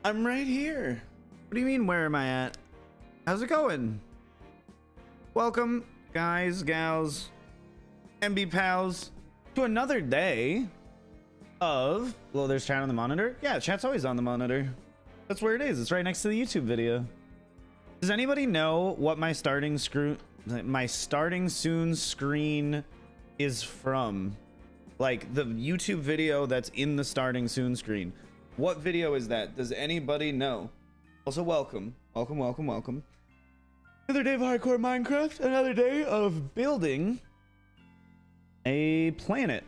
I'm right here. What do you mean, where am I at? How's it going? Welcome, guys, gals, MB pals, to another day of... Well, there's chat on the monitor. Yeah, chat's always on the monitor. That's where it is. It's right next to the YouTube video. Does anybody know what my starting soon screen is from? Like the YouTube video that's in the starting soon screen. What video is that? Does anybody know? Also, welcome. Welcome. Another day of hardcore Minecraft. Another day of building a planet,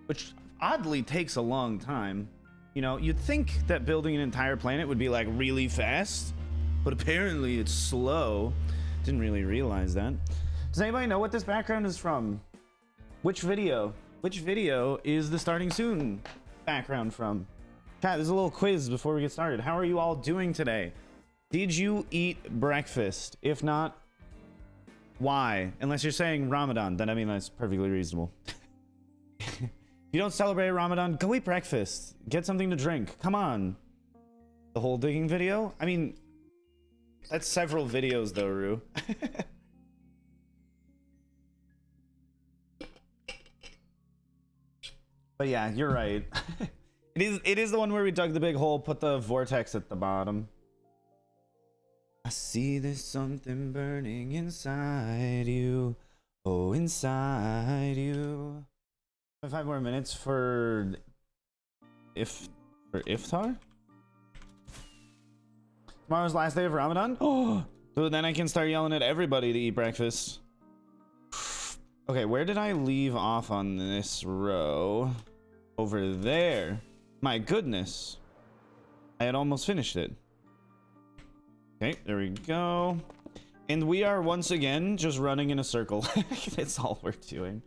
which oddly takes a long time. You know, you'd think that building an entire planet would be like really fast, but apparently it's slow. Didn't really realize that. Does anybody know what this background is from? Which video? Which video is the starting soon background from? Chat, there's a little quiz before we get started. How are you all doing today? Did you eat breakfast? If not, why? Unless you're saying Ramadan, then I mean that's perfectly reasonable. If you don't celebrate Ramadan, go eat breakfast. Get something to drink. Come on. The whole digging video? I mean, that's several videos though, Rue. But yeah, you're right. It is the one where we dug the big hole, put the vortex at the bottom. I see there's something burning inside you. Oh, inside you. 5 more minutes for iftar. Tomorrow's last day of Ramadan. Oh, so then I can start yelling at everybody to eat breakfast. Okay, where did I leave off on this row? Over there. My goodness. I had almost finished it. Okay, there we go. And we are once again just running in a circle. That's all we're doing.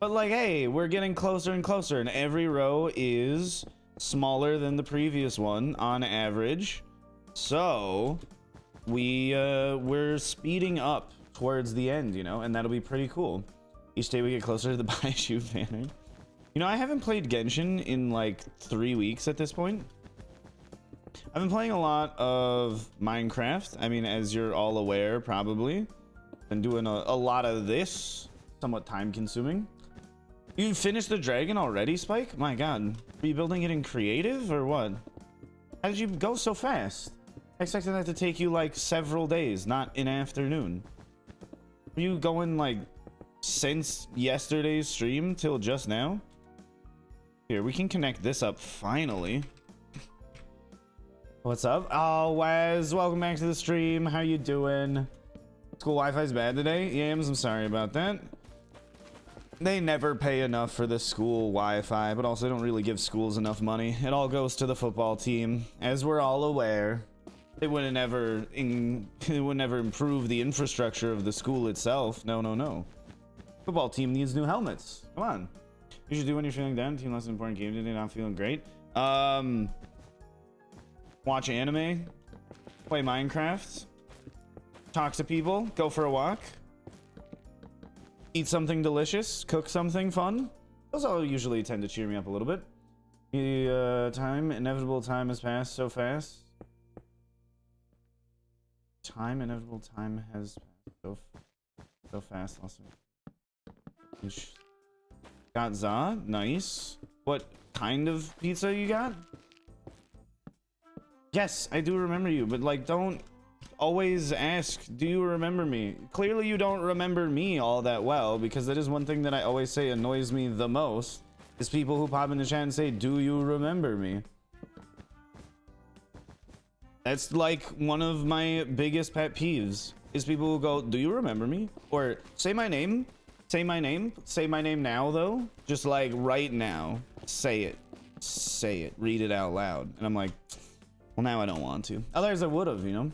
But like, hey, we're getting closer and closer, and every row is smaller than the previous one on average. So we're speeding up towards the end, you know, and that'll be pretty cool. Each day we get closer to the Baishu banner. You know, I haven't played Genshin in like 3 weeks at this point. I've been playing a lot of Minecraft. I mean, as you're all aware, probably. Been doing a lot of this. Somewhat time consuming. You finished the dragon already, Spike? My god. Are you building it in creative or what? How did you go so fast? I expected that to take you like several days, not an afternoon. Are you going like since yesterday's stream till just now? Here, we can connect this up finally. What's up? Oh, Waz, welcome back to the stream. How you doing? School Wi-Fi's bad today? Yams, I'm sorry about that. They never pay enough for the school Wi-Fi, but also don't really give schools enough money. It all goes to the football team, as we're all aware. It would never improve the infrastructure of the school itself. No. Football team needs new helmets. Come on. You should do when you're feeling down. Team lost an important game today, not feeling great. Watch anime, play Minecraft, talk to people, go for a walk, eat something delicious, cook something fun. Those all usually tend to cheer me up a little bit. The inevitable time has passed so fast. Inevitable time has passed so fast. Also, got za, nice. What kind of pizza you got? Yes, I do remember you, but like, don't always ask, do you remember me? Clearly you don't remember me all that well, because that is one thing that I always say annoys me the most, is people who pop in the chat and say, do you remember me? That's like one of my biggest pet peeves, is people who go, do you remember me? Or say my name now though, just like right now, say it, read it out loud. And I'm like, well, now I don't want to. Otherwise I would have, you know.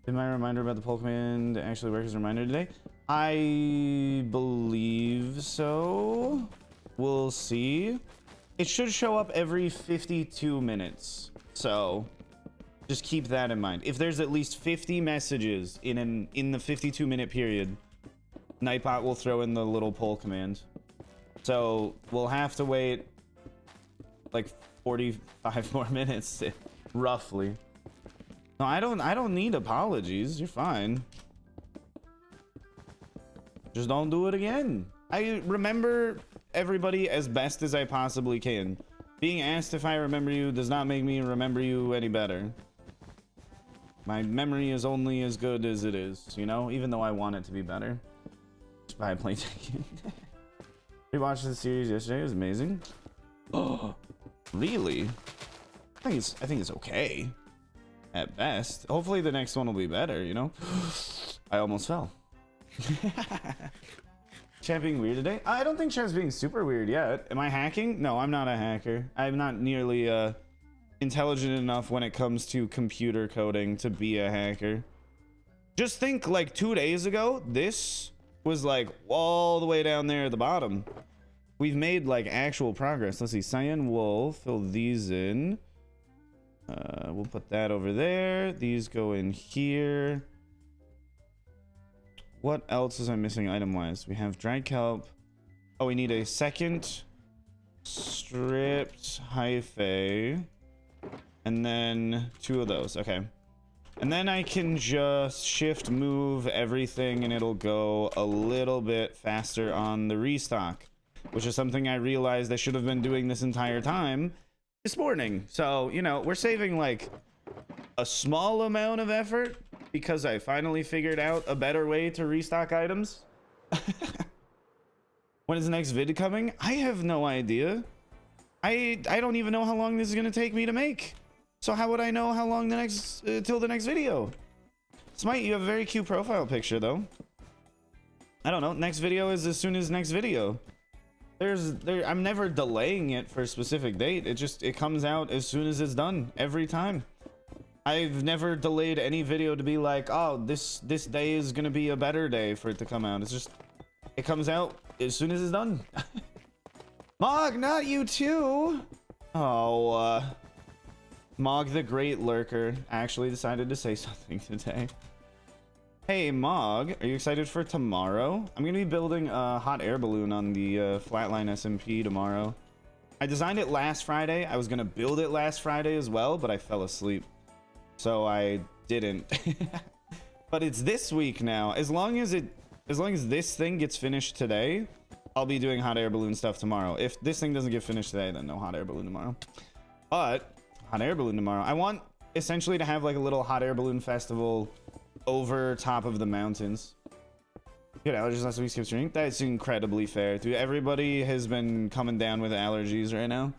Did my reminder about the poll command actually work as a reminder today? I believe so. We'll see. It should show up every 52 minutes. So just keep that in mind. If there's at least 50 messages in the 52-minute period, Nightbot will throw in the little poll command. So we'll have to wait like 45 more minutes, roughly. No, I don't need apologies. You're fine. Just don't do it again. I remember everybody as best as I possibly can. Being asked if I remember you does not make me remember you any better. My memory is only as good as it is, you know, even though I want it to be better. That's why I play Tekken. We watched the series yesterday. It was amazing. Oh, really? I think it's okay at best. Hopefully the next one will be better, you know. I almost fell. Chat being weird today? I don't think chat's being super weird yet. Am I hacking? No, I'm not a hacker. I'm not nearly intelligent enough when it comes to computer coding to be a hacker. Just think, like 2 days ago, this was like all the way down there at the bottom. We've made like actual progress. Let's see, Cyan wool, fill these in. We'll put that over there. These go in here. What else is I missing item-wise? We have dried kelp. Oh, we need a second stripped hyphae. And then 2 of those. Okay. And then I can just shift move everything and it'll go a little bit faster on the restock, which is something I realized I should have been doing this entire time this morning. So, you know, we're saving like a small amount of effort because I finally figured out a better way to restock items. When is the next vid coming? I have no idea. I don't even know how long this is going to take me to make. So how would I know how long the next till the next video? Smite, you have a very cute profile picture though. I don't know. Next video is as soon as next video. I'm never delaying it for a specific date. It comes out as soon as it's done every time. I've never delayed any video to be like, oh, this day is gonna be a better day for it to come out. It's just, it comes out as soon as it's done. Mog, not you too. Oh, Mog the Great Lurker actually decided to say something today. Hey Mog, are you excited for tomorrow? I'm gonna be building a hot air balloon on the Flatline SMP tomorrow. I designed it last Friday. I was gonna build it last Friday as well, but I fell asleep, so I didn't. But it's this week now. As long as this thing gets finished today, I'll be doing hot air balloon stuff tomorrow. If this thing doesn't get finished today, then no hot air balloon tomorrow. But hot air balloon tomorrow. I want essentially to have like a little hot air balloon festival over top of the mountains. You had allergies last week, skip streaming. That's incredibly fair, dude. Everybody has been coming down with allergies right now.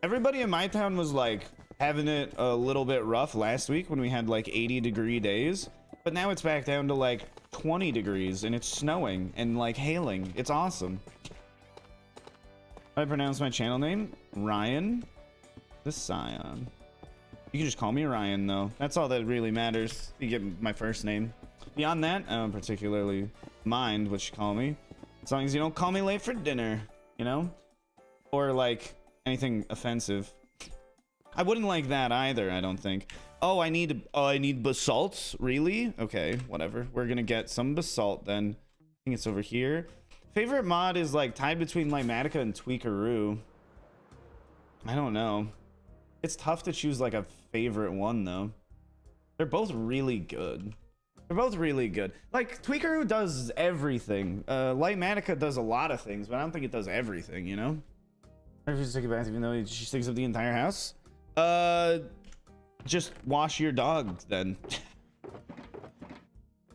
Everybody in my town was like having it a little bit rough last week when we had like 80-degree days, but now it's back down to like 20 degrees and it's snowing and like hailing. It's awesome. How do I pronounce my channel name? RyanTheScion. You can just call me Ryan though. That's all that really matters. You get my first name. Beyond that, I don't particularly mind what you call me, as long as you don't call me late for dinner, you know, or like anything offensive. I wouldn't like that either, I don't think. Oh, I need basalt? Really? Okay, whatever. We're gonna get some basalt then. I think it's over here. Favorite mod is like tied between Limatica and Tweakaroo. I don't know. It's tough to choose like a favorite one though. They're both really good. They're both really good. Like Tweakaroo does everything. Limatica does a lot of things, but I don't think it does everything, you know? I refuse to take a bath even though she stinks up the entire house. Just wash your dog then.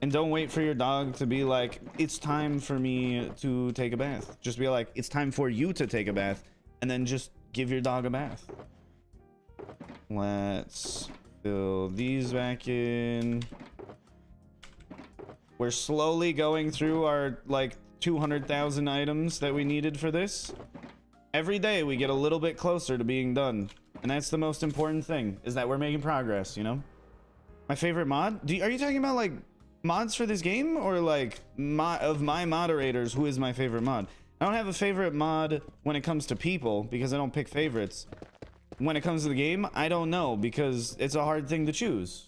And don't wait for your dog to be like, it's time for me to take a bath. Just be like, it's time for you to take a bath, and then just give your dog a bath. Let's fill these back in. We're slowly going through our like 200,000 items that we needed for this. Every day we get a little bit closer to being done, and that's the most important thing, is that we're making progress, you know? My favorite mod? Are you talking about like mods for this game, or like of my moderators, who is my favorite mod? I don't have a favorite mod when it comes to people because I don't pick favorites. When it comes to the game, I don't know, because it's a hard thing to choose.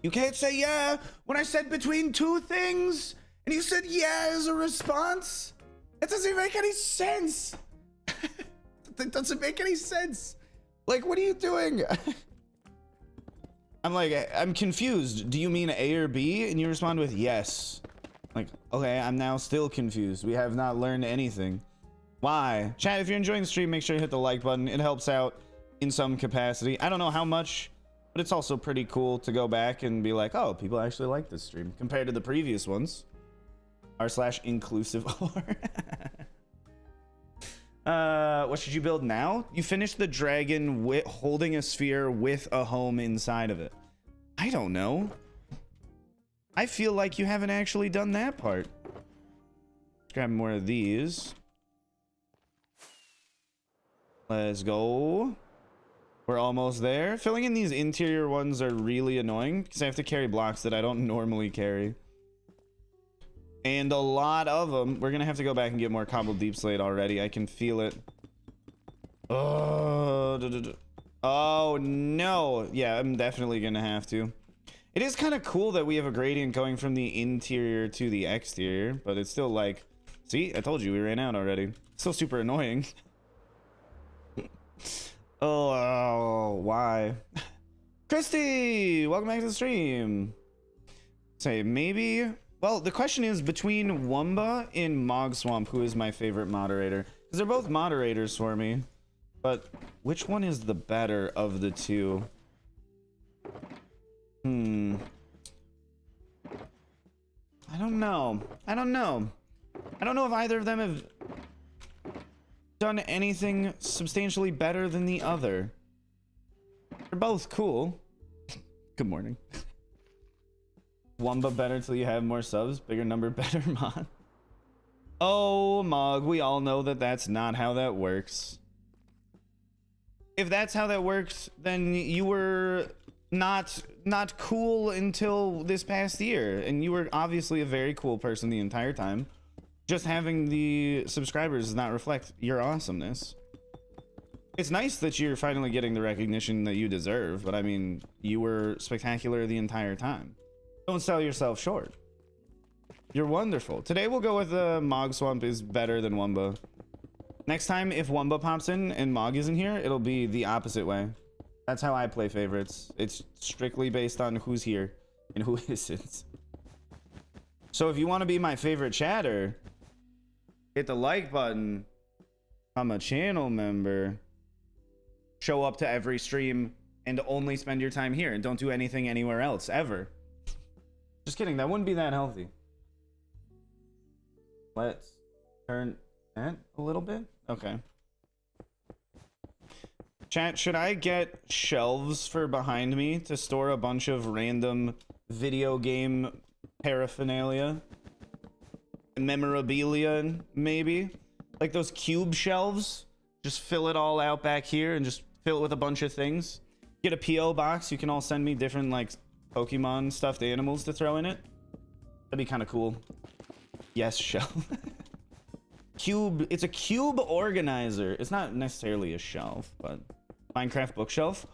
You can't say yeah when I said between two things and you said yeah as a response. That doesn't make any sense. That doesn't make any sense. Like, what are you doing? I'm like, I'm confused. Do you mean A or B? And you respond with yes. Like, okay, I'm now still confused. We have not learned anything. Why? Chat, if you're enjoying the stream, make sure you hit the like button. It helps out in some capacity. I don't know how much, but it's also pretty cool to go back and be like, oh, people actually like this stream compared to the previous ones. r/inclusive. What should you build now? You finished the dragon holding a sphere with a home inside of it. I don't know. I feel like you haven't actually done that part. Let's grab more of these. Let's go. We're almost there. Filling in these interior ones are really annoying because I have to carry blocks that I don't normally carry. And a lot of them. We're going to have to go back and get more cobbled deep slate already. I can feel it. Oh, oh no. Yeah, I'm definitely going to have to. It is kind of cool that we have a gradient going from the interior to the exterior, but it's still like, see, I told you we ran out already. Still super annoying. Oh, why? Christy, welcome back to the stream. Say maybe. Well, the question is between Wumba and Mog Swamp, who is my favorite moderator? Because they're both moderators for me. But which one is the better of the two? I don't know. I don't know if either of them have done anything substantially better than the other. They're both cool. Good morning. Wumba better till you have more subs. Bigger number, better mod. Oh, Mog, we all know that that's not how that works. If that's how that works, then you were not cool until this past year, and you were obviously a very cool person the entire time. Just having the subscribers does not reflect your awesomeness. It's nice that you're finally getting the recognition that you deserve, but I mean, you were spectacular the entire time. Don't sell yourself short. You're wonderful. Today we'll go with Mog Swamp is better than Wumba. Next time, if Wumba pops in and Mog isn't here, it'll be the opposite way. That's how I play favorites. It's strictly based on who's here and who isn't. So if you want to be my favorite chatter, hit the like button. I'm a channel member. Show up to every stream and only spend your time here and don't do anything anywhere else ever. Just kidding, that wouldn't be that healthy. Let's turn that a little bit. Okay. Chat, should I get shelves for behind me to store a bunch of random video game paraphernalia? Memorabilia, maybe? Like those cube shelves? Just fill it all out back here and just fill it with a bunch of things. Get a P.O. box. You can all send me different, like, Pokemon stuffed animals to throw in it. That'd be kind of cool. Yes, shelf. Cube. It's a cube organizer. It's not necessarily a shelf, but Minecraft bookshelf.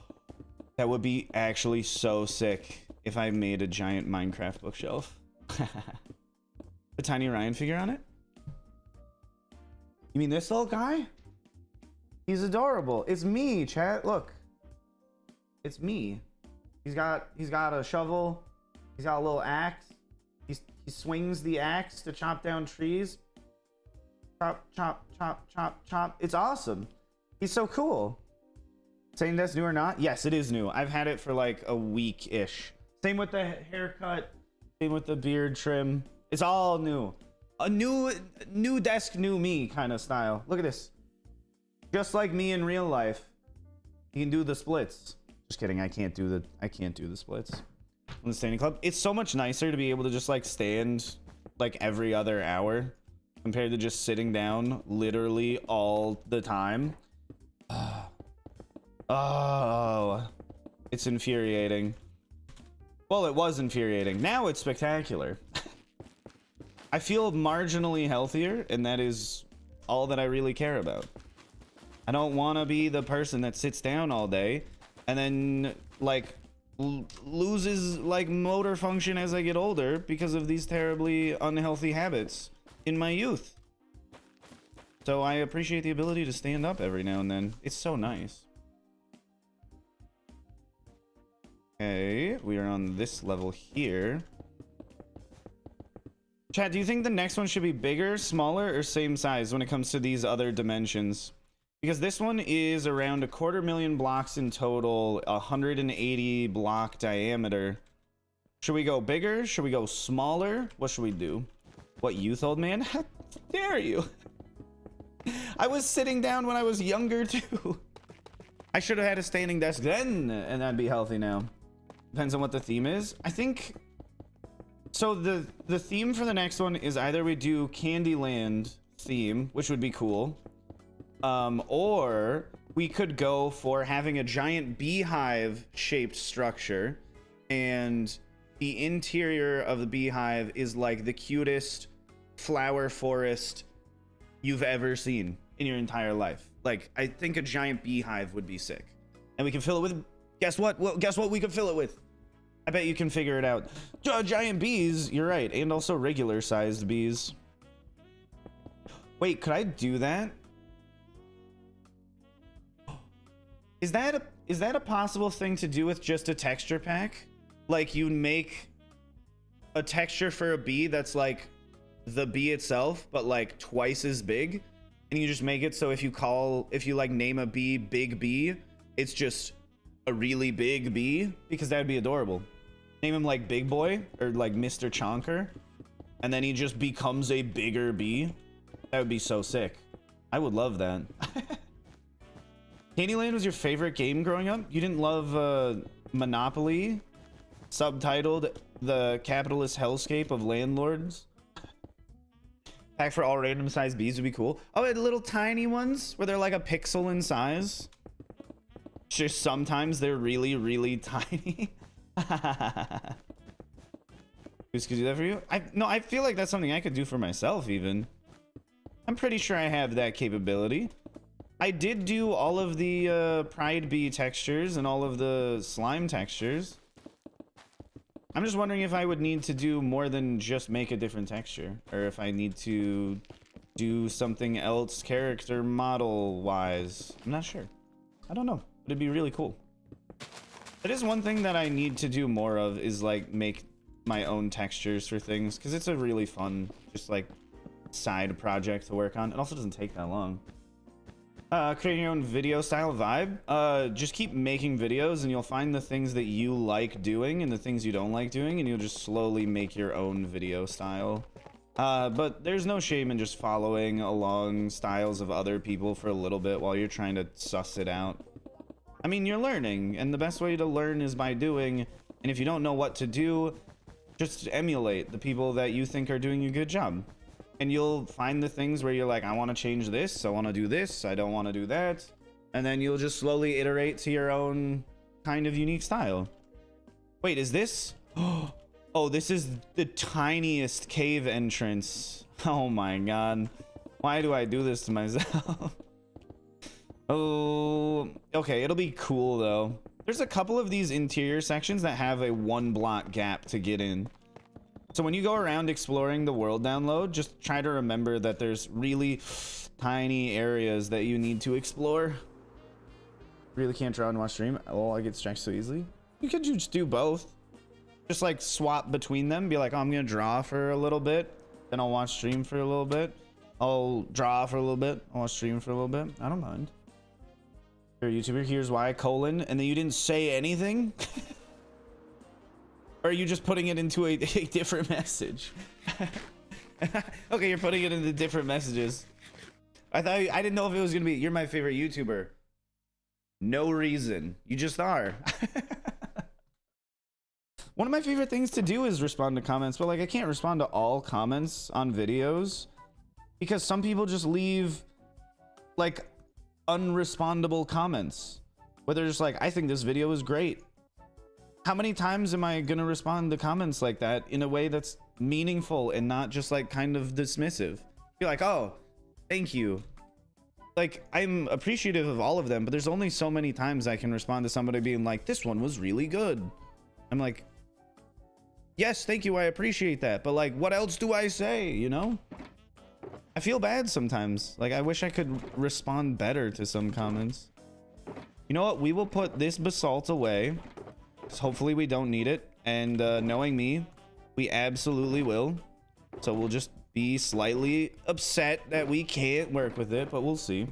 That would be actually so sick if I made a giant Minecraft bookshelf. A tiny Ryan figure on it? You mean this little guy? He's adorable. It's me, chat. Look. It's me. He's got a shovel. He's got a little axe. He swings the axe to chop down trees. Chop, chop, chop, chop, chop. It's awesome. He's so cool. Saying that's new or not? Yes, it is new. I've had it for like a week-ish. Same with the haircut. Same with the beard trim. It's all new. A new desk, new me kind of style. Look at this. Just like me in real life. You can do the splits. Just kidding. I can't do the splits on the standing club. It's so much nicer to be able to just like stand like every other hour compared to just sitting down literally all the time. Oh, it's infuriating. Well, it was infuriating. Now it's spectacular. I feel marginally healthier, and that is all that I really care about. I don't want to be the person that sits down all day and then like loses like motor function as I get older because of these terribly unhealthy habits in my youth. So I appreciate the ability to stand up every now and then. It's so nice. Okay, we are on this level here. Chat, do you think the next one should be bigger, smaller, or same size when it comes to these other dimensions? Because this one is around 250,000 blocks in total, 180 block diameter. Should we go bigger? Should we go smaller? What should we do? What, youth, old man? How dare you? I was sitting down when I was younger, too. I should have had a standing desk then, and I'd be healthy now. Depends on what the theme is. I think... So the theme for the next one is either we do Candyland theme, which would be cool. Or we could go for having a giant beehive-shaped structure, and the interior of the beehive is like the cutest flower forest you've ever seen in your entire life. Like, I think a giant beehive would be sick. And we can fill it with... Guess what? Well, guess what we could fill it with? I bet you can figure it out. Giant bees, you're right. And also regular-sized bees. Wait, could I do that? Is that a possible thing to do with just a texture pack? Like, you make a texture for a bee that's like the bee itself, but like twice as big, and you just make it so if you like name a bee Big Bee, it's just a really big bee, because that'd be adorable. Name him like Big Boy or like Mr. Chonker, and then he just becomes a bigger bee. That would be so sick. I would love that. Candyland was your favorite game growing up? You didn't love Monopoly, subtitled The Capitalist Hellscape of Landlords? Pack for all random sized bees would be cool. Oh, and little tiny ones where they're like a pixel in size. Just sometimes they're really, really tiny. Who's could do that for you? No, I feel like that's something I could do for myself even. I'm pretty sure I have that capability. I did do all of the Pride Bee textures and all of the slime textures. I'm just wondering if I would need to do more than just make a different texture, or if I need to do something else character model wise. I'm not sure. I don't know. It'd be really cool. It is one thing that I need to do more of, is like make my own textures for things, because it's a really fun just like side project to work on. It also doesn't take that long. Creating your own video style vibe. Just keep making videos and you'll find the things that you like doing and the things you don't like doing, and you'll just slowly make your own video style. But there's no shame in just following along styles of other people for a little bit while you're trying to suss it out. I mean, you're learning, and the best way to learn is by doing, and if you don't know what to do, just emulate the people that you think are doing a good job. And you'll find the things where you're like, I want to change this, I want to do this, I don't want to do that. And then you'll just slowly iterate to your own kind of unique style. Wait, is this? Oh, this is the tiniest cave entrance. Oh my god. Why do I do this to myself? Oh, okay, it'll be cool though. There's a couple of these interior sections that have a 1 block gap to get in. So when you go around exploring the world download, just try to remember that there's really tiny areas that you need to explore. Really can't draw and watch stream. Oh, I get distracted so easily. You could just do both. Just like swap between them. Be like, oh, I'm gonna draw for a little bit, then I'll watch stream for a little bit. I'll draw for a little bit, I'll watch stream for a little bit. I don't mind. You're a YouTuber, here's why, : and then you didn't say anything? Or are you just putting it into a different message? Okay, you're putting it into different messages. I didn't know if it was gonna be, you're my favorite YouTuber. No reason. You just are. One of my favorite things to do is respond to comments, but like I can't respond to all comments on videos because some people just leave like unrespondable comments where they're just like, I think this video is great. How many times am I gonna respond to comments like that in a way that's meaningful and not just like kind of dismissive? Be like, oh, thank you. Like, I'm appreciative of all of them, but there's only so many times I can respond to somebody being like, this one was really good. I'm like, yes, thank you, I appreciate that, but like, what else do I say, you know? I feel bad sometimes. Like, I wish I could respond better to some comments. You know what? We will put this basalt away. Hopefully we don't need it. And knowing me, we absolutely will. So we'll just be slightly upset that we can't work with it, but we'll see.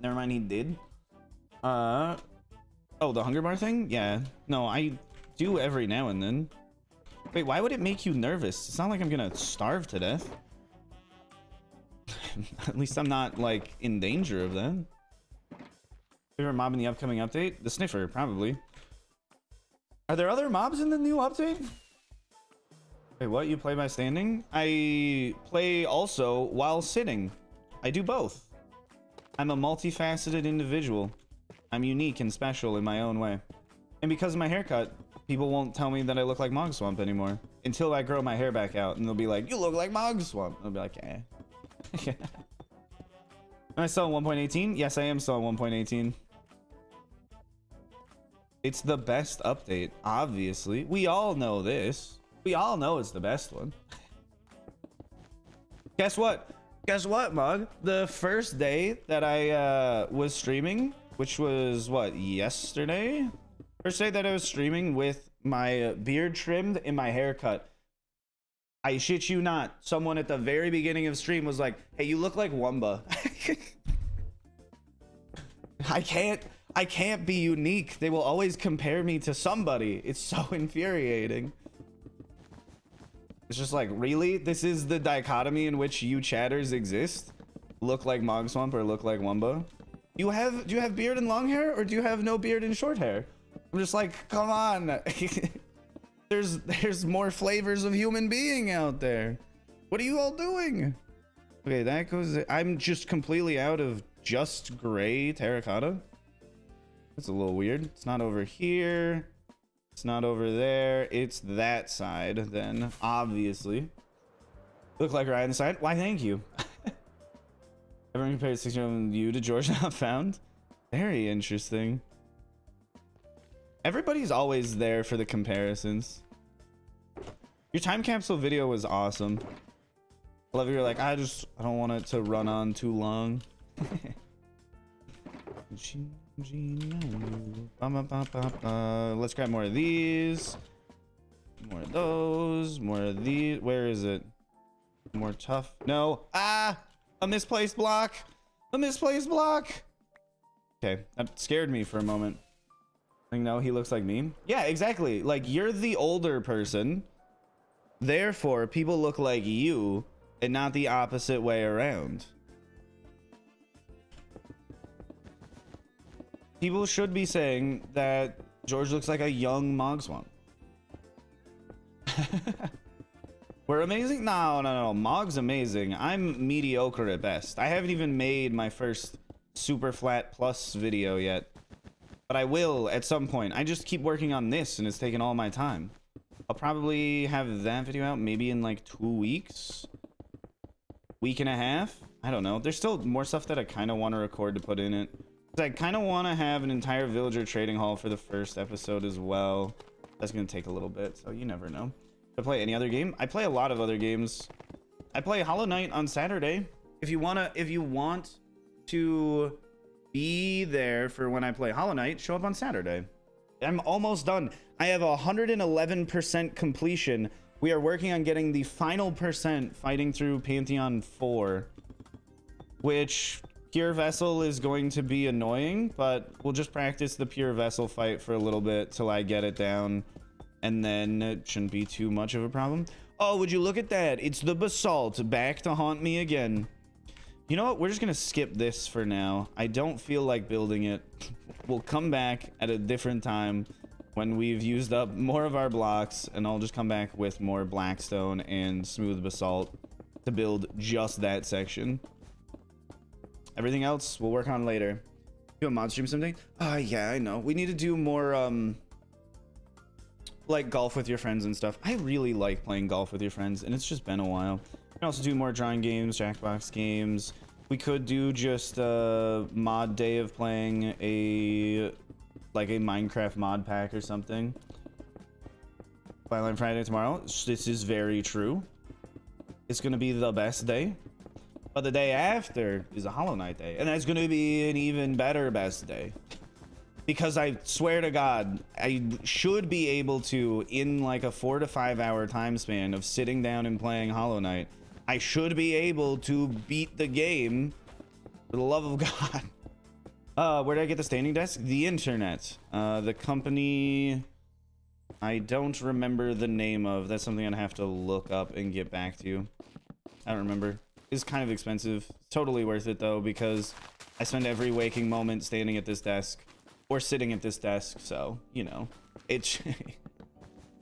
Never mind, he did. Oh, the hunger bar thing? Yeah. No, I do every now and then. Wait, why would it make you nervous? It's not like I'm gonna starve to death. At least I'm not, like, in danger of that. Favorite mob in the upcoming update? The sniffer, probably. Are there other mobs in the new update? Wait, what? You play by standing? I play also while sitting. I do both. I'm a multifaceted individual. I'm unique and special in my own way. And because of my haircut, people won't tell me that I look like Mogswamp anymore. Until I grow my hair back out, and they'll be like, you look like Mogswamp. I'll be like, eh. Am I still on 1.18? Yes, I am still on 1.18. It's the best update, obviously. We all know this. We all know it's the best one. Guess what? Guess what, Mug? The first day that I was streaming, which was, what, yesterday? First day that I was streaming with my beard trimmed and my hair cut. I shit you not. Someone at the very beginning of stream was like, hey, you look like Wumba. I can't be unique. They will always compare me to somebody. It's so infuriating. It's just like, really? This is the dichotomy in which you chatters exist? Look like Mogswamp or look like Wumba? Do you have beard and long hair, or do you have no beard and short hair? I'm just like, come on. There's more flavors of human being out there. What are you all doing? Okay, that goes. I'm just completely out of just gray terracotta. That's a little weird. It's not over here. It's not over there. It's that side then, obviously. Look like RyanTheScion. Why, thank you. Everyone compared 16 of you to George Not Found. Very interesting. Everybody's always there for the comparisons. Your time capsule video was awesome. I love you're like, I don't want it to run on too long. Let's grab more of these. More of those. More of these. Where is it? More tough. No. Ah! A misplaced block. A misplaced block. Okay, that scared me for a moment. Like, no, he looks like me. Yeah, exactly. Like, you're the older person. Therefore, people look like you and not the opposite way around. People should be saying that George looks like a young Mogswamp. We're amazing? No. Mog's amazing. I'm mediocre at best. I haven't even made my first super flat plus video yet. But I will at some point. I just keep working on this and it's taking all my time. I'll probably have that video out maybe in like 2 weeks. Week and a half. I don't know. There's still more stuff that I kind of want to record to put in it. I kind of want to have an entire villager trading hall for the first episode as well. That's going to take a little bit, so you never know. Do I play any other game? I play a lot of other games. I play Hollow Knight on Saturday. If you want to be there for when I play Hollow Knight, show up on Saturday. I'm almost done. I have 111% completion. We are working on getting the final percent fighting through Pantheon 4, which Pure Vessel is going to be annoying, but we'll just practice the Pure Vessel fight for a little bit till I get it down, and then it shouldn't be too much of a problem. Oh, would you look at that? It's the basalt back to haunt me again. You know what? We're just gonna skip this for now. I don't feel like building it. We'll come back at a different time when we've used up more of our blocks, and I'll just come back with more blackstone and smooth basalt to build just that section. Everything else we'll work on later. Do a mod stream someday? Yeah, I know. We need to do more like golf with your friends and stuff. I really like playing golf with your friends, and it's just been a while. We can also do more drawing games, Jackbox games. We could do just a mod day of playing a Minecraft mod pack or something. Byline Friday tomorrow. This is very true. It's gonna be the best day. But the day after is a Hollow Knight day, and that's going to be an even better best day. Because I swear to God, I should be able to, in like a 4 to 5 hour time span of sitting down and playing Hollow Knight, I should be able to beat the game for the love of God. Where did I get the standing desk? The internet. The company I don't remember the name of. That's something I'd have to look up and get back to you. I don't remember. It's kind of expensive. Totally worth it though, because I spend every waking moment standing at this desk or sitting at this desk, so you know, it's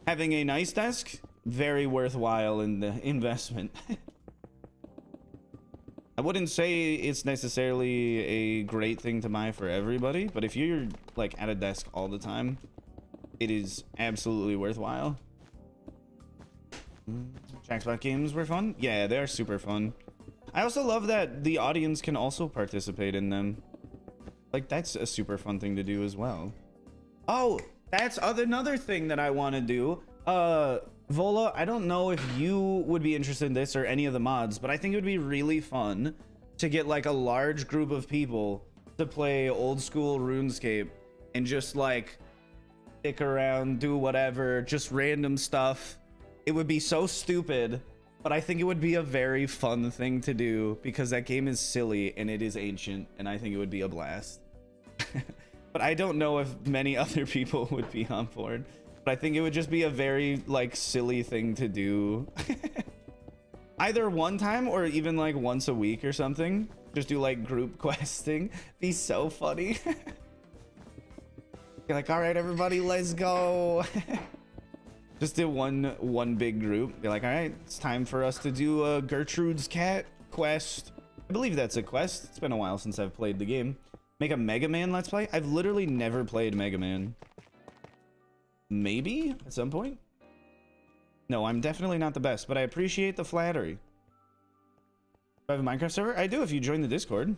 having a nice desk, very worthwhile in the investment. I wouldn't say it's necessarily a great thing to buy for everybody, but if you're like at a desk all the time, it is absolutely worthwhile. Jackspot games were fun. Yeah, they're super fun. I also love that the audience can also participate in them. Like, that's a super fun thing to do as well. Oh, that's another thing that I want to do. Vola, I don't know if you would be interested in this or any of the mods, but I think it would be really fun to get like a large group of people to play old school RuneScape and just like stick around, do whatever, just random stuff. It would be so stupid, but I think it would be a very fun thing to do because that game is silly and it is ancient, and I think it would be a blast. But I don't know if many other people would be on board. But I think it would just be a very like silly thing to do. Either one time or even like once a week or something. Just do like group questing. Be so funny. You're like, all right, everybody, let's go. Just do one big group. Be like, all right, it's time for us to do a Gertrude's cat quest. I believe that's a quest. It's been a while since I've played the game. Make a Mega Man Let's Play? I've literally never played Mega Man. Maybe at some point? No, I'm definitely not the best, but I appreciate the flattery. Do I have a Minecraft server? I do if you join the Discord.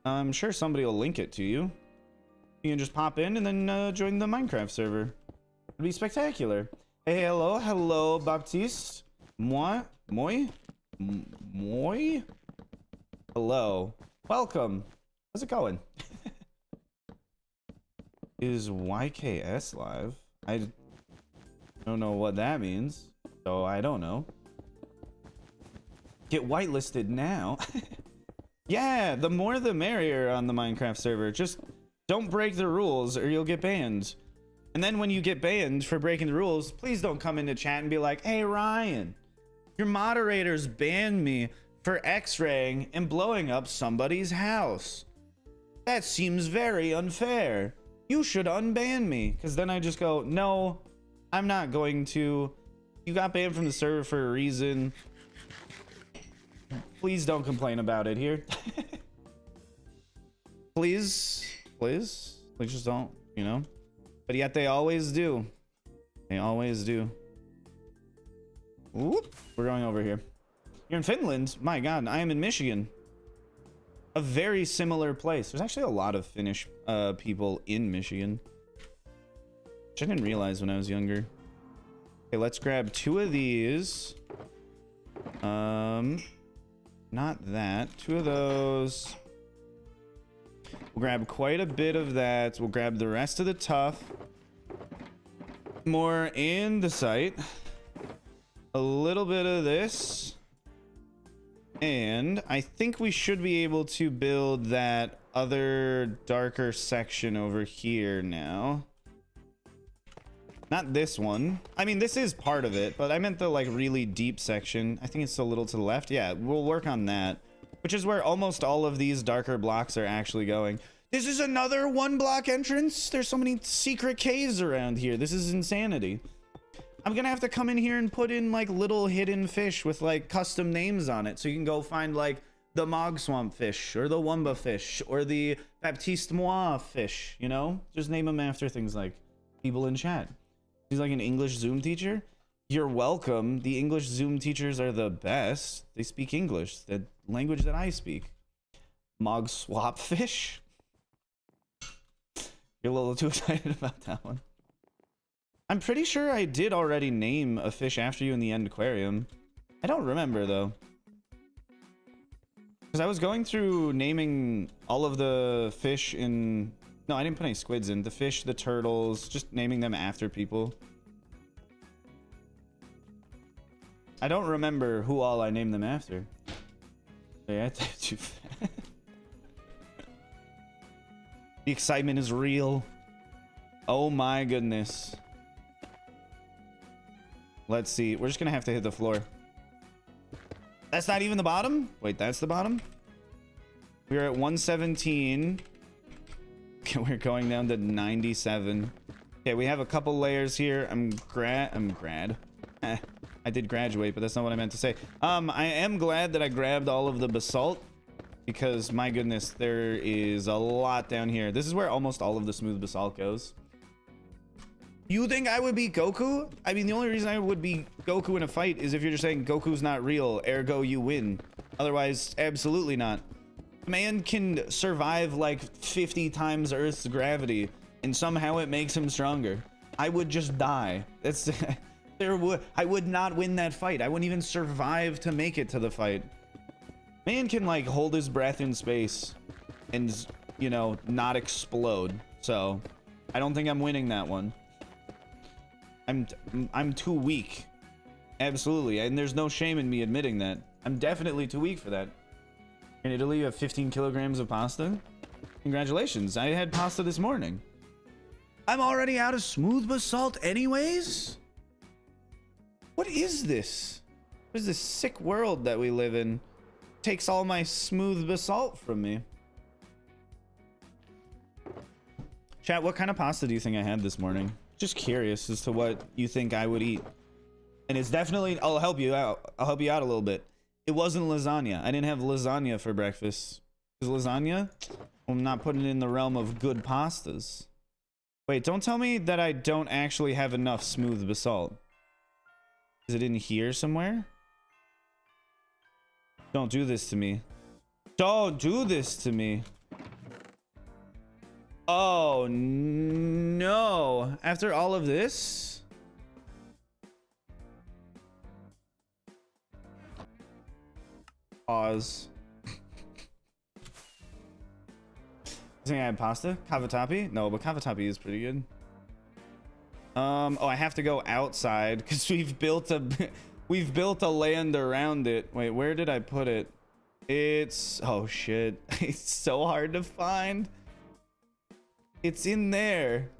I'm sure somebody will link it to you. You can just pop in and then join the Minecraft server. It'd be spectacular. Hey, hello, Baptiste. Moi? Hello. Welcome. How's it going? Is YKS live? I don't know what that means, so I don't know. Get whitelisted now. Yeah, the more the merrier on the Minecraft server. Just don't break the rules or you'll get banned. And then when you get banned for breaking the rules, please don't come into chat and be like, hey Ryan, your moderators banned me for x-raying and blowing up somebody's house. That seems very unfair. You should unban me. Because then I just go, no, I'm not going to. You got banned from the server for a reason. Please don't complain about it here. Please just don't, you know. But yet they always do. They always do. Whoop, we're going over here. You're in Finland? My God, I am in Michigan. A very similar place. There's actually a lot of Finnish people in Michigan, which I didn't realize when I was younger. Okay, let's grab 2 of these. Not that. 2 of those. We'll grab quite a bit of that. We'll grab the rest of the tough. More andesite. A little bit of this. And I think we should be able to build that other darker section over here now. Not this one. I mean, this is part of it, but I meant the like really deep section. I think it's a little to the left. Yeah, we'll work on that, which is where almost all of these darker blocks are actually going. This is another 1-block entrance. There's so many secret caves around here. This is insanity. I'm gonna have to come in here and put in like little hidden fish with like custom names on it, so you can go find like the Mog Swamp fish or the Wumba fish or the Baptiste Moi fish, you know? Just name them after things like people in chat. He's like an English Zoom teacher. You're welcome. The English Zoom teachers are the best. They speak English, the language that I speak. Mog Swap fish. You're a little too excited about that one. I'm pretty sure I did already name a fish after you in the end aquarium. I don't remember though. Because I was going through naming all of the fish in... No, I didn't put any squids in. The fish, the turtles, just naming them after people. I don't remember who all I named them after. Yeah, too fast. The excitement is real. Oh my goodness. Let's see. We're just gonna have to hit the floor. That's not even the bottom? Wait, that's the bottom? We're at 117. Okay, we're going down to 97. Okay, we have a couple layers here. I'm grad. I did graduate, but that's not what I meant to say. I am glad that I grabbed all of the basalt, because my goodness, there is a lot down here. This is where almost all of the smooth basalt goes. You think I would beat Goku? I mean, the only reason I would beat Goku in a fight is if you're just saying Goku's not real, ergo you win. Otherwise, absolutely not. Man can survive like 50 times Earth's gravity, and somehow it makes him stronger. I would just die. That's I would not win that fight. I wouldn't even survive to make it to the fight. Man can like hold his breath in space and, you know, not explode. So I don't think I'm winning that one. I'm too weak. Absolutely. And there's no shame in me admitting that. I'm definitely too weak for that. In Italy, you have 15 kilograms of pasta. Congratulations. I had pasta this morning. I'm already out of smooth basalt anyways? What is this? What is this sick world that we live in? Takes all my smooth basalt from me. Chat, what kind of pasta do you think I had this morning? Just curious as to what you think I would eat. And it's definitely, I'll help you out. I'll help you out a little bit. It wasn't lasagna. I didn't have lasagna for breakfast. Because lasagna, I'm not putting it in the realm of good pastas. Wait, don't tell me that I don't actually have enough smooth basalt. Is it in here somewhere? Don't do this to me. Don't do this to me. Oh, no. After all of this? Pause. You think I had pasta? Cavatappi? No, but cavatappi is pretty good. Oh, I have to go outside because we've built a land around it. Wait, where did I put it? It's, oh shit. It's so hard to find. It's in there.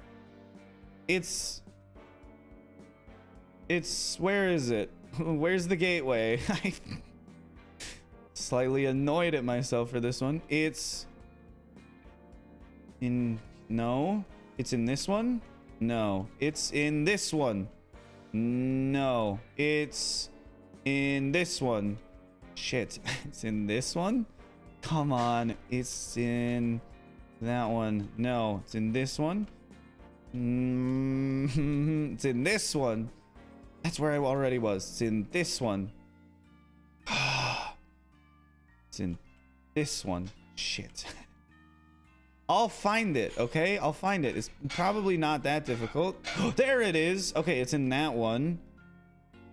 It's, where is it? Where's the gateway? I'm slightly annoyed at myself for this one. It's in, no, it's in this one. No, it's in this one. No, it's in this one. Shit, it's in this one? Come on, it's in that one. No, it's in this one. It's in this one. That's where I already was. It's in this one. It's in this one. Shit. I'll find it, okay? I'll find it. It's probably not that difficult. There it is. Okay, it's in that one.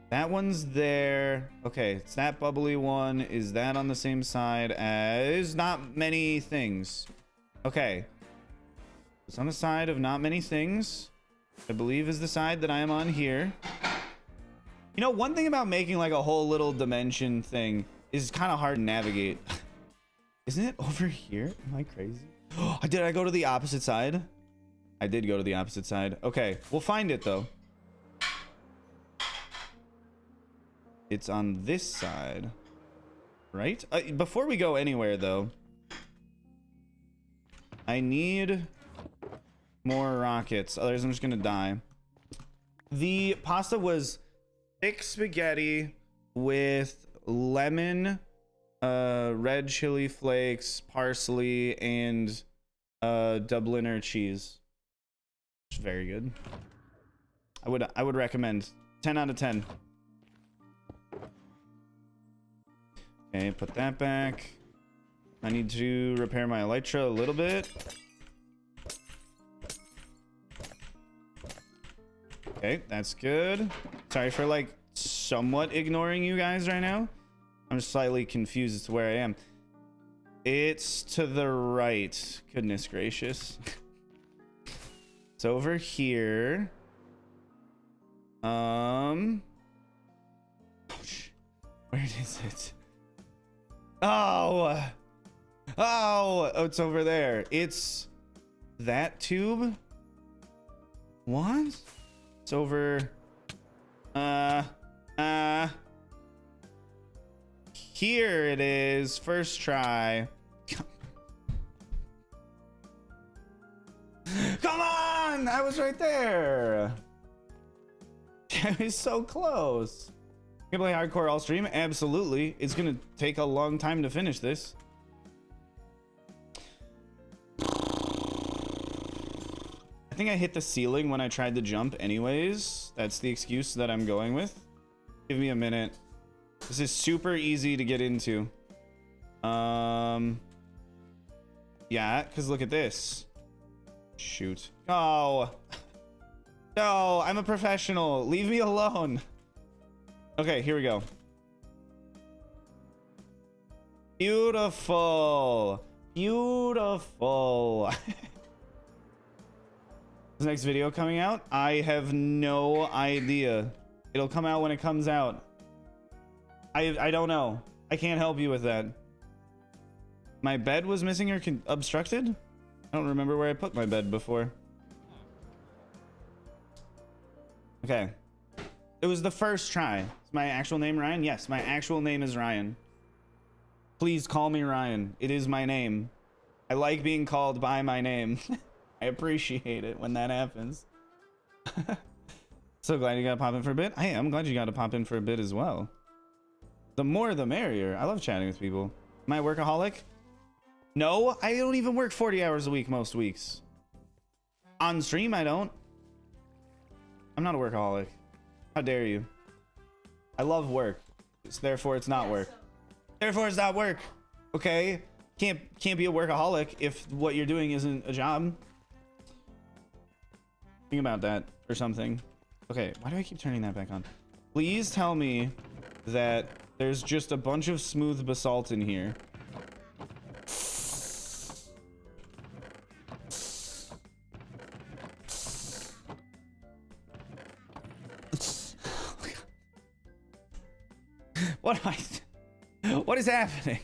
That one's there. Okay, it's that bubbly one. Is that on the same side as not many things? Okay. It's on the side of not many things. I believe is the side that I am on here. You know, one thing about making like a whole little dimension thing is kind of hard to navigate. Isn't it over here? Am I crazy? Did I go to the opposite side? I did go to the opposite side. Okay, we'll find it though. It's on this side, right? Before we go anywhere though, I need more rockets. Otherwise I'm just gonna die. The pasta was thick spaghetti with lemon, red chili flakes, parsley, and Dubliner cheese. It's very good. I would recommend. 10 out of 10. Okay, put that back. I need to repair my elytra a little bit. Okay, that's good. Sorry for like somewhat ignoring you guys right now. I'm just slightly confused as to where I am. It's to the right. Goodness gracious. It's over here. Where is it? Oh, it's over there. It's that tube. What? It's over. Here it is. First try. Come on! I was right there. I was so close. You can play hardcore all stream? Absolutely. It's gonna take a long time to finish this. I think I hit the ceiling when I tried to jump anyways. That's the excuse that I'm going with. Give me a minute. This is super easy to get into. Yeah, because look at this. Shoot. Oh. No, I'm a professional. Leave me alone. Okay, here we go. Beautiful. Beautiful. Is next video coming out? I have no idea. It'll come out when it comes out. I don't know. I can't help you with that. My bed was missing or obstructed? I don't remember where I put my bed before. Okay. It was the first try. Is my actual name Ryan? Yes, my actual name is Ryan. Please call me Ryan. It is my name. I like being called by my name. I appreciate it when that happens. So glad you got to pop in for a bit. I am glad you got to pop in for a bit as well. The more the merrier. I love chatting with people. Am I a workaholic? No, I don't even work 40 hours a week most weeks. On stream, I don't. I'm not a workaholic. How dare you? I love work. Therefore, it's not work. Therefore, it's not work. Okay? Can't be a workaholic if what you're doing isn't a job. Think about that or something. Okay, why do I keep turning that back on? Please tell me that there's just a bunch of smooth basalt in here. What is happening?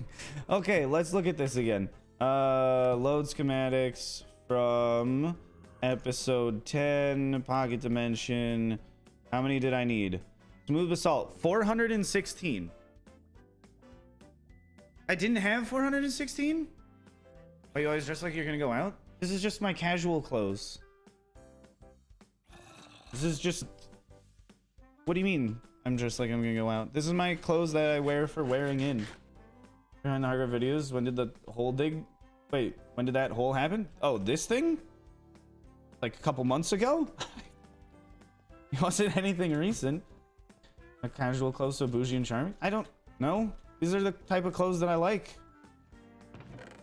Okay, let's look at this again. Load schematics from episode 10, pocket dimension. How many did I need? Smooth basalt, 416. I didn't have 416? Are you always dressed like you're gonna go out? This is just my casual clothes. This is just... What do you mean? I'm just like I'm gonna go out. This is my clothes that I wear for wearing in. Behind the hardcore videos. When did the hole dig? Wait, when did that hole happen? Oh, this thing? Like a couple months ago? It wasn't anything recent. A casual clothes so bougie and charming? I don't know. These are the type of clothes that I like.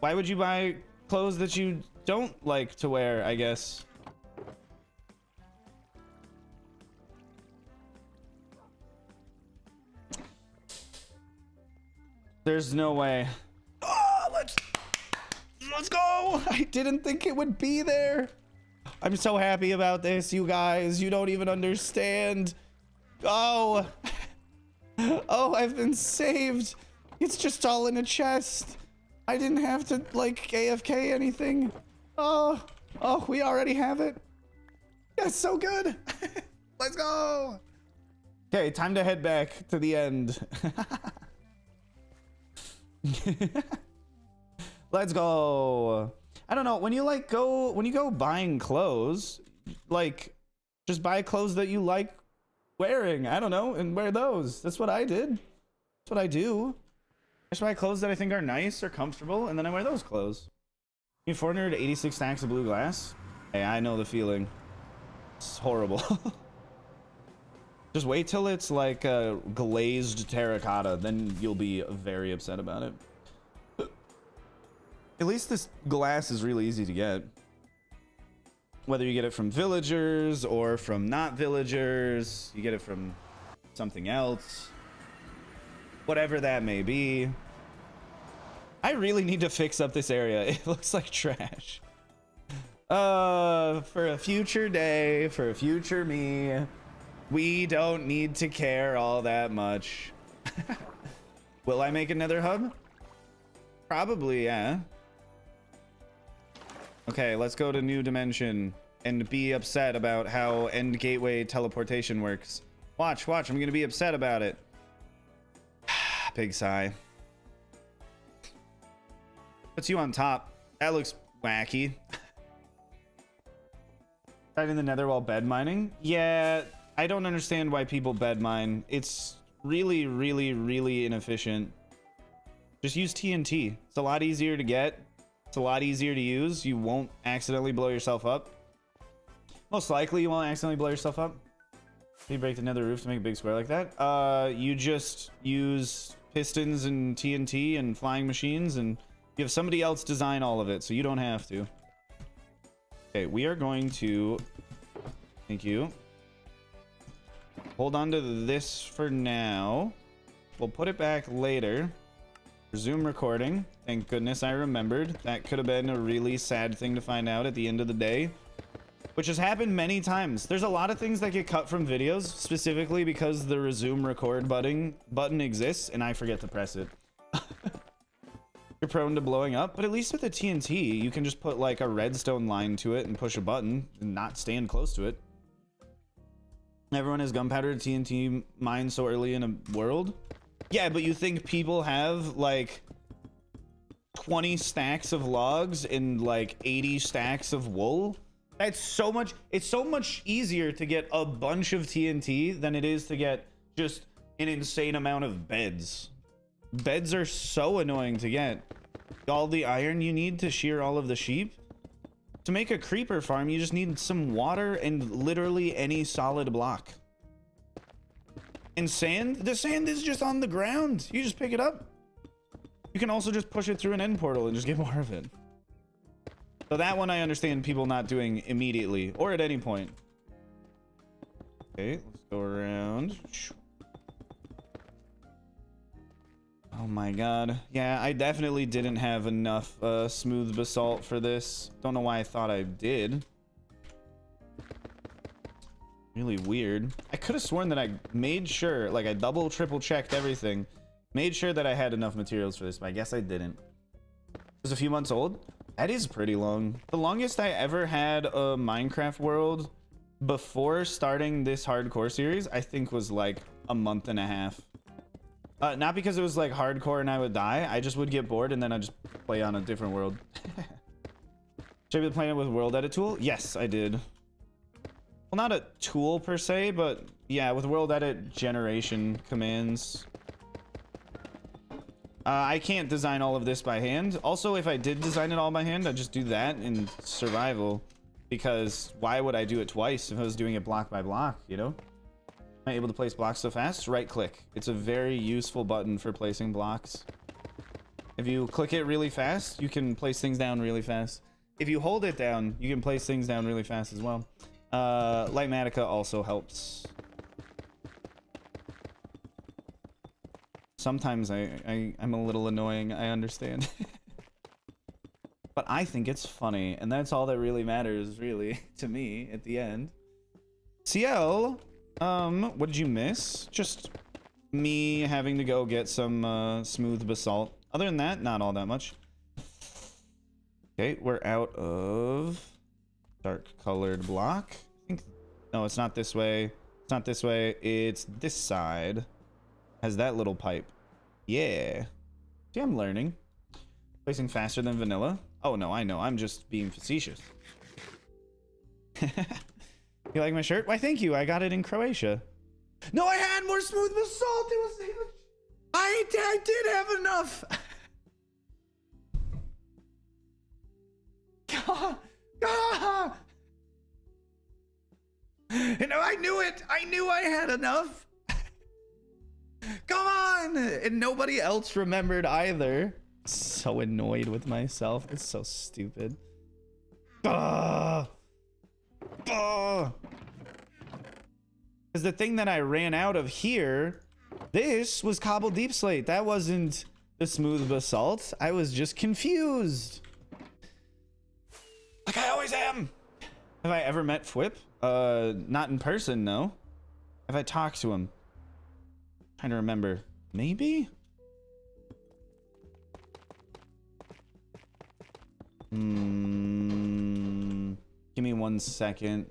Why would you buy clothes that you don't like to wear, I guess? There's no way. Oh, let's go. I didn't think it would be there. I'm so happy about this, you guys. You don't even understand. Oh. Oh, I've been saved. It's just all in a chest. I didn't have to, like, AFK anything. Oh, we already have it. That's so good. Let's go. Okay, time to head back to the end. Let's go. I don't know, when you go buying clothes, like, just buy clothes that you like wearing, I don't know, and wear those. That's what I did. That's what I do. I just buy clothes that I think are nice or comfortable, and then I wear those clothes. You have 486 stacks of blue glass? Hey, I know the feeling. It's horrible. Just wait till it's like a glazed terracotta, then you'll be very upset about it. At least this glass is really easy to get. Whether you get it from villagers or from not villagers, you get it from something else. Whatever that may be. I really need to fix up this area. It looks like trash. For a future day, for a future me, we don't need to care all that much. Will I make another hub? Probably, yeah. Okay, let's go to new dimension and be upset about how end gateway teleportation works. Watch, I'm gonna be upset about it. Big sigh. Puts you on top. That looks wacky. Right in the nether while bed mining? Yeah, I don't understand why people bed mine. It's really, really, really inefficient. Just use TNT. It's a lot easier to get. It's a lot easier to use. You won't accidentally blow yourself up. Most likely you won't accidentally blow yourself up. You break the nether roof to make a big square like that. You just use pistons and TNT and flying machines, and you have somebody else design all of it, so you don't have to. Okay, we are going to... Thank you. Hold on to this for now. We'll put it back later. Resume recording. Thank goodness I remembered. That could have been a really sad thing to find out at the end of the day, which has happened many times. There's a lot of things that get cut from videos specifically because the resume record button exists and I forget to press it. You're prone to blowing up, but at least with the TNT, you can just put like a redstone line to it and push a button and not stand close to it. Everyone has gunpowder TNT mined so early in a world. Yeah, but you think people have like 20 stacks of logs and like 80 stacks of wool? That's so much. It's so much easier to get a bunch of TNT than it is to get just an insane amount of beds. Beds are so annoying to get. All the iron you need to shear all of the sheep. To make a creeper farm, you just need some water and literally any solid block. And sand? The sand is just on the ground. You just pick it up. You can also just push it through an end portal and just get more of it. So that one I understand people not doing immediately or at any point. Okay, let's go around. Oh my god. Yeah, I definitely didn't have enough smooth basalt for this. Don't know why I thought I did. Really weird. I could have sworn that I made sure, like I double, triple checked everything. Made sure that I had enough materials for this, but I guess I didn't. It was a few months old. That is pretty long. The longest I ever had a Minecraft world before starting this hardcore series, I think was like a month and a half. Not because it was like hardcore and I would die. I just would get bored and then I'd just play on a different world. Should I be playing it with world edit tool? Yes, I did. Well, not a tool per se, but yeah, with world edit generation commands. I can't design all of this by hand. Also, if I did design it all by hand, I'd just do that in survival. Because why would I do it twice if I was doing it block by block, you know? Am I able to place blocks so fast? Right click. It's a very useful button for placing blocks. If you click it really fast, you can place things down really fast. If you hold it down, you can place things down really fast as well. Lightmatica also helps. Sometimes I'm a little annoying, I understand. But I think it's funny, and that's all that really matters, really, to me, at the end. CL, what did you miss? Just me having to go get some smooth basalt. Other than that, not all that much. Okay, we're out of dark colored block. I think, no, it's not this way. It's not this way. It's this side. Has that little pipe. Yeah. See, I'm learning. Placing faster than vanilla. Oh, no, I know. I'm just being facetious. You like my shirt? Why, thank you. I got it in Croatia. No, I had more smooth basalt. It was... I did have enough. You know, I knew it. I knew I had enough. Come on. And nobody else remembered either. So annoyed with myself. It's so stupid. Because the thing that I ran out of here, this was cobbled deep slate. That wasn't the smooth basalt. I was just confused. Like I always am. Have I ever met Fwip? Not in person, no. Have I talked to him? Trying to remember. Maybe? Give me 1 second.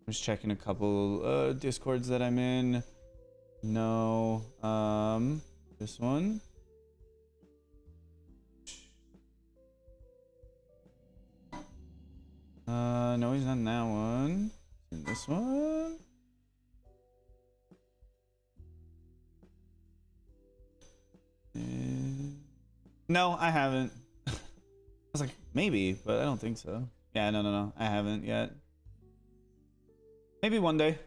I'm just checking a couple discords that I'm in. No. This one. No, he's not in that one. In this one. No, I haven't. I was like, maybe, but I don't think so. Yeah, no. I haven't yet. Maybe one day.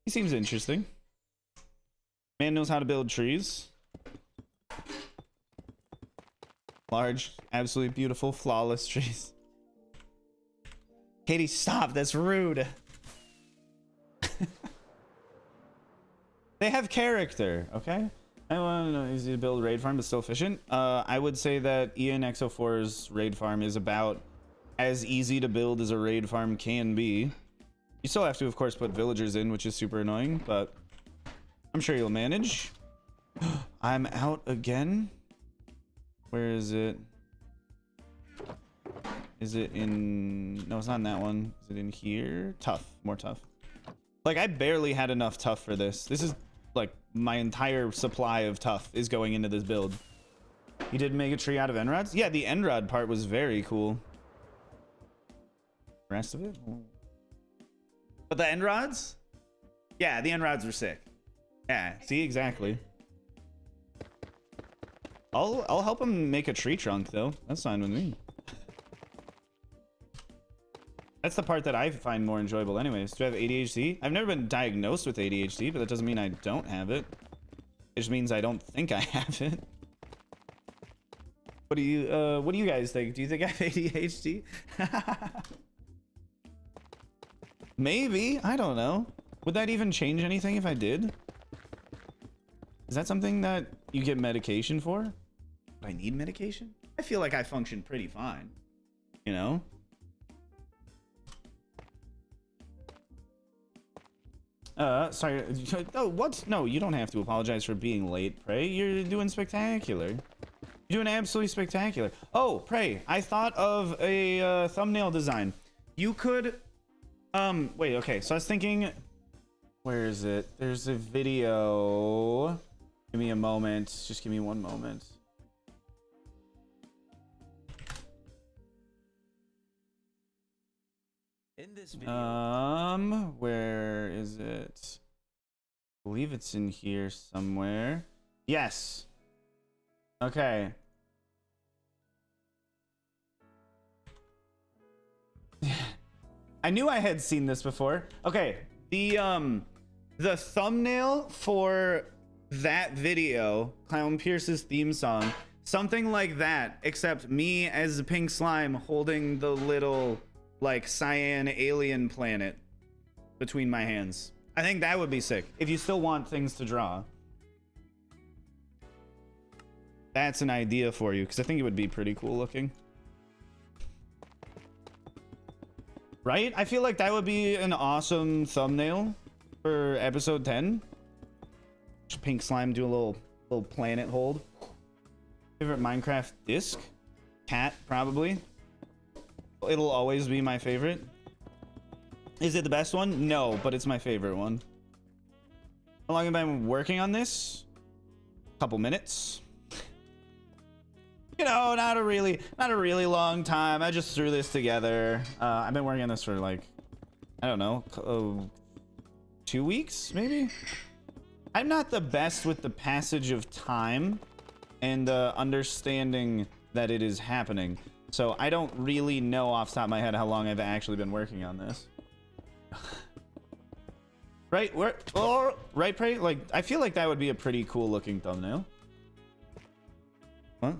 He seems interesting. Man knows how to build trees. Large, absolutely beautiful, flawless trees. Katie, stop. That's rude. They have character, okay? I want to know, easy to build raid farm, but still efficient. I would say that ENXO4's raid farm is about as easy to build as a raid farm can be. You still have to, of course, put villagers in, which is super annoying, but I'm sure you'll manage. I'm out again. Where is it? Is it in... No, it's not in that one. Is it in here? Tough. More tough. Like, I barely had enough tough for this. This is, like, my entire supply of tough is going into this build. You did make a tree out of end rods? Yeah, the end rod part was very cool. The rest of it? But the end rods? Yeah, the end rods were sick. Yeah, see, exactly. I'll help him make a tree trunk, though. That's fine with me. That's the part that I find more enjoyable anyways. Do I have ADHD? I've never been diagnosed with ADHD, but that doesn't mean I don't have it. It just means I don't think I have it. What do you guys think? Do you think I have ADHD? Maybe. I don't know. Would that even change anything if I did? Is that something that you get medication for? Do I need medication? I feel like I function pretty fine. You know? Sorry. Oh, what? No, you don't have to apologize for being late, Prey. You're doing spectacular. You're doing absolutely spectacular. Oh, Prey, I thought of a thumbnail design. You could... wait, okay. So I was thinking... Where is it? There's a video... Give me a moment. Just give me one moment. In this video. Where is it? I believe it's in here somewhere. Yes. Okay. I knew I had seen this before. Okay. The thumbnail for that video, Clown Pierce's theme song, something like that, except me as a pink slime holding the little like Cyan alien planet between my hands. I think that would be sick if you still want things to draw. That's an idea for you, because I think it would be pretty cool looking. Right? I feel like that would be an awesome thumbnail for episode 10. Just pink slime do a little planet hold. Favorite Minecraft disc? Cat, probably. It'll always be my favorite. Is it the best one? No, but it's my favorite one. How long have I been working on this? Couple minutes. You know, not a really long time. I just threw this together. I've been working on this for like, I don't know, 2 weeks maybe. I'm not the best with the passage of time and understanding that it is happening. So I don't really know off the top of my head how long I've actually been working on this. Right? Right, Prey? Like, I feel like that would be a pretty cool looking thumbnail. What?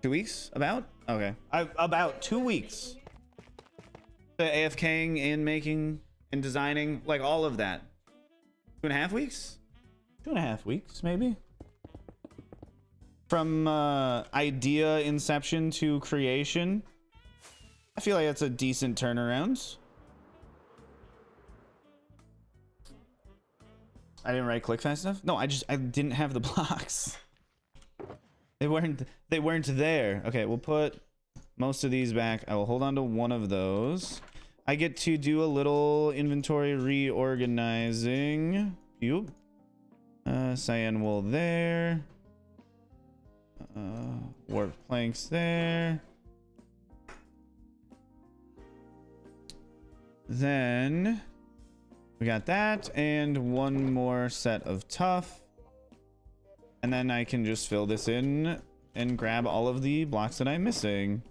2 weeks? About? Okay. About 2 weeks. The AFKing and making and designing, like all of that. 2.5 weeks? 2.5 weeks, maybe. From idea inception to creation. I feel like that's a decent turnaround. I didn't right click fast enough. No, I didn't have the blocks. They weren't there. Okay, we'll put most of these back. I will hold on to one of those. I get to do a little inventory reorganizing. Yup. Cyan wool there. Warp planks there. Then we got that and one more set of tough. And then I can just fill this in and grab all of the blocks that I'm missing.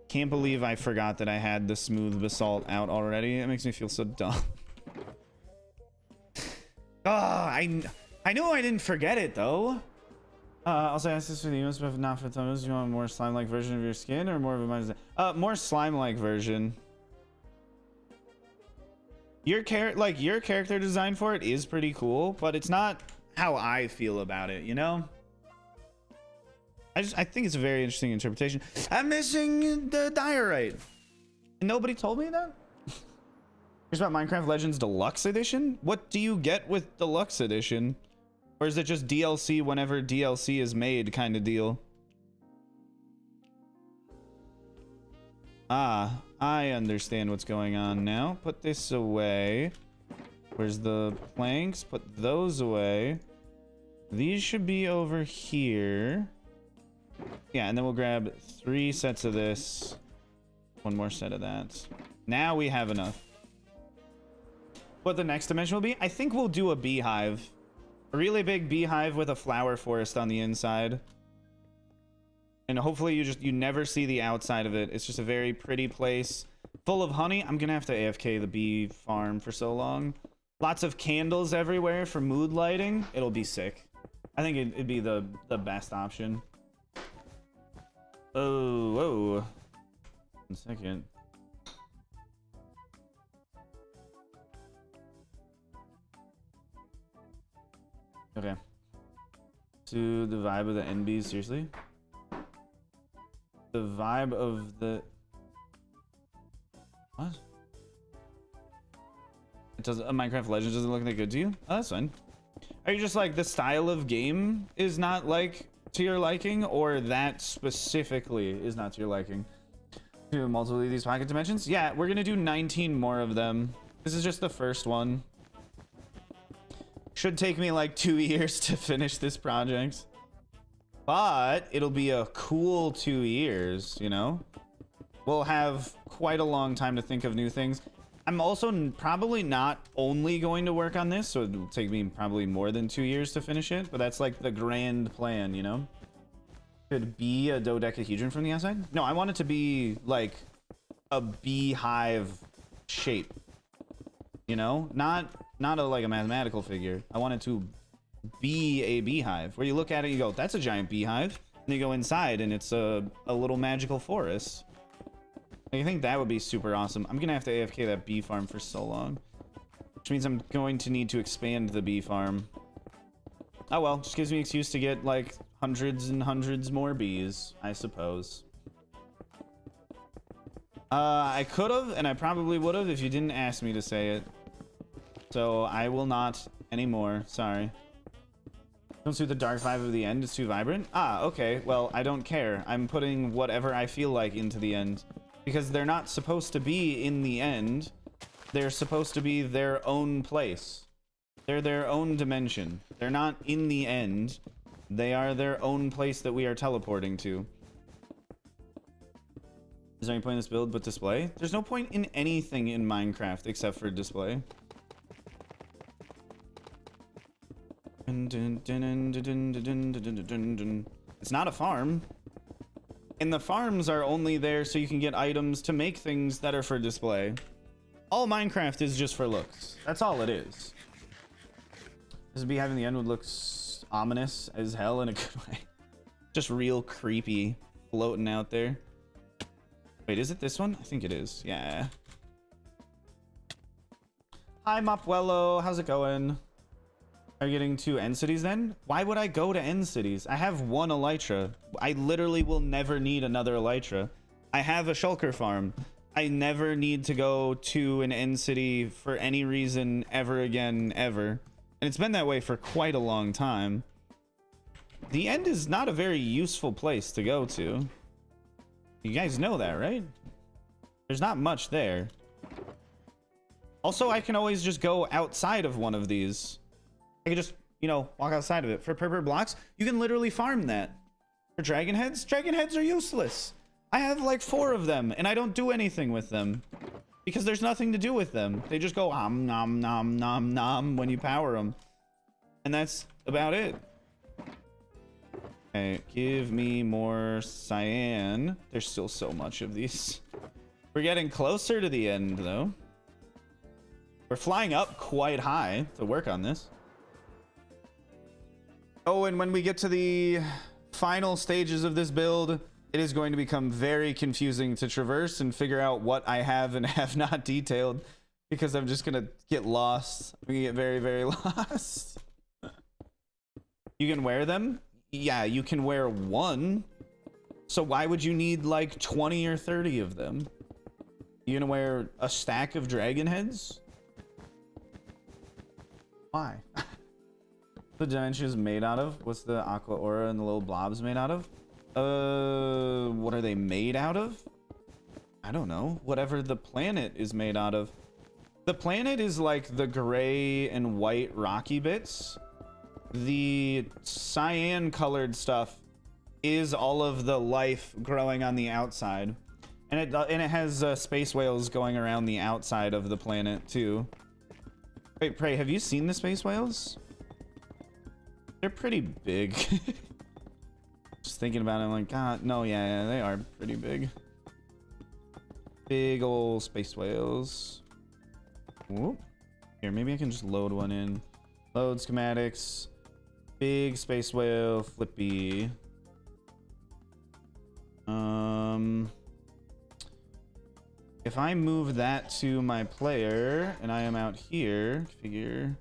Can't believe I forgot that I had the smooth basalt out already. It makes me feel so dumb. Oh, I knew I didn't forget it though. Also ask this for the emotes, but not for thumbs. Do you want a more slime-like version of your skin or more of a more slime-like version? Your character design for it is pretty cool, but it's not how I feel about it, you know? I think it's a very interesting interpretation. I'm missing the diorite. Nobody told me that? Here's about Minecraft Legends Deluxe Edition. What do you get with Deluxe Edition? Or is it just DLC whenever DLC is made kind of deal? Ah, I understand what's going on now. Put this away. Where's the planks? Put those away. These should be over here. Yeah, and then we'll grab 3 sets of this. 1 more set of that. Now we have enough. What the next dimension will be? I think we'll do a beehive. A really big beehive with a flower forest on the inside. And hopefully you never see the outside of it. It's just a very pretty place full of honey. I'm gonna have to AFK the bee farm for so long. Lots of candles everywhere for mood lighting. It'll be sick. I think it'd be the best option. Oh, whoa. 1 second. Okay. To the vibe of the NBs, seriously? The vibe of the... What? It doesn't... Minecraft Legends doesn't look that good to you? Oh, that's fine. Are you just like, the style of game is not like to your liking, or that specifically is not to your liking? Do multiple of these pocket dimensions? Yeah, we're gonna do 19 more of them. This is just the first one. Should take me like 2 years to finish this project, but it'll be a cool 2 years, you know? We'll have quite a long time to think of new things. I'm also probably not only going to work on this, so it'll take me probably more than 2 years to finish it, but that's like the grand plan, you know? Could be a dodecahedron from the outside? No, I want it to be like a beehive shape, you know? Not like a mathematical figure. I want it to be a beehive where you look at it, you go, that's a giant beehive. And you go inside and it's a little magical forest. I think that would be super awesome. I'm gonna have to AFK that bee farm for so long, which means I'm going to need to expand the bee farm. Oh well, just gives me an excuse to get like hundreds and hundreds more bees, I suppose. I could have, and I probably would have if you didn't ask me to say it. So I will not anymore. Sorry. Don't suit the dark vibe of the end. It's too vibrant. Ah, okay. Well, I don't care. I'm putting whatever I feel like into the end, because they're not supposed to be in the end. They're supposed to be their own place. They're their own dimension. They're not in the end. They are their own place that we are teleporting to. Is there any point in this build but display? There's no point in anything in Minecraft except for display. It's not a farm. And the farms are only there so you can get items to make things that are for display. All Minecraft is just for looks. That's all it is. This beehive in the end would look ominous as hell in a good way. Just real creepy floating out there. Wait, is it this one? I think it is. Yeah. Hi, Mopwello. How's it going? Are you getting to end cities then? Why would I go to end cities? I have one elytra. I literally will never need another elytra. I have a shulker farm. I never need to go to an end city for any reason ever again, ever. And it's been that way for quite a long time. The end is not a very useful place to go to. You guys know that, right? There's not much there. Also, I can always just go outside of one of these. I can just, you know, walk outside of it. For purple blocks, you can literally farm that. For dragon heads are useless. I have like 4 of them, and I don't do anything with them. Because there's nothing to do with them. They just go nom nom nom nom when you power them. And that's about it. Okay, give me more cyan. There's still so much of these. We're getting closer to the end, though. We're flying up quite high to work on this. Oh, and when we get to the final stages of this build, it is going to become very confusing to traverse and figure out what I have and have not detailed, because I'm just going to get lost. I'm going to get very, very lost. You can wear them? Yeah, you can wear 1. So why would you need like 20 or 30 of them? You gonna wear a stack of dragon heads? Why? The dimension is made out of? What's the aqua aura and the little blobs made out of? What are they made out of? I don't know. Whatever the planet is made out of. The planet is like the gray and white rocky bits. The cyan colored stuff is all of the life growing on the outside. And it has space whales going around the outside of the planet too. Wait, Prey, have you seen the space whales? They're pretty big. Just thinking about it, I'm like, God, no, yeah, they are pretty big. Big old space whales. Whoop. Here, maybe I can just load one in. Load schematics. Big space whale, flippy. If I move that to my player and I am out here, figure.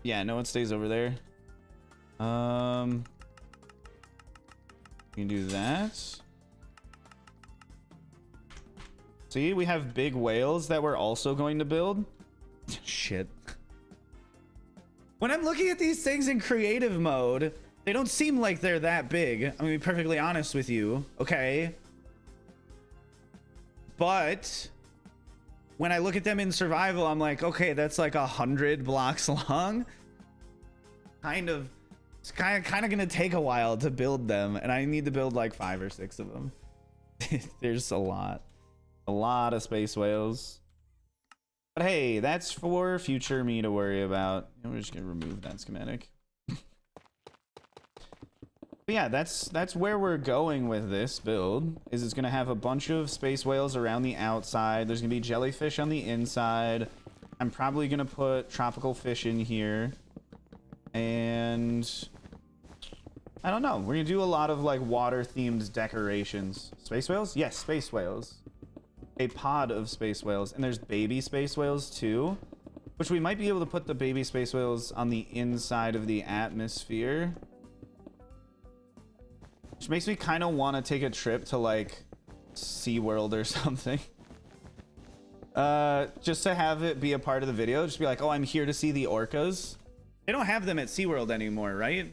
Yeah, no, it stays over there. You can do that. See, we have big whales that we're also going to build. Shit. When I'm looking at these things in creative mode, they don't seem like they're that big. I'm gonna be perfectly honest with you, okay? But when I look at them in survival, I'm like, okay, that's like 100 blocks long. It's kind of gonna take a while to build them, and I need to build like 5 or 6 of them. There's a lot of space whales. But hey, that's for future me to worry about. We're just gonna remove that schematic. But yeah, that's where we're going with this build. Is it's gonna have a bunch of space whales around the outside. There's gonna be jellyfish on the inside. I'm probably gonna put tropical fish in here. And I don't know. We're gonna do a lot of like water themed decorations. Space whales? Yes, space whales. A pod of space whales. And there's baby space whales too, which we might be able to put the baby space whales on the inside of the atmosphere, which makes me kind of want to take a trip to like SeaWorld or something. Just to have it be a part of the video. Just be like, oh, I'm here to see the orcas. They don't have them at SeaWorld anymore, right?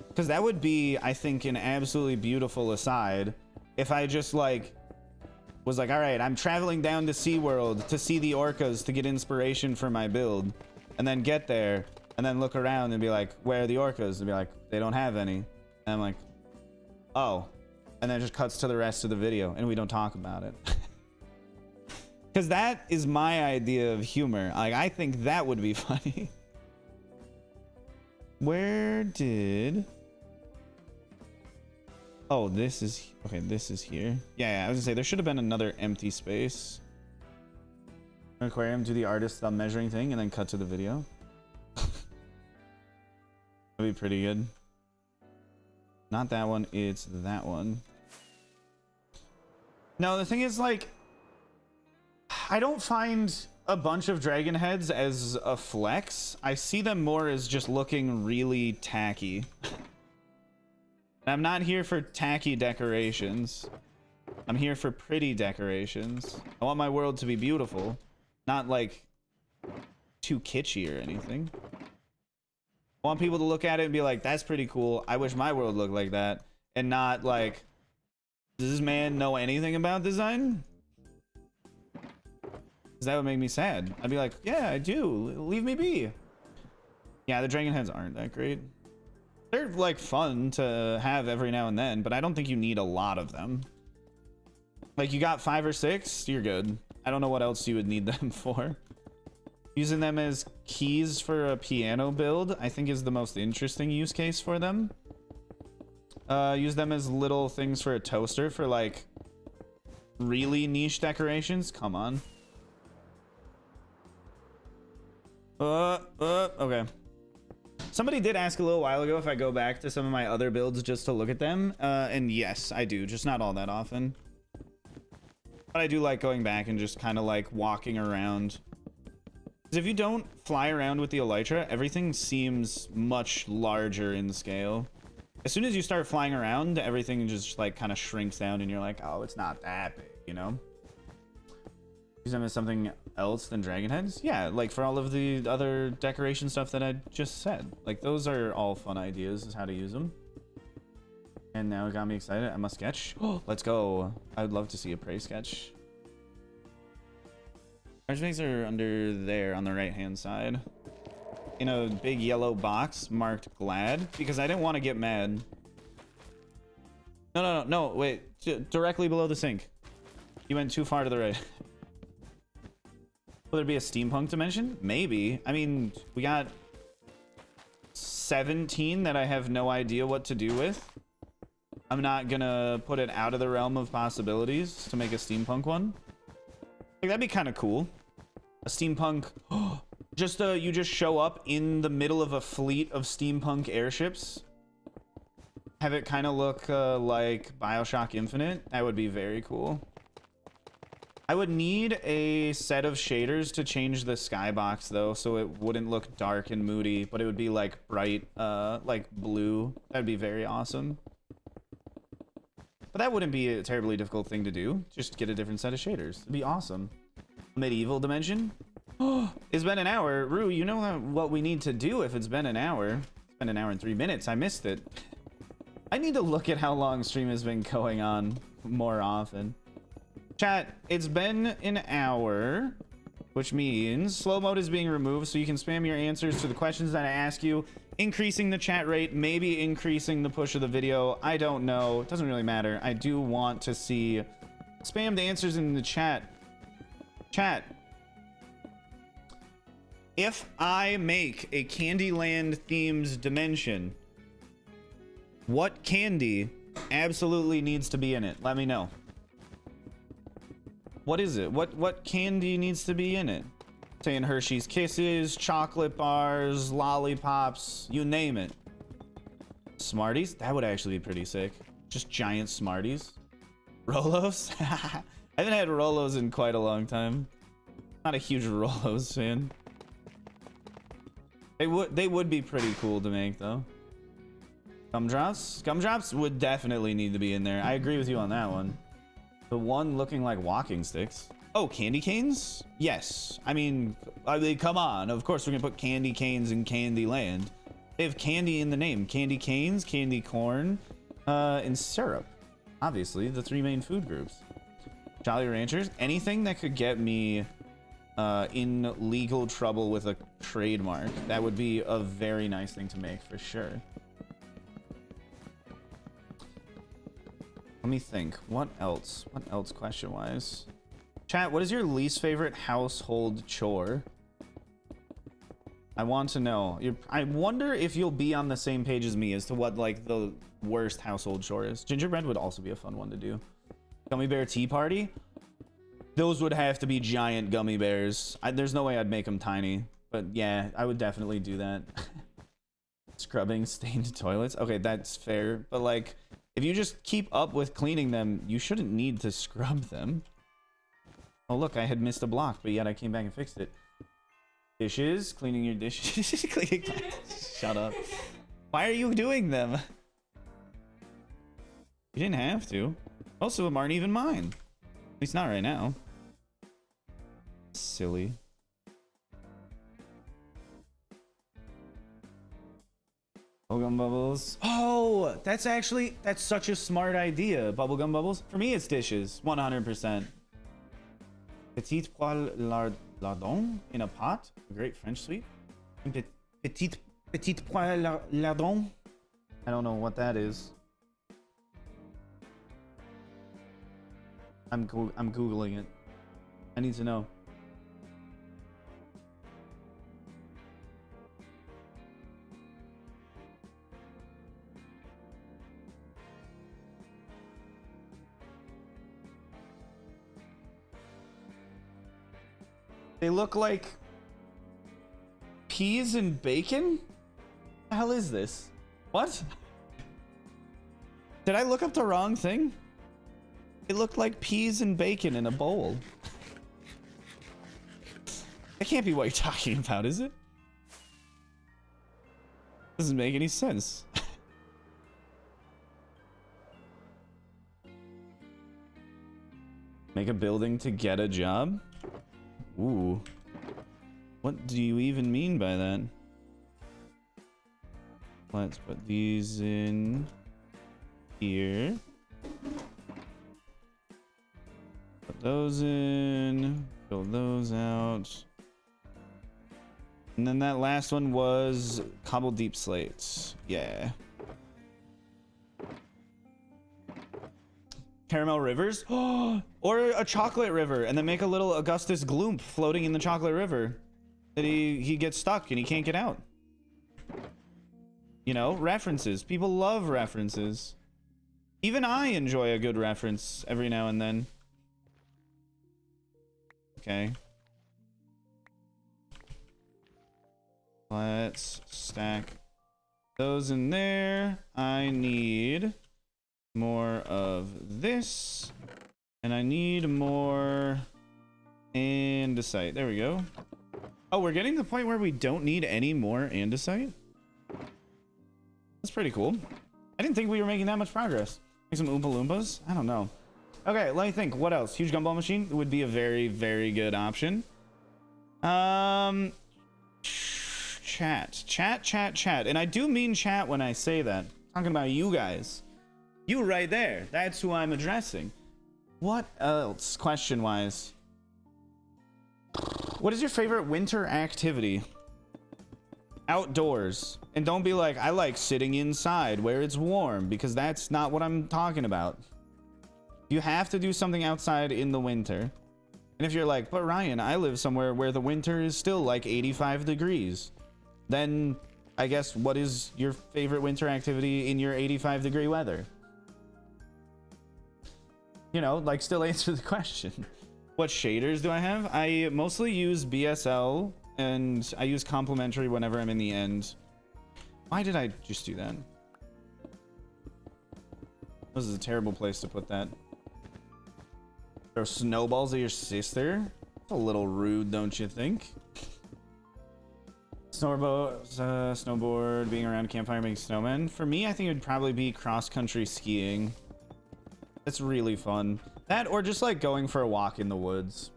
Because that would be, I think, an absolutely beautiful aside if I just like was like, all right, I'm traveling down to SeaWorld to see the orcas to get inspiration for my build, and then get there and then look around and be like, where are the orcas? And be like, they don't have any. And I'm like, oh. And then it just cuts to the rest of the video and we don't talk about it. Because that is my idea of humor. Like, I think that would be funny. Where did... Oh, this is... Okay, this is here. Yeah, I was gonna say, there should have been another empty space. Aquarium, do the artist thumb measuring thing, and then cut to the video. That'd be pretty good. Not that one, it's that one. No, the thing is, like, I don't find a bunch of dragon heads as a flex. I see them more as just looking really tacky. I'm not here for tacky decorations. I'm here for pretty decorations. I want my world to be beautiful, not like too kitschy or anything. I want people to look at it and be like, that's pretty cool. I wish my world looked like that. And not like, does this man know anything about design? Because that would make me sad. I'd be like, yeah, I do. Leave me be. Yeah, the dragon heads aren't that great. They're like fun to have every now and then, but I don't think you need a lot of them. Like, you got 5 or 6, you're good. I don't know what else you would need them for. Using them as keys for a piano build, I think, is the most interesting use case for them. Use them as little things for a toaster for, like, really niche decorations. Come on. Okay. Somebody did ask a little while ago if I go back to some of my other builds just to look at them. And yes, I do. Just not all that often. But I do like going back and just kind of like walking around. Because if you don't fly around with the elytra, everything seems much larger in scale. As soon as you start flying around, everything just like kind of shrinks down and you're like, oh, it's not that big, you know? Use them as something else than dragon heads? Yeah, like for all of the other decoration stuff that I just said. Like, those are all fun ideas is how to use them. And now it got me excited. I'm a sketch. Oh, let's go. I would love to see a prey sketch. Archmags are under there on the right-hand side. In a big yellow box marked glad, because I didn't want to get mad. No, wait. Directly below the sink. You went too far to the right. Will there be a steampunk dimension? Maybe. I mean, we got 17 that I have no idea what to do with. I'm not gonna put it out of the realm of possibilities to make a steampunk one. Like, that'd be kind of cool. A steampunk... you just show up in the middle of a fleet of steampunk airships. Have it kind of look like BioShock Infinite. That would be very cool. I would need a set of shaders to change the skybox, though, so it wouldn't look dark and moody, but it would be, like, bright, like, blue. That'd be very awesome. But that wouldn't be a terribly difficult thing to do. Just get a different set of shaders. It'd be awesome. Medieval dimension? Oh, it's been an hour. Rue, you know what we need to do if it's been an hour. It's been an hour and 3 minutes. I missed it. I need to look at how long stream has been going on more often. Chat, it's been an hour, which means slow mode is being removed, so you can spam your answers to the questions that I ask you, increasing the chat rate, maybe increasing the push of the video. I don't know. It doesn't really matter. I do want to see spam the answers in the chat. Chat. If I make a Candyland themed dimension, what candy absolutely needs to be in it? Let me know. What is it? What candy needs to be in it? Saying Hershey's Kisses, chocolate bars, lollipops, you name it. Smarties? That would actually be pretty sick. Just giant Smarties. Rolos? I haven't had Rolos in quite a long time. Not a huge Rolos fan. They would be pretty cool to make, though. Gumdrops? Gumdrops would definitely need to be in there. I agree with you on that one. The one looking like walking sticks. Oh, candy canes? Yes. I mean, come on. Of course, we're gonna put candy canes in Candyland. They have candy in the name. Candy canes, candy corn, and syrup. Obviously, the 3 main food groups. Jolly Ranchers. Anything that could get me in legal trouble with a trademark. That would be a very nice thing to make, for sure. Let me think. What else? What else, question-wise? Chat, what is your least favorite household chore? I want to know. I wonder if you'll be on the same page as me as to what, like, the worst household chore is. Gingerbread would also be a fun one to do. Gummy bear tea party? Those would have to be giant gummy bears. There's no way I'd make them tiny. But yeah, I would definitely do that. Scrubbing stained toilets. Okay, that's fair. But like, if you just keep up with cleaning them, you shouldn't need to scrub them. Oh, look, I had missed a block, but yet I came back and fixed it. Dishes, cleaning your dishes. Cleaning. Shut up. Why are you doing them? You didn't have to. Most of them aren't even mine. At least not right now. Silly. Bubblegum bubbles. Oh, that's such a smart idea. Bubblegum bubbles. For me, it's dishes. 100%. Petite poêle lardon in a pot. A great French sweet. Petite poêle lardon. I don't know what that is. I'm googling it. I need to know. They look like peas and bacon? What the hell is this? What? Did I look up the wrong thing? It looked like peas and bacon in a bowl. That can't be what you're talking about, is it? Doesn't make any sense. Make a building to get a job? Ooh. What do you even mean by that? Let's put these in here. Put those in. Fill those out. And then that last one was cobble deep slates. Yeah. Caramel rivers? Or a chocolate river, and then make a little Augustus Gloop floating in the chocolate river. That he gets stuck and he can't get out. You know, references. People love references. Even I enjoy a good reference every now and then. Okay. Let's stack those in there. I need more of this. And I need more andesite. There we go. Oh, we're getting to the point where we don't need any more andesite? That's pretty cool. I didn't think we were making that much progress. Make some Oompa Loompas? I don't know. Okay, let me think. What else? Huge gumball machine would be a very, very good option. Chat. And I do mean chat when I say that. I'm talking about you guys. You right there. That's who I'm addressing. What else, question-wise? What is your favorite winter activity? Outdoors. And don't be like, I like sitting inside where it's warm, because that's not what I'm talking about. You have to do something outside in the winter. And if you're like, but Ryan, I live somewhere where the winter is still like 85 degrees. Then I guess what is your favorite winter activity in your 85-degree weather? You know, like, still answer the question. What shaders do I have? I mostly use BSL, and I use complementary whenever I'm in the end. Why did I just do that? This is a terrible place to put that. Throw snowballs at your sister? That's a little rude, don't you think? Snowboard, being around a campfire, making snowmen. For me, I think it would probably be cross-country skiing. It's really fun. That, or just like going for a walk in the woods.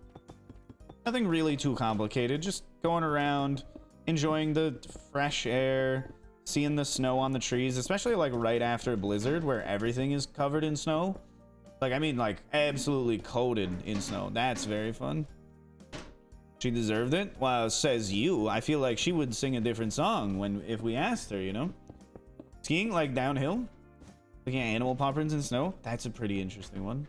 Nothing really too complicated. Just going around, enjoying the fresh air, seeing the snow on the trees, especially like right after a blizzard where everything is covered in snow. Like, I mean, like absolutely coated in snow. That's very fun. She deserved it. Well, says you. I feel like she would sing a different song if we asked her, you know? Skiing like downhill? Looking at animal paw prints in snow? That's a pretty interesting one.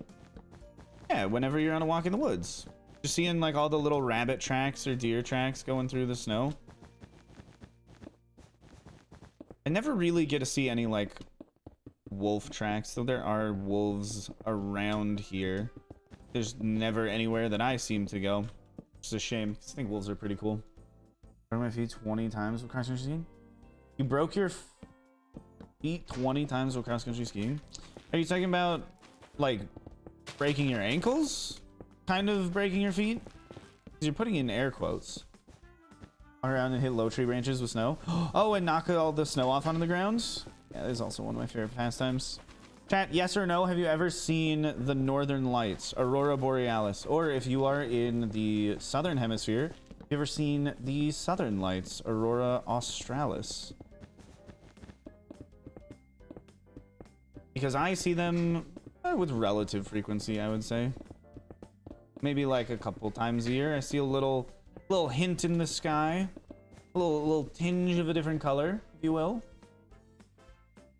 Yeah, whenever you're on a walk in the woods. Just seeing like all the little rabbit tracks or deer tracks going through the snow. I never really get to see any like wolf tracks, though there are wolves around here. There's never anywhere that I seem to go. It's a shame, 'cause I think wolves are pretty cool. Burn my feet 20 times with Christ machine. You broke your feet 20 times while cross-country skiing? Are you talking about, like, breaking your ankles? Kind of breaking your feet? Because you're putting in air quotes. Around and hit low tree branches with snow. Oh, and knock all the snow off onto the ground. Yeah, that is also one of my favorite pastimes. Chat, yes or no, have you ever seen the Northern Lights, Aurora Borealis? Or if you are in the Southern Hemisphere, have you ever seen the Southern Lights, Aurora Australis? Because I see them with relative frequency, I would say. Maybe like a couple times a year. I see a little hint in the sky. A little tinge of a different color, if you will.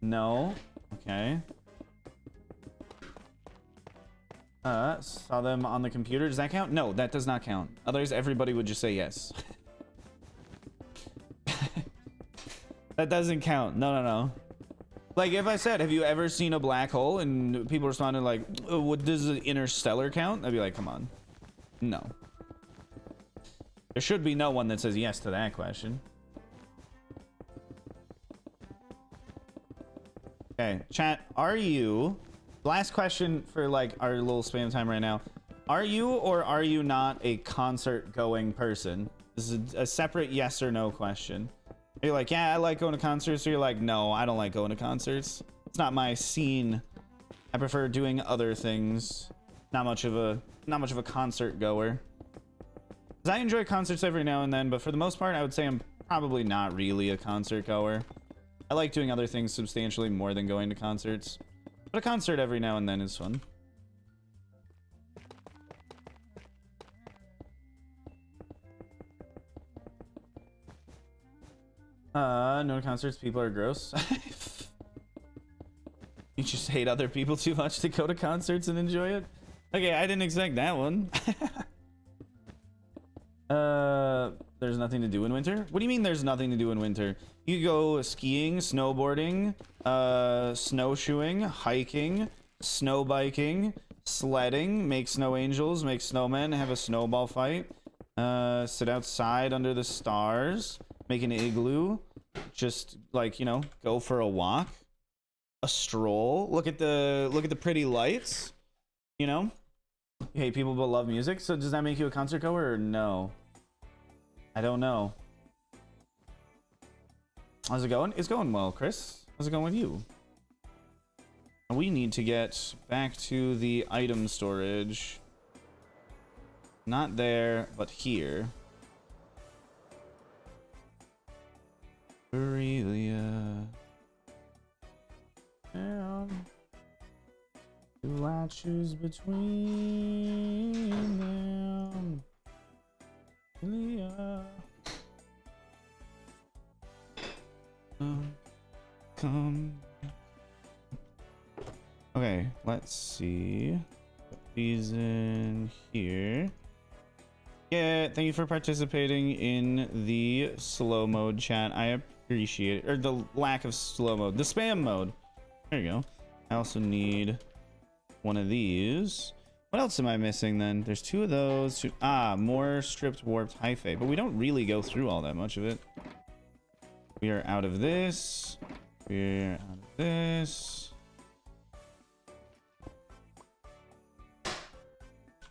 No. Okay. Saw them on the computer. Does that count? No, that does not count. Otherwise, everybody would just say yes. That doesn't count. No. Like, if I said, have you ever seen a black hole? And people responded like, oh, what does the interstellar count? I'd be like, come on. No. There should be no one that says yes to that question. Okay, chat, are you... Last question for, like, our little spam time right now. Are you or are you not a concert-going person? This is a separate yes or no question. You're like, yeah, I like going to concerts. Or you're like, no, I don't like going to concerts. It's not my scene. I prefer doing other things. Not much of a concert goer. 'Cause I enjoy concerts every now and then, but for the most part, I would say I'm probably not really a concert goer. I like doing other things substantially more than going to concerts. But a concert every now and then is fun. No concerts, people are gross. You just hate other people too much to go to concerts and enjoy it? Okay, I didn't expect that one. There's nothing to do in winter? What do you mean there's nothing to do in winter? You go skiing, snowboarding, snowshoeing, hiking, snow biking, sledding, make snow angels, make snowmen, have a snowball fight, sit outside under the stars, make an igloo, just like, you know, go for a walk, a stroll, look at the pretty lights, you know? You hate people but love music, so does that make you a concert goer or no? I don't know. How's it going? It's going well, Chris. How's it going with you? We need to get back to the item storage. Not there, but here. Aurelia. And do I choose between them? Aurelia. Come. Okay, let's see. Put these in here. Yeah, thank you for participating in the slow mode chat. I appreciate it. Or the lack of slow mode. The spam mode. There you go. I also need one of these. What else am I missing then? There's two of those. More stripped warped hyphae. But we don't really go through all that much of it. We are out of this. We're out of this.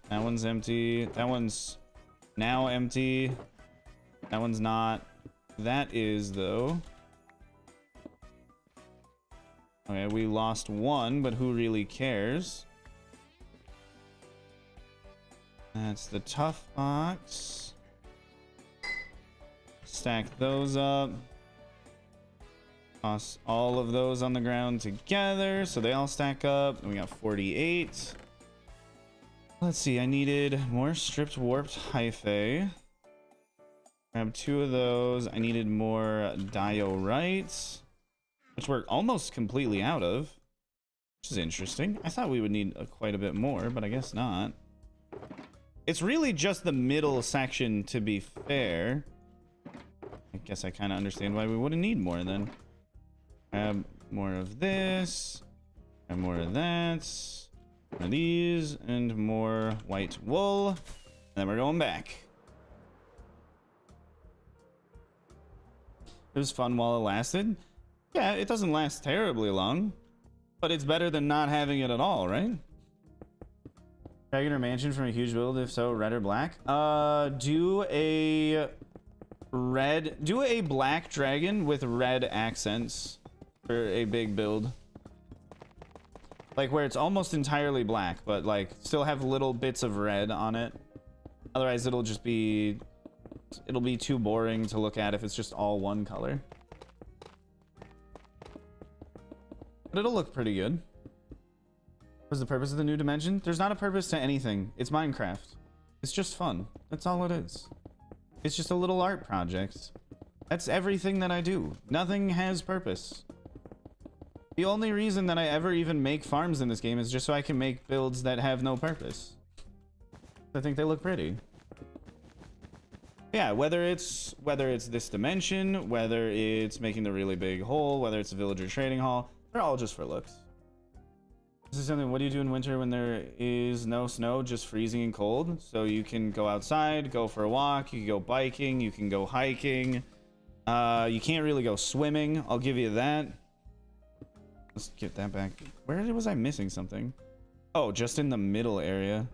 That one's empty. That one's now empty. That one's not. That is, though. Okay, we lost one, but who really cares? That's the tough box. Stack those up. Toss all of those on the ground together so they all stack up. And we got 48. Let's see, I needed more stripped warped hyphae. Grab two of those. I needed more diorites, which we're almost completely out of, which is interesting. I thought we would need quite a bit more, but I guess not. It's really just the middle section, to be fair. I guess I kind of understand why we wouldn't need more then. Grab more of this, and more of that, more of these, and more white wool. And then we're going back. It was fun while it lasted. Yeah, it doesn't last terribly long, but it's better than not having it at all, right? Dragon or mansion from a huge build? If so, red or black? Do a black dragon with red accents for a big build. Like where it's almost entirely black, but like still have little bits of red on it. Otherwise it'll be too boring to look at if it's just all one color. But it'll look pretty good. What's the purpose of the new dimension? There's not a purpose to anything. It's Minecraft. It's just fun. That's all it is. It's just a little art project. That's everything that I do. Nothing has purpose. The only reason that I ever even make farms in this game is just so I can make builds that have no purpose. I think they look pretty. Yeah, whether it's this dimension, whether it's making the really big hole, whether it's a villager trading hall, they're all just for looks. This is something. What do you do in winter when there is no snow, just freezing and cold? So you can go outside, go for a walk, you can go biking, you can go hiking. You can't really go swimming, I'll give you that. Let's get that back. Where was I missing something? Oh, just in the middle area.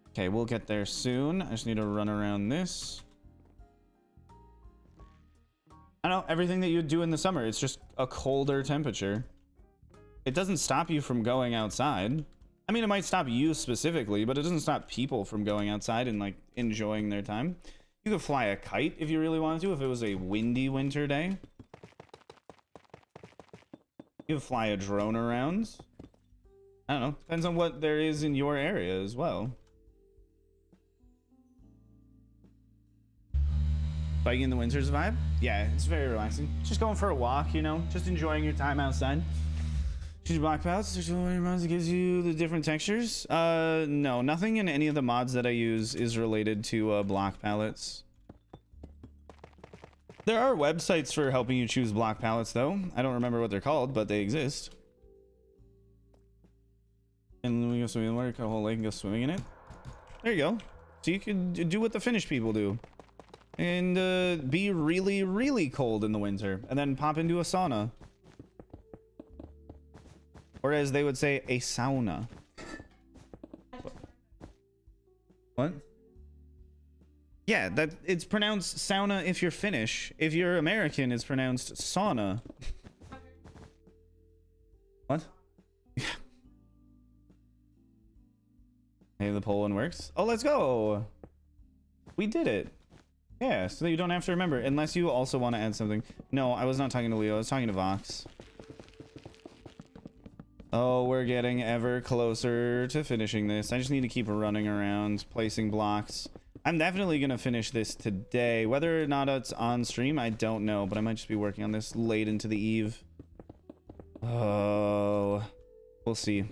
Okay, we'll get there soon. I just need to run around this. I know, everything that you do in the summer, it's just a colder temperature. It doesn't stop you from going outside. I mean, it might stop you specifically, but it doesn't stop people from going outside and like enjoying their time. You could fly a kite if you really wanted to, if it was a windy winter day. You could fly a drone around. I don't know. Depends on what there is in your area as well. Biking in the winter's vibe? Yeah, it's very relaxing. Just going for a walk, you know? Just enjoying your time outside. Choose block palettes. There's one of your mods that gives you the different textures. No, nothing in any of the mods that I use is related to block palettes. There are websites for helping you choose block palettes, though. I don't remember what they're called, but they exist. And we go swimming in the water, cut a whole lake and go swimming in it. There you go. So you can do what the Finnish people do. And be really, really cold in the winter. And then pop into a sauna. Or as they would say, a sauna. What? Yeah, that it's pronounced sauna if you're Finnish. If you're American, it's pronounced sauna. What? Yeah. Hey, the poll one works. Oh, let's go. We did it. Yeah, so that you don't have to remember, unless you also want to add something. No, I was not talking to Leo. I was talking to Vox. Oh, we're getting ever closer to finishing this. I just need to keep running around, placing blocks. I'm definitely going to finish this today. Whether or not it's on stream, I don't know, but I might just be working on this late into the eve. Oh, we'll see.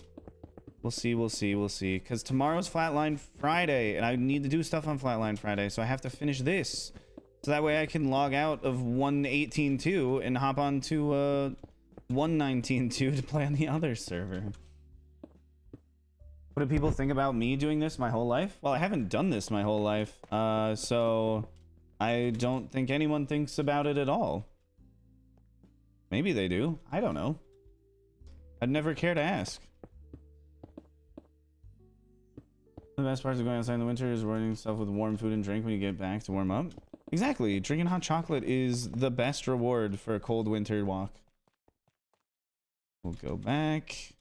We'll see. Because tomorrow's Flatline Friday, and I need to do stuff on Flatline Friday, so I have to finish this. So that way I can log out of 1.18.2 and hop on to 1.19.2 to play on the other server. What do people think about me doing this my whole life? Well, I haven't done this my whole life, so I don't think anyone thinks about it at all. Maybe they do. I don't know. I'd never care to ask. The best parts of going outside in the winter is rewarding yourself with warm food and drink when you get back to warm up. Exactly. Drinking hot chocolate is the best reward for a cold winter walk. We'll go back.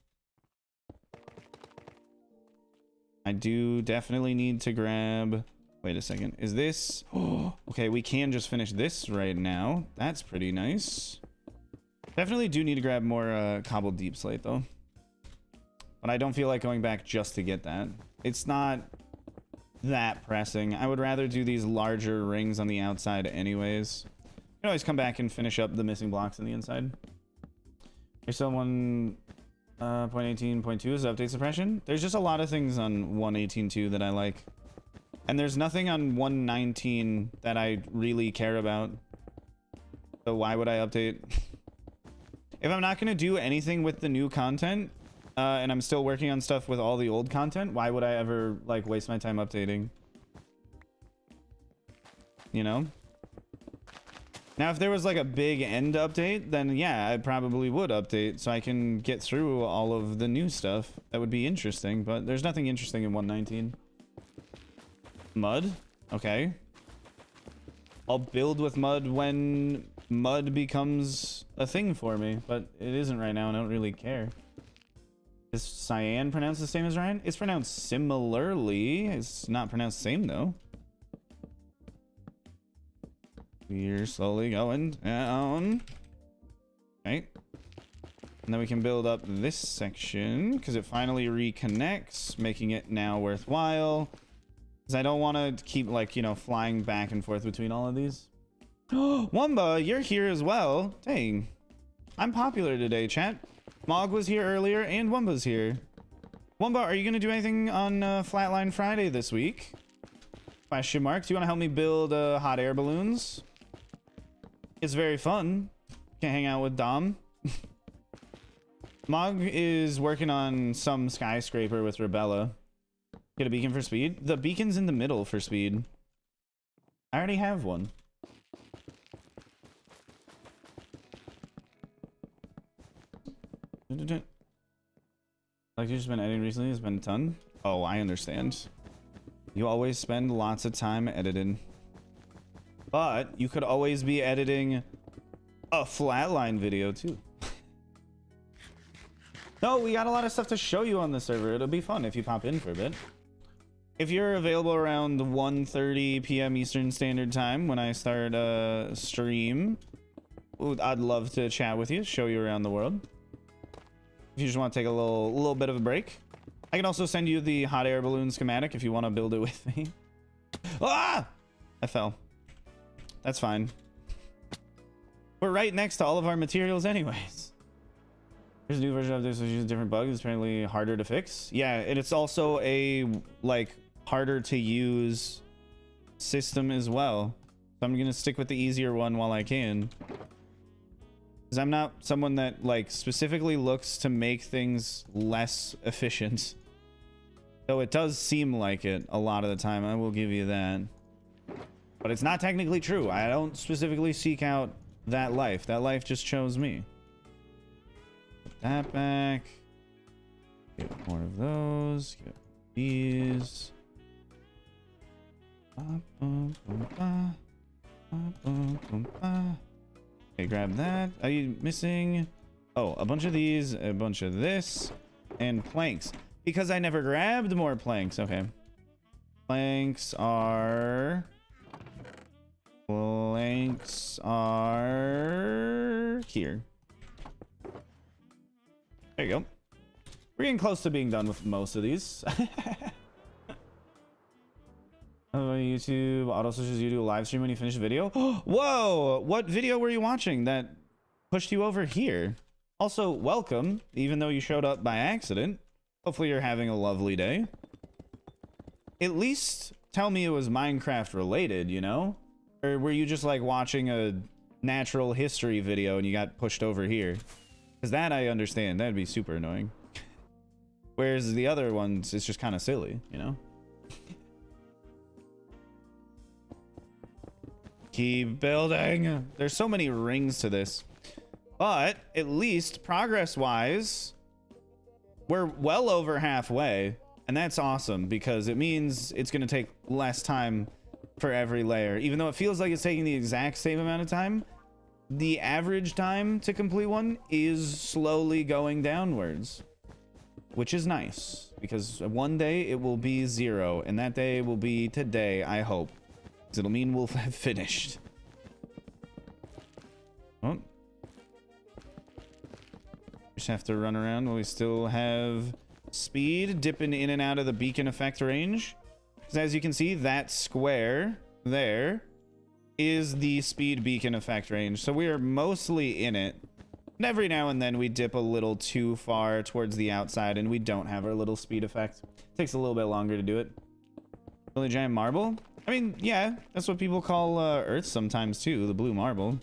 I do definitely need to grab... Wait a second. Is this... Oh, okay, we can just finish this right now. That's pretty nice. Definitely do need to grab more cobbled deep slate, though. But I don't feel like going back just to get that. It's not that pressing. I would rather do these larger rings on the outside anyways. You can always come back and finish up the missing blocks on the inside. There's still 1.18.2 is update suppression. There's just a lot of things on 1.18.2 that I like. And there's nothing on 1.19 that I really care about. So why would I update? If I'm not going to do anything with the new content, and I'm still working on stuff with all the old content, why would I ever like waste my time updating? You know? Now, if there was like a big end update, then yeah, I probably would update so I can get through all of the new stuff. That would be interesting, but there's nothing interesting in 119. Mud? Okay. I'll build with mud when mud becomes a thing for me, but it isn't right now and I don't really care. Is Cyan pronounced the same as Ryan? It's pronounced similarly. It's not pronounced the same though. We're slowly going down. Okay. And then we can build up this section because it finally reconnects, making it now worthwhile. Because I don't want to keep, like, you know, flying back and forth between all of these. Wumba, you're here as well. Dang. I'm popular today, chat. Mog was here earlier and Wumba's here. Wumba, are you going to do anything on Flatline Friday this week? Question mark. Do you want to help me build hot air balloons? It's very fun. Can hang out with Dom. Mog is working on some skyscraper with Rebella. Get a beacon for speed. The beacon's in the middle for speed. I already have one. Like you've just been editing recently? It's been a ton. Oh, I understand. You always spend lots of time editing. But you could always be editing a flatline video too. No, we got a lot of stuff to show you on the server. It'll be fun if you pop in for a bit. If you're available around 1:30 p.m. Eastern Standard Time when I start stream, I'd love to chat with you, show you around the world. If you just want to take a little bit of a break. I can also send you the hot air balloon schematic if you want to build it with me. Ah! I fell. That's fine. We're right next to all of our materials anyways. There's a new version of this which uses different bugs. It's apparently harder to fix. Yeah, and it's also a, like, harder to use system as well. So I'm gonna stick with the easier one while I can. Because I'm not someone that, like, specifically looks to make things less efficient. Though it does seem like it a lot of the time, I will give you that. But it's not technically true. I don't specifically seek out that life. That life just chose me. Put that back. Get more of those. Get these. Okay, grab that. Are you missing? Oh, a bunch of these, a bunch of this, and planks. Because I never grabbed more planks. Okay. Planks are here. There you go. We're getting close to being done with most of these. YouTube auto switches you to a live stream when you finish a video. Whoa! What video were you watching that pushed you over here? Also, welcome, even though you showed up by accident. Hopefully you're having a lovely day. At least tell me it was Minecraft related, you know? Or were you just like watching a natural history video and you got pushed over here? Because that I understand. That'd be super annoying. Whereas the other ones, it's just kind of silly, you know? Keep building. There's so many rings to this. But at least progress-wise, we're well over halfway. And that's awesome because it means it's going to take less time for every layer. Even though it feels like it's taking the exact same amount of time, the average time to complete one is slowly going downwards. Which is nice because one day it will be 0 and that day will be today, I hope. Because it'll mean we'll have finished. Oh. Just have to run around while we still have speed dipping in and out of the beacon effect range. Because as you can see, that square there is the speed beacon effect range. So we are mostly in it. And every now and then we dip a little too far towards the outside and we don't have our little speed effect. It takes a little bit longer to do it. Really giant marble? I mean, yeah, that's what people call Earth sometimes too, the blue marble.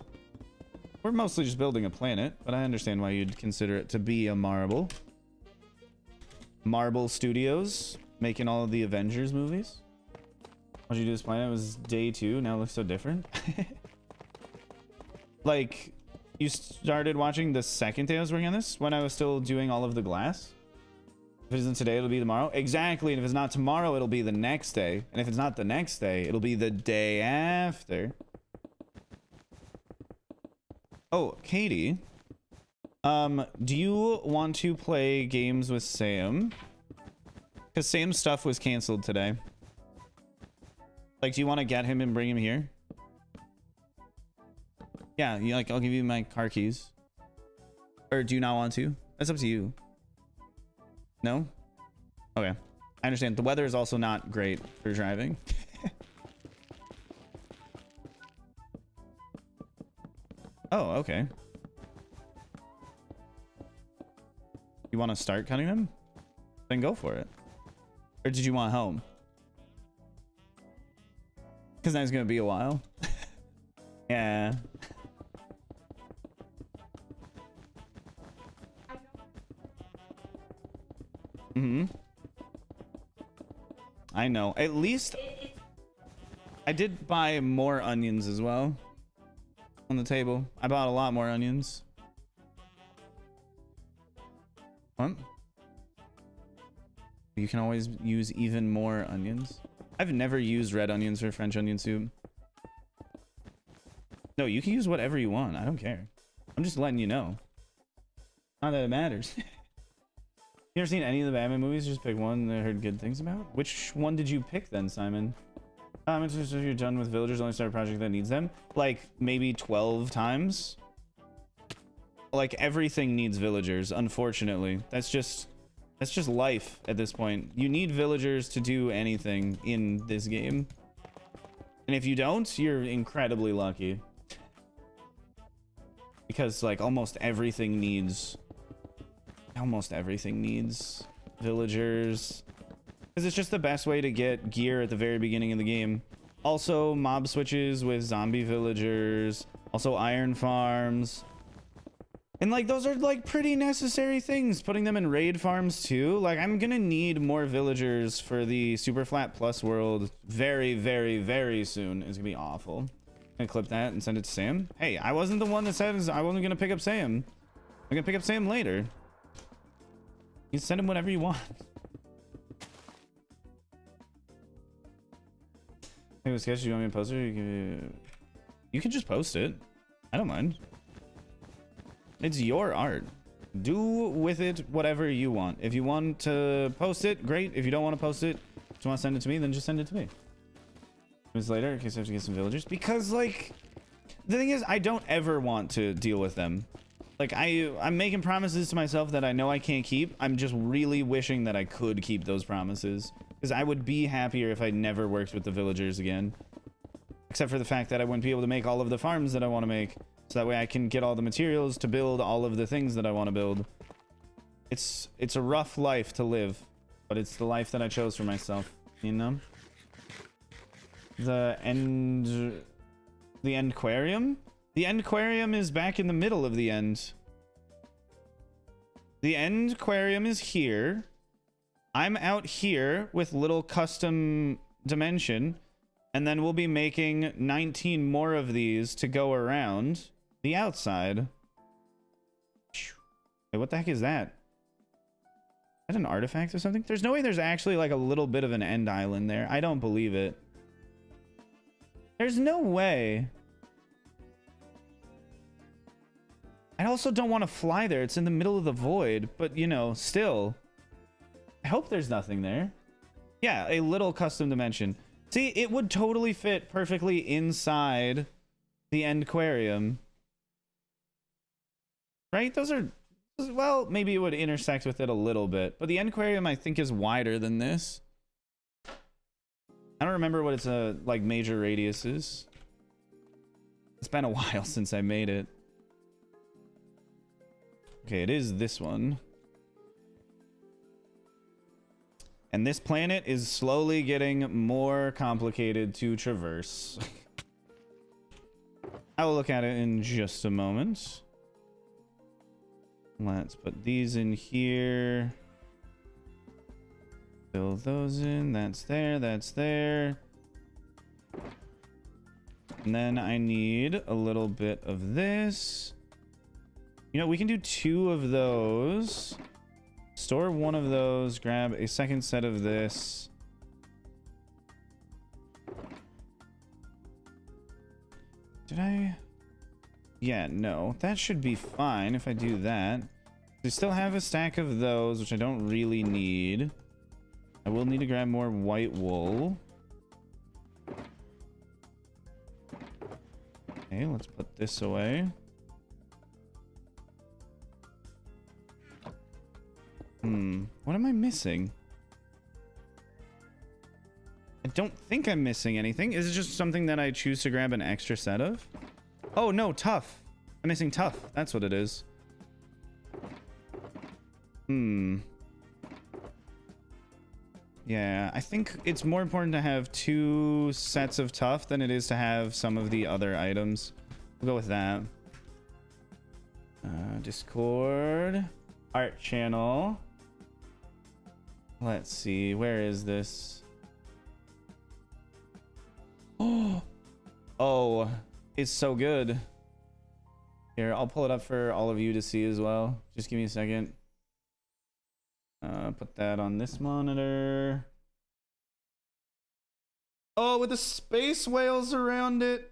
We're mostly just building a planet, but I understand why you'd consider it to be a marble. Marble Studios, making all of the Avengers movies. What'd you do this planet? It was day 2, now it looks so different. Like, you started watching the second day I was working on this when I was still doing all of the glass. If it isn't today, it'll be tomorrow. Exactly. And if it's not tomorrow, it'll be the next day. And if it's not the next day, it'll be the day after. Oh, Katie. Do you want to play games with Sam? Because Sam's stuff was canceled today. Like, do you want to get him and bring him here? Yeah, like, I'll give you my car keys. Or do you not want to? That's up to you. No? Okay. I understand. The weather is also not great for driving. Oh, okay. You want to start cutting them? Then go for it. Or did you want home? Because now it's going to be a while. Yeah. Mm-hmm. I know. At least I did buy more onions as well on the table. I bought a lot more onions. What? You can always use even more onions. I've never used red onions for French onion soup. No, you can use whatever you want. I don't care. I'm just letting you know. Not that it matters. You ever seen any of the Batman movies? Just pick one that I heard good things about. Which one did you pick then, Simon? If you're done with villagers, only start a project that needs them. Like maybe 12 times. Like everything needs villagers, unfortunately. That's just life at this point. You need villagers to do anything in this game. And if you don't, you're incredibly lucky. Because like almost everything needs villagers. Because it's just the best way to get gear at the very beginning of the game. Also mob switches with zombie villagers. Also iron farms. And like those are like pretty necessary things. Putting them in raid farms too. Like I'm gonna need more villagers for the super flat plus world very, very, very soon. It's gonna be awful. I'm gonna clip that and send it to Sam. Hey, I wasn't the one that said I wasn't gonna pick up Sam. I'm gonna pick up Sam later. You can send him whatever you want. Hey, what sketch do you want me to post it? You can just post it. I don't mind. It's your art. Do with it whatever you want. If you want to post it, great. If you don't want to post it, just want to send it to me, then just send it to me. Minutes later, in case I have to get some villagers. Because, like, the thing is, I don't ever want to deal with them. Like, I'm making promises to myself that I know I can't keep. I'm just really wishing that I could keep those promises. Because I would be happier if I never worked with the villagers again. Except for the fact that I wouldn't be able to make all of the farms that I want to make. So that way I can get all the materials to build all of the things that I want to build. It's a rough life to live. But it's the life that I chose for myself. You know? The Endquarium? The Endquarium is back in the middle of the end. The Endquarium is here. I'm out here with little custom dimension. And then we'll be making 19 more of these to go around the outside. Wait, what the heck is that? Is that an artifact or something? There's no way there's actually like a little bit of an end island there. I don't believe it. There's no way. I also don't want to fly there. It's in the middle of the void, but you know, still. I hope there's nothing there. Yeah, a little custom dimension. See, it would totally fit perfectly inside the Endquarium. Right? Those are... Well, maybe it would intersect with it a little bit. But the Endquarium, I think, is wider than this. I don't remember what its like major radius is. It's been a while since I made it. Okay, it is this one. And this planet is slowly getting more complicated to traverse. I will look at it in just a moment. Let's put these in here. Fill those in. That's there. That's there. And then I need a little bit of this. You know, we can do 2 of those. Store 1 of those. Grab a second set of this. Did I? Yeah, no. That should be fine if I do that. We still have a stack of those, which I don't really need. I will need to grab more white wool. Okay, let's put this away. What am I missing? I don't think I'm missing anything. Is it just something that I choose to grab an extra set of? Oh, no, tough. I'm missing tough. That's what it is. Yeah, I think it's more important to have 2 sets of tough than it is to have some of the other items. We'll go with that. Discord. Art channel. Let's see. Where is this? Oh, it's so good. Here, I'll pull it up for all of you to see as well. Just give me a second. Put that on this monitor. Oh, with the space whales around it.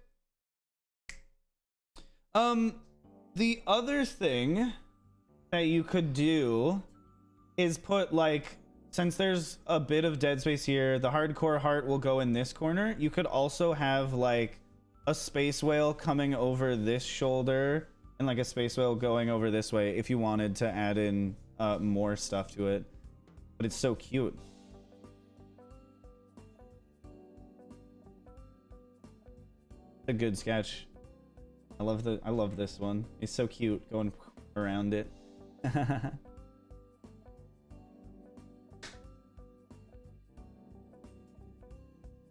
The other thing that you could do is put, like, since there's a bit of dead space here, the hardcore heart will go in this corner. You could also have, like, a space whale coming over this shoulder and, like, a space whale going over this way if you wanted to add in more stuff to it. But it's so cute. A good sketch. I love this one. It's so cute going around it.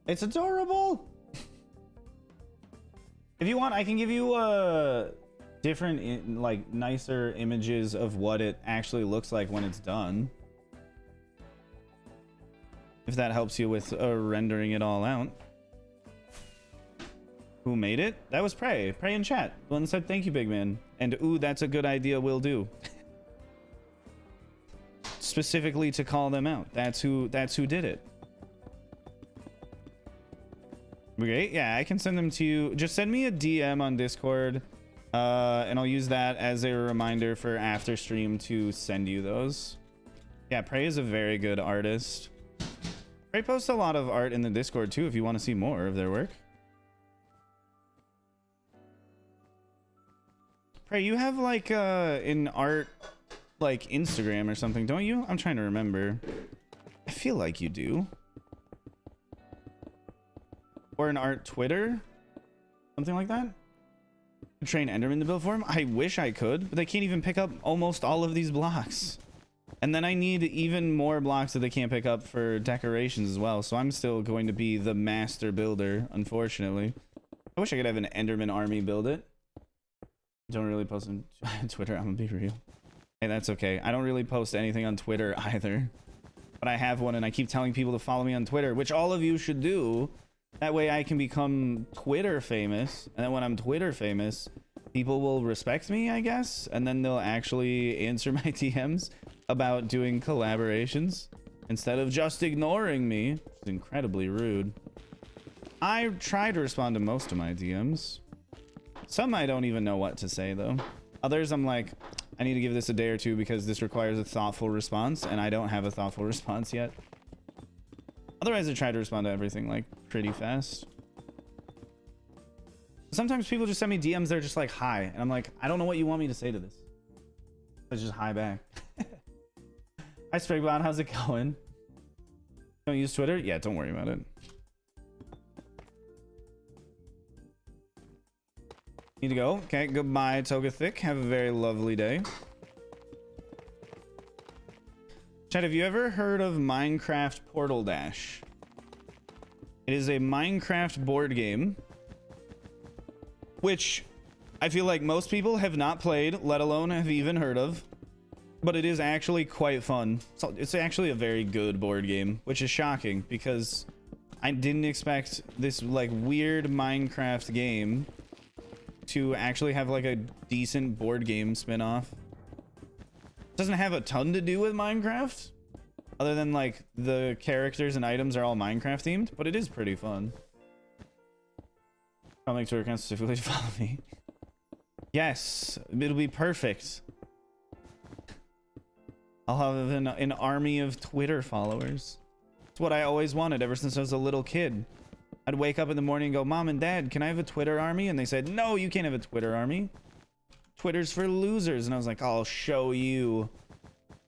It's adorable. If you want, I can give you different, like, nicer images of what it actually looks like when it's done. If that helps you with rendering it all out. Who made it? That was Prey. Prey in chat. One said, thank you, big man. And ooh, that's a good idea, will do. Specifically to call them out. That's who did it. Okay, yeah, I can send them to you. Just send me a DM on Discord. And I'll use that as a reminder for after stream to send you those. Yeah, Prey is a very good artist. Prey posts a lot of art in the Discord too if you want to see more of their work. Prey, you have like an art like Instagram or something, don't you? I'm trying to remember. I feel like you do. Or an art Twitter? Something like that? Train Enderman to build for him? I wish I could, but they can't even pick up almost all of these blocks. And then I need even more blocks that they can't pick up for decorations as well. So I'm still going to be the master builder, unfortunately. I wish I could have an Enderman army build it. Don't really post on Twitter, I'm gonna be real. Hey, that's okay. I don't really post anything on Twitter either. But I have one and I keep telling people to follow me on Twitter, which all of you should do. That way I can become Twitter famous. And then when I'm Twitter famous, people will respect me, I guess. And then they'll actually answer my DMs about doing collaborations instead of just ignoring me. It's incredibly rude. I try to respond to most of my DMs. Some I don't even know what to say though. Others I'm like, I need to give this a day or two because this requires a thoughtful response and I don't have a thoughtful response yet. Otherwise I try to respond to everything like pretty fast. Sometimes people just send me DMs, they're just like, hi. And I'm like, I don't know what you want me to say to this. It's just hi back. Hi Sprigbot, how's it going? Don't use Twitter? Yeah, don't worry about it. Need to go. Okay, goodbye, Togathic. Have a very lovely day. Chat, have you ever heard of Minecraft Portal Dash? It is a Minecraft board game, which I feel like most people have not played, let alone have even heard of. But it is actually quite fun. So it's actually a very good board game, which is shocking because I didn't expect this like weird Minecraft game to actually have like a decent board game spin-off. Doesn't have a ton to do with Minecraft, other than like the characters and items are all Minecraft themed, but it is pretty fun. I'll make Twitter account specifically to follow me. Yes, it'll be perfect. I'll have an army of Twitter followers. It's what I always wanted ever since I was a little kid. I'd wake up in the morning and go, Mom and Dad, can I have a Twitter army? And they said, no, you can't have a Twitter army. Twitter's for losers. And I was like, I'll show you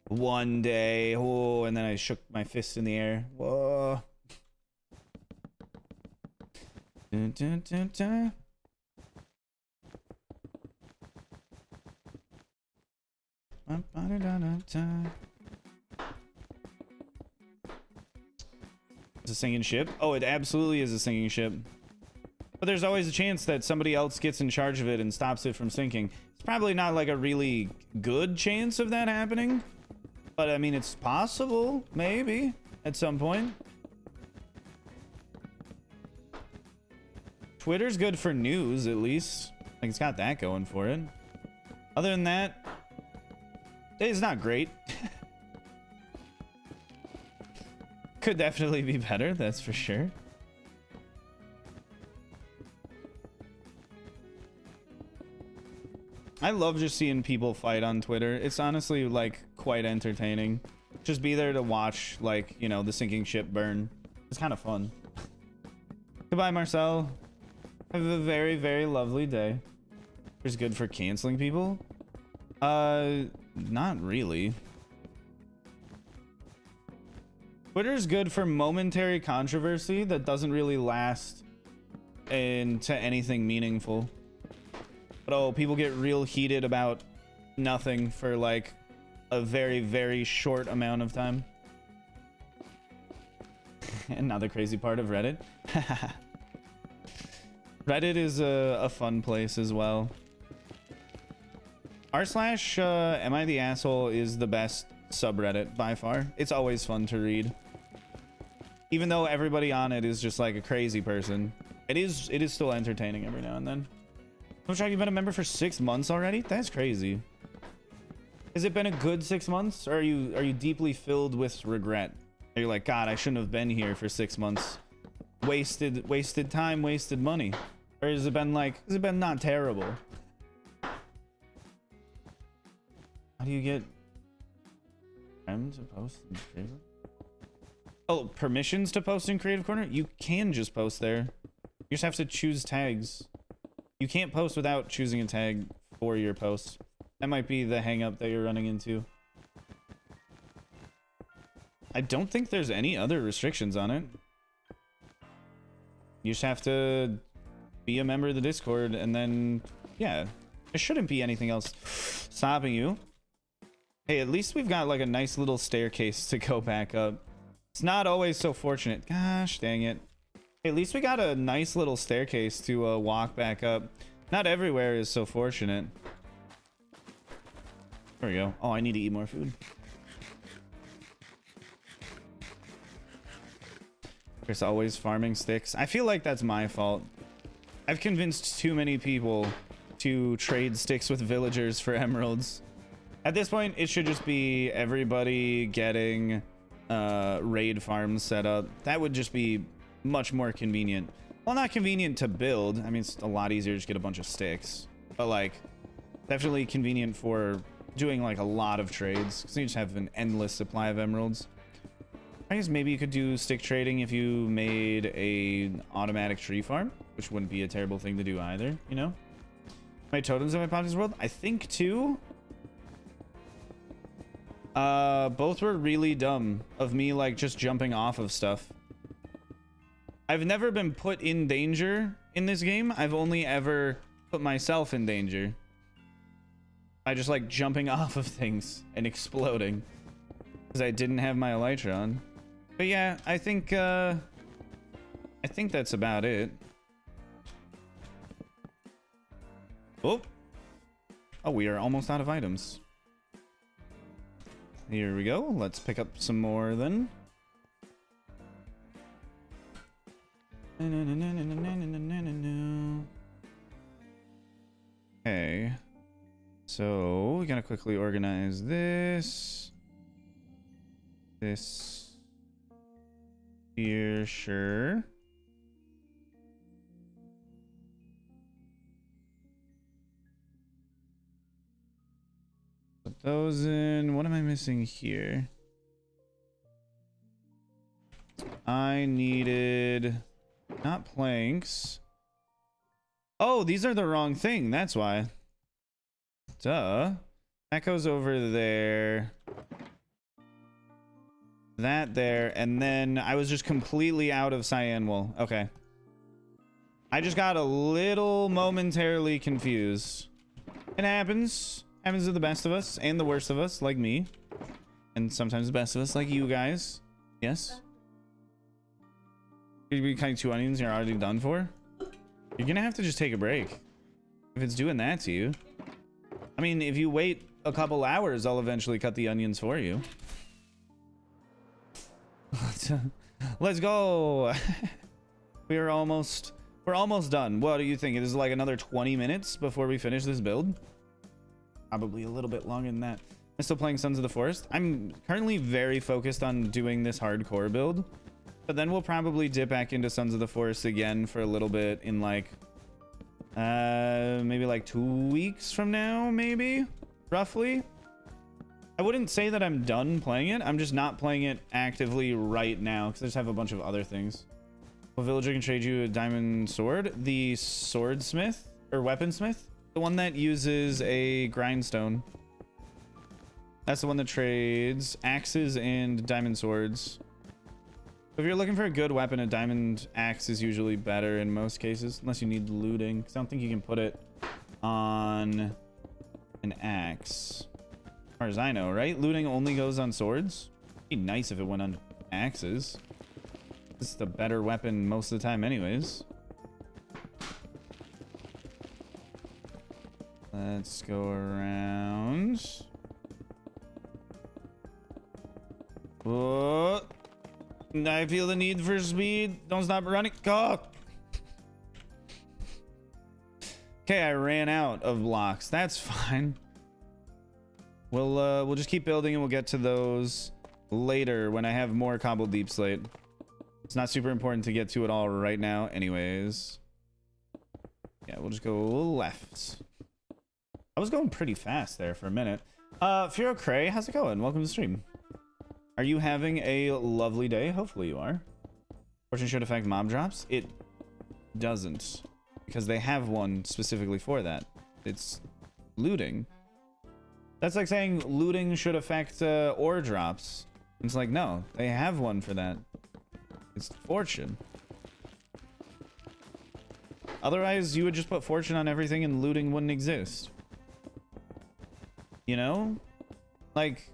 one day. Oh, and then I shook my fist in the air. Whoa. Dun, dun, dun, dun. It's a singing ship. Oh, it absolutely is a singing ship. But there's always a chance that somebody else gets in charge of it and stops it from sinking. It's probably not like a really good chance of that happening. But I mean, it's possible, maybe, at some point. Twitter's good for news, at least. Like, it's got that going for it. Other than that, it's not great. Could definitely be better, that's for sure. I love just seeing people fight on Twitter. It's honestly like quite entertaining. Just be there to watch, like, you know, the sinking ship burn. It's kind of fun. Goodbye, Marcel. Have a very, very lovely day. It's good for canceling people. Not really. Twitter's good for momentary controversy that doesn't really last into anything meaningful. But oh, people get real heated about nothing for like a very, very short amount of time. Another crazy part of Reddit. Reddit is a fun place as well. r/am I the asshole is the best subreddit by far. It's always fun to read. Even though everybody on it is just like a crazy person, it is still entertaining every now and then. Looks like you've been a member for 6 months already? That's crazy. Has it been a good 6 months, or are you deeply filled with regret? Are you like, God, I shouldn't have been here for 6 months. Wasted time, wasted money. Or has it been not terrible? How do you get time to post in Creative? Oh, permissions to post in Creative Corner? You can just post there. You just have to choose tags. You can't post without choosing a tag for your post. That might be the hang up that you're running into. I don't think there's any other restrictions on it. You just have to be a member of the Discord, and then, yeah, there shouldn't be anything else stopping you. Hey, at least we've got like a nice little staircase to go back up. It's not always so fortunate. Gosh, dang it. Hey, at least we got a nice little staircase to walk back up. Not everywhere is so fortunate. There we go. Oh, I need to eat more food. There's always farming sticks. I feel like that's my fault. I've convinced too many people to trade sticks with villagers for emeralds. At this point, it should just be everybody getting raid farms set up. That would just be much more convenient. Well, not convenient to build. I mean, it's a lot easier to just get a bunch of sticks. But, like, definitely convenient for doing, like, a lot of trades. Because you just have an endless supply of emeralds. I guess maybe you could do stick trading if you made an automatic tree farm, which wouldn't be a terrible thing to do either, you know? My totems in my podcast world? I think two. Both were really dumb of me, like, just jumping off of stuff. I've never been put in danger in this game. I've only ever put myself in danger by just, like, jumping off of things and exploding because I didn't have my elytra on. But yeah, I think that's about it. Oh, we are almost out of items. Here we go. Let's pick up some more then. Okay. So we gotta quickly organize this. This here, sure. Put those in. What am I missing here? I needed not planks. Oh, these are the wrong thing. That's why. Duh. That goes over there. That there. And then I was just completely out of cyan wool. Okay. I just got a little momentarily confused. It happens. Happens to the best of us and the worst of us, like me. And sometimes the best of us, like you guys. Yes? You're be cutting 2 onions you're already done for? You're gonna have to just take a break. If it's doing that to you. I mean, if you wait a couple hours, I'll eventually cut the onions for you. Let's go. We're almost done. What do you think? It is like another 20 minutes before we finish this build. Probably a little bit longer than that. I'm still playing Sons of the Forest. I'm currently very focused on doing this hardcore build, but then we'll probably dip back into Sons of the Forest again for a little bit in like maybe like 2 weeks from now, maybe, roughly. I wouldn't say that I'm done playing it. I'm just not playing it actively right now because I just have a bunch of other things. What villager can trade you a diamond sword? The swordsmith or weaponsmith? The one that uses a grindstone. That's the one that trades axes and diamond swords. If you're looking for a good weapon, a diamond axe is usually better in most cases, unless you need looting, because I don't think you can put it on an axe. As far as I know, right? Looting only goes on swords. It'd be nice if it went on axes. This is the better weapon most of the time anyways. Let's go around. Oh, I feel the need for speed. Don't stop running. Go. Okay, I ran out of blocks. That's fine. We'll just keep building and we'll get to those later when I have more cobbled deep slate. It's not super important to get to it all right now anyways. Yeah, we'll just go left. I was going pretty fast there for a minute. Furo Cray, how's it going? Welcome to the stream. Are you having a lovely day? Hopefully you are. Fortune should affect mob drops. It doesn't, because they have one specifically for that. It's looting. That's like saying looting should affect ore drops. It's like, no, they have one for that. It's fortune. Otherwise, you would just put fortune on everything and looting wouldn't exist. You know? Like,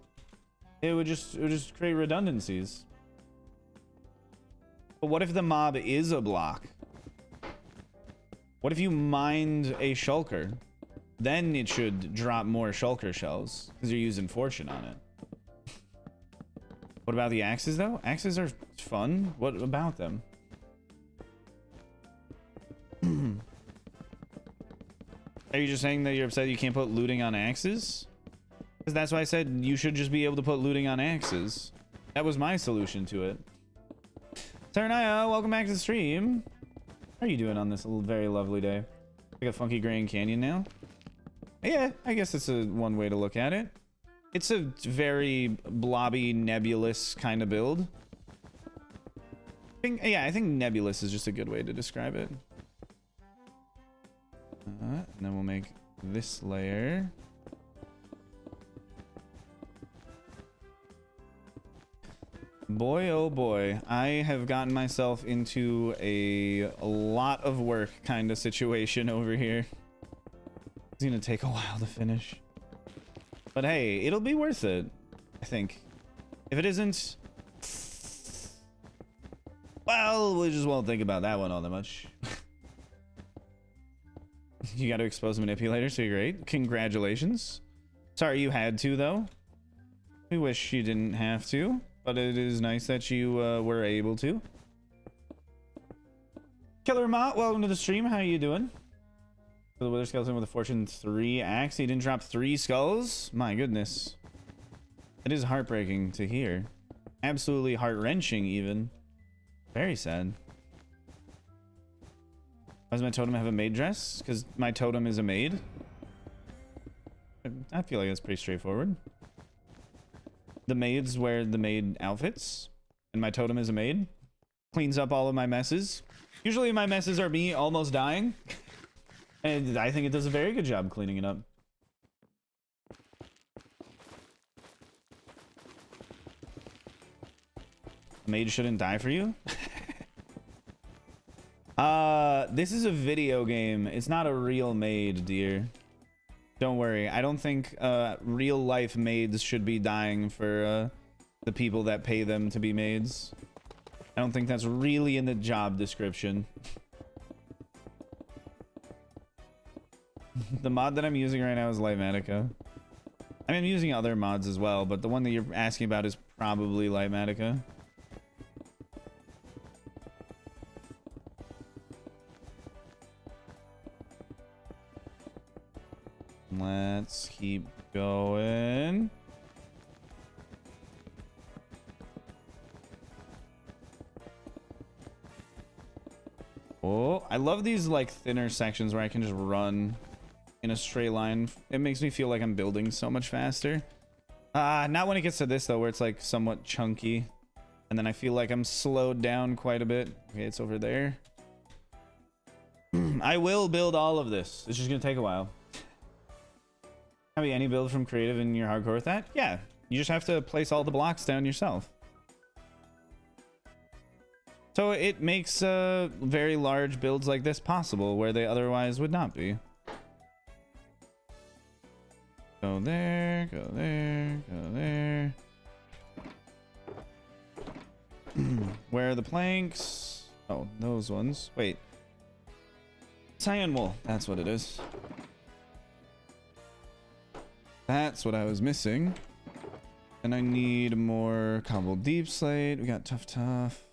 it would just create redundancies. But what if the mob is a block? What if you mined a shulker? Then it should drop more shulker shells because you're using fortune on it. What about the axes though? Axes are fun. What about them? Are you just saying that you're upset you can't put looting on axes? Because that's why I said you should just be able to put looting on axes. That was my solution to it. Taranaya, welcome back to the stream. How are you doing on this very lovely day? Like a funky Grand Canyon now? Yeah, I guess it's one way to look at it. It's a very blobby, nebulous kind of build. I think nebulous is just a good way to describe it. And then we'll make this layer. Boy, oh boy, I have gotten myself into a lot of work kind of situation over here. It's gonna take a while to finish. But hey, it'll be worth it, I think. If it isn't, well, we just won't think about that one all that much. You got to expose manipulator, so you're great. Congratulations. Sorry you had to, though. We wish you didn't have to, but it is nice that you were able to. Killer Mott, welcome to the stream. How are you doing? The Wither Skeleton with a Fortune 3 axe. He didn't drop 3 skulls? My goodness. It is heartbreaking to hear. Absolutely heart-wrenching, even. Very sad. Why does my totem have a maid dress? Because my totem is a maid? I feel like that's pretty straightforward. The maids wear the maid outfits, and my totem is a maid. Cleans up all of my messes. Usually my messes are me almost dying, and I think it does a very good job cleaning it up. A maid shouldn't die for you? This is a video game. It's not a real maid, dear. Don't worry. I don't think real life maids should be dying for the people that pay them to be maids. I don't think that's really in the job description. The mod that I'm using right now is Lightmatica. I mean, I'm using other mods as well, but the one that you're asking about is probably Lightmatica. Let's keep going. Oh, I love these like thinner sections where I can just run in a straight line. It makes me feel like I'm building so much faster. Not when it gets to this though, where it's like somewhat chunky. And then I feel like I'm slowed down quite a bit. Okay, it's over there. I will build all of this. It's just gonna take a while. Have any build from creative and you're hardcore with that? Yeah, you just have to place all the blocks down yourself. So it makes very large builds like this possible where they otherwise would not be. Go there, go there, go there. Where are the planks? Oh, those ones. Wait. Cyan wool. That's what it is. That's what I was missing. And I need more cobbled deep slate. We got tough.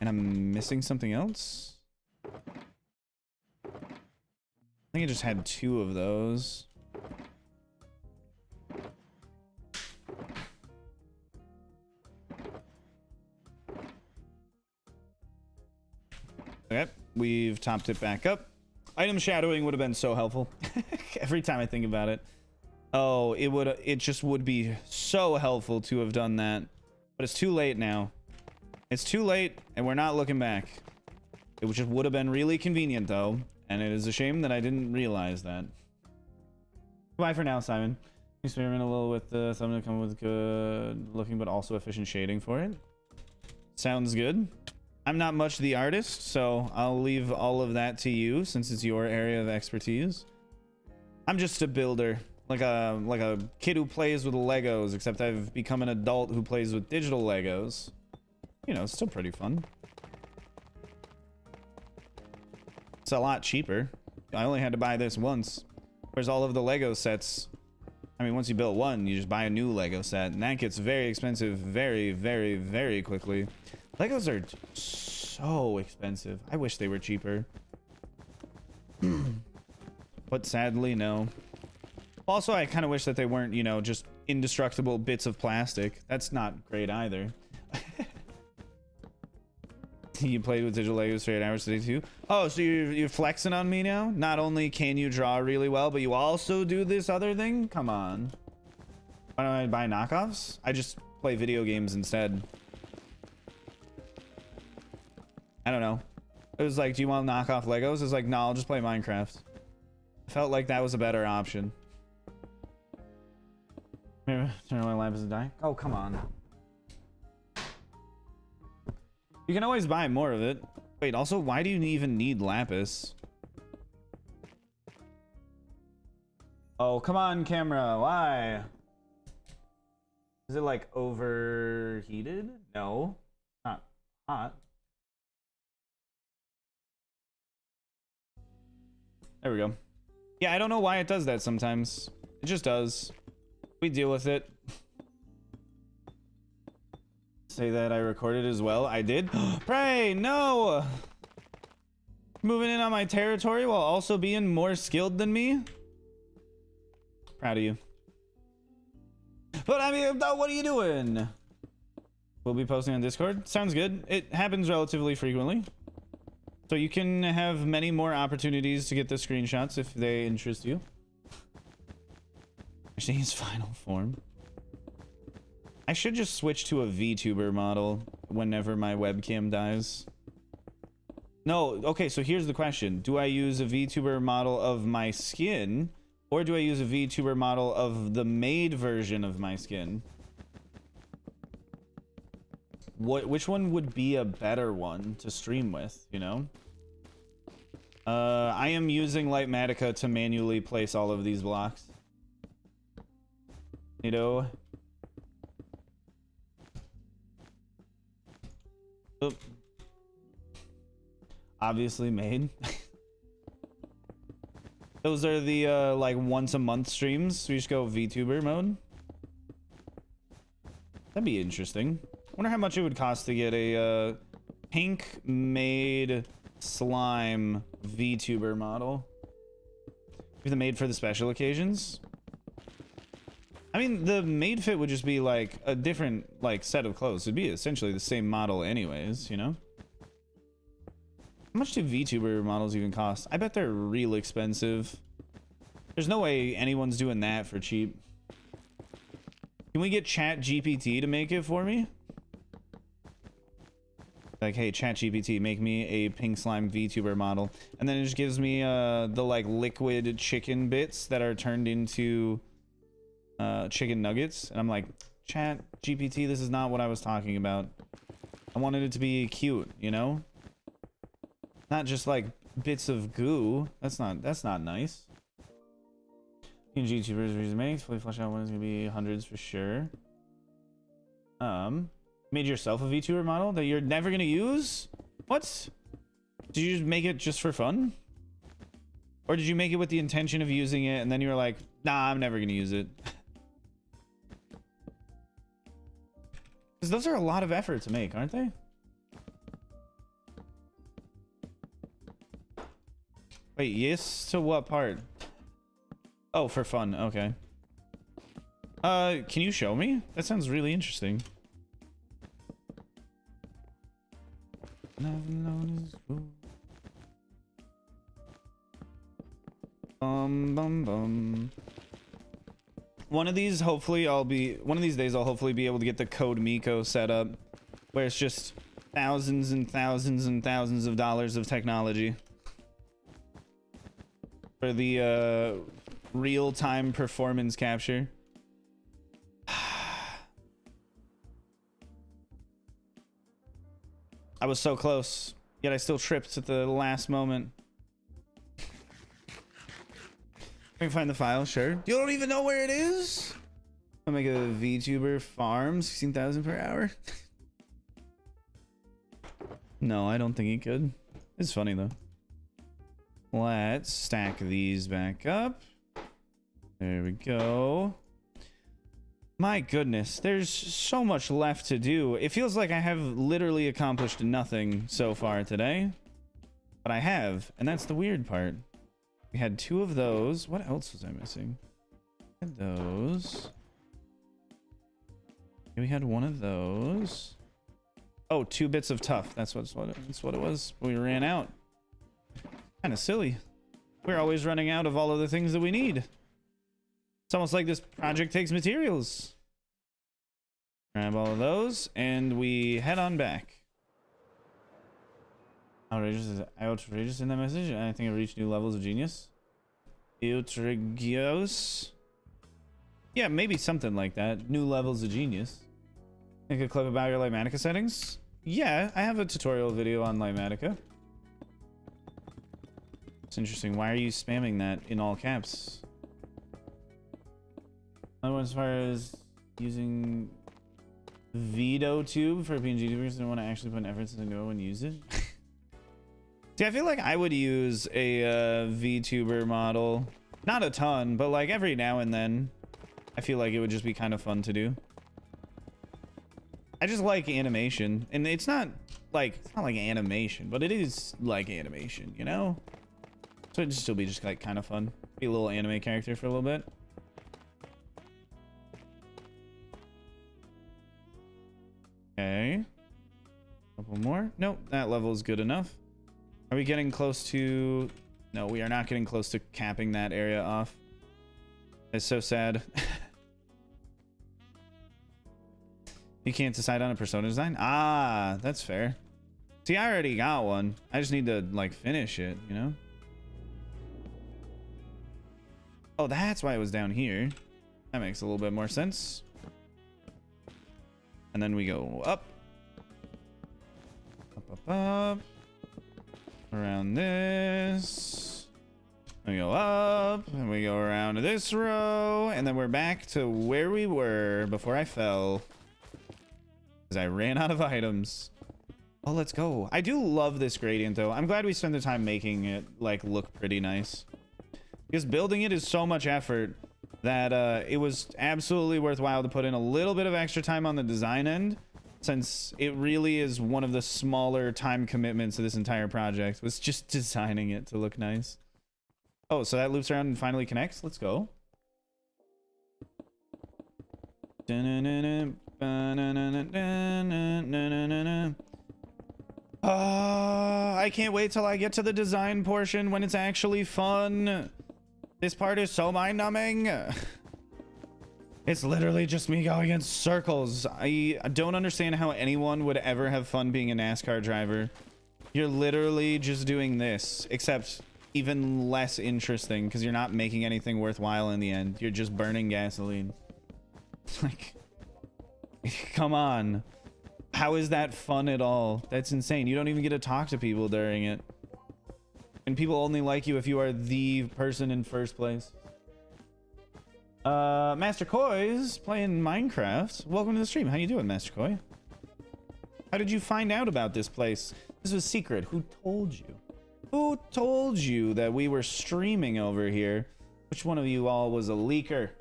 And I'm missing something else. I think I just had 2 of those. Okay, we've topped it back up. Item shadowing would have been so helpful. Every time I think about it. Oh, it just would be so helpful to have done that. But it's too late now. It's too late, and we're not looking back. It just would have been really convenient, though. And it is a shame that I didn't realize that. Bye for now, Simon. Experiment a little with something to come with good looking, but also efficient shading for it. Sounds good. I'm not much the artist, so I'll leave all of that to you since it's your area of expertise. I'm just a builder, like a kid who plays with Legos, except I've become an adult who plays with digital Legos. You know, it's still pretty fun. It's a lot cheaper. I only had to buy this once. Whereas all of the Lego sets, I mean, once you build one, you just buy a new Lego set, and that gets very expensive very, very, very quickly. Legos are so expensive. I wish they were cheaper. But sadly, no. Also, I kind of wish that they weren't, you know, just indestructible bits of plastic. That's not great either. You played with digital Legos for 8 hours today too? Oh, so you're flexing on me now? Not only can you draw really well, but you also do this other thing? Come on. Why don't I buy knockoffs? I just play video games instead. I don't know. It was like, do you want to knock off Legos? It's like, no, I'll just play Minecraft. I felt like that was a better option. Maybe turn on my lamp as it die. Oh, come on. You can always buy more of it. Wait, also, why do you even need lapis? Oh, come on, camera. Why? Is it like overheated? No, not hot. There we go. Yeah, I don't know why it does that sometimes. It just does. We deal with it. say that I recorded as well. I did. Pray, no! Moving in on my territory while also being more skilled than me. Proud of you. But I mean, what are you doing? We'll be posting on Discord. Sounds good. It happens relatively frequently. So you can have many more opportunities to get the screenshots if they interest you. Actually, his final form. I should just switch to a VTuber model whenever my webcam dies. No, okay, so here's the question. Do I use a VTuber model of my skin, or do I use a VTuber model of the made version of my skin? Which one would be a better one to stream with, you know? I am using Lightmatica to manually place all of these blocks. You know? Oop. Obviously made. Those are the like once a month streams. So we just go VTuber mode. That'd be interesting. Wonder how much it would cost to get a pink made slime VTuber model. Maybe the made for the special occasions. I mean, the made fit would just be like a different like set of clothes. It'd be essentially the same model anyways, you know? How much do VTuber models even cost? I bet they're real expensive. There's no way anyone's doing that for cheap. Can we get ChatGPT to make it for me? Like, hey, ChatGPT, make me a pink slime VTuber model. And then it just gives me the like liquid chicken bits that are turned into chicken nuggets. And I'm like, ChatGPT, this is not what I was talking about. I wanted it to be cute, you know? Not just like bits of goo. That's not nice. YouTubers reason makes fully flesh out one is gonna be hundreds for sure. Made yourself a VTuber model that you're never gonna use? What? Did you just make it just for fun? Or did you make it with the intention of using it and then you were like, nah, I'm never gonna use it? Because those are a lot of effort to make, aren't they? Wait, yes to what part? Oh, for fun. Okay. Can you show me? That sounds really interesting. One of these days I'll hopefully be able to get the Code Miko set up where it's just thousands and thousands and thousands of dollars of technology for the real-time performance capture. I was so close, yet I still tripped at the last moment. I can find the file, sure. You don't even know where it is? I'll make a VTuber farm, 16,000 per hour. No, I don't think he could. It's funny though. Let's stack these back up. There we go. My goodness, there's so much left to do. It feels like I have literally accomplished nothing so far today. But I have, and that's the weird part. We had 2 of those. What else was I missing? We had those. We had 1 of those. Oh, 2 bits of tough. That's what it was. We ran out. Kind of silly. We're always running out of all of the things that we need. It's almost like this project takes materials. Grab all of those, and we head on back. Outrageous in that message. I think I reached new levels of genius. Outrageous. Yeah, maybe something like that. New levels of genius. Make a clip about your Lightmatica settings? Yeah, I have a tutorial video on Lightmatica. It's interesting. Why are you spamming that in all caps? As far as using VideoTube for PNG tubers, don't want to actually put efforts to go and use it. See, I feel like I would use a VTuber model. Not a ton, but like every now and then. I feel like it would just be kind of fun to do. I just like animation, and it's not like animation, but it is like animation, you know? So it'd still be just like kind of fun. Be a little anime character for a little bit. Okay. Couple more. Nope, that level is good enough. Are we getting close to... No, we are not getting close to capping that area off. It's so sad. You can't decide on a persona design? Ah, that's fair. See, I already got one. I just need to, like, finish it, you know? Oh, that's why it was down here. That makes a little bit more sense. And then we go up. Up. Around this. We go up. And we go around to this row. And then we're back to where we were before I fell. Because I ran out of items. Oh, let's go. I do love this gradient, though. I'm glad we spent the time making it, like, look pretty nice. Because building it is so much effort that it was absolutely worthwhile to put in a little bit of extra time on the design end, since it really is one of the smaller time commitments of this entire project, was just designing it to look nice. Oh, so that loops around and finally connects? Let's go. I can't wait till I get to the design portion when it's actually fun. This part is so mind-numbing. It's literally just me going in circles. I don't understand how anyone would ever have fun being a NASCAR driver. You're literally just doing this, except even less interesting because you're not making anything worthwhile in the end. You're just burning gasoline. Like, come on. How is that fun at all? That's insane. You don't even get to talk to people during it. And people only like you if you are the person in first place. Master Koi's playing Minecraft. Welcome to the stream. How you doing, Master Koi? How did you find out about this place? This was secret. Who told you? Who told you that we were streaming over here? Which one of you all was a leaker?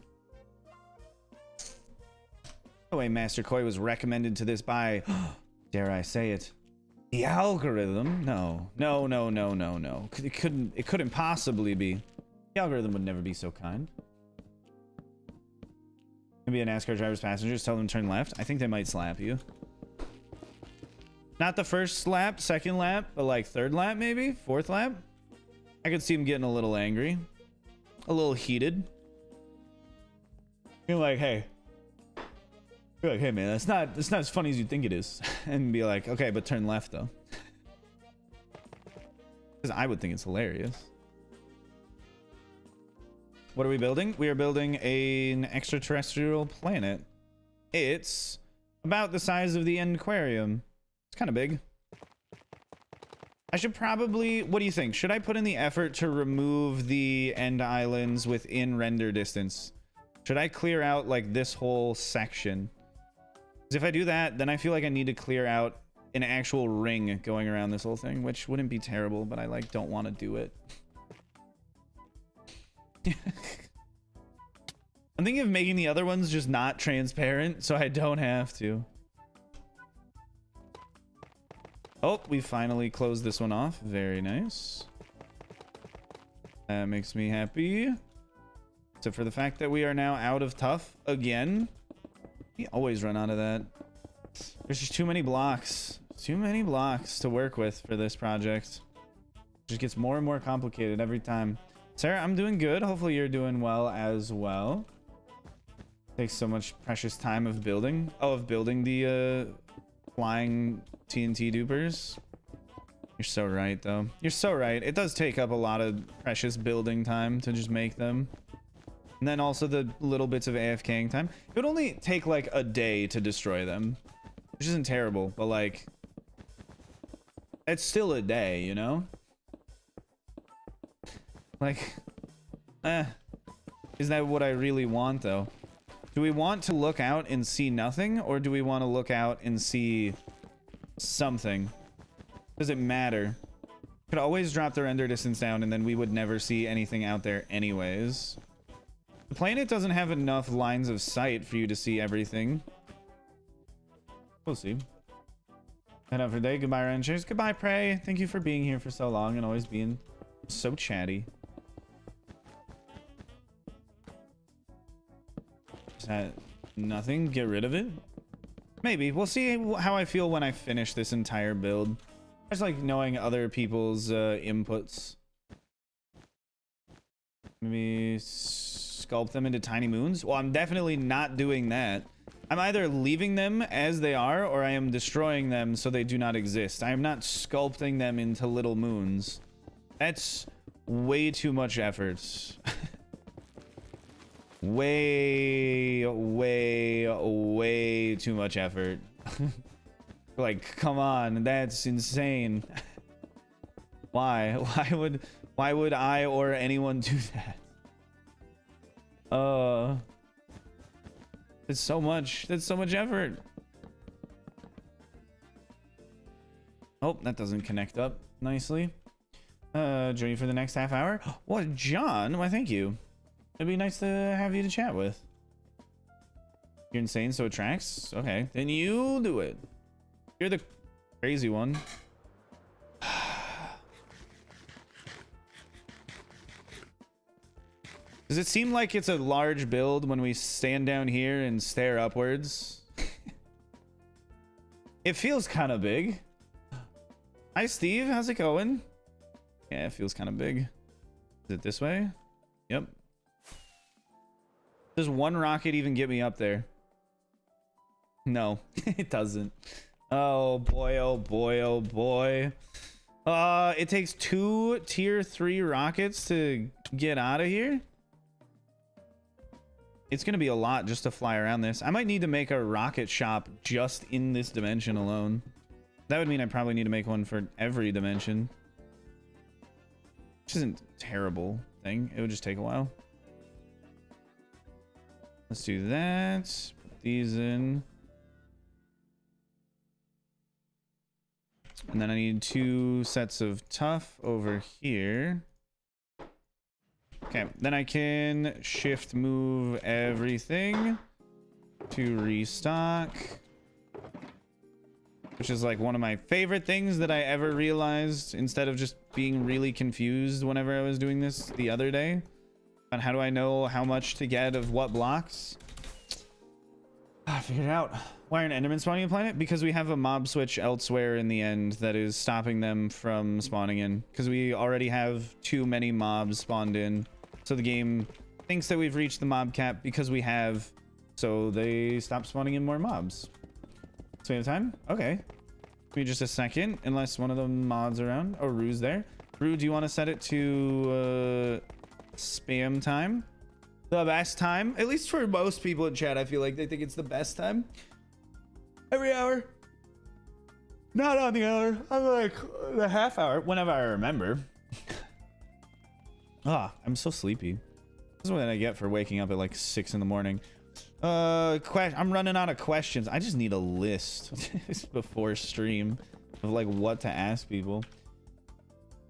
The way Master Koi was recommended to this by, dare I say it, the algorithm? No. It couldn't possibly be. The algorithm would never be so kind. Maybe a NASCAR driver's passengers tell them to turn left. I think they might slap you. Not the first lap, second lap, but like third lap maybe, fourth lap. I could see him getting a little angry, a little heated. You're like, hey. You're like, hey man, that's not as funny as you think it is. And be like, okay, but turn left though. Because I would think it's hilarious. What are we building? We are building an extraterrestrial planet. It's about the size of the end aquarium. It's kind of big. I should probably, what do you think? Should I put in the effort to remove the end islands within render distance? Should I clear out like this whole section? Because if I do that, then I feel like I need to clear out an actual ring going around this whole thing, which wouldn't be terrible, but I like don't want to do it. I'm thinking of making the other ones just not transparent so I don't have to. Oh, we finally closed this one off. Very nice. That makes me happy. Except for the fact that we are now out of tough again. We always run out of that. There's just too many blocks. Too many blocks to work with for this project. It just gets more and more complicated every time. Sarah, I'm doing good. Hopefully you're doing well as well. Takes so much precious time of building. Oh, of building the flying TNT dupers. You're so right, though. You're so right. It does take up a lot of precious building time to just make them. And then also the little bits of AFKing time. It would only take like a day to destroy them. Which isn't terrible, but like... it's still a day, you know? Like... is that what I really want, though? Do we want to look out and see nothing? Or do we want to look out and see something? Does it matter? Could always drop the render distance down and then we would never see anything out there anyways. The planet doesn't have enough lines of sight for you to see everything. We'll see. Head out for the day. Goodbye, Ryan. Cheers. Goodbye, Prey. Thank you for being here for so long and always being so chatty. Is that nothing? Get rid of it? Maybe. We'll see how I feel when I finish this entire build. I just like knowing other people's inputs. Maybe sculpt them into tiny moons. Well, I'm definitely not doing that. I'm either leaving them as they are or I am destroying them so they do not exist. I am not sculpting them into little moons. That's way too much effort. way too much effort. Like, come on, that's insane. Why would I or anyone do that? It's so much. That's so much effort. Oh, that doesn't connect up nicely. Join you for the next half hour. What, John? Why, thank you. It'd be nice to have you to chat with. You're insane, so it tracks? Okay, then you do it. You're the crazy one. Does it seem like it's a large build when we stand down here and stare upwards? It feels kind of big. Hi, Steve. How's it going? Yeah, it feels kind of big. Is it this way? Yep. Does one rocket even get me up there? No, it doesn't. Oh boy, oh boy, oh boy. It takes 2 tier 3 rockets to get out of here. It's gonna be a lot just to fly around this. I might need to make a rocket shop just in this dimension alone. That would mean I probably need to make one for every dimension, which isn't a terrible thing. It would just take a while. Let's do that. Put these in. And then I need 2 sets of tough over here. Okay, then I can shift move everything to restock, which is like one of my favorite things that I ever realized, instead of just being really confused whenever I was doing this the other day. On how do I know how much to get of what blocks? I figured it out. Why aren't Endermen spawning a planet? Because we have a mob switch elsewhere in the end that is stopping them from spawning in. Because we already have too many mobs spawned in. So the game thinks that we've reached the mob cap because we have. So they stop spawning in more mobs. Span of time? Okay. Give me just a second. Unless one of the mods around. Oh, Rue's there. Rue, do you want to set it to spam time? The best time? At least for most people in chat, I feel like they think it's the best time. Every hour. Not on the hour. I'm like the half hour. Whenever I remember. I'm so sleepy. This is what I get for waking up at like 6 in the morning. I'm running out of questions. I just need a list before stream of like what to ask people.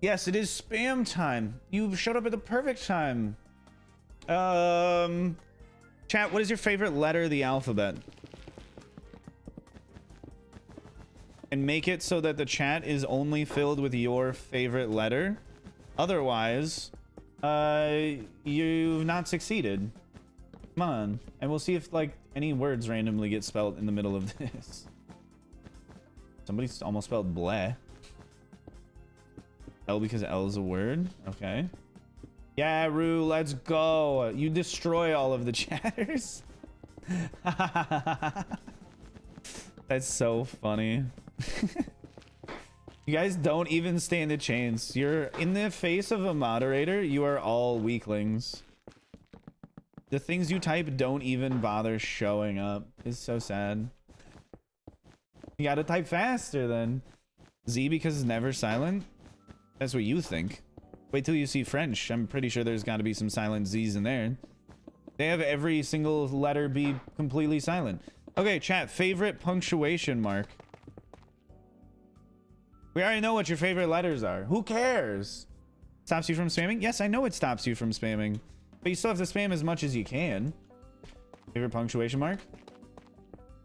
Yes, it is spam time. You showed up at the perfect time. Chat, what is your favorite letter of the alphabet? And make it so that the chat is only filled with your favorite letter. Otherwise, you've not succeeded. Come on. And we'll see if like any words randomly get spelled in the middle of this. Somebody's almost spelled bleh. L because L is a word. Okay. Yeah, Rue, let's go. You destroy all of the chatters. That's so funny. You guys don't even stand a chance. You're in the face of a moderator. You are all weaklings. The things you type don't even bother showing up. It's so sad. You gotta type faster then. Z because it's never silent. That's what you think. Wait till you see French. I'm pretty sure there's got to be some silent Z's in there. They have every single letter be completely silent. Okay, chat, favorite punctuation mark. We already know what your favorite letters are. Who cares? Stops you from spamming? Yes, I know it stops you from spamming. But you still have to spam as much as you can. Favorite punctuation mark?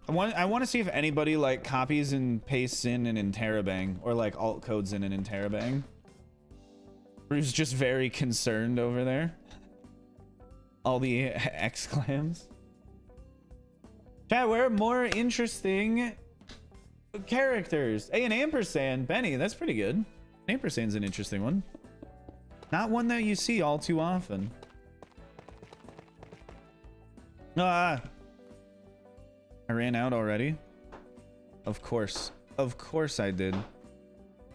I want to see if anybody like copies and pastes in an interrobang or like alt codes in an interrobang. Bruce just very concerned over there. All the exclams. Chat, where more interesting characters? Hey, an ampersand. Benny, that's pretty good. An ampersand's an interesting one. Not one that you see all too often. Ah. I ran out already. Of course. Of course I did.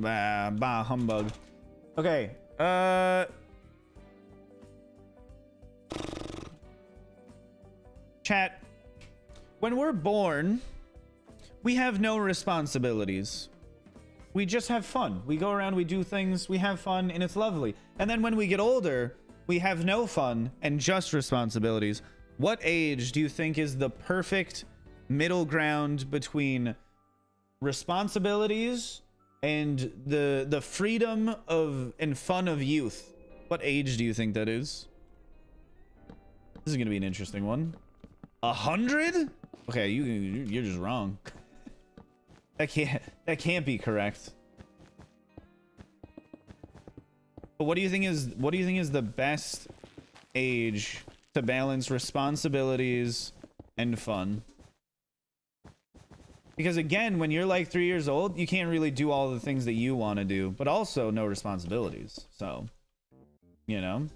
Bah, humbug. Okay. Chat. When we're born, we have no responsibilities. We just have fun. We go around, we do things, we have fun, and it's lovely. And then when we get older, we have no fun and just responsibilities. What age do you think is the perfect middle ground between responsibilities and the freedom of and fun of youth? What age do you think that is? This is gonna be an interesting one. 100? Okay, you're just wrong. That can't be correct. But what do you think is the best age to balance responsibilities and fun? Because again, when you're like 3 years old, you can't really do all the things that you want to do, but also no responsibilities. So, you know,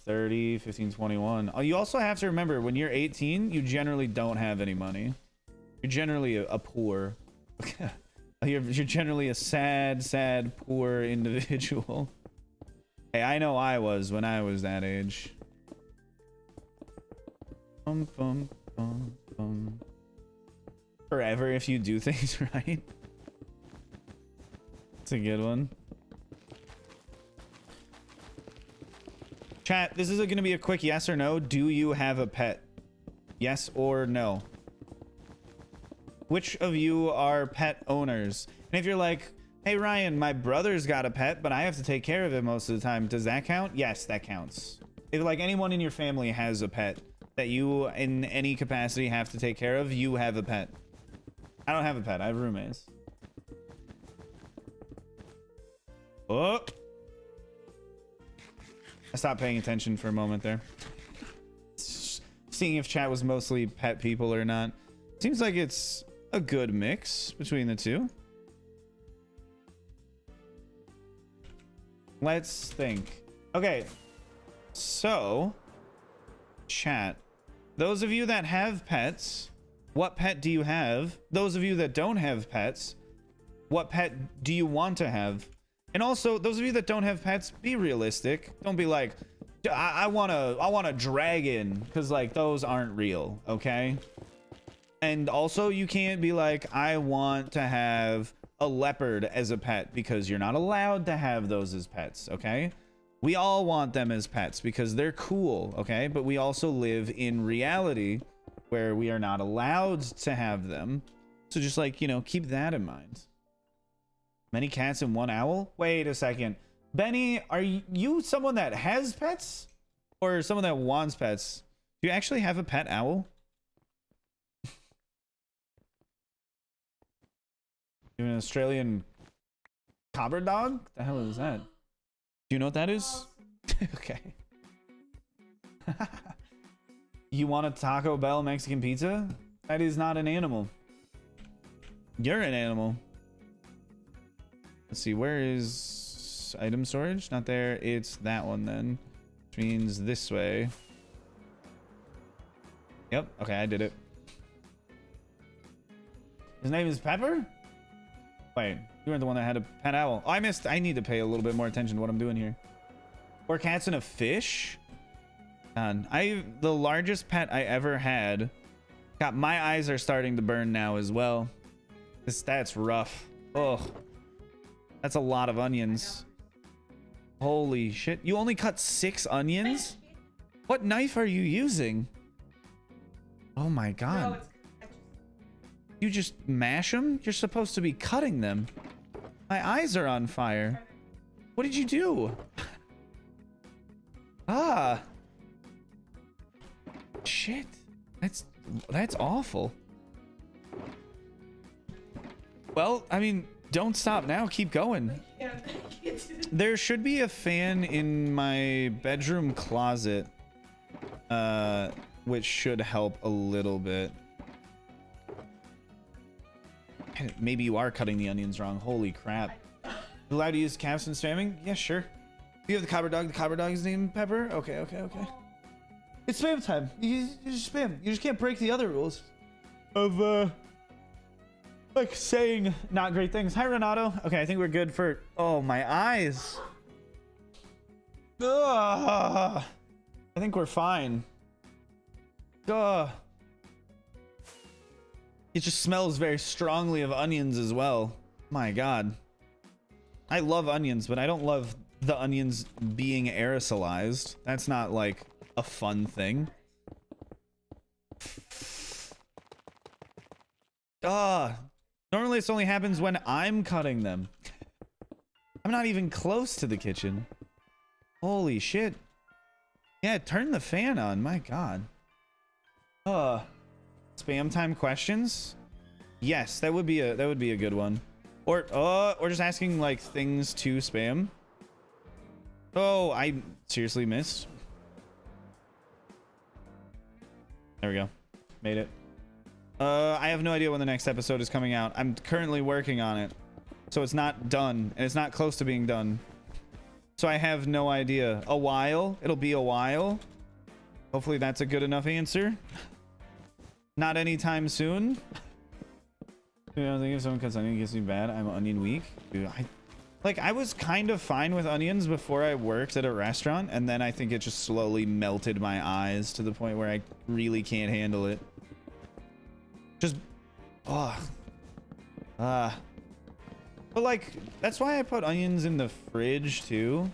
30, 15, 21. Oh, you also have to remember when you're 18, you generally don't have any money. You're generally a poor. You're generally a sad, poor individual. Hey, I know I was when I was that age. Forever if you do things right. It's a good one. Chat, this is going to be a quick yes or no. Do you have a pet? Yes or no? Which of you are pet owners? And if you're like, hey Ryan, my brother's got a pet, but I have to take care of it most of the time, does that count? Yes, that counts. If like anyone in your family has a pet that you in any capacity have to take care of, you have a pet. I don't have a pet, I have roommates. Oh, I stopped paying attention for a moment there, seeing if chat was mostly pet people or not. Seems like it's a good mix between the two. Let's think. Okay, so chat, those of you that have pets, what pet do you have? Those of you that don't have pets, what pet do you want to have? And also, those of you that don't have pets, be realistic. Don't be like, I want a dragon, because like those aren't real, okay? And also, you can't be like, I want to have a leopard as a pet, because you're not allowed to have those as pets, okay? We all want them as pets because they're cool, okay? But we also live in reality where we are not allowed to have them. So just like, you know, keep that in mind. Many cats and one owl? Wait a second. Benny, are you someone that has pets? Or someone that wants pets? Do you actually have a pet owl? You're an Australian cobber dog? The hell is that? Do you know what that is? Okay. You want a Taco Bell Mexican pizza? That is not an animal. You're an animal. Let's see, where is item storage? Not there. It's that one then. Which means this way. Yep. Okay, I did it. His name is Pepper? Wait, you weren't the one that had a pet owl. Oh, I missed. I need to pay a little bit more attention to what I'm doing here. 4 cats and a fish? The largest pet I ever had. God, my eyes are starting to burn now as well. That's rough. Oh, that's a lot of onions. Holy shit. You only cut 6 onions? What knife are you using? Oh my god. You just mash them? You're supposed to be cutting them. My eyes are on fire. What did you do? Ah. Shit. That's awful. Well, I mean, don't stop now. Keep going. I can't do this. There should be a fan in my bedroom closet, which should help a little bit. Maybe you are cutting the onions wrong. Holy crap. Allowed to use caps and spamming? Yeah, sure. You have the copper dog. The copper dog is named Pepper? Okay, okay, okay. It's spam time. You just spam. You just can't break the other rules of, like saying not great things. Hi, Renato. Okay, I think we're good for... Oh, my eyes. Ugh. I think we're fine. Ugh. It just smells very strongly of onions as well. My God. I love onions, but I don't love the onions being aerosolized. That's not like a fun thing. Normally this only happens when I'm cutting them. I'm not even close to the kitchen. Holy shit. Yeah, turn the fan on. My God. Spam time questions? Yes, that would be a good one. Or just asking like things to spam. Oh, I seriously missed. There we go. Made it. I have no idea when the next episode is coming out. I'm currently working on it. So it's not done, and it's not close to being done. So I have no idea. A while? It'll be a while. Hopefully that's a good enough answer. Not anytime soon. Dude, I think if someone cuts onion gets me bad, I'm onion weak. Dude, I was kind of fine with onions before I worked at a restaurant, and then I think it just slowly melted my eyes to the point where I really can't handle it. Just, but like, that's why I put onions in the fridge too,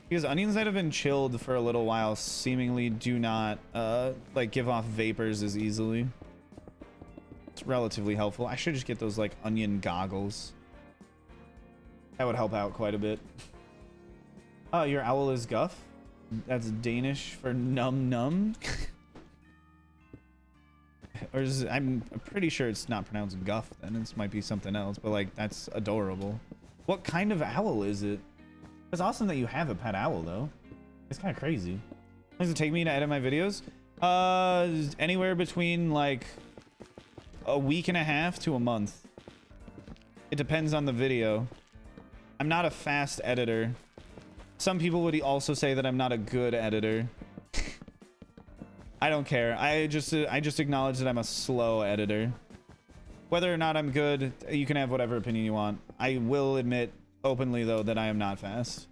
because onions that have been chilled for a little while seemingly do not like give off vapors as easily. It's relatively helpful. I should just get those like onion goggles. That would help out quite a bit. Oh, your owl is guff? That's Danish for num num. Or is it, I'm pretty sure it's not pronounced guff then. This might be something else, but like that's adorable. What kind of owl is it? It's awesome that you have a pet owl though. It's kind of crazy. How long does it take me to edit my videos? Anywhere between like a week and a half to a month. It depends on the video. I'm not a fast editor. Some people would also say that I'm not a good editor. I don't care. I just acknowledge that I'm a slow editor. Whether or not I'm good, you can have whatever opinion you want. I will admit openly though that I am not fast.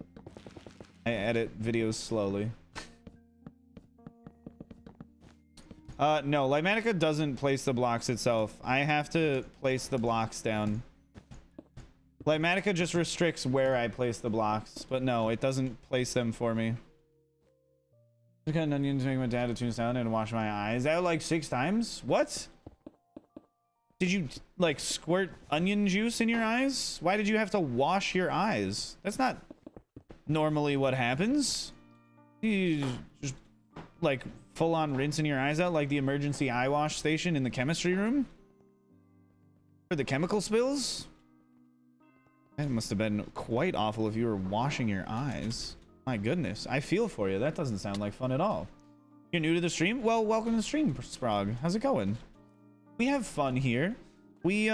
I edit videos slowly. No, Limatica doesn't place the blocks itself. I have to place the blocks down. Limatica just restricts where I place the blocks, but no, it doesn't place them for me. I got an onion to make my dad a tune sound and wash my eyes out like 6 times. What? Did you like squirt onion juice in your eyes? Why did you have to wash your eyes? That's not normally what happens. You just like full on rinsing your eyes out like the emergency eye wash station in the chemistry room for the chemical spills. That must have been quite awful if you were washing your eyes. My goodness, I feel for you. That doesn't sound like fun at all. You're new to the stream? Well, welcome to the stream, Sprague. How's it going? We have fun here. We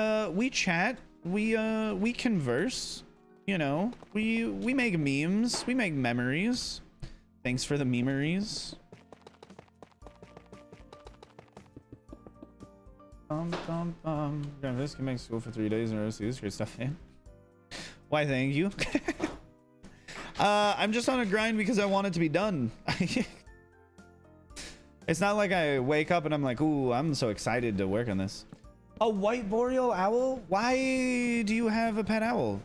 chat. We converse. You know, we make memes. We make memories. Thanks for the memories. This can make school for 3 days in a row. See this great stuff, man. Why, thank you. I'm just on a grind because I want it to be done. It's not like I wake up and I'm like, ooh, I'm so excited to work on this. A white boreal owl? Why do you have a pet owl?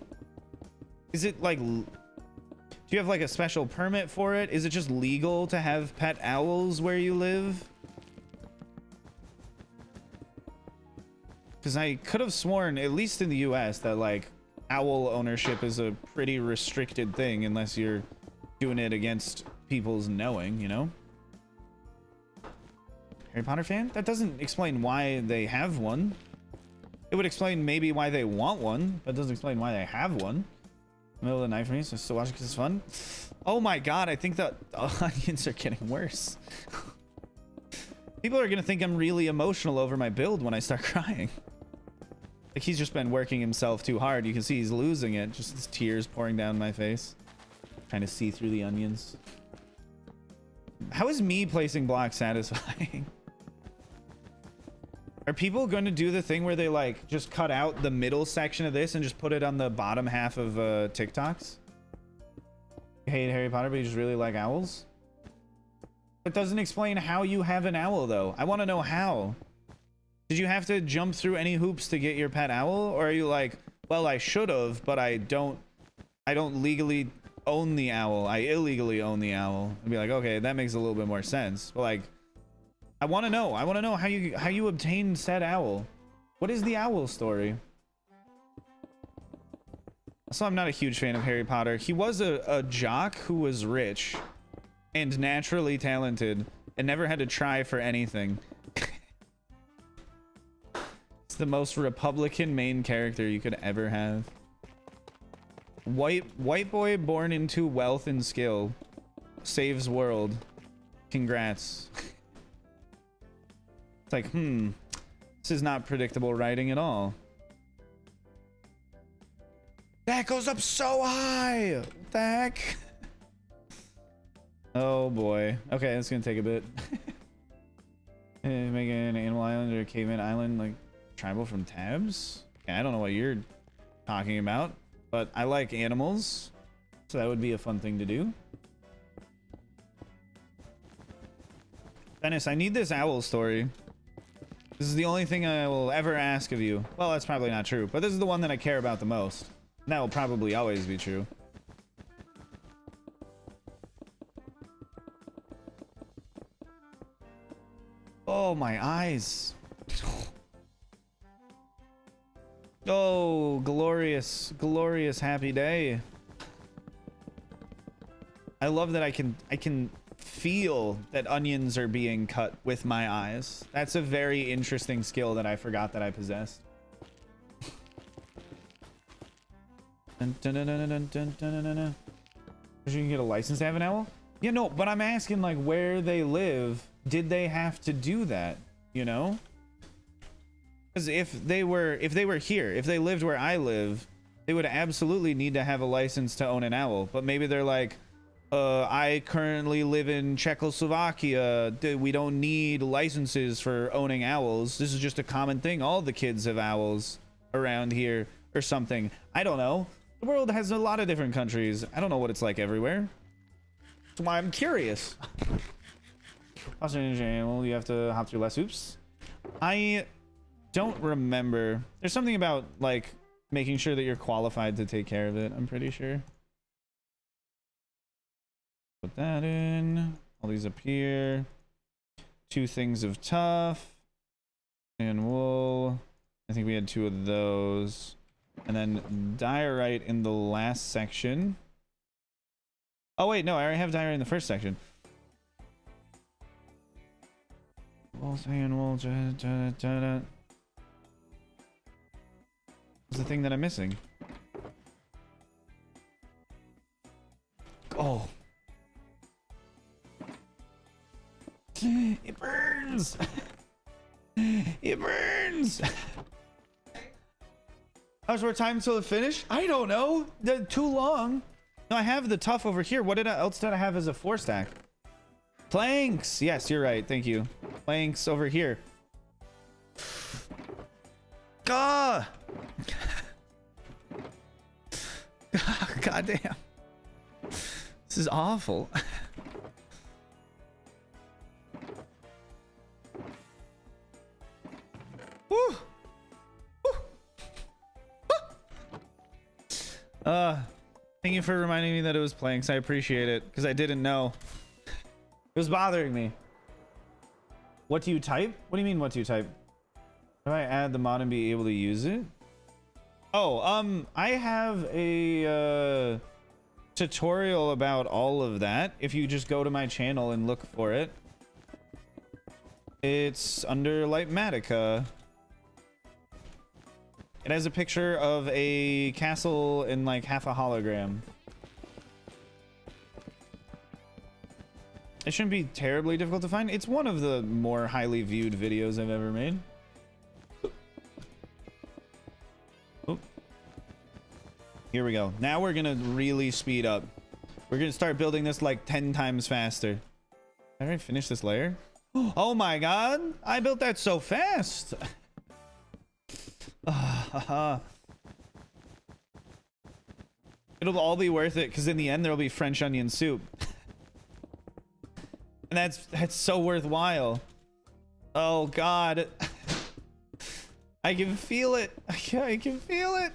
Is it like, do you have like a special permit for it? Is it just legal to have pet owls where you live? Because I could have sworn, at least in the US, that like owl ownership is a pretty restricted thing unless you're doing it against people's knowing, you know? Harry Potter fan? That doesn't explain why they have one. It would explain maybe why they want one, but it doesn't explain why they have one. Middle of the night for me, so still watching because it's fun. Oh my god, I think the onions are getting worse. People are gonna think I'm really emotional over my build when I start crying. Like, he's just been working himself too hard. You can see he's losing it. Just his tears pouring down my face. Trying to see through the onions. How is me placing blocks satisfying? Are people going to do the thing where they like just cut out the middle section of this and just put it on the bottom half of TikToks? You hate Harry Potter, but you just really like owls? It doesn't explain how you have an owl, though. I want to know how. Did you have to jump through any hoops to get your pet owl? Or are you like, well, I should have, but I don't legally own the owl. I illegally own the owl. I'd be like, okay, that makes a little bit more sense. But like, I want to know. I want to know how you obtain said owl. What is the owl story? Also, I'm not a huge fan of Harry Potter. He was a jock who was rich and naturally talented and never had to try for anything. It's the most Republican main character you could ever have. White boy born into wealth and skill saves world. Congrats. It's like, this is not predictable writing at all. That goes up so high. What the heck? Oh boy. Okay, it's gonna take a bit. Make an animal island or a caveman island like tribal from tabs? Yeah, I don't know what you're talking about, but I like animals, so that would be a fun thing to do. Dennis, I need this owl story. This is the only thing I will ever ask of you. Well, that's probably not true, but this is the one that I care about the most. And that will probably always be true. Oh, my eyes. Oh, glorious, glorious happy day. I love that I can feel that onions are being cut with my eyes. That's a very interesting skill that I forgot that I possessed. You can get a license to have an owl? Yeah, no, but I'm asking like where they live. Did they have to do that? You know? Because if they were here, if they lived where I live, they would absolutely need to have a license to own an owl. But maybe they're like, I currently live in Czechoslovakia. We don't need licenses for owning owls. This is just a common thing. All the kids have owls around here or something. I don't know. The world has a lot of different countries. I don't know what it's like everywhere. That's why I'm curious. You have to hop through less hoops. I don't remember. There's something about like making sure that you're qualified to take care of it. I'm pretty sure. Put that in. All these up here. 2 things of tough and wool. I think we had 2 of those. And then diorite in the last section. Oh wait, no, I already have diorite in the first section. Wool, sand, wool, what's the thing that I'm missing? Oh. It burns! It burns! How much more time until it finish? I don't know. Too long. No, I have the tough over here. What else did I have as a 4 stack? Planks. Yes, you're right. Thank you. Planks over here. Gah! God damn. This is awful. Woo! Thank you for reminding me that it was planks. I appreciate it because I didn't know. It was bothering me. What do you type? What do you mean, what do you type? Do I add the mod and be able to use it? Oh, I have a tutorial about all of that. If you just go to my channel and look for it. It's under Lightmatica. It has a picture of a castle in like half a hologram. It shouldn't be terribly difficult to find. It's one of the more highly viewed videos I've ever made. Oh. Here we go. Now we're gonna really speed up. We're gonna start building this like 10 times faster. Did I finish this layer? Oh my god! I built that so fast! It'll all be worth it because in the end there'll be French onion soup. And that's so worthwhile. Oh god. I can feel it. I can feel it.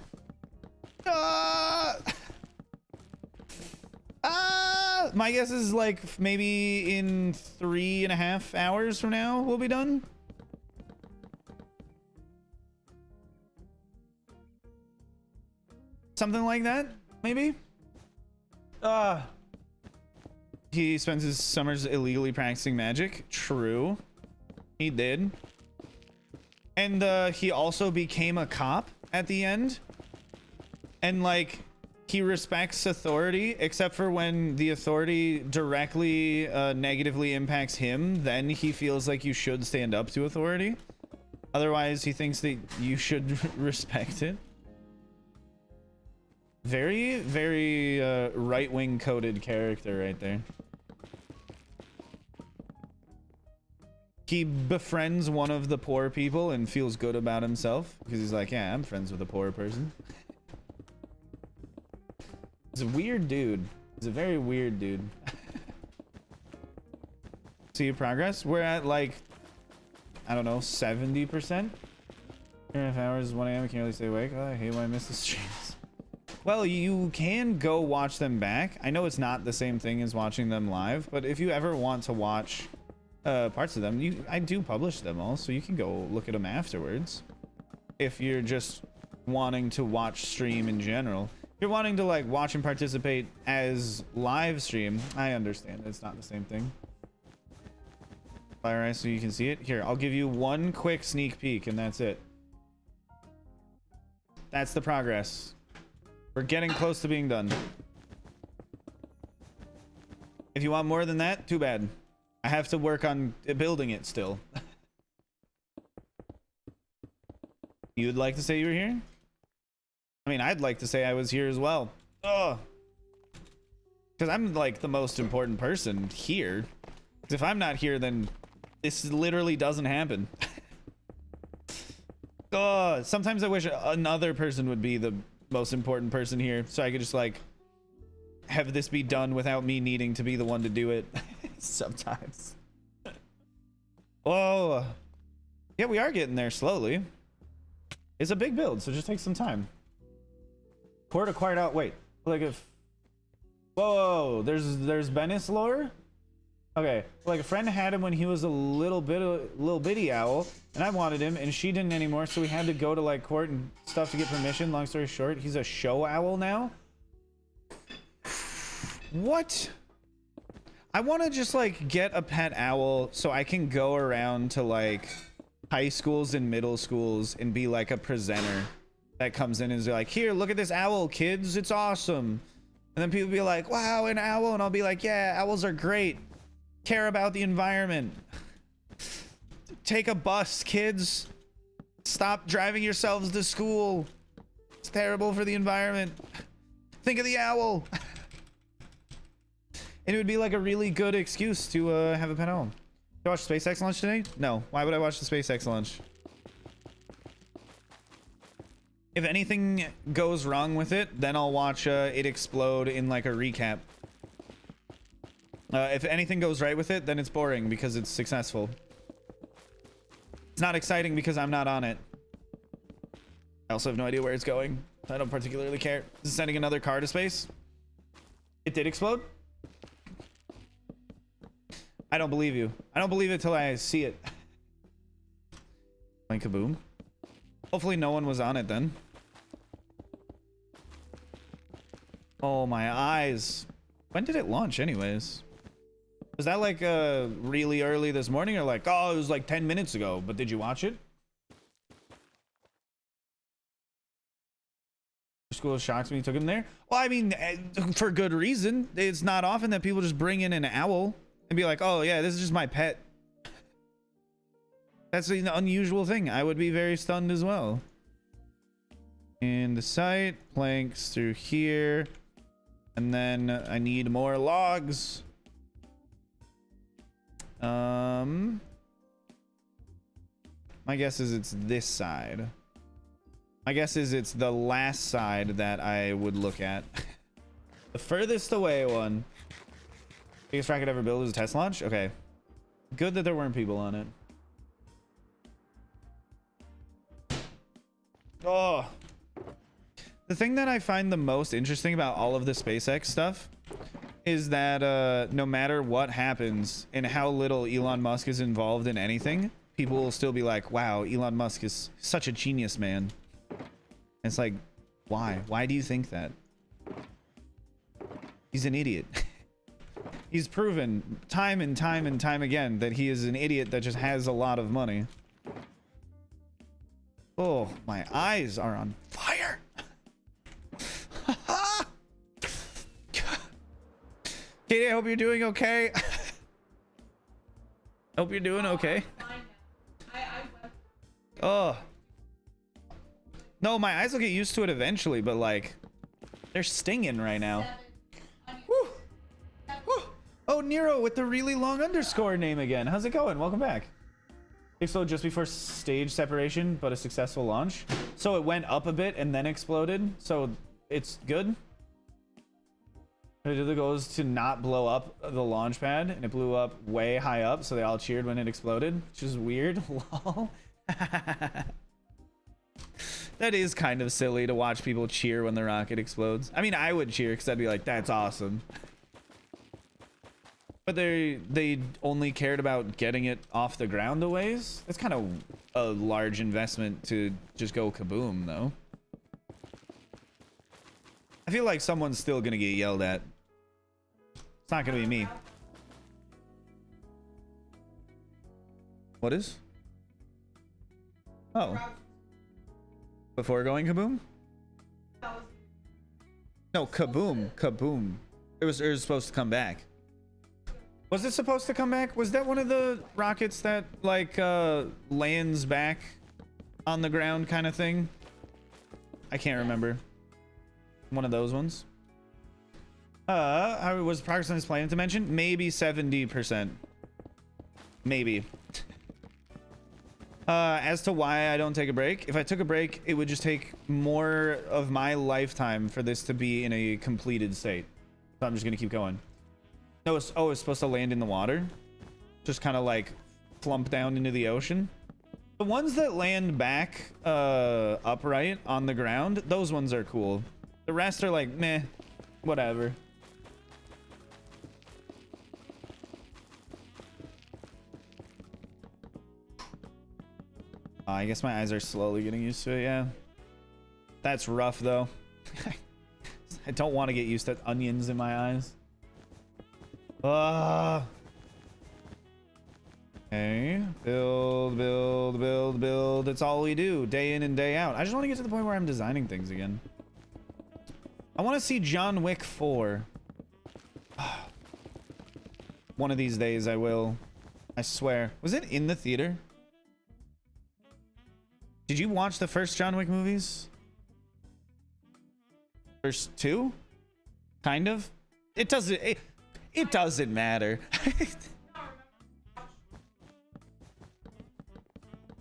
My guess is like maybe in 3.5 hours from now we'll be done. Something like that, maybe. He spends his summers illegally practicing magic. True, he did. And he also became a cop at the end. And like, he respects authority, except for when the authority directly negatively impacts him. Then he feels like you should stand up to authority. Otherwise, he thinks that you should respect it. Very, very right-wing coded character right there. He befriends one of the poor people and feels good about himself because he's like, yeah, I'm friends with a poor person. He's a weird dude. He's a very weird dude. See your progress? We're at like, I don't know, 70%. 3.5 hours, 1 a.m. I can't really stay awake. Oh, I hate when I miss the streams. Well, you can go watch them back. I know it's not the same thing as watching them live, but if you ever want to watch parts of them, I do publish them all, so you can go look at them afterwards. If you're just wanting to watch stream in general. If you're wanting to like watch and participate as live stream, I understand it's not the same thing. Fire eyes so you can see it. Here, I'll give you one quick sneak peek and that's it. That's the progress. We're getting close to being done. If you want more than that, too bad. I have to work on building it still. You'd like to say you were here? I mean, I'd like to say I was here as well. Ugh. Because I'm like the most important person here. Because if I'm not here, then this literally doesn't happen. Ugh. Sometimes I wish another person would be the most important person here, so I could just like have this be done without me needing to be the one to do it. Sometimes. Whoa. Yeah, we are getting there slowly. It's a big build, so just take some time. Port acquired out. Wait, like if. Whoa, there's Bennis lore. Okay, like a friend had him when he was a little bitty owl, and I wanted him, and she didn't anymore, so we had to go to like court and stuff to get permission. Long story short, he's a show owl now. What? I want to just like get a pet owl so I can go around to like high schools and middle schools and be like a presenter that comes in and is like, here, look at this owl, kids, it's awesome. And then people be like, wow, an owl, and I'll be like, yeah, owls are great. Care about the environment. Take a bus, kids. Stop driving yourselves to school. It's terrible for the environment. Think of the owl. And it would be like a really good excuse to have a pet owl. Did you watch SpaceX launch today? No. Why would I watch the SpaceX launch? If anything goes wrong with it, then I'll watch it explode in like a recap. If anything goes right with it, then it's boring because it's successful. It's not exciting because I'm not on it. I also have no idea where it's going. I don't particularly care. Is it sending another car to space? It did explode? I don't believe you. I don't believe it till I see it. Like kaboom. Hopefully no one was on it then. Oh, my eyes. When did it launch anyways? Was that like really early this morning, or like, oh, it was like 10 minutes ago, but did you watch it? school shocked me. Took him there. Well, I mean, for good reason. It's not often that people just bring in an owl and be like, oh yeah, this is just my pet. That's an unusual thing. I would be very stunned as well. And the site planks through here, and then I need more logs. My guess is it's this side. My guess is it's the last side that I would look at. The furthest away one. Biggest rocket ever built was a test launch? Okay. Good that there weren't people on it. Oh. The thing that I find the most interesting about all of the SpaceX stuff is that no matter what happens and how little Elon Musk is involved in anything, people will still be like, wow, Elon Musk is such a genius, man. And it's like, why? Why do you think that? He's an idiot. He's proven time and time and time again that he is an idiot that just has a lot of money. Oh, my eyes are on fire. Katie, I hope you're doing okay. Hope you're doing okay. Oh. No, my eyes will get used to it eventually, but like, they're stinging right now. Woo. Woo. Oh, Nero with the really long underscore name again. How's it going? Welcome back. Exploded just before stage separation, but a successful launch. So it went up a bit and then exploded. So it's good. The goal is to not blow up the launch pad, and it blew up way high up, so they all cheered when it exploded, which is weird. Lol. That is kind of silly to watch people cheer when the rocket explodes. I mean, I would cheer because I'd be like, that's awesome. But they only cared about getting it off the ground a ways. That's kind of a large investment to just go kaboom, though. I feel like someone's still gonna get yelled at. It's not gonna be me. What is? Oh. Before going kaboom? No, kaboom. Kaboom. It was supposed to come back. Was it supposed to come back? Was that one of the rockets that like lands back on the ground kind of thing? I can't remember. One of those ones. How was progress on this planet dimension? Maybe 70%. Maybe. As to why I don't take a break, if I took a break, it would just take more of my lifetime for this to be in a completed state. So I'm just gonna keep going. No, it's supposed to land in the water, just kind of like flump down into the ocean. The ones that land back upright on the ground, those ones are cool. The rest are like, meh, whatever. I guess my eyes are slowly getting used to it, yeah. That's rough, though. I don't want to get used to onions in my eyes. Okay. Build. That's all we do, day in and day out. I just want to get to the point where I'm designing things again. I want to see John Wick 4. One of these days I will. I swear. Was it in the theater? Did you watch the first John Wick movies? First two? Kind of? It doesn't matter.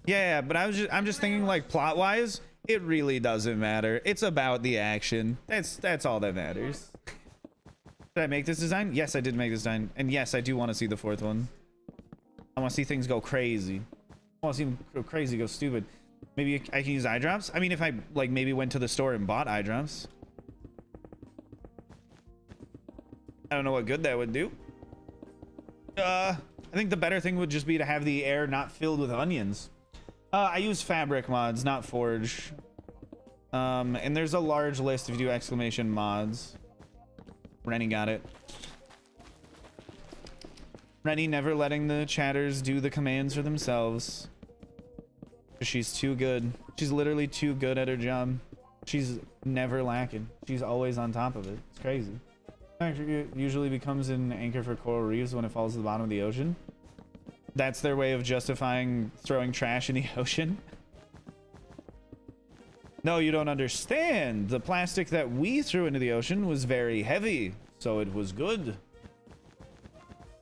Yeah, but I'm just thinking like plot wise, it really doesn't matter. It's about the action. That's all that matters. Did I make this design? Yes, I did make this design. And yes, I do want to see the fourth one. I want to see things go crazy. I want to see them go crazy, go stupid. Maybe I can use eye drops. I mean, if I like maybe went to the store and bought eye drops. I don't know what good that would do. I think the better thing would just be to have the air not filled with onions. I use fabric mods, not forge. And there's a large list if you do exclamation mods. Rennie got it. Rennie never letting the chatters do the commands for themselves. She's too good. She's literally too good at her job. She's never lacking. She's always on top of it. It's crazy. It usually becomes an anchor for coral reefs when it falls to the bottom of the ocean. That's their way of justifying throwing trash in the ocean. No, you don't understand. The plastic that we threw into the ocean was very heavy, so it was good.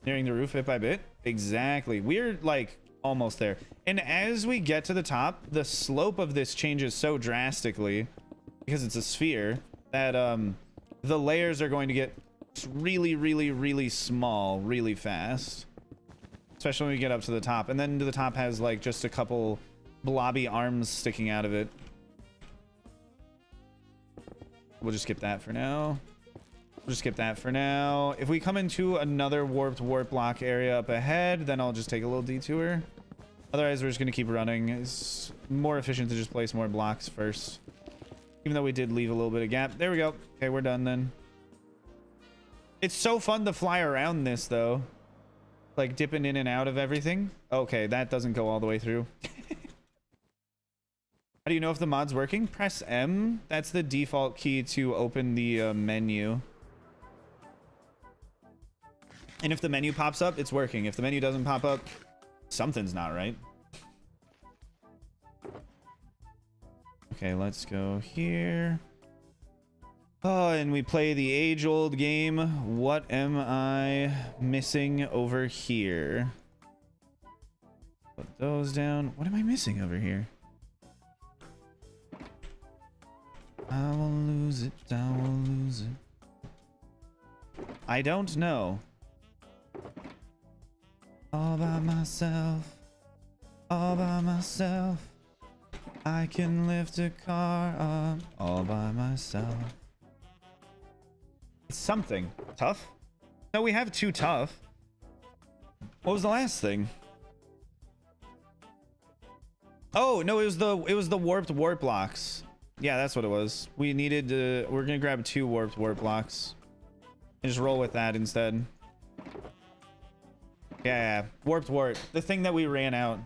Nearing the roof bit by bit. Exactly. We're like almost there. And as we get to the top, the slope of this changes so drastically because it's a sphere that the layers are going to get really small really fast, especially when we get up to the top. And then the top has like just a couple blobby arms sticking out of it. We'll just skip that for now. We'll just skip that for now. If we come into another warp block area up ahead, then I'll just take a little detour. Otherwise, we're just going to keep running. It's more efficient to just place more blocks first. Even though we did leave a little bit of gap. There we go. Okay, we're done then. It's so fun to fly around this, though. Like, dipping in and out of everything. Okay, that doesn't go all the way through. How do you know if the mod's working? Press M. That's the default key to open the menu. And if the menu pops up, it's working. If the menu doesn't pop up, something's not right. Okay, let's go here. Oh, and we play the age-old game. What am I missing over here? Put those down. What am I missing over here? I will lose it. I will lose it. I don't know. All by myself. All by myself. I can lift a car up all by myself. It's something. Tough? No, we have two tough. What was the last thing? Oh, no, it was the warp blocks. Yeah, that's what it was. We needed to... We're gonna grab two warp blocks. And just roll with that instead. Yeah, warp. The thing that we ran out.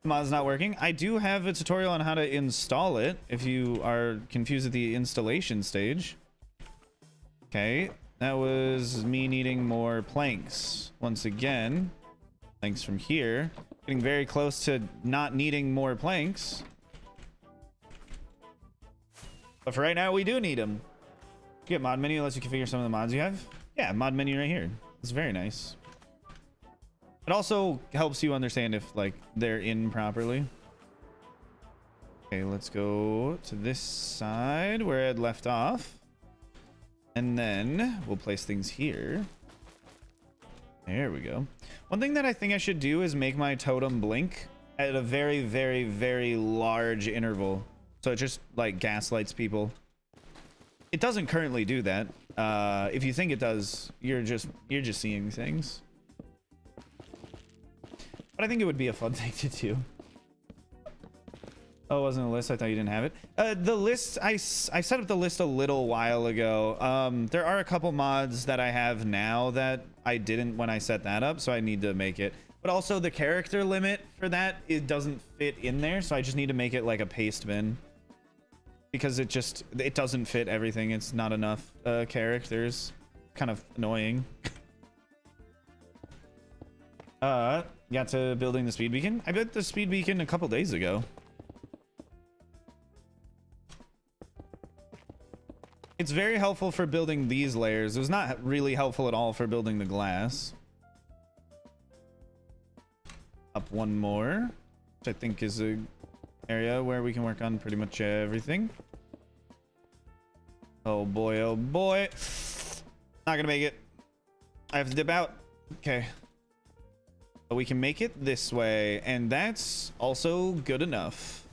Mod's not working. I do have a tutorial on how to install it if you are confused at the installation stage. Okay, that was me needing more planks. Once again, planks from here. Getting very close to not needing more planks. But for right now, we do need them. Get mod menu lets you configure some of the mods you have. Yeah, mod menu right here. It's very nice. It also helps you understand if like they're in properly. Okay, let's go to this side where I'd left off. And then we'll place things here. There we go. One thing that I think I should do is make my totem blink at a very large interval. So it just like gaslights people. It doesn't currently do that. If you think it does, you're just seeing things. But I think it would be a fun thing to do. Oh, it wasn't a list. I thought you didn't have it. The list, I set up the list a little while ago. There are a couple mods that I have now that I didn't when I set that up, so I need to make it. But also the character limit for that, it doesn't fit in there, so I just need to make it like a paste bin. Because it doesn't fit everything. It's not enough characters. Kind of annoying. Got to building the speed beacon. I built the speed beacon a couple days ago. It's very helpful for building these layers. It was not really helpful at all for building the glass. Up one more, which I think is a area where we can work on pretty much everything. Oh boy, oh boy. Not gonna make it. I have to dip out. Okay. But we can make it this way, and that's also good enough.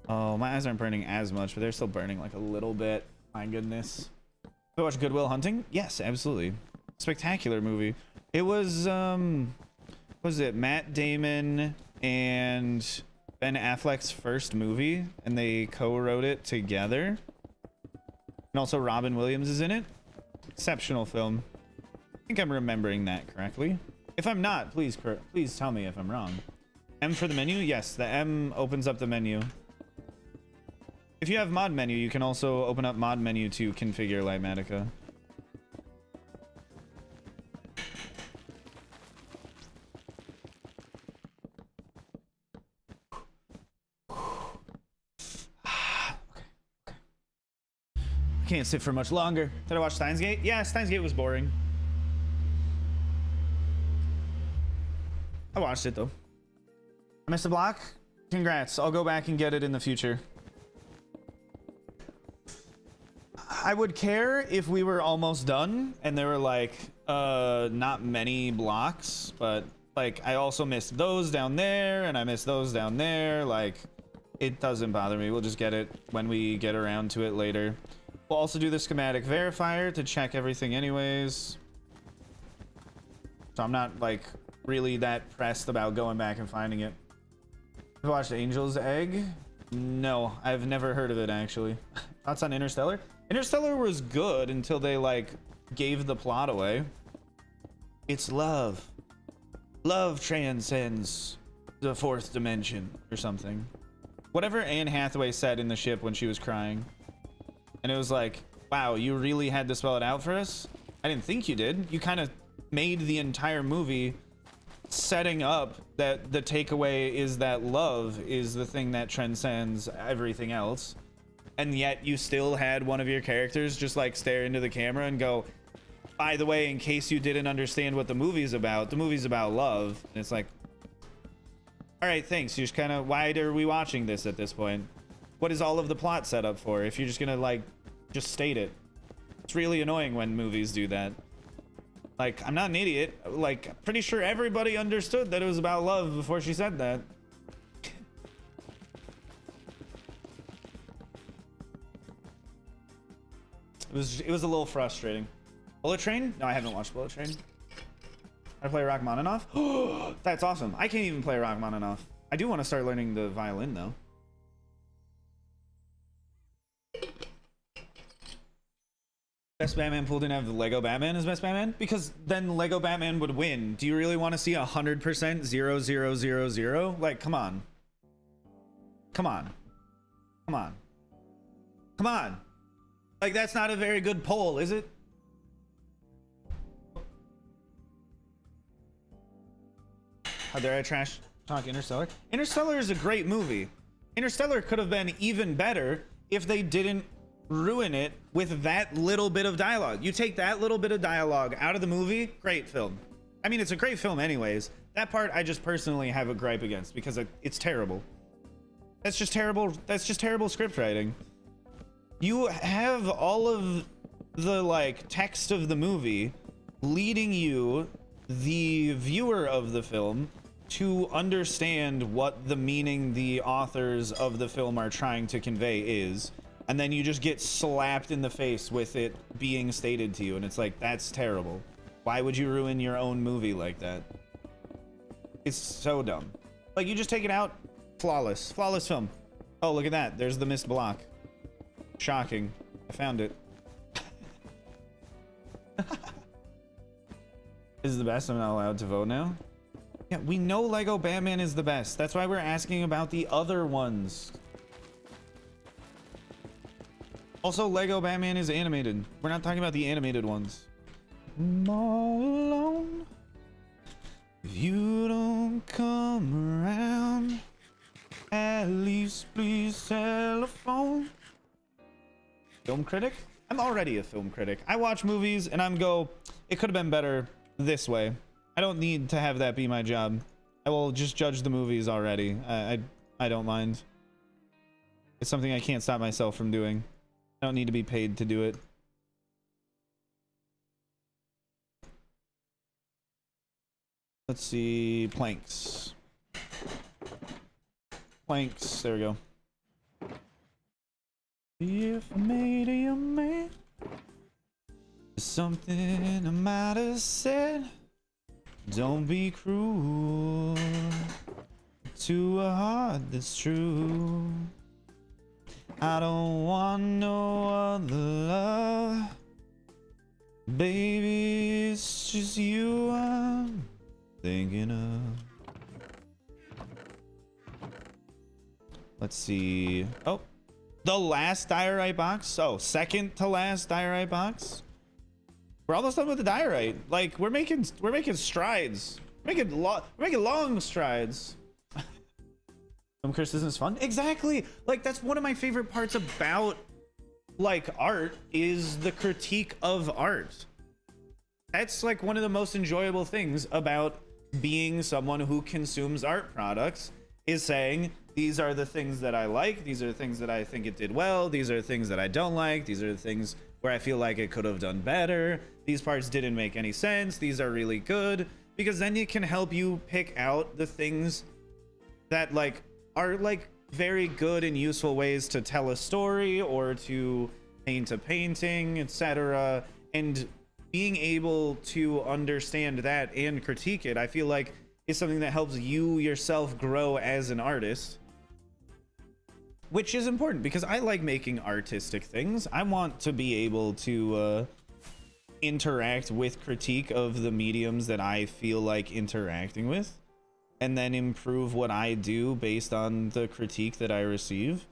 Oh, my eyes aren't burning as much, but they're still burning like a little bit. My goodness. Did you watch Good Will Hunting? Yes, absolutely. Spectacular movie. It was, what was it? Matt Damon and Ben Affleck's first movie, and they co-wrote it together. And also Robin Williams is in it. Exceptional film. I think I'm remembering that correctly. If I'm not, please tell me if I'm wrong. M for the menu? Yes, the M opens up the menu. If you have mod menu, you can also open up mod menu to configure Lightmatica. Can't sit for much longer. Did I watch Steins Gate? Yeah, Steins Gate was boring. I watched it though. I missed a block? Congrats. I'll go back and get it in the future. I would care if we were almost done and there were like not many blocks, but like I also missed those down there and I missed those down there. Like it doesn't bother me. We'll just get it when we get around to it later. We'll also do the schematic verifier to check everything anyways. So I'm not like really that pressed about going back and finding it. Have you watched Angel's Egg? No, I've never heard of it actually. Thoughts on Interstellar? Interstellar was good until they like gave the plot away. It's love. Love transcends the fourth dimension or something. Whatever Anne Hathaway said in the ship when she was crying. And it was like, wow, you really had to spell it out for us? I didn't think you did. You kind of made the entire movie setting up that the takeaway is that love is the thing that transcends everything else. And yet you still had one of your characters just like stare into the camera and go, by the way, in case you didn't understand what the movie's about love. And it's like, all right, thanks. You just kind of, why are we watching this at this point? What is all of the plot set up for if you're just gonna like just state it? It's really annoying when movies do that. Like, I'm not an idiot. Like, pretty sure everybody understood that it was about love before she said that. It was a little frustrating. Bullet Train? No, I haven't watched Bullet Train. I play Rachmaninoff? That's awesome. I can't even play Rachmaninoff. I do want to start learning the violin though. Best Batman pool didn't have the Lego Batman as best Batman? Because then Lego Batman would win. Do you really want to see 100% 0 0 0 0? Like, come on. Come on. Come on. Come on. Like, that's not a very good poll, is it? How dare I trash talk Interstellar? Interstellar is a great movie. Interstellar could have been even better if they didn't ruin it with that little bit of dialogue. You take that little bit of dialogue out of the movie, great film. I mean, it's a great film anyways. That part I just personally have a gripe against because it's terrible. That's just terrible. That's just terrible script writing. You have all of the like text of the movie leading you, the viewer of the film, to understand what the meaning the authors of the film are trying to convey is. And then you just get slapped in the face with it being stated to you. And it's like, that's terrible. Why would you ruin your own movie like that? It's so dumb. Like, you just take it out. Flawless. Flawless film. Oh, look at that. There's the missed block. Shocking. I found it. This is the best. I'm not allowed to vote now. Yeah, we know Lego Batman is the best. That's why we're asking about the other ones. Also, Lego Batman is animated. We're not talking about the animated ones. I'm all alone. If you don't come around, at least please telephone. Film critic? I'm already a film critic. I watch movies and I'm go, it could have been better this way. I don't need to have that be my job. I will just judge the movies already. I don't mind. It's something I can't stop myself from doing. I don't need to be paid to do it. Let's see, planks. Planks, there we go. If I made you man, something I might have said. Don't be cruel to a heart that's true. I don't want no other love. Baby, it's just you I'm thinking of. Let's see. Oh, The last diorite box. So second to last diorite box. We're almost done with the diorite. Like we're making strides. We're making long strides. Film criticism is fun. Exactly. Like that's one of my favorite parts about like art is the critique of art. That's like one of the most enjoyable things about being someone who consumes art products is saying these are the things that I like, these are the things that I think it did well, these are the things that I don't like, these are the things where I feel like it could have done better, these parts didn't make any sense, these are really good, because then it can help you pick out the things that like are like very good and useful ways to tell a story or to paint a painting, etc. And being able to understand that and critique it, I feel like is something that helps you yourself grow as an artist, which is important because I like making artistic things. I want to be able to interact with critique of the mediums that I feel like interacting with, and then improve what I do based on the critique that I receive.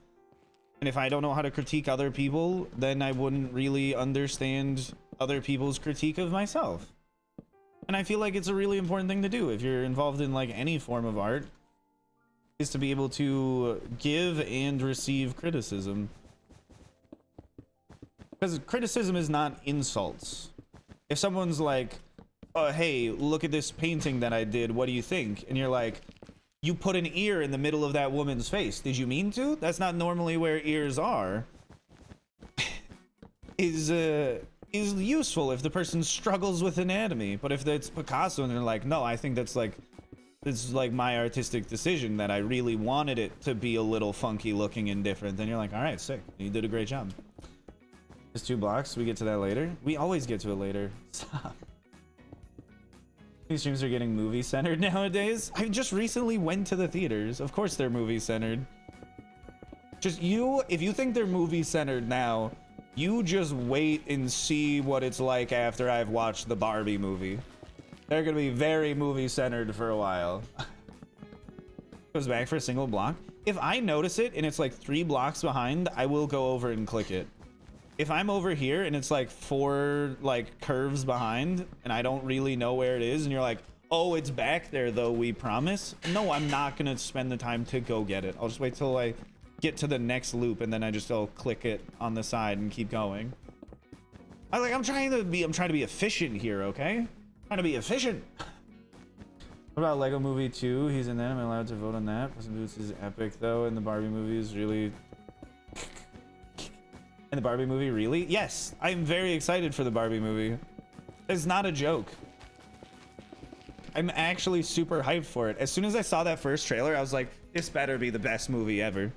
And if I don't know how to critique other people, then I wouldn't really understand other people's critique of myself. And I feel like it's a really important thing to do if you're involved in like any form of art, is to be able to give and receive criticism. Because criticism is not insults. If someone's like, oh, hey, look at this painting that I did, what do you think? And you're like, you put an ear in the middle of that woman's face. Did you mean to? That's not normally where ears are. Is useful if the person struggles with anatomy. But if it's Picasso and they're like, no, I think this is like my artistic decision that I really wanted it to be a little funky looking and different, then you're like, all right, sick. You did a great job. There's 2 blocks. We get to that later. We always get to it later. Stop. These streams are getting movie centered nowadays. I just recently went to the theaters. Of course they're movie centered. Just if you think they're movie centered now, you just wait and see what it's like after I've watched the Barbie movie. They're gonna be very movie centered for a while. Goes back for a single block. If I notice it and it's like 3 blocks behind, I will go over and click it. If I'm over here and it's like 4 like curves behind and I don't really know where it is and you're like, oh, it's back there though, we promise. No, I'm not gonna spend the time to go get it. I'll just wait till I get to the next loop and then I'll click it on the side and keep going. I'm trying to be efficient here, okay? Trying to be efficient. What about Lego Movie 2? He's in that. Am I allowed to vote on that? Puss in Boots is epic though, and the Barbie movie is really And the Barbie movie, really? Yes, I'm very excited for the Barbie movie. It's not a joke. I'm actually super hyped for it. As soon as I saw that first trailer, I was like, this better be the best movie ever.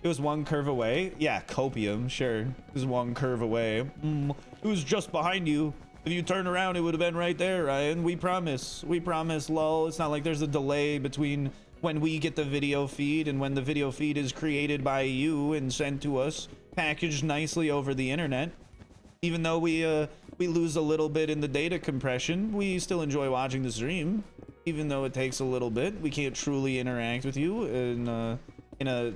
It was 1 curve away. Yeah, copium, sure. It was 1 curve away. It was just behind you. If you turn around, it would have been right there, Ryan. We promise. We promise, lol. It's not like there's a delay between when we get the video feed and when the video feed is created by you and sent to us, packaged nicely over the internet. Even though we lose a little bit in the data compression, we still enjoy watching the stream. Even though it takes a little bit, we can't truly interact with you in a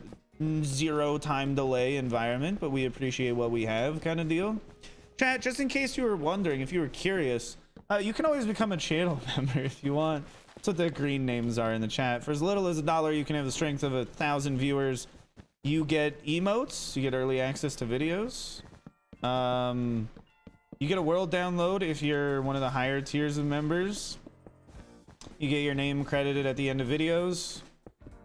0 time delay environment, but we appreciate what we have, kind of deal. Chat, just in case you were wondering, if you were curious, you can always become a channel member if you want. That's what the green names are in the chat. For as little as $1, you can have the strength of 1,000 viewers. You get emotes, you get early access to videos. You get a world download if you're one of the higher tiers of members. You get your name credited at the end of videos.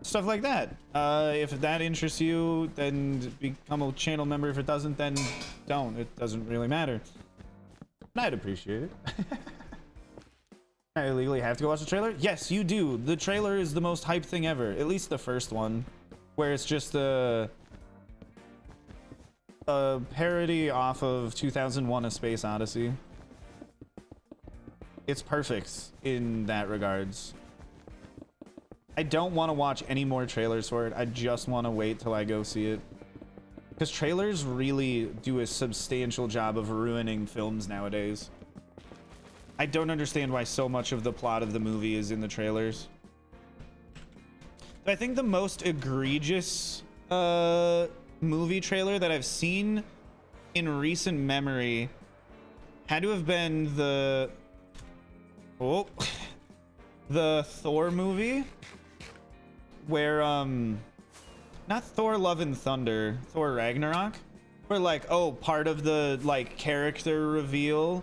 Stuff like that. If that interests you, then become a channel member. If it doesn't, then don't. It doesn't really matter. I'd appreciate it. I legally have to go watch the trailer? Yes, you do. The trailer is the most hyped thing ever. At least the first one, where it's just a parody off of 2001: A Space Odyssey. It's perfect in that regards. I don't want to watch any more trailers for it. I just want to wait till I go see it. Because trailers really do a substantial job of ruining films nowadays. I don't understand why so much of the plot of the movie is in the trailers. I think the most egregious movie trailer that I've seen in recent memory had to have been the Thor movie where not Thor Love and Thunder, Thor Ragnarok, where like, oh, part of the like character reveal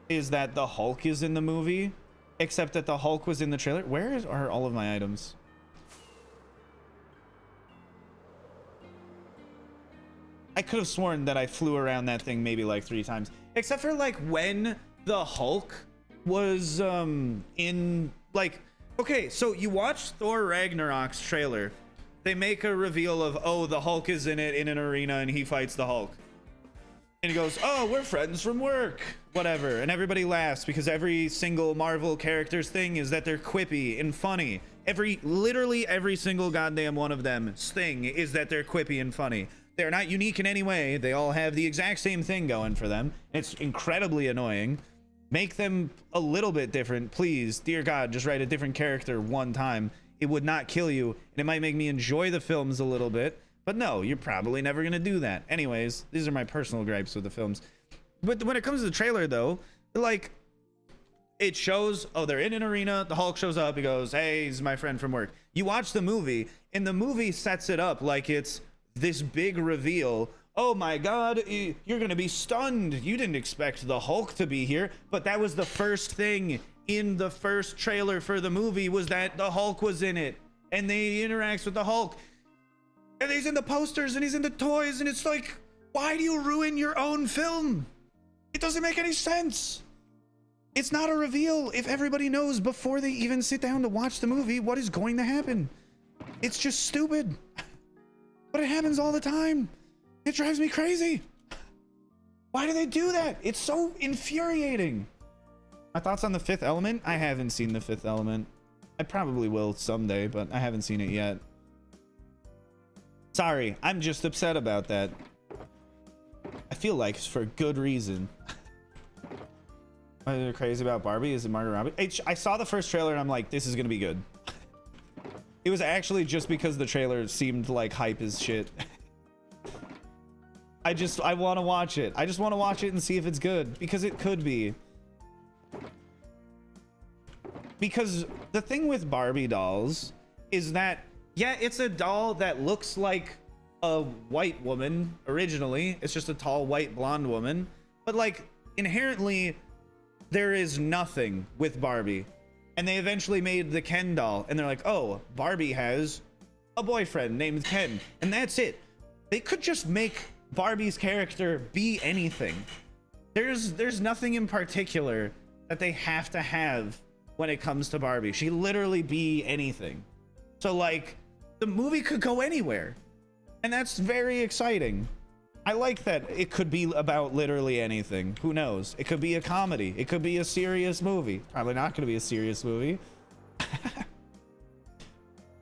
is that the Hulk is in the movie, except that the Hulk was in the trailer. Where are all of my items? I could have sworn that I flew around that thing maybe like 3 times, except for like when the Hulk was in like, okay, so you watch Thor Ragnarok's trailer, they make a reveal of, oh, the Hulk is in it in an arena and he fights the Hulk. And he goes, oh, we're friends from work, whatever. And everybody laughs because every single Marvel character's thing is that they're quippy and funny. Literally every single goddamn one of them's thing is that they're quippy and funny. They're not unique in any way. They all have the exact same thing going for them. It's incredibly annoying. Make them a little bit different, please. Dear God, just write a different character one time. It would not kill you, and it might make me enjoy the films a little bit. But no, you're probably never going to do that. Anyways, these are my personal gripes with the films. But when it comes to the trailer, though, like, it shows, oh, they're in an arena. The Hulk shows up. He goes, hey, he's my friend from work. You watch the movie, and the movie sets it up like it's this big reveal. Oh my God, you're going to be stunned. You didn't expect the Hulk to be here. But that was the first thing in the first trailer for the movie, was that the Hulk was in it. And he interacts with the Hulk. And he's in the posters and he's in the toys. And it's like, why do you ruin your own film? It doesn't make any sense. It's not a reveal if everybody knows before they even sit down to watch the movie what is going to happen. It's just stupid. But it happens all the time. It drives me crazy. Why do they do that? It's so infuriating. My thoughts on The Fifth Element? I haven't seen The Fifth Element. I probably will someday, but I haven't seen it yet. Sorry, I'm just upset about that. I feel like it's for good reason. What are crazy about Barbie? Is it Margot Robbie? I saw the first trailer and I'm like, this is gonna be good. It was actually just because the trailer seemed like hype as shit. I want to watch it. I just want to watch it and see if it's good, because it could be. Because the thing with Barbie dolls is that, yeah, it's a doll that looks like a white woman originally. It's just a tall, white, blonde woman. But like, inherently, there is nothing with Barbie. And they eventually made the Ken doll, and they're like, oh, Barbie has a boyfriend named Ken, and that's it. They could just make Barbie's character be anything. There's nothing in particular that they have to have when it comes to Barbie. She literally be anything. So like, the movie could go anywhere, and that's very exciting. I like that it could be about literally anything. Who knows? It could be a comedy. It could be a serious movie. Probably not going to be a serious movie.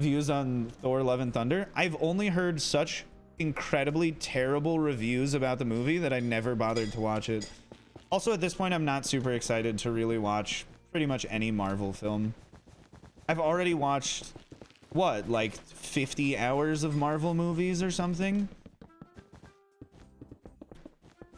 Views on Thor Love and Thunder? I've only heard such incredibly terrible reviews about the movie that I never bothered to watch it. Also, at this point, I'm not super excited to really watch pretty much any Marvel film. I've already watched, what, like 50 hours of Marvel movies or something?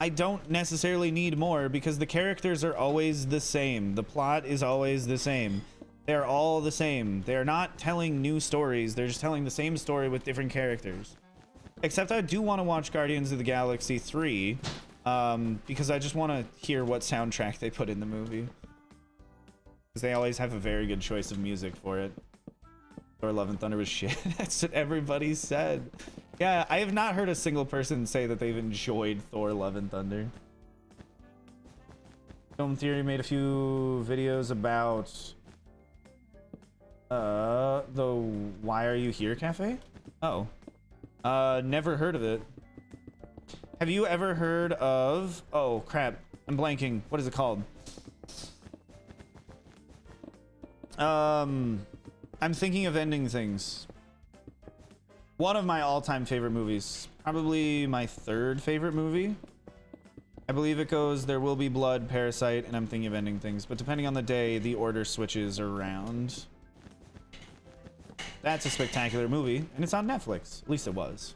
I don't necessarily need more, because the characters are always the same. The plot is always the same. They're all the same. They're not telling new stories. They're just telling the same story with different characters. Except I do want to watch Guardians of the Galaxy 3, because I just want to hear what soundtrack they put in the movie. Because they always have a very good choice of music for it. Thor Love and Thunder was shit. That's what everybody said. Yeah, I have not heard a single person say that they've enjoyed Thor Love and Thunder. Film Theory made a few videos about the Why Are You Here cafe? Oh. Never heard of it. Have you ever heard of, oh crap, I'm blanking. What is it called? I'm thinking of Ending Things. One of my all-time favorite movies. Probably my third favorite movie. I believe it goes There Will Be Blood, Parasite, and I'm thinking of Ending Things. But depending on the day, the order switches around. That's a spectacular movie, and it's on Netflix. At least it was.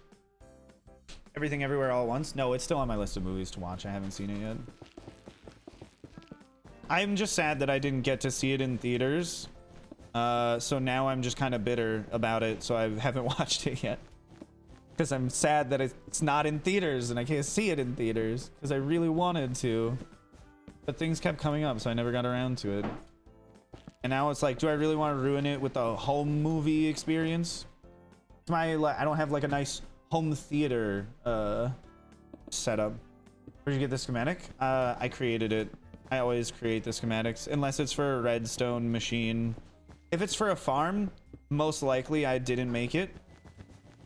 Everything Everywhere All at Once? No, it's still on my list of movies to watch. I haven't seen it yet. I'm just sad that I didn't get to see it in theaters. So now I'm just kind of bitter about it, so I haven't watched it yet. Because I'm sad that it's not in theaters and I can't see it in theaters because I really wanted to. But things kept coming up, so I never got around to it. And now it's like, do I really want to ruin it with the home movie experience? I don't have like a nice home theater setup. Where'd you get the schematic? I created it. I always create the schematics unless it's for a redstone machine. If it's for a farm, most likely I didn't make it.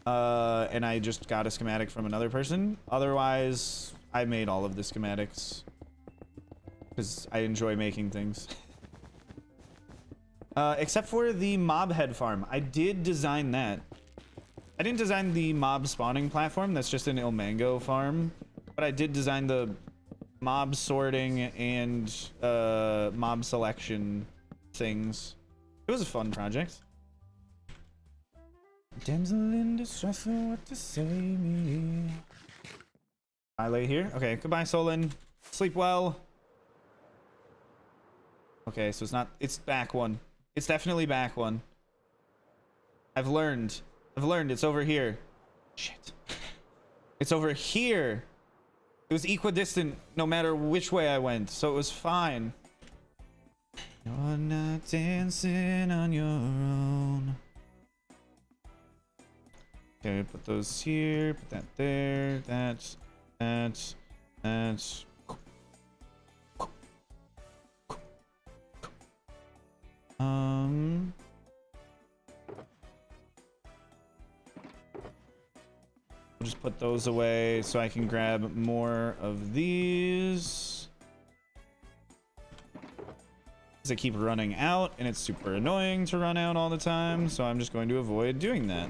And I just got a schematic from another person. Otherwise, I made all of the schematics because I enjoy making things. Except for the mob head farm. I did design that. I didn't design the mob spawning platform. That's just an Ilmango farm. But I did design the mob sorting and mob selection things. It was a fun project. Damsel in distress, what to say me? I lay here. Okay, goodbye, Solon. Sleep well. Okay, so it's not. It's back one. It's definitely back one. I've learned. It's over here. Shit. It's over here. It was equidistant no matter which way I went, so it was fine. You're not dancing on your own. Okay, put those here, put that there, that. I'll just put those away so I can grab more of these. Because I keep running out, and it's super annoying to run out all the time, so I'm just going to avoid doing that.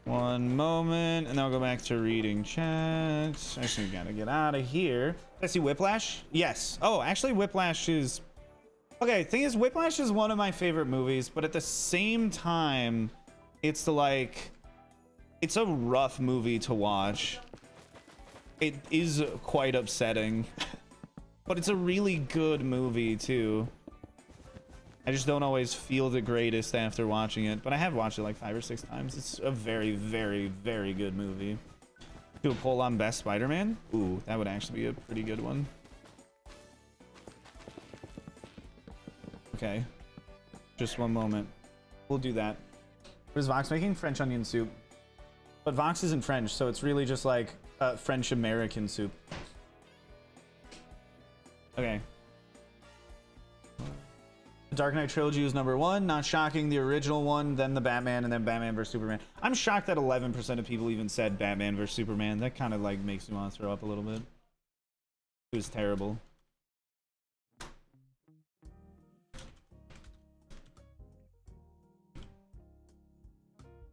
One moment, and then I'll go back to reading chat. Actually, gotta get out of here. Did I see Whiplash? Yes. Oh, actually, Whiplash is... Okay, thing is, Whiplash is one of my favorite movies, but at the same time, it's like... It's a rough movie to watch. It is quite upsetting. But it's a really good movie, too. I just don't always feel the greatest after watching it, but I have watched it like 5 or 6 times. It's a very, very, very good movie. Do a poll on best Spider-Man? Ooh, that would actually be a pretty good one. Okay. Just one moment. We'll do that. What is Vox making? French onion soup. But Vox isn't French, so it's really just like French-American soup. Okay. The Dark Knight trilogy was #1. Not shocking. The original one, then the Batman, and then Batman vs Superman. I'm shocked that 11% of people even said Batman vs Superman. That kind of like makes me want to throw up a little bit. It was terrible.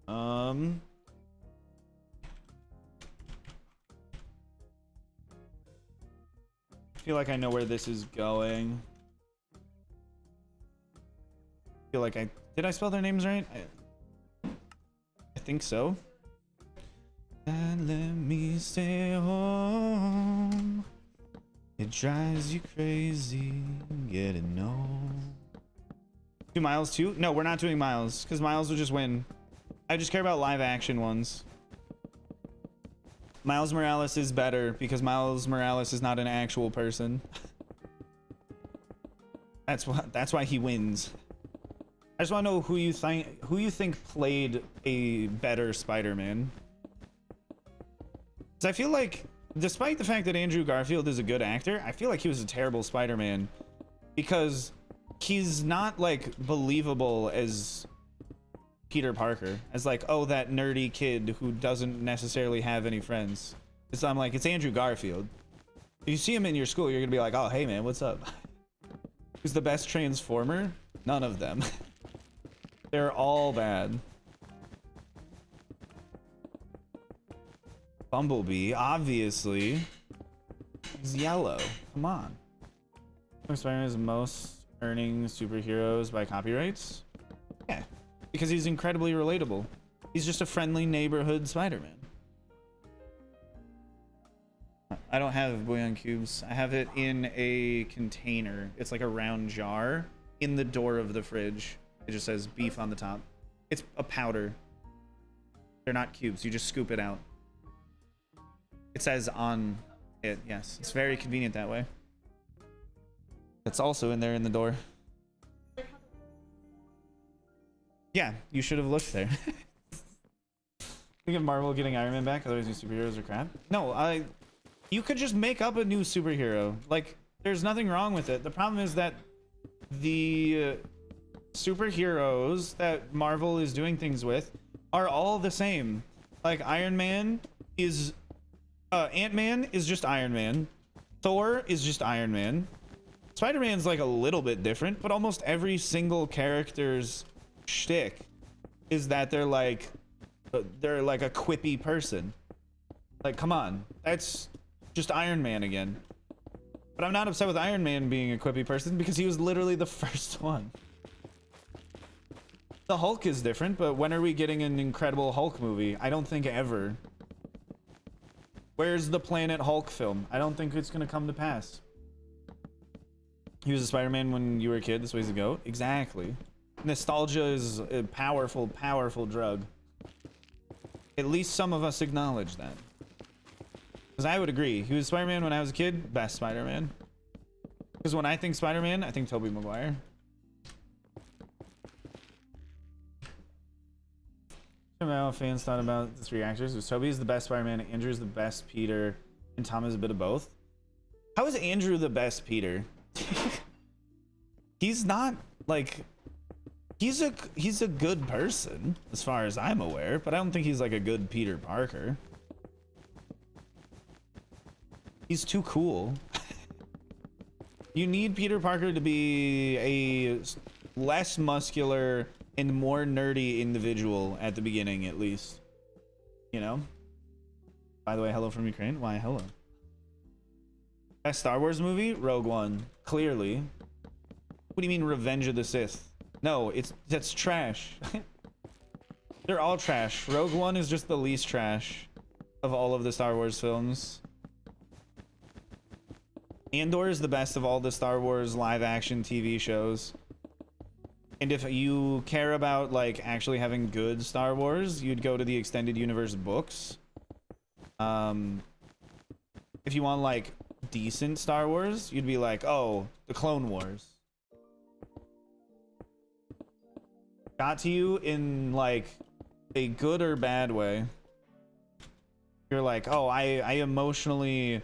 I feel like I know where this is going. Feel like did I spell their names right? I think so. And let me stay home. It drives you crazy. Get it? No. Do Miles too? No, we're not doing Miles because Miles will just win. I just care about live action ones. Miles Morales is better because Miles Morales is not an actual person. That's why he wins. I just want to know who you think played a better Spider-Man. Because I feel like, despite the fact that Andrew Garfield is a good actor, I feel like he was a terrible Spider-Man because he's not like believable as Peter Parker, as like, oh, that nerdy kid who doesn't necessarily have any friends. So I'm like, it's Andrew Garfield. If you see him in your school, you're gonna be like, oh, hey man, what's up? Who's the best Transformer? None of them. They're all bad. Bumblebee, obviously. He's yellow. Come on. Spider-Man is most earning superheroes by copyrights? Yeah, because he's incredibly relatable. He's just a friendly neighborhood Spider-Man. I don't have bouillon cubes. I have it in a container. It's like a round jar in the door of the fridge. It just says beef on the top. It's a powder. They're not cubes. You just scoop it out. It says on it, yes. It's very convenient that way. It's also in there in the door. Yeah, you should have looked there. Think of Marvel getting Iron Man back, otherwise new superheroes are crap. No, you could just make up a new superhero. Like, there's nothing wrong with it. The problem is that the superheroes that Marvel is doing things with are all the same. Like, Iron Man is Ant-Man is just Iron Man. Thor is just Iron Man. Spider-Man's like a little bit different, but almost every single character's shtick is that they're like a quippy person. Like, come on, that's just Iron Man again. But I'm not upset with Iron Man being a quippy person because he was literally the first one. The Hulk is different, but when are we getting an Incredible Hulk movie? I don't think ever. Where's the Planet Hulk film? I don't think it's gonna come to pass. He was a Spider-Man when you were a kid. This way's a goat. Exactly. Nostalgia is a powerful, powerful drug. At least some of us acknowledge that. Because I would agree. He was Spider-Man when I was a kid. Best Spider-Man. Because when I think Spider-Man, I think Tobey Maguire. How fans thought about the three actors. Was Tobey is the best Spider-Man, Andrew's the best Peter, and Tom is a bit of both. How is Andrew the best Peter? He's not like he's a good person as far as I'm aware, but I don't think he's like a good Peter Parker. He's too cool. You need Peter Parker to be a less muscular and more nerdy individual at the beginning, at least. You know? By the way, hello from Ukraine. Why, hello. Best Star Wars movie? Rogue One. Clearly. What do you mean Revenge of the Sith? No, that's trash. They're all trash. Rogue One is just the least trash of all of the Star Wars films. Andor is the best of all the Star Wars live action TV shows. And if you care about like actually having good Star Wars, you'd go to the extended universe books. If you want like decent Star Wars, you'd be like, oh, the Clone Wars. Got to you in like a good or bad way. You're like, oh, I emotionally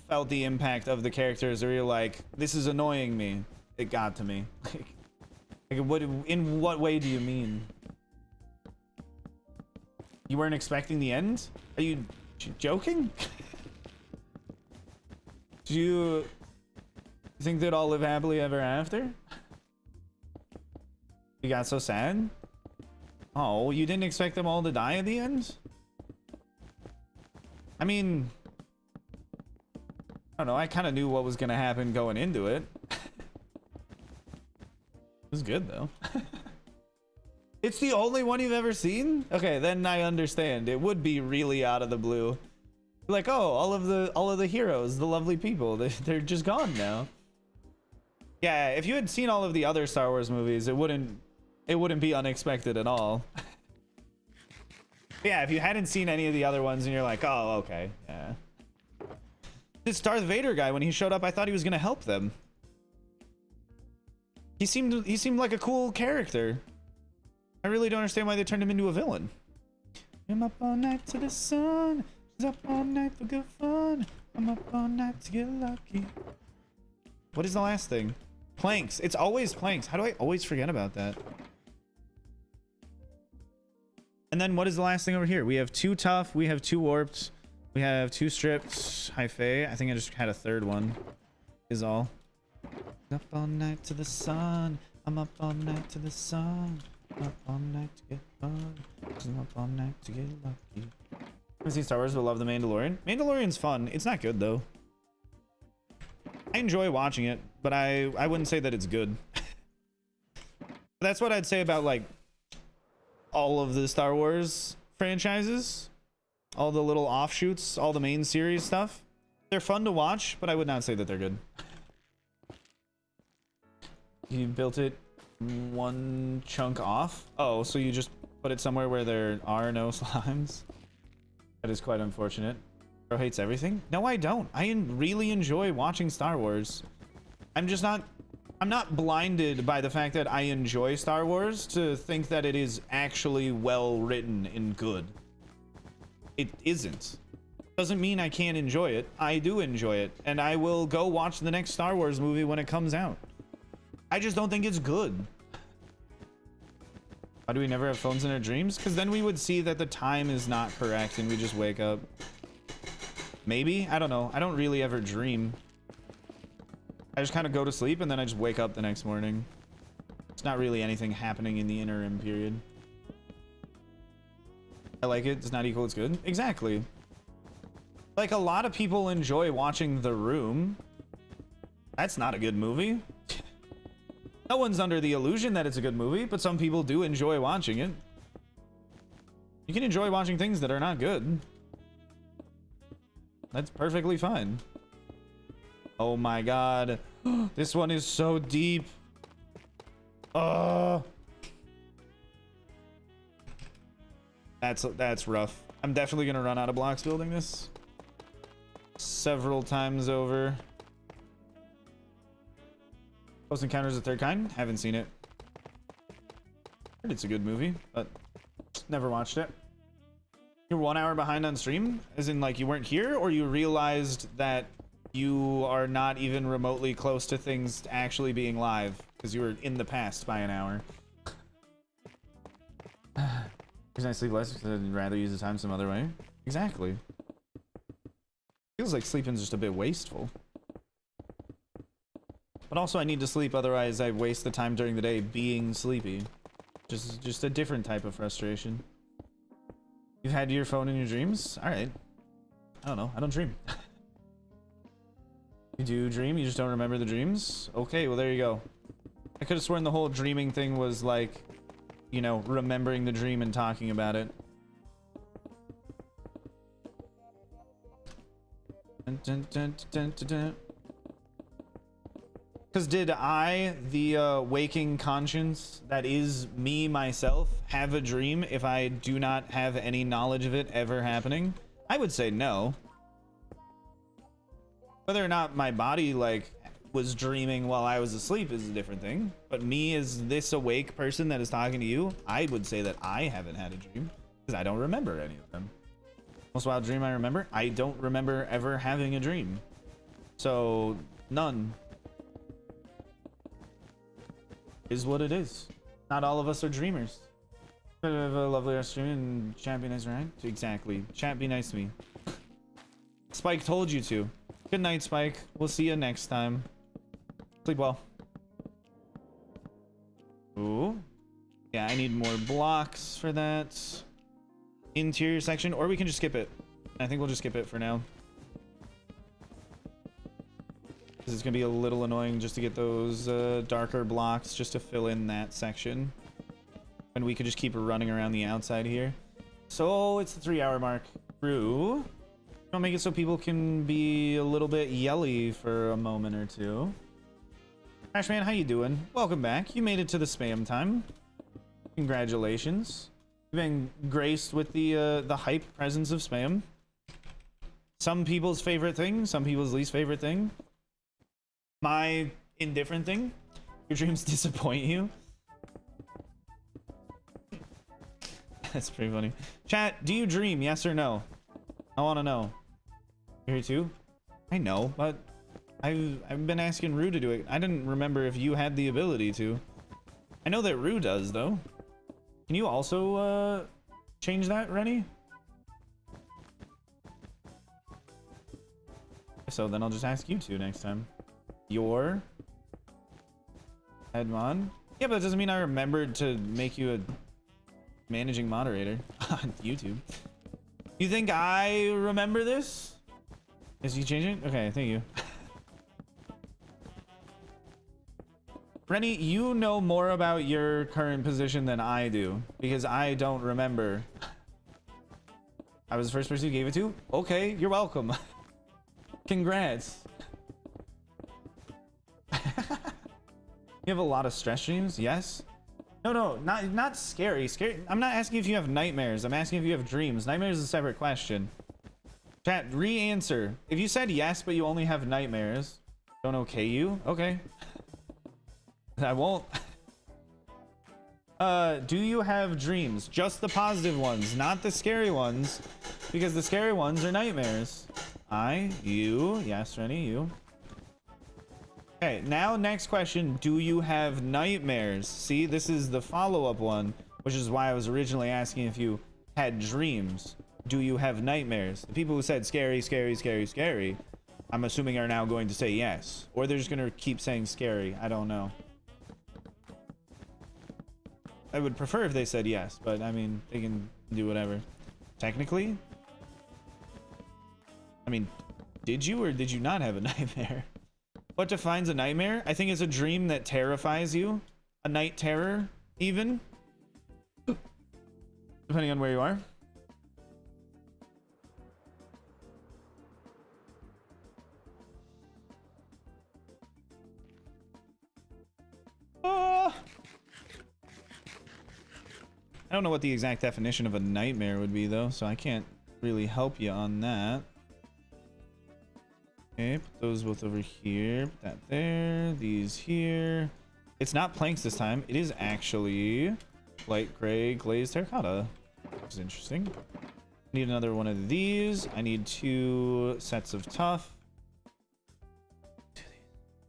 felt the impact of the characters, or you're like, this is annoying me. It got to me. Like, what? In what way do you mean? You weren't expecting the end? Are you joking? Do you think they'd all live happily ever after? You got so sad? Oh, you didn't expect them all to die at the end? I mean, I don't know. I kind of knew what was going to happen going into it. It was good though. It's the only one you've ever seen? Okay, then I understand. It would be really out of the blue. Like, oh, all of the heroes, the lovely people, they're just gone now. Yeah, if you had seen all of the other Star Wars movies, it wouldn't be unexpected at all. Yeah, if you hadn't seen any of the other ones and you're like, oh, okay, yeah. This Darth Vader guy, when he showed up, I thought he was gonna help them. He seemed like a cool character. I really don't understand why they turned him into a villain. I'm up all night to the sun. She's up all night for good fun. I'm up all night to get lucky. What is the last thing? Planks. It's always planks. How do I always forget about that? And then what is the last thing over here? We have 2 tough. We have 2 warped. We have 2 stripped. High Fae. I think I just had a 3rd one. Is all. Up all night to the sun. I'm up all night to the sun. Up all night to get fun. I'm up all night to get lucky. I've seen Star Wars, but love The Mandalorian. Mandalorian's fun. It's not good though. I enjoy watching it, but I wouldn't say that it's good. That's what I'd say about like all of the Star Wars franchises, all the little offshoots, all the main series stuff. They're fun to watch, but I would not say that they're good. You built it one chunk off? Oh, so you just put it somewhere where there are no slimes? That is quite unfortunate. Bro hates everything? No, I don't. I really enjoy watching Star Wars. I'm not blinded by the fact that I enjoy Star Wars to think that it is actually well written and good. It isn't. Doesn't mean I can't enjoy it. I do enjoy it, and I will go watch the next Star Wars movie when it comes out. I just don't think it's good. Why do we never have phones in our dreams? Because then we would see that the time is not correct and we just wake up. Maybe? I don't know. I don't really ever dream. I just kind of go to sleep and then I just wake up the next morning. It's not really anything happening in the interim period. I like it. Does not equal it's good. Exactly. Like, a lot of people enjoy watching The Room. That's not a good movie. No one's under the illusion that it's a good movie, but some people do enjoy watching it. You can enjoy watching things that are not good. That's perfectly fine. Oh my god. This one is so deep. That's rough. I'm definitely gonna run out of blocks building this several times over. Close Encounters of the Third Kind? Haven't seen it. Heard it's a good movie, but never watched it. You're 1 hour behind on stream? As in, like, you weren't here, or you realized that you are not even remotely close to things actually being live because you were in the past by an hour? Because I sleep less because I'd rather use the time some other way. Exactly. Feels like sleeping's just a bit wasteful. But also I need to sleep, otherwise I waste the time during the day being sleepy. Just a different type of frustration. You've had your phone in your dreams? Alright. I don't know. I don't dream. You do dream? You just don't remember the dreams? Okay, well there you go. I could have sworn the whole dreaming thing was like, you know, remembering the dream and talking about it. Dun, dun, dun, dun, dun. Because did I, the waking conscience that is me, myself, have a dream if I do not have any knowledge of it ever happening? I would say no. Whether or not my body, like, was dreaming while I was asleep is a different thing. But me as this awake person that is talking to you, I would say that I haven't had a dream. Because I don't remember any of them. Most wild dream I remember? I don't remember ever having a dream. So, none. Is what it is. Not all of us are dreamers. Have a lovely stream and chat be nice, right? Exactly. Chat be nice to me. Spike told you to. Good night, Spike. We'll see you next time. Sleep well. Ooh. Yeah, I need more blocks for that interior section, or we can just skip it. I think we'll just skip it for now. It's gonna be a little annoying just to get those darker blocks just to fill in that section, and we could just keep running around the outside here. So it's the 3 hour mark. True. Don't make it so people can be a little bit yelly for a moment or two. Crashman, how you doing? Welcome back. You made it to the spam time. Congratulations. You've been graced with the hype presence of spam. Some people's favorite thing, some people's least favorite thing. My indifferent thing. Your dreams disappoint you. That's pretty funny. Chat, do you dream? Yes or no? I want to know. You're here too? I know, but I've been asking Rue to do it. I didn't remember if you had the ability to. I know that Rue does, though. Can you also change that, Rennie? If so, then I'll just ask you to next time. Your headmon? Yeah, but that doesn't mean I remembered to make you a managing moderator on YouTube. You think I remember this? Is you changing? Okay, thank you. Rennie, you know more about your current position than I do, because I don't remember. I was the first person you gave it to? Okay, you're welcome. Congrats. You have a lot of stress dreams? Yes? No, not scary. Scary. I'm not asking if you have nightmares. I'm asking if you have dreams. Nightmares is a separate question. Chat, re-answer. If you said yes, but you only have nightmares, don't okay you? Okay. I won't. Do you have dreams? Just the positive ones, not the scary ones, because the scary ones are nightmares. You. Yes, Rennie, you. Okay, now next question. Do you have nightmares? See, this is the follow-up one, which is why I was originally asking if you had dreams. Do you have nightmares? The people who said scary, scary, scary, scary, I'm assuming are now going to say yes. Or they're just going to keep saying scary. I don't know. I would prefer if they said yes, but I mean, they can do whatever. Technically? I mean, did you or did you not have a nightmare? What defines a nightmare? I think it's a dream that terrifies you. A night terror, even. Depending on where you are. I don't know what the exact definition of a nightmare would be, though, so I can't really help you on that. Okay, put those both over here. Put that there. These here. It's not planks this time. It is actually light gray glazed terracotta, which is interesting. I need another one of these. I need 2 sets of tuff.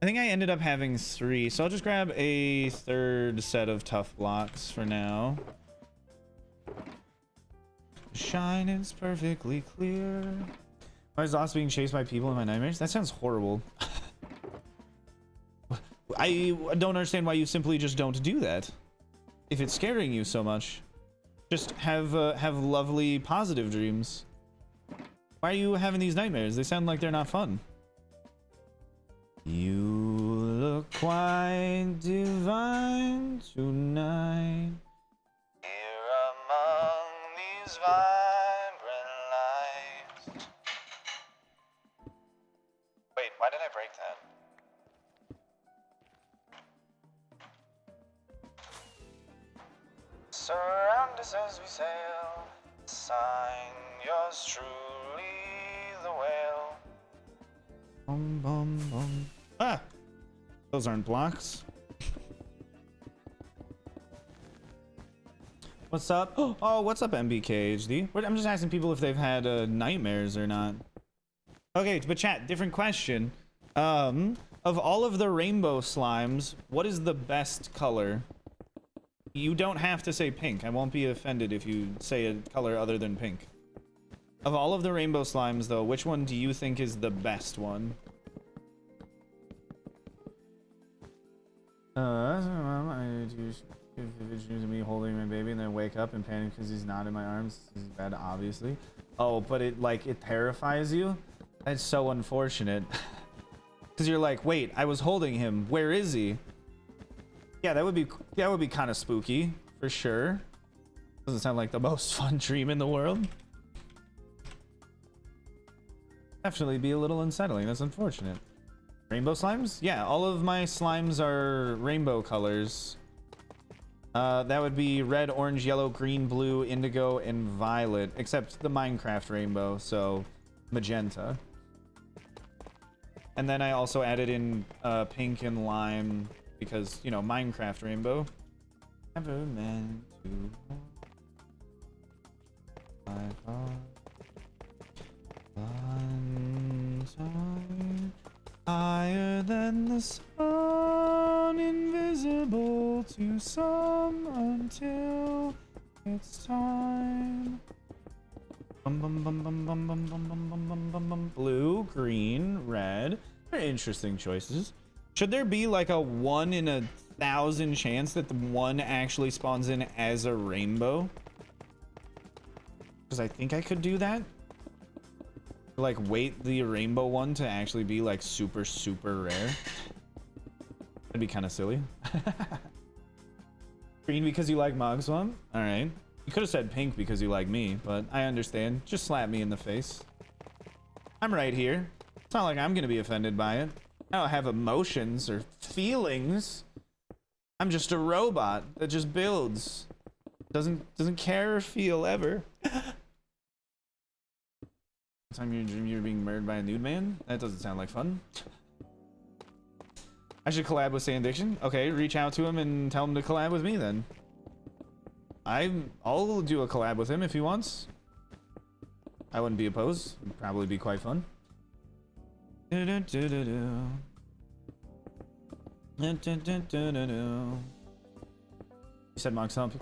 I think I ended up having 3, so I'll just grab a 3rd set of tuff blocks for now. Shine is perfectly clear. I was lost being chased by people in my nightmares. That sounds horrible. I don't understand why you simply just don't do that. If it's scaring you so much, just have lovely positive dreams. Why are you having these nightmares? They sound like they're not fun. You look quite divine tonight. Here among these vibrant lights. Wait, why did I break that? Surround us as we sail. Sign yours truly the whale. Bum, bum, bum. Ah! Those aren't blocks. What's up? Oh, what's up, MBKHD? I'm just asking people if they've had nightmares or not. Okay, but chat, different question. Of all of the rainbow slimes, what is the best color? You don't have to say pink. I won't be offended if you say a color other than pink. Of all of the rainbow slimes, though, which one do you think is the best one? I do vivid dreams of me holding my baby and then wake up and panic because he's not in my arms. He's bad, obviously. Oh, but it terrifies you? That's so unfortunate. Because you're like, wait, I was holding him. Where is he? Yeah, that would be kind of spooky for sure. Doesn't sound like the most fun dream in the world. Definitely be a little unsettling. That's unfortunate. Rainbow slimes? Yeah, all of my slimes are rainbow colors. That would be red, orange, yellow, green, blue, indigo, and violet, except the Minecraft rainbow, so magenta. And then I also added in pink and lime because, you know, Minecraft rainbow. Never meant to. One time higher than the sun, invisible to some until it's time. Bum, bum, bum, bum, bum, bum, bum, bum, bum, bum, bum, bum. Blue, green, red. Very interesting choices. Should there be like a 1 in 1,000 chance that the one actually spawns in as a rainbow? Because I think I could do that. Like wait the rainbow one to actually be like super rare. That'd be kind of silly. Green because you like Mogswamp? Alright. You could have said pink because you like me, but I understand. Just slap me in the face. I'm right here. It's not like I'm gonna be offended by it. I don't have emotions or feelings. I'm just a robot that just builds. Doesn't care or feel ever. Time you dream you're being murdered by a nude man? That doesn't sound like fun. I should collab with Sand Diction. Okay, reach out to him and tell him to collab with me then. I'll do a collab with him if he wants. I wouldn't be opposed. It'd probably be quite fun. You said Mogswamp.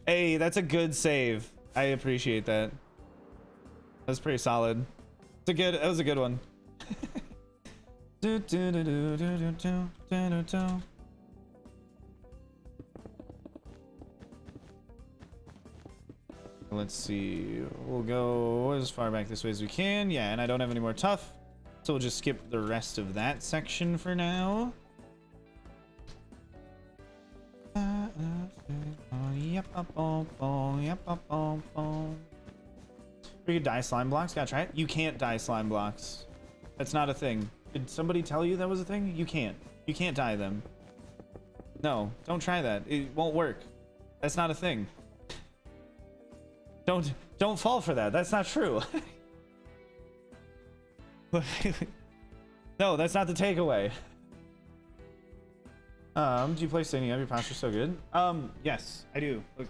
Hey, that's a good save. I appreciate that. That's pretty solid. That was a good one. Let's see. We'll go as far back this way as we can. Yeah, and I don't have any more tough, so we'll just skip the rest of that section for now. We could dye slime blocks. Gotta try it. You can't dye slime blocks. That's not a thing. Did somebody tell you that was a thing? You can't. You can't dye them. No, don't try that. It won't work. That's not a thing. Don't fall for that. That's not true. No, that's not the takeaway. Do you play standing up? Your posture's so good. Yes, I do. Look.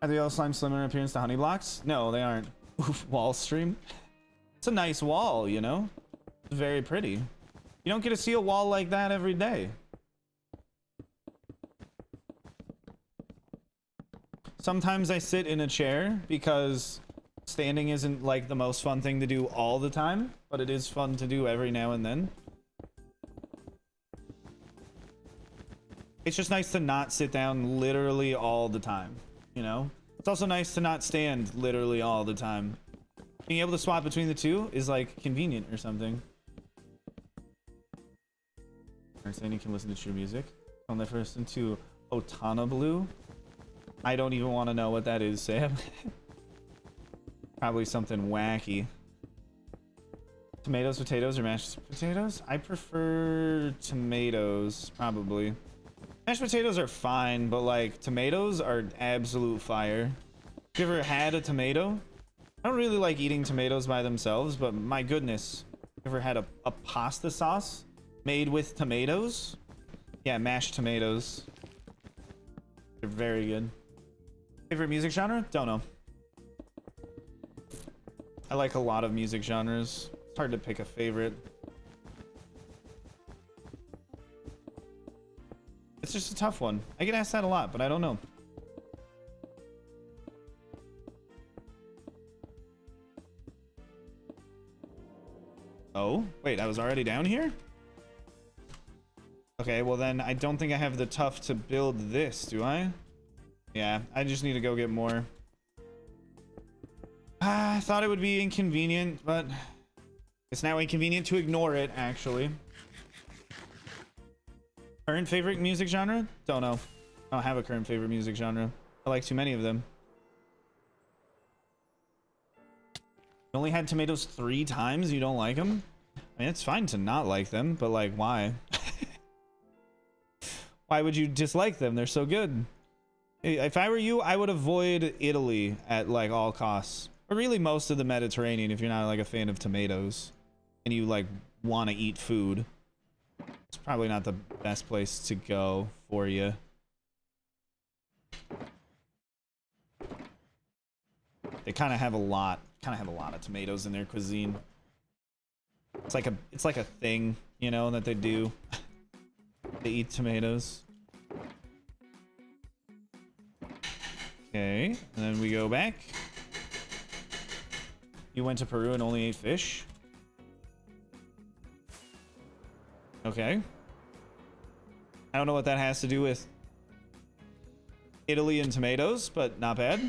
Are the all slime slimmer appearance to honey blocks? No, they aren't. Oof, wall stream. It's a nice wall, you know? It's very pretty. You don't get to see a wall like that every day. Sometimes I sit in a chair because standing isn't like the most fun thing to do all the time, but it is fun to do every now and then. It's just nice to not sit down literally all the time, you know? It's also nice to not stand literally all the time. Being able to swap between the two is like convenient or something. Understanding can listen to true music. On the first into Otana Blue. I don't even want to know what that is, Sam. Probably something wacky. Tomatoes, potatoes, or mashed potatoes? I prefer tomatoes, probably. Mashed potatoes are fine, but like tomatoes are absolute fire. Have you ever had a tomato? I don't really like eating tomatoes by themselves, but my goodness. Ever had a pasta sauce made with tomatoes? Yeah, mashed tomatoes. They're very good. Favorite music genre? Don't know. I like a lot of music genres. It's hard to pick a favorite. It's just a tough one. I get asked that a lot, but I don't know. Oh, wait, I was already down here? Okay, well then I don't think I have the tough to build this, do I? Yeah, I just need to go get more. I thought it would be inconvenient, but it's now inconvenient to ignore it, actually. Current favorite music genre? Don't know. I don't have a current favorite music genre. I like too many of them. You only had tomatoes 3 times? You don't like them? I mean, it's fine to not like them, but like, why? Why would you dislike them? They're so good. If I were you, I would avoid Italy at like all costs. Or really most of the Mediterranean if you're not like a fan of tomatoes. And you like want to eat food. It's probably not the best place to go for you. They kind of have a lot of tomatoes in their cuisine. It's like a thing, you know, that they do. They eat tomatoes. Okay, and then we go back. You went to Peru and only ate fish? Okay, I don't know what that has to do with Italy and tomatoes, but not bad.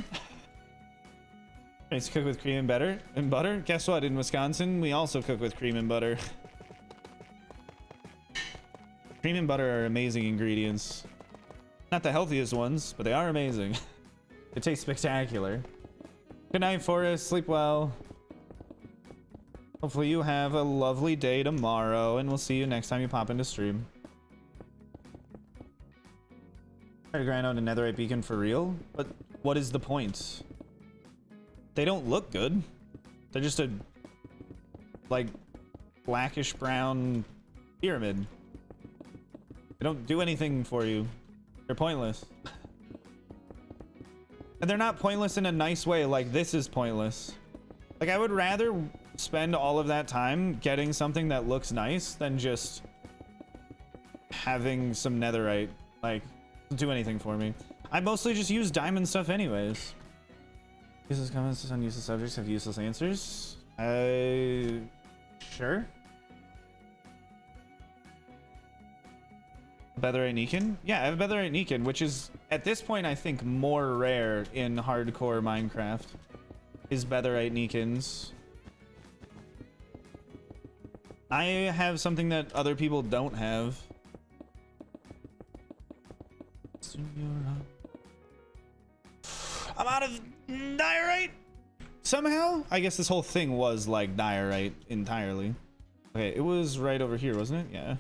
I used to cook with cream and butter. Guess what? In Wisconsin, we also cook with cream and butter. Cream and butter are amazing ingredients. Not the healthiest ones, but they are amazing. It tastes spectacular. Good night, Forrest. Sleep well. Hopefully you have a lovely day tomorrow, and we'll see you next time you pop into stream. Try to grind out a netherite beacon for real? But what is the point? They don't look good. They're just a, like, blackish brown pyramid. They don't do anything for you. They're pointless. And they're not pointless in a nice way, like this is pointless. Like, I would rather spend all of that time getting something that looks nice than just having some netherite. Like, doesn't do anything for me. I mostly just use diamond stuff anyways. Useless comments on useless subjects have useless answers. Sure. Betherite Nikin? Yeah, I have a Betherite Nikin, which is, at this point, I think more rare in hardcore Minecraft. Is Betherite Nikins. I have something that other people don't have. I'm out of diorite somehow. I guess this whole thing was like diorite entirely. Okay, it was right over here, wasn't it? Yeah.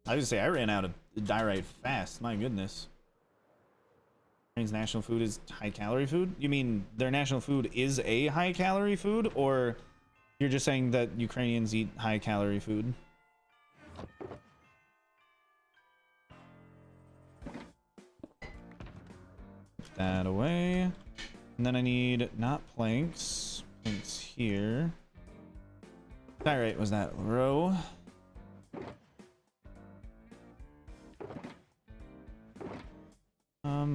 I was gonna say I ran out of diorite fast. My goodness. Ukraine's national food is high calorie food. You mean their national food is a high calorie food, or you're just saying that Ukrainians eat high calorie food? Put that away. And then I need not planks. Planks here. Diorite was that row.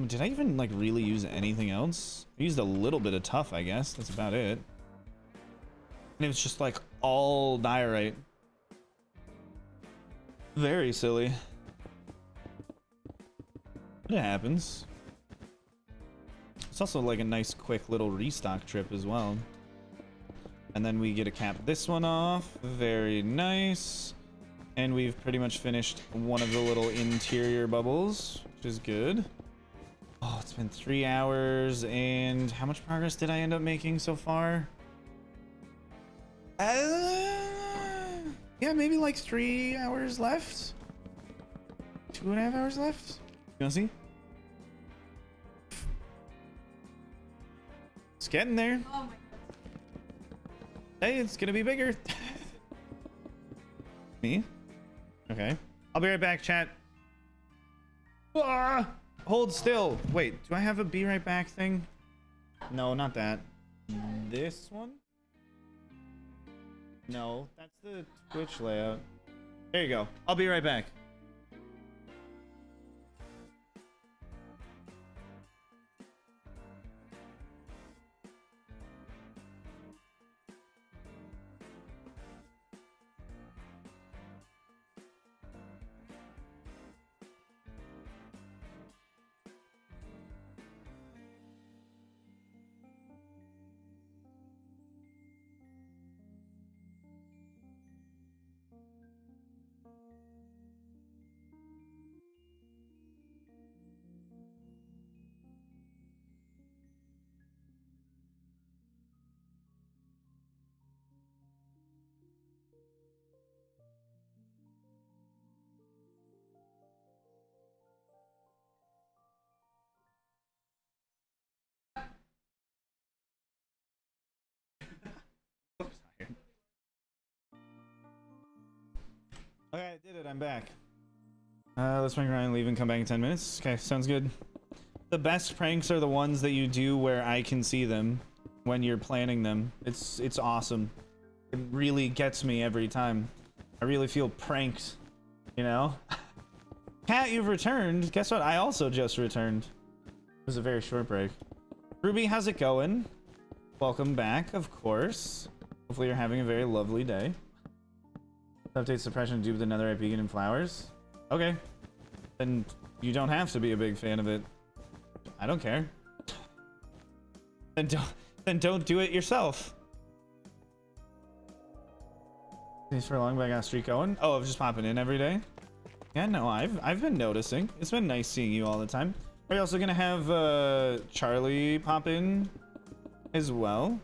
Did I even like really use anything else? I used a little bit of tough, I guess. That's about it. And it was just like all diorite. Very silly. But it happens. It's also like a nice quick little restock trip as well. And then we get to cap this one off. Very nice. And we've pretty much finished one of the little interior bubbles, which is good. Oh, it's been 3 hours, and how much progress did I end up making so far? Yeah, maybe like 3 hours left. 2.5 hours left. You wanna see? It's getting there. Oh my God. Hey, it's gonna be bigger. Me? Okay. I'll be right back, chat. Ah! Hold still. Wait, do I have a be right back thing? No, not that. This one? No, that's the Twitch layout. There you go. I'll be right back. Okay, I did it. I'm back. Let's make Ryan leave and come back in 10 minutes. Okay, sounds good. The best pranks are the ones that you do where I can see them when you're planning them. It's awesome. It really gets me every time. I really feel pranked, you know? Kat, you've returned. Guess what? I also just returned. It was a very short break. Ruby, how's it going? Welcome back, of course. Hopefully you're having a very lovely day. Update suppression due to the netherite beacon and flowers. Okay. Then you don't have to be a big fan of it. I don't care. Then don't do it yourself. Thanks for long, but I got a streak going. Oh, I'm just popping in every day. Yeah, no, I've been noticing. It's been nice seeing you all the time. Are you also gonna have Charlie pop in as well?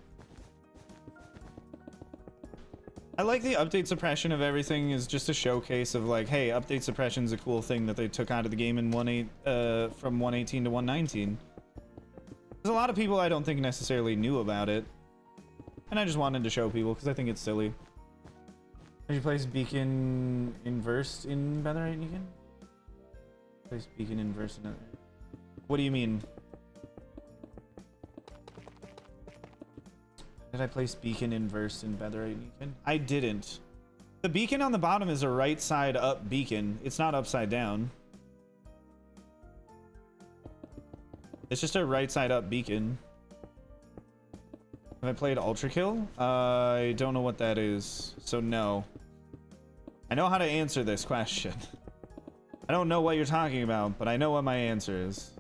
I like the update suppression of everything is just a showcase of like, hey, update suppression is a cool thing that they took out of the game in from 118 to 119. There's a lot of people I don't think necessarily knew about it, and I just wanted to show people because I think it's silly. Did you place beacon inverse in Netherite again? Place beacon inverse in Netherite. What do you mean? Did I place beacon inverse in Netherite again? I didn't. The beacon on the bottom is a right side up beacon. It's not upside down. It's just a right side up beacon. Have I played Ultra Kill? I don't know what that is, so no. I know how to answer this question. I don't know what you're talking about, but I know what my answer is.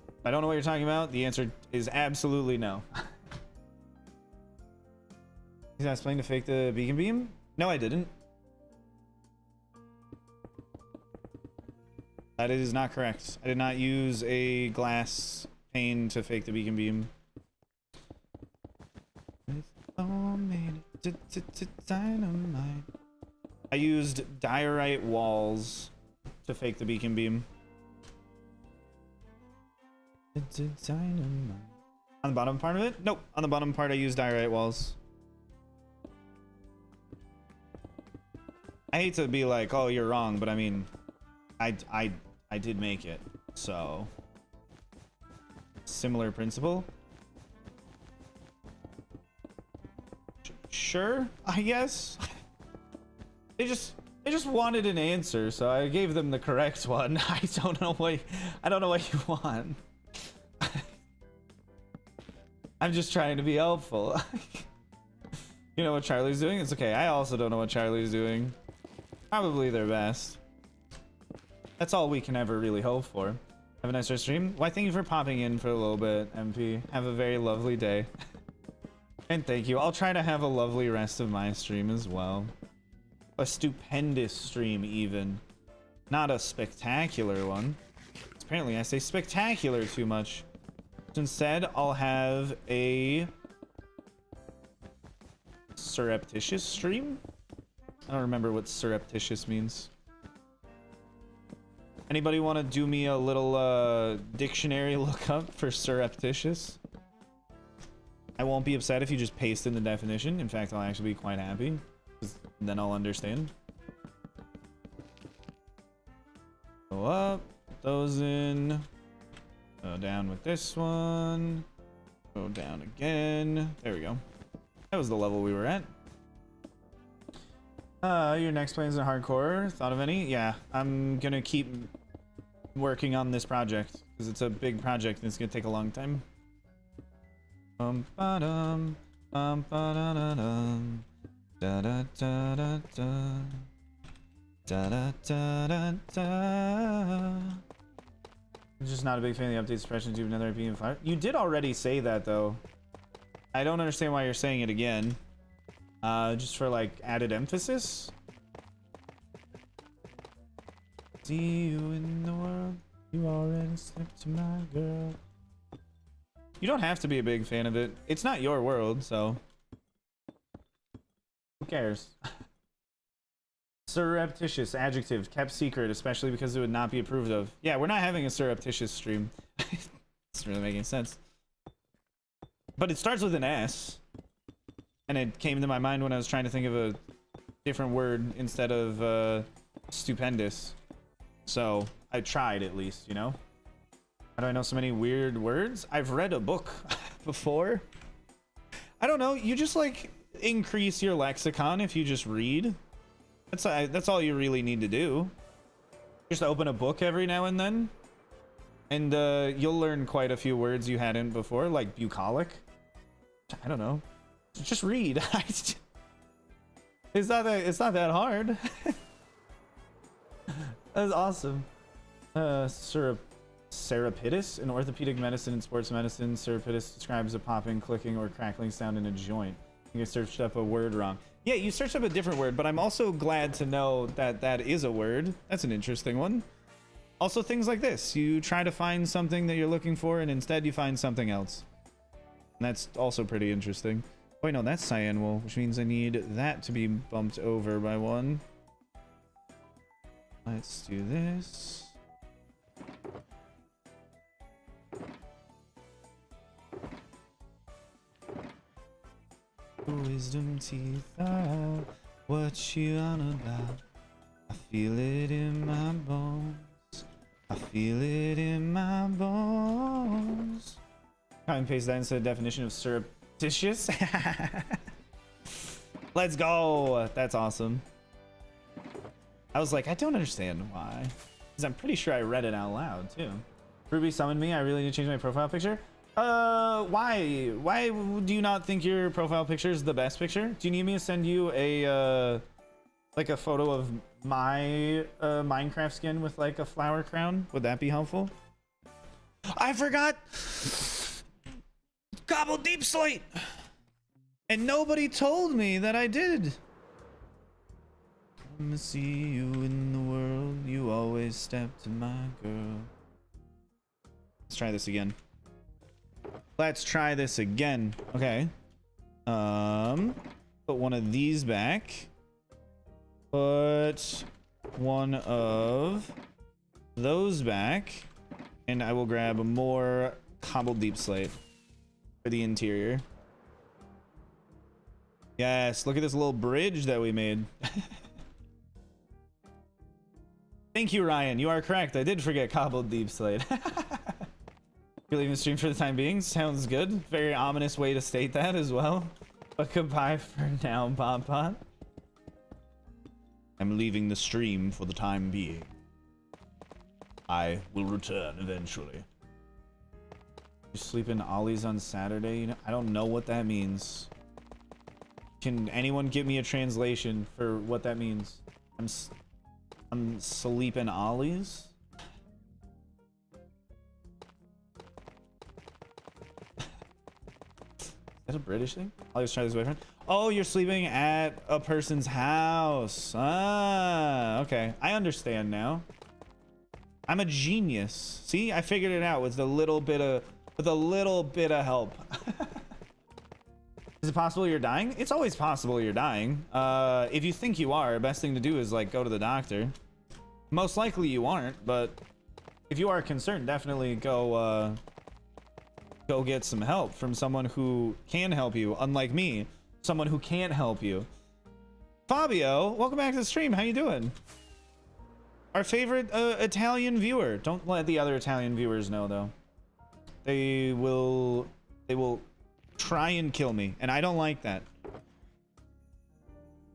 If I don't know what you're talking about, the answer is absolutely no. He's not explaining to fake the beacon beam? No, I didn't. That is not correct. I did not use a glass pane to fake the beacon beam. Dynamite. I used diorite walls to fake the beacon beam. Dynamite. On the bottom part of it? Nope. On the bottom part I used diorite walls. I hate to be like, oh, you're wrong, but I mean, I did make it, so similar principle. Sure, I guess. They just wanted an answer, so I gave them the correct one. I don't know what you want. I'm just trying to be helpful. You know what Charlie's doing? It's okay. I also don't know what Charlie's doing. Probably their best. That's all we can ever really hope for. Have a nice stream. Why, thank you for popping in for a little bit, MP. Have a very lovely day. And thank you. I'll try to have a lovely rest of my stream as well. A stupendous stream, even. Not a spectacular one. Apparently, I say spectacular too much. Instead, I'll have a surreptitious stream? I don't remember what surreptitious means. Anybody want to do me a little dictionary lookup for surreptitious? I won't be upset if you just paste in the definition. In fact, I'll actually be quite happy, 'cause then I'll understand. Go up, put those in. Go down with this one. Go down again. There we go. That was the level we were at. Your next plan is a hardcore. Thought of any? Yeah, I'm gonna keep working on this project because it's a big project and it's gonna take a long time. Da da da da da. Da da da da da. I'm just not a big fan of the update suppression to another being fire. You did already say that though. I don't understand why you're saying it again. Just for like added emphasis. See you in the world. You already slipped to my girl. You don't have to be a big fan of it. It's not your world, so who cares? Surreptitious adjective, kept secret, especially because it would not be approved of. Yeah, we're not having a surreptitious stream. It's really making sense. But it starts with an S. And it came to my mind when I was trying to think of a different word instead of stupendous. So I tried at least, you know? How do I know so many weird words? I've read a book before. I don't know. You just like increase your lexicon if you just read. That's all you really need to do. Just open a book every now and then. And you'll learn quite a few words you hadn't before, like bucolic. I don't know. Just read. It's not that hard. That's awesome. Serrapitus in orthopedic medicine and sports medicine. Serrapitus describes a popping, clicking, or crackling sound in a joint. You searched up a word wrong. Yeah, you searched up a different word, but I'm also glad to know that that is a word. That's an interesting one. Also, things like this. You try to find something that you're looking for, and instead you find something else. And that's also pretty interesting. Wait, no, that's cyan wool, which means I need that to be bumped over by one. Let's do this. Wisdom teeth are what you on about. I feel it in my bones. I feel it in my bones. Copy and paste that into the definition of surreptitious. Let's go. That's awesome. I was like, I don't understand why. Because I'm pretty sure I read it out loud too. Ruby summoned me. I really need to change my profile picture. Why? Why do you not think your profile picture is the best picture? Do you need me to send you a, like a photo of my Minecraft skin with like a flower crown? Would that be helpful? I forgot Gobble Deep Slate, and nobody told me that I did. Come see you in the world. You always step to my girl. Let's try this again. Let's try this again. Okay. Put one of these back. Put one of those back. And I will grab more cobbled deep slate for the interior. Yes, look at this little bridge that we made. Thank you, Ryan. You are correct. I did forget cobbled deep slate. You're leaving the stream for the time being. Sounds good. Very ominous way to state that as well. But goodbye for now, Papa. I'm leaving the stream for the time being. I will return eventually. You sleep in Ollie's on Saturday? You know, I don't know what that means. Can anyone give me a translation for what that means? I'm sleeping Ollie's? Is that a British thing? I'll just try this boyfriend. Oh, you're sleeping at a person's house. Ah, okay. I understand now. I'm a genius. See, I figured it out with a little bit of help. Is it possible you're dying? It's always possible you're dying. If you think you are, best thing to do is like go to the doctor. Most likely you aren't, but if you are concerned, definitely go get some help from someone who can help you, unlike me, someone who can't help you. Fabio, welcome back to the stream. How you doing? Our favorite Italian viewer. Don't let the other Italian viewers know though. They will try and kill me, and I don't like that.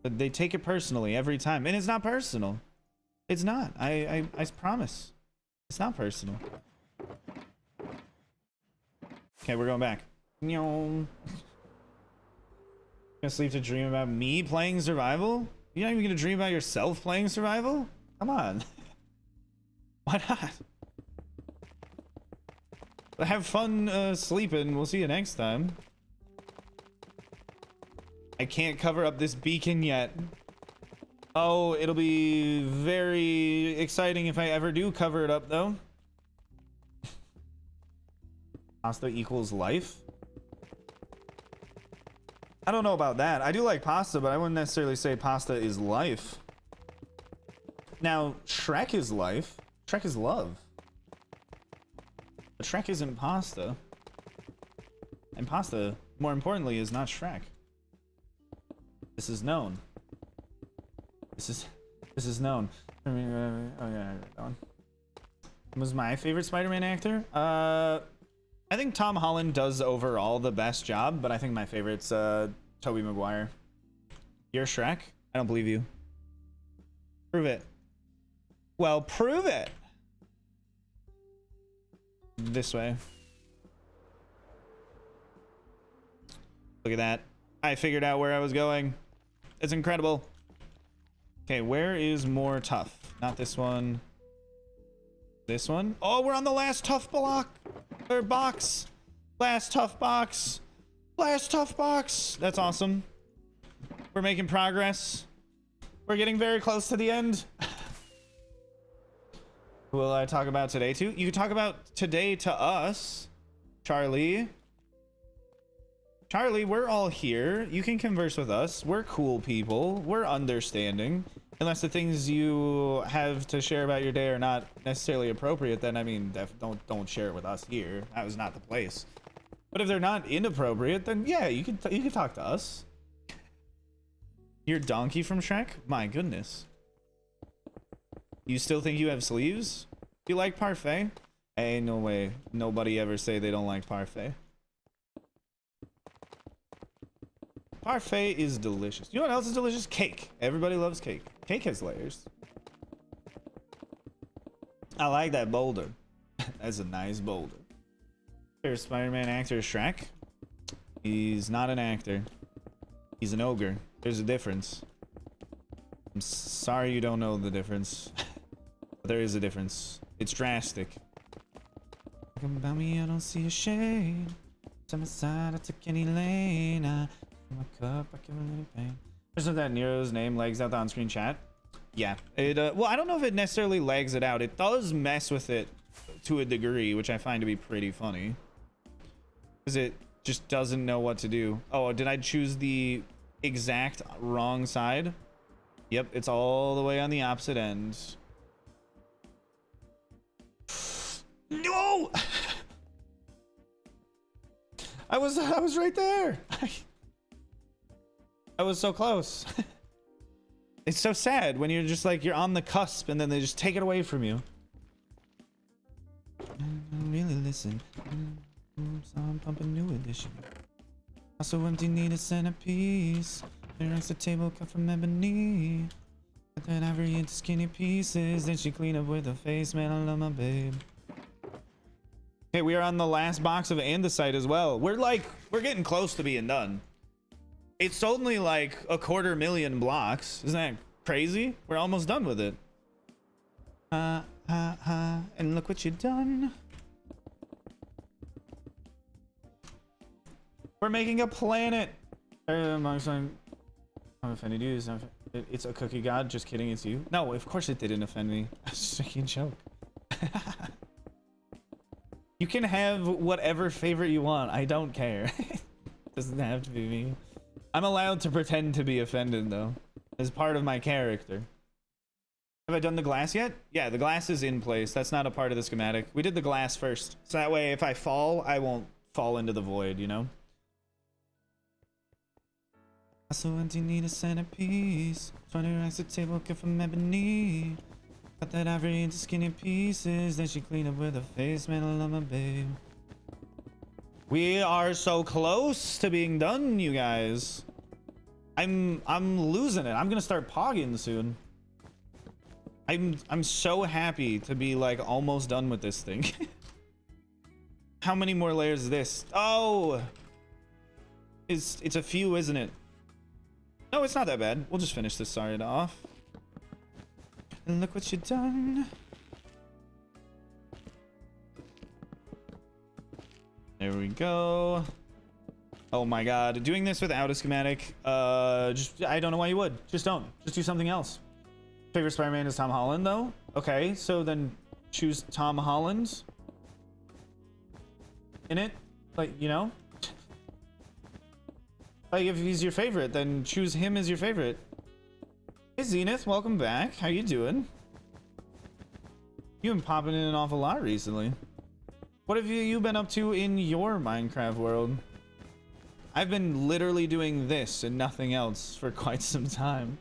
But they take it personally every time, and it's not personal. It's not. I promise. It's not personal. Okay, we're going back. Gonna sleep to dream about me playing survival? You're not even gonna dream about yourself playing survival? Come on. Why not? Have fun sleeping. We'll see you next time. I can't cover up this beacon yet. Oh, it'll be very exciting if I ever do cover it up though. Pasta equals life? I don't know about that. I do like pasta, but I wouldn't necessarily say pasta is life. Now, Shrek is life. Shrek is love. But Shrek isn't pasta. And pasta, more importantly, is not Shrek. This is known. This is known. Oh yeah, that one. Was my favorite Spider-Man actor? I think Tom Holland does overall the best job, but I think my favorite's Tobey Maguire. You're Shrek? I don't believe you. Prove it. Well, prove it. This way. Look at that. I figured out where I was going. It's incredible. Okay, where is more tough? Not this one. This one. Oh, we're on the last tough block. Or box. Last tough box. Last tough box. That's awesome. We're making progress. We're getting very close to the end. Who will I talk about today to? You can talk about today to us, Charlie. Charlie, we're all here. You can converse with us. We're cool people. We're understanding. Unless the things you have to share about your day are not necessarily appropriate, then I mean, don't share it with us here. That was not the place. But if they're not inappropriate, then yeah, you can talk to us. You're Donkey from Shrek? My goodness. You still think you have sleeves? Do you like parfait? Hey, no way. Nobody ever say they don't like parfait. Parfait is delicious. You know what else is delicious? Cake. Everybody loves cake. Cake has layers. I like that boulder. That's a nice boulder. Favorite Spider-Man actor is Shrek? He's not an actor. He's an ogre. There's a difference. I'm sorry you don't know the difference. But there is a difference. It's drastic. Talking about me, I don't see a shade. To my side, I took any lane. My cup, I give a little pain. Isn't that Nero's name legs out the on-screen chat? Yeah. It well, I don't know if it necessarily legs it out. It does mess with it to a degree, which I find to be pretty funny. Because it just doesn't know what to do. Oh, did I choose the exact wrong side? Yep, it's all the way on the opposite end. No! I was right there. I was so close. It's so sad when you're just like, you're on the cusp and then they just take it away from you. Really listen. So I'm pumping new edition. Also empty, need a centerpiece. There next to table cut from ebony. Cut that ivory into skinny pieces. Then she clean up with her face. Man, I love my babe. Okay, we are on the last box of andesite as well. We're getting close to being done. It's only like 250,000 blocks. Isn't that crazy? We're almost done with it. And look what you done. We're making a planet. I'm offended you. It's a cookie god. Just kidding. It's you. No, of course it didn't offend me. It's just a joke. You can have whatever favorite you want. I don't care. It doesn't have to be me. I'm allowed to pretend to be offended though, as part of my character. Have I done the glass yet? Yeah, the glass is in place. That's not a part of the schematic. We did the glass first. So that way if I fall, I won't fall into the void, you know? Also empty, need a centerpiece. 20 racks of table cut from ebony. Cut that ivory into skinny pieces. Then she clean up with her face. Man, I love my babe. We are so close to being done, you guys. I'm losing it. I'm gonna start pogging soon. I'm so happy to be like almost done with this thing. How many more layers is this? Oh, it's a few, isn't it? No, it's not that bad. We'll just finish this side off. And look what you done. There we go. Oh my god, doing this without a schematic, just I don't know why you would. Just don't. Just do something else. Favorite Spider-Man is Tom Holland though? Okay, so then choose Tom Holland in it, like, you know? Like, if he's your favorite, then choose him as your favorite. Hey Zenith, welcome back. How you doing? You've been popping in an awful lot recently. What have you been up to in your Minecraft world? I've been literally doing this and nothing else for quite some time.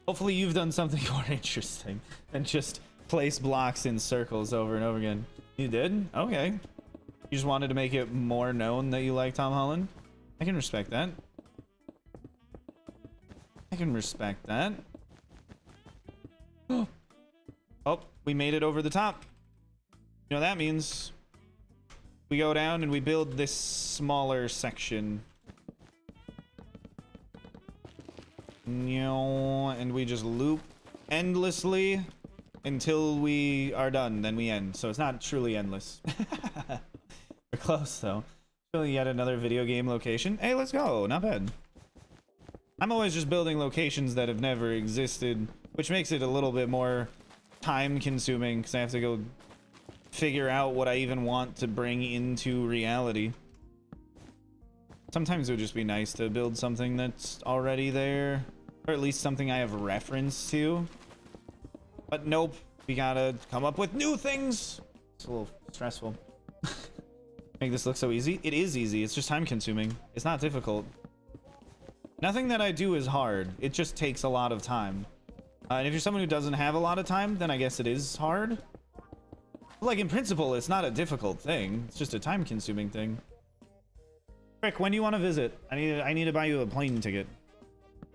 Hopefully you've done something more interesting than just place blocks in circles over and over again. You did? Okay. You just wanted to make it more known that you like Tom Holland? I can respect that. I can respect that. Oh, we made it over the top. You know what that means? We go down and we build this smaller section. And we just loop endlessly until we are done. Then we end. So it's not truly endless. We're close though. Really yet another video game location. Hey, let's go. Not bad. I'm always just building locations that have never existed, which makes it a little bit more time consuming because I have to go figure out what I even want to bring into reality. Sometimes it would just be nice to build something that's already there, or at least something I have reference to. But nope, we gotta come up with new things. It's a little stressful. Make this look so easy. It is easy. It's just time consuming. It's not difficult. Nothing that I do is hard. It just takes a lot of time. And if you're someone who doesn't have a lot of time, then I guess it is hard. But like in principle, it's not a difficult thing. It's just a time consuming thing. Frick, when do you want to visit? I need to buy you a plane ticket.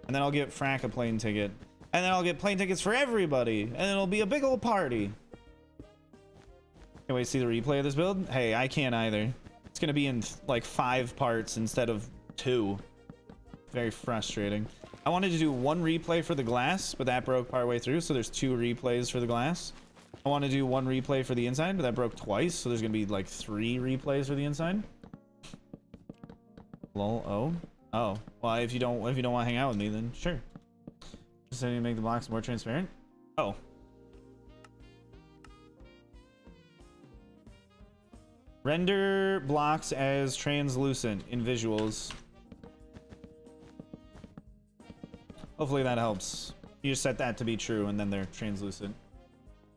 And then I'll get Frack a plane ticket. And then I'll get plane tickets for everybody. And it'll be a big old party. Can't wait to see the replay of this build. Hey, I can't either. It's gonna be in like 5 parts instead of 2. Very frustrating. I wanted to do 1 replay for the glass, but that broke partway through, so there's 2 replays for the glass. I want to do 1 replay for the inside, but that broke twice, so there's gonna be like 3 replays for the inside. Lol. Oh. Well, if you don't want to hang out with me, then sure. Just need to make the blocks more transparent. Oh. Render blocks as translucent in visuals. Hopefully that helps. You just set that to be true and then they're translucent.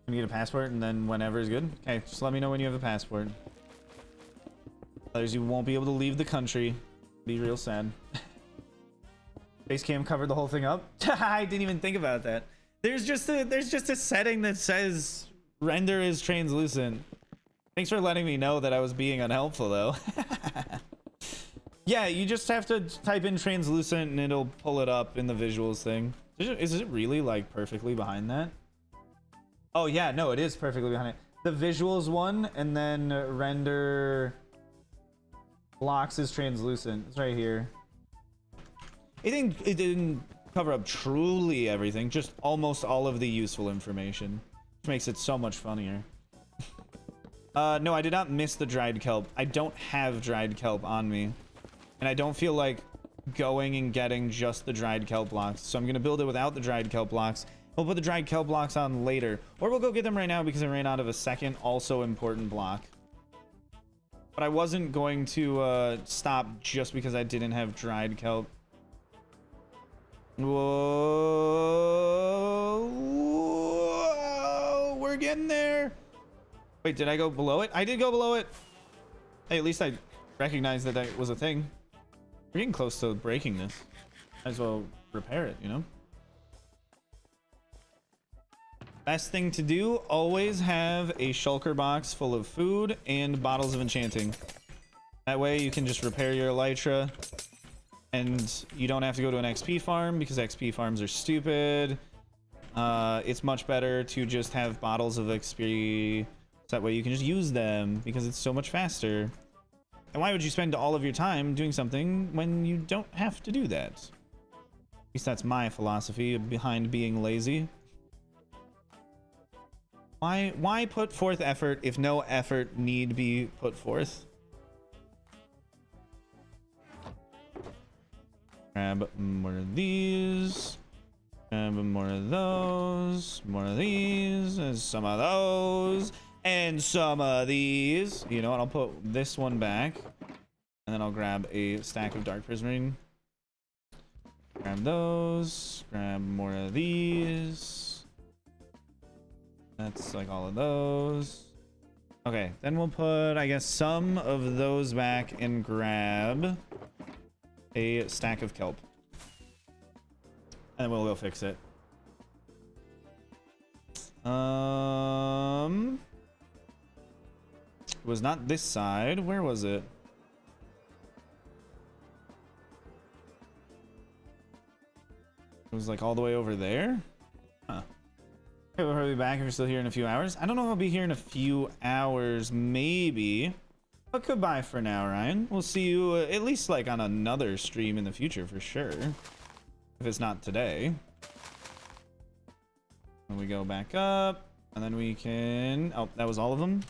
You need a passport and then whenever is good. Okay, just let me know when you have a passport. Otherwise you won't be able to leave the country. Be real sad. Basecam covered the whole thing up. I didn't even think about that. There's just a setting that says render is translucent. Thanks for letting me know that I was being unhelpful though. Yeah, you just have to type in translucent and it'll pull it up in the visuals thing. Is it really like perfectly behind that? Oh yeah, no, it is perfectly behind it. The visuals one and then render blocks is translucent. It's right here. It didn't cover up truly everything, just almost all of the useful information, which makes it so much funnier. No, I did not miss the dried kelp. I don't have dried kelp on me. And I don't feel like going and getting just the dried kelp blocks. So I'm going to build it without the dried kelp blocks. We'll put the dried kelp blocks on later. Or we'll go get them right now because I ran out of a second also important block. But I wasn't going to stop just because I didn't have dried kelp. Whoa, we're getting there. Wait, did I go below it? I did go below it. Hey, at least I recognized that that was a thing. We're getting close to breaking this. Might as well repair it, you know? Best thing to do, always have a shulker box full of food and bottles of enchanting. That way you can just repair your elytra and you don't have to go to an XP farm because XP farms are stupid. It's much better to just have bottles of XP. That way you can just use them because it's so much faster. And why would you spend all of your time doing something when you don't have to do that? At least that's my philosophy behind being lazy. Why put forth effort if no effort need be put forth? Grab more of these. Grab more of those. More of these. And some of those. And some of these. You know what? I'll put this one back. And then I'll grab a stack of dark prismarine. Grab those. Grab more of these. That's like all of those. Okay, then we'll put, I guess, some of those back and grab a stack of kelp. And then we'll go fix it. It was not this side. Where was it? It was like all the way over there? Huh. Okay, we'll probably be back if you're still here in a few hours. I don't know if I'll be here in a few hours, maybe. But goodbye for now, Ryan. We'll see you at least like on another stream in the future for sure. if it's not today. And we go back up, and then we can... Oh, that was all of them.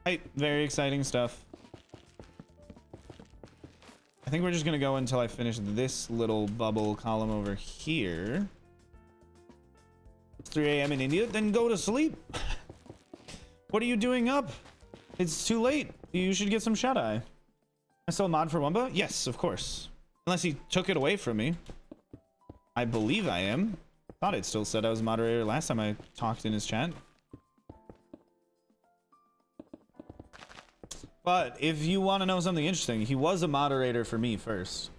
Right, very exciting stuff. I think we're just gonna go until I finish this little bubble column over here. It's 3 a.m. in India, then go to sleep. What are you doing up? It's too late. You should get some shut-eye. I still mod for Wumba? Yes, of course. Unless he took it away from me. I believe I am. Thought it still said I was a moderator last time I talked in his chat. But if you want to know something interesting, he was a moderator for me first.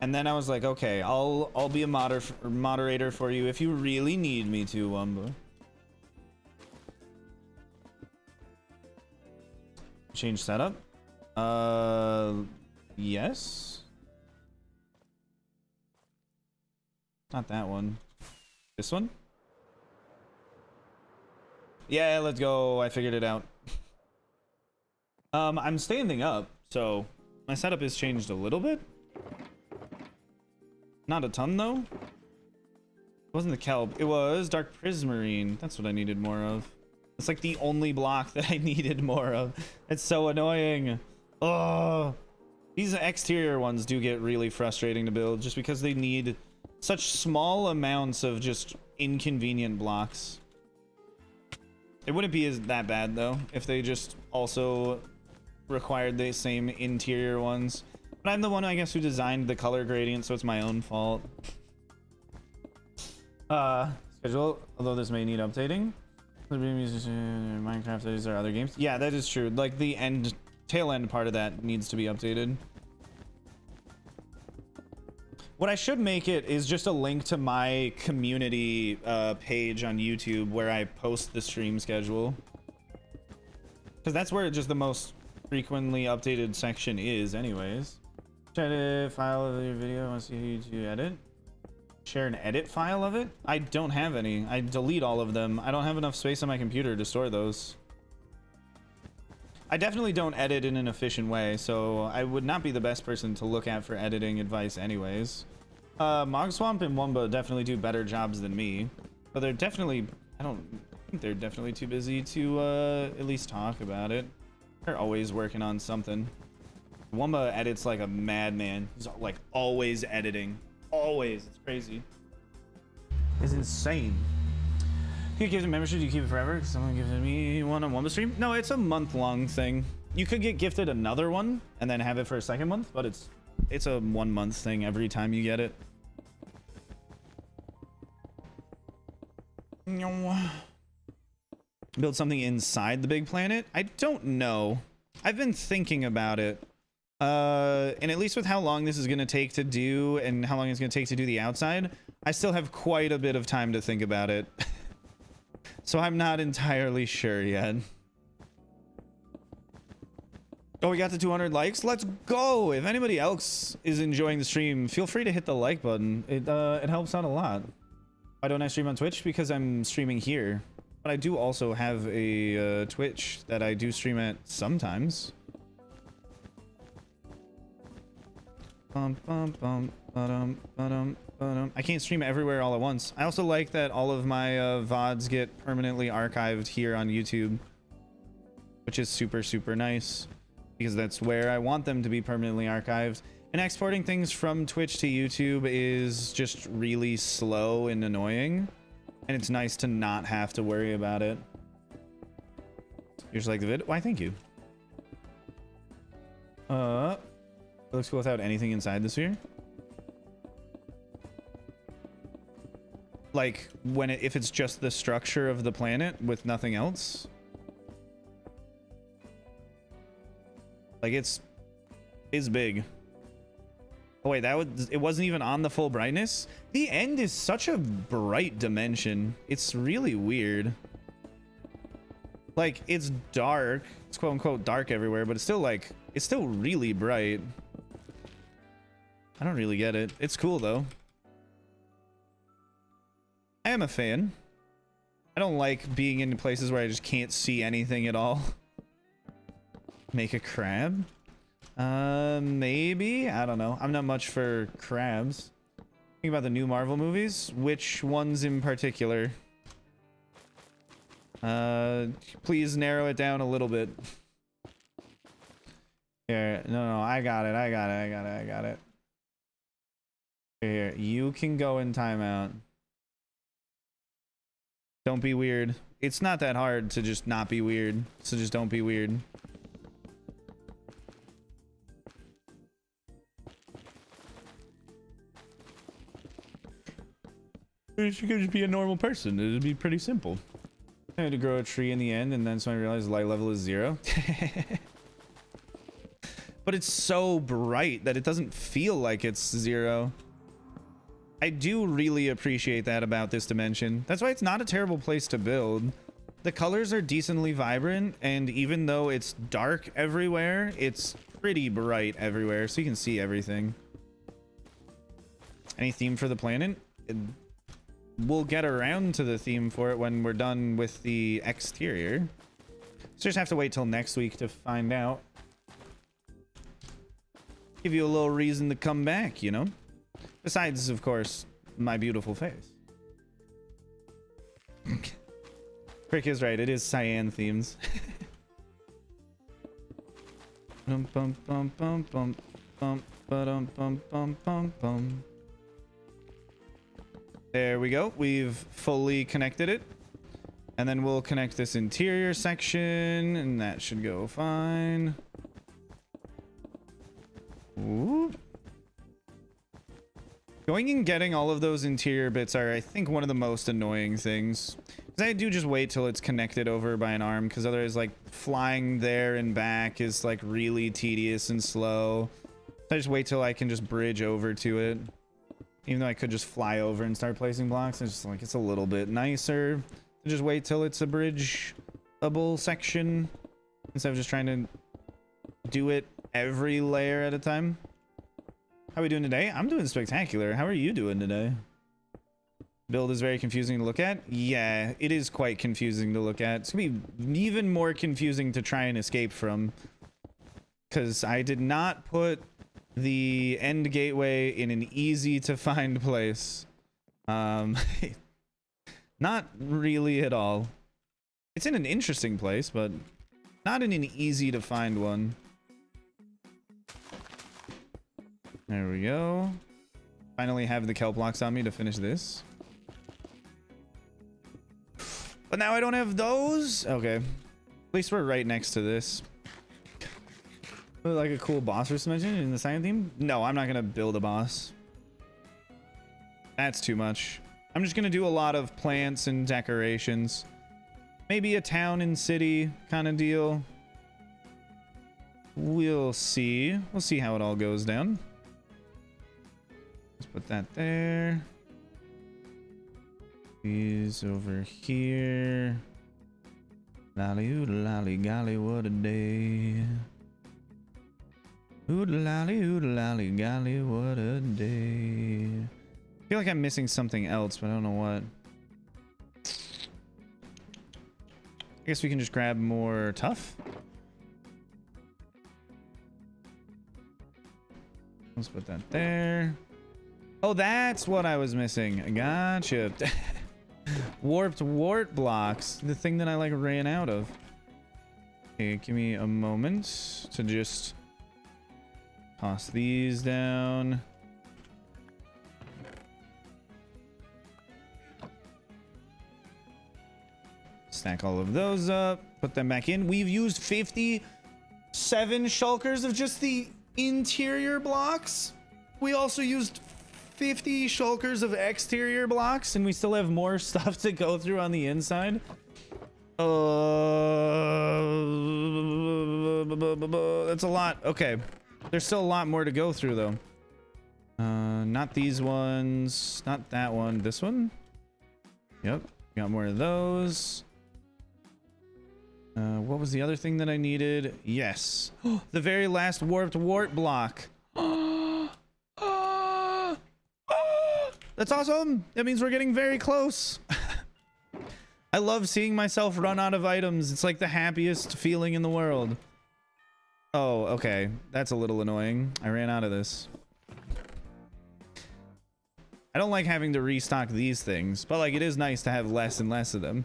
And then I was like, okay, I'll be a moderator for you if you really need me to, Wumba. Change setup? Yes. Not that one. This one? Yeah, let's go. I figured it out. I'm standing up, so my setup has changed a little bit. Not a ton, though. It wasn't the kelp. It was dark prismarine. That's what I needed more of. It's like the only block that I needed more of. It's so annoying. Oh, these exterior ones do get really frustrating to build just because they need such small amounts of just inconvenient blocks. It wouldn't be that bad though if they just also required the same interior ones. But I'm the one, I guess, who designed the color gradient, so it's my own fault. Schedule, although this may need updating. Minecraft, these are other games. Yeah, that is true. Like the tail end part of that needs to be updated. What I should make it is just a link to my community page on YouTube where I post the stream schedule. Because that's where just the most frequently updated section is anyways. Share a file of your video. I want to see who to edit. Share an edit file of it? I don't have any. I delete all of them. I don't have enough space on my computer to store those. I definitely don't edit in an efficient way, so I would not be the best person to look at for editing advice anyways. Mogswamp and Wumba definitely do better jobs than me, but they're definitely, I think they're definitely too busy to at least talk about it. They're always working on something. Wumba edits like a madman. He's like always editing. Always. It's crazy. It's insane. You give a membership, do you keep it forever? Someone gifted me one on Wumba stream? No, it's a month-long thing. You could get gifted another one and then have it for a second month, but it's a 1 month thing every time you get it. Build something inside the big planet? I don't know. I've been thinking about it. And at least with how long this is going to take to do and how long it's going to take to do the outside, I still have quite a bit of time to think about it. So I'm not entirely sure yet. Oh, we got to 200 likes. Let's go. If anybody else is enjoying the stream, feel free to hit the like button. It helps out a lot. Why don't I stream on Twitch? Because I'm streaming here. But I do also have a Twitch that I do stream at sometimes. I can't stream everywhere all at once. I also like that all of my VODs get permanently archived here on YouTube, which is super, super nice because that's where I want them to be permanently archived. And exporting things from Twitch to YouTube is just really slow and annoying, and it's nice to not have to worry about it. You just like the vid? Why, thank you. It looks cool without anything inside the sphere. Like when if it's just the structure of the planet with nothing else. Like it's big. Oh wait, it wasn't even on the full brightness. The end is such a bright dimension. It's really weird. Like it's dark. It's quote unquote dark everywhere, but it's still really bright. I don't really get it. It's cool though. I am a fan. I don't like being in places where I just can't see anything at all. Make a crab? Maybe. I don't know. I'm not much for crabs. Think about the new Marvel movies. Which ones in particular? Please narrow it down a little bit. Here, no, I got it. Here, you can go in timeout. Don't be weird. It's not that hard to just not be weird, so just don't be weird. You could just be a normal person. It'd be pretty simple. I had to grow a tree in the end, and then so I realized light level is 0. But it's so bright that it doesn't feel like it's 0. I do really appreciate that about this dimension. That's why it's not a terrible place to build. The colors are decently vibrant, and even though it's dark everywhere, it's pretty bright everywhere, so you can see everything. Any theme for the planet? We'll get around to the theme for it when we're done with the exterior. So just have to wait till next week to find out. Give you a little reason to come back, you know? Besides, of course, my beautiful face. Crick is right, it is Cyan themes. Bum bum bum bum bum bum bum bum bum bum bum. There we go. We've fully connected it. And then we'll connect this interior section, and that should go fine. Ooh. Going and getting all of those interior bits are, I think, one of the most annoying things. Because I do just wait till it's connected over by an arm, because otherwise, like, flying there and back is, like, really tedious and slow. So I just wait till I can just bridge over to it. Even though I could just fly over and start placing blocks, it's just like it's a little bit nicer to just wait till it's a bridgeable section instead of just trying to do it every layer at a time. How are we doing today? I'm doing spectacular. How are you doing today? Build is very confusing to look at. Yeah, it is quite confusing to look at. It's gonna be even more confusing to try and escape from, because I did not put the end gateway in an easy to find place. Not really at all. It's in an interesting place, but not in an easy to find one. There we go. Finally have the kelp blocks on me to finish this. But now I don't have those. Okay. At least we're right next to this. Like a cool boss or something in the Cyan theme? No, I'm not gonna build a boss. That's too much. I'm just gonna do a lot of plants and decorations. Maybe a town and city kind of deal. We'll see. We'll see how it all goes down. Let's put that there. These over here. Lolly oodle lolly golly, what a day. Oodle lolly golly, what a day. I feel like I'm missing something else, but I don't know what. I guess we can just grab more tough. Let's put that there. Oh, that's what I was missing. Gotcha. Warped wart blocks. The thing that I like ran out of. Okay, give me a moment to just toss these down. Stack all of those up. Put them back in. We've used 57 shulkers of just the interior blocks. We also used 50 shulkers of exterior blocks, and we still have more stuff to go through on the inside. That's a lot. Okay. There's still a lot more to go through, though. Not these ones. Not that one. This one? Yep. Got more of those. What was the other thing that I needed? Yes. The very last warped wart block. That's awesome. That means we're getting very close. I love seeing myself run out of items. It's like the happiest feeling in the world. Oh, okay. That's a little annoying. I ran out of this. I don't like having to restock these things, but like it is nice to have less and less of them.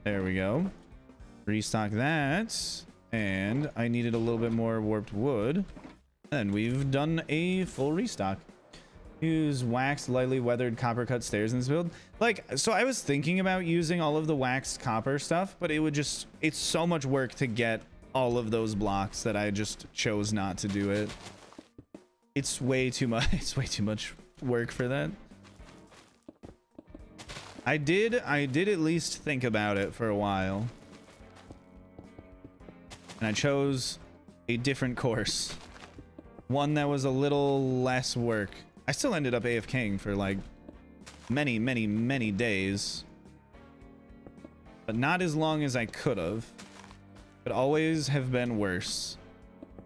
There we go. Restock that. And I needed a little bit more warped wood. And we've done a full restock. Use waxed, lightly weathered copper cut stairs in this build. Like, so I was thinking about using all of the waxed copper stuff, but it would just, it's so much work to get all of those blocks that I just chose not to do it. It's way too much. It's way too much work for that. I did at least think about it for a while. And I chose a different course. One that was a little less work. I still ended up AFKing for like many days. But not as long as I could have. Could always have been worse.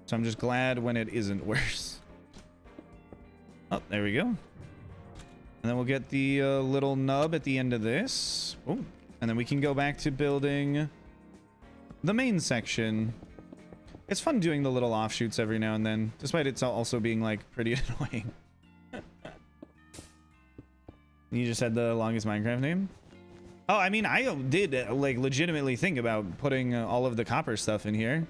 So I'm just glad when it isn't worse. Oh, there we go. And then we'll get the little nub at the end of this. Oh, and then we can go back to building the main section. It's fun doing the little offshoots every now and then, despite it's also being like pretty annoying. You just said the longest Minecraft name? Oh, I mean, I did like legitimately think about putting all of the copper stuff in here.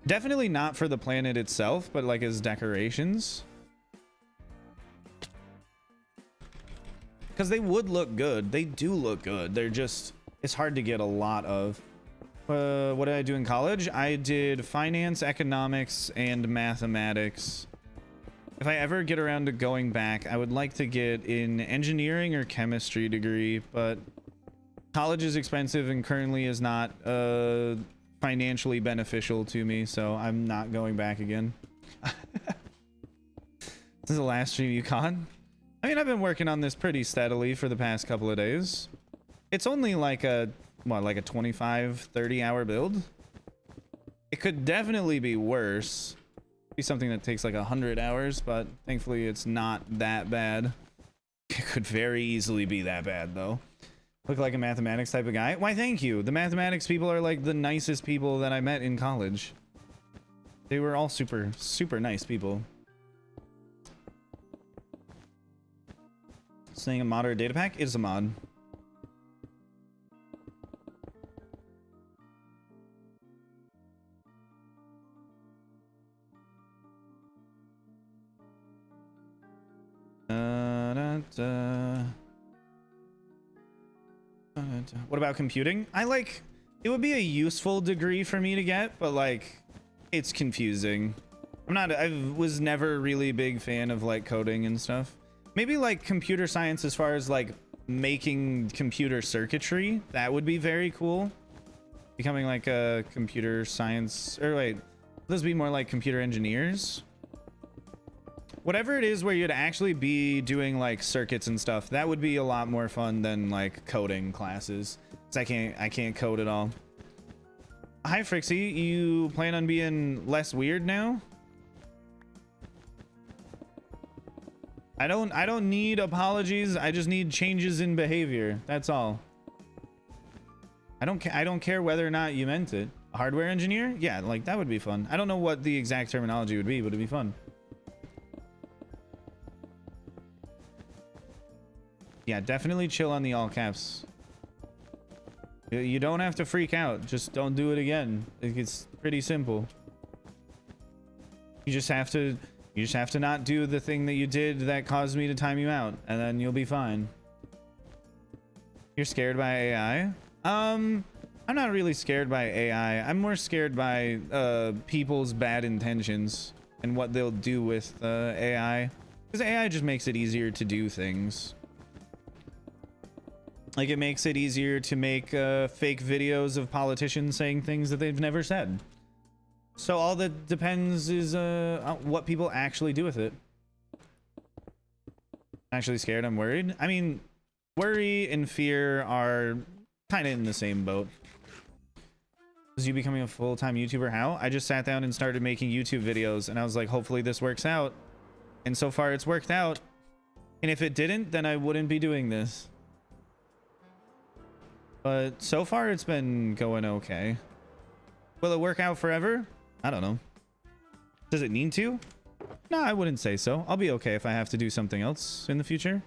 Definitely not for the planet itself, but like as decorations. Because they would look good. They do look good. They're just, it's hard to get a lot of. What did I do in college? I did finance, economics, and mathematics. If I ever get around to going back, I would like to get an engineering or chemistry degree, but college is expensive and currently is not financially beneficial to me, so I'm not going back again. This is the last stream you caught? I mean, I've been working on this pretty steadily for the past couple of days. It's only like a, what, like a 25-30 hour build? It could definitely be worse. Be something that takes like 100 hours, but thankfully it's not that bad. It could very easily be that bad though. Look like a mathematics type of guy. Why, thank you. The mathematics people are like the nicest people that I met in college. They were all super nice people. Saying a mod or a data pack is a mod. What about computing? I like, it would be a useful degree for me to get, but like it's confusing. I was never really a big fan of like coding and stuff. Maybe like computer science as far as like making computer circuitry, that would be very cool. Becoming like a computer science, or wait, those be more like computer engineers. Whatever it is where you'd actually be doing like circuits and stuff, that would be a lot more fun than like coding classes. 'Cause I can't code at all. Hi Frixie, you plan on being less weird now? I don't need apologies. I just need changes in behavior. That's all. I don't care whether or not you meant it. A hardware engineer? Yeah, like that would be fun. I don't know what the exact terminology would be, but it'd be fun. Yeah, definitely chill on the all caps. You don't have to freak out. Just don't do it again. It's pretty simple. You just have to not do the thing that you did that caused me to time you out, and then you'll be fine. You're scared by AI? I'm not really scared by AI. I'm more scared by people's bad intentions and what they'll do with AI. Because AI just makes it easier to do things. Like, it makes it easier to make fake videos of politicians saying things that they've never said. So all that depends is on what people actually do with it. Actually scared, I'm worried. I mean, worry and fear are kind of in the same boat. Is you becoming a full-time YouTuber? How? I just sat down and started making YouTube videos, and I was like, hopefully this works out. And so far it's worked out. And if it didn't, then I wouldn't be doing this. But so far it's been going okay. Will it work out forever? I don't know. Does it need to? No, I wouldn't say so. I'll be okay if I have to do something else in the future.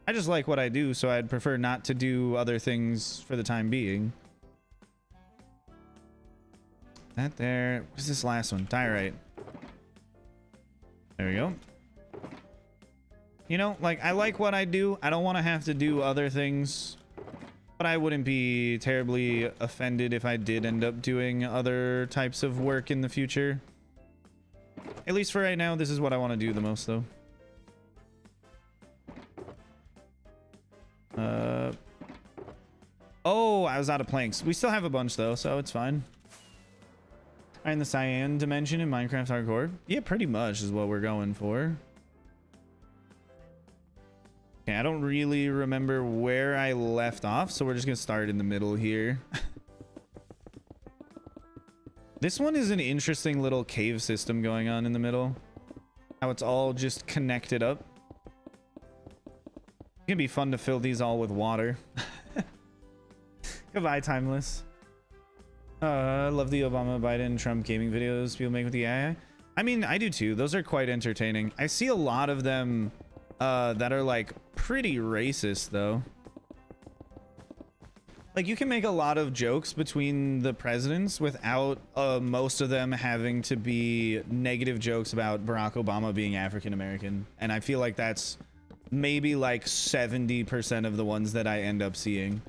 I just like what I do, so I'd prefer not to do other things for the time being. That there. What's this last one? Diorite. There we go. You know, like, I like what I do. I don't want to have to do other things. But I wouldn't be terribly offended if I did end up doing other types of work in the future. At least for right now, this is what I want to do the most, though. Oh, I was out of planks. We still have a bunch, though, so it's fine. All right, in the Cyan dimension in Minecraft Hardcore? Yeah, pretty much is what we're going for. Okay, I don't really remember where I left off, so we're just going to start in the middle here. This one is an interesting little cave system going on in the middle. How it's all just connected up. It's going to be fun to fill these all with water. Goodbye, Timeless. I love the Obama, Biden, Trump gaming videos people make with the AI. I mean, I do too. Those are quite entertaining. I see a lot of them that are like pretty racist though. Like you can make a lot of jokes between the presidents without most of them having to be negative jokes about Barack Obama being African American. And I feel like that's maybe like 70% of the ones that I end up seeing.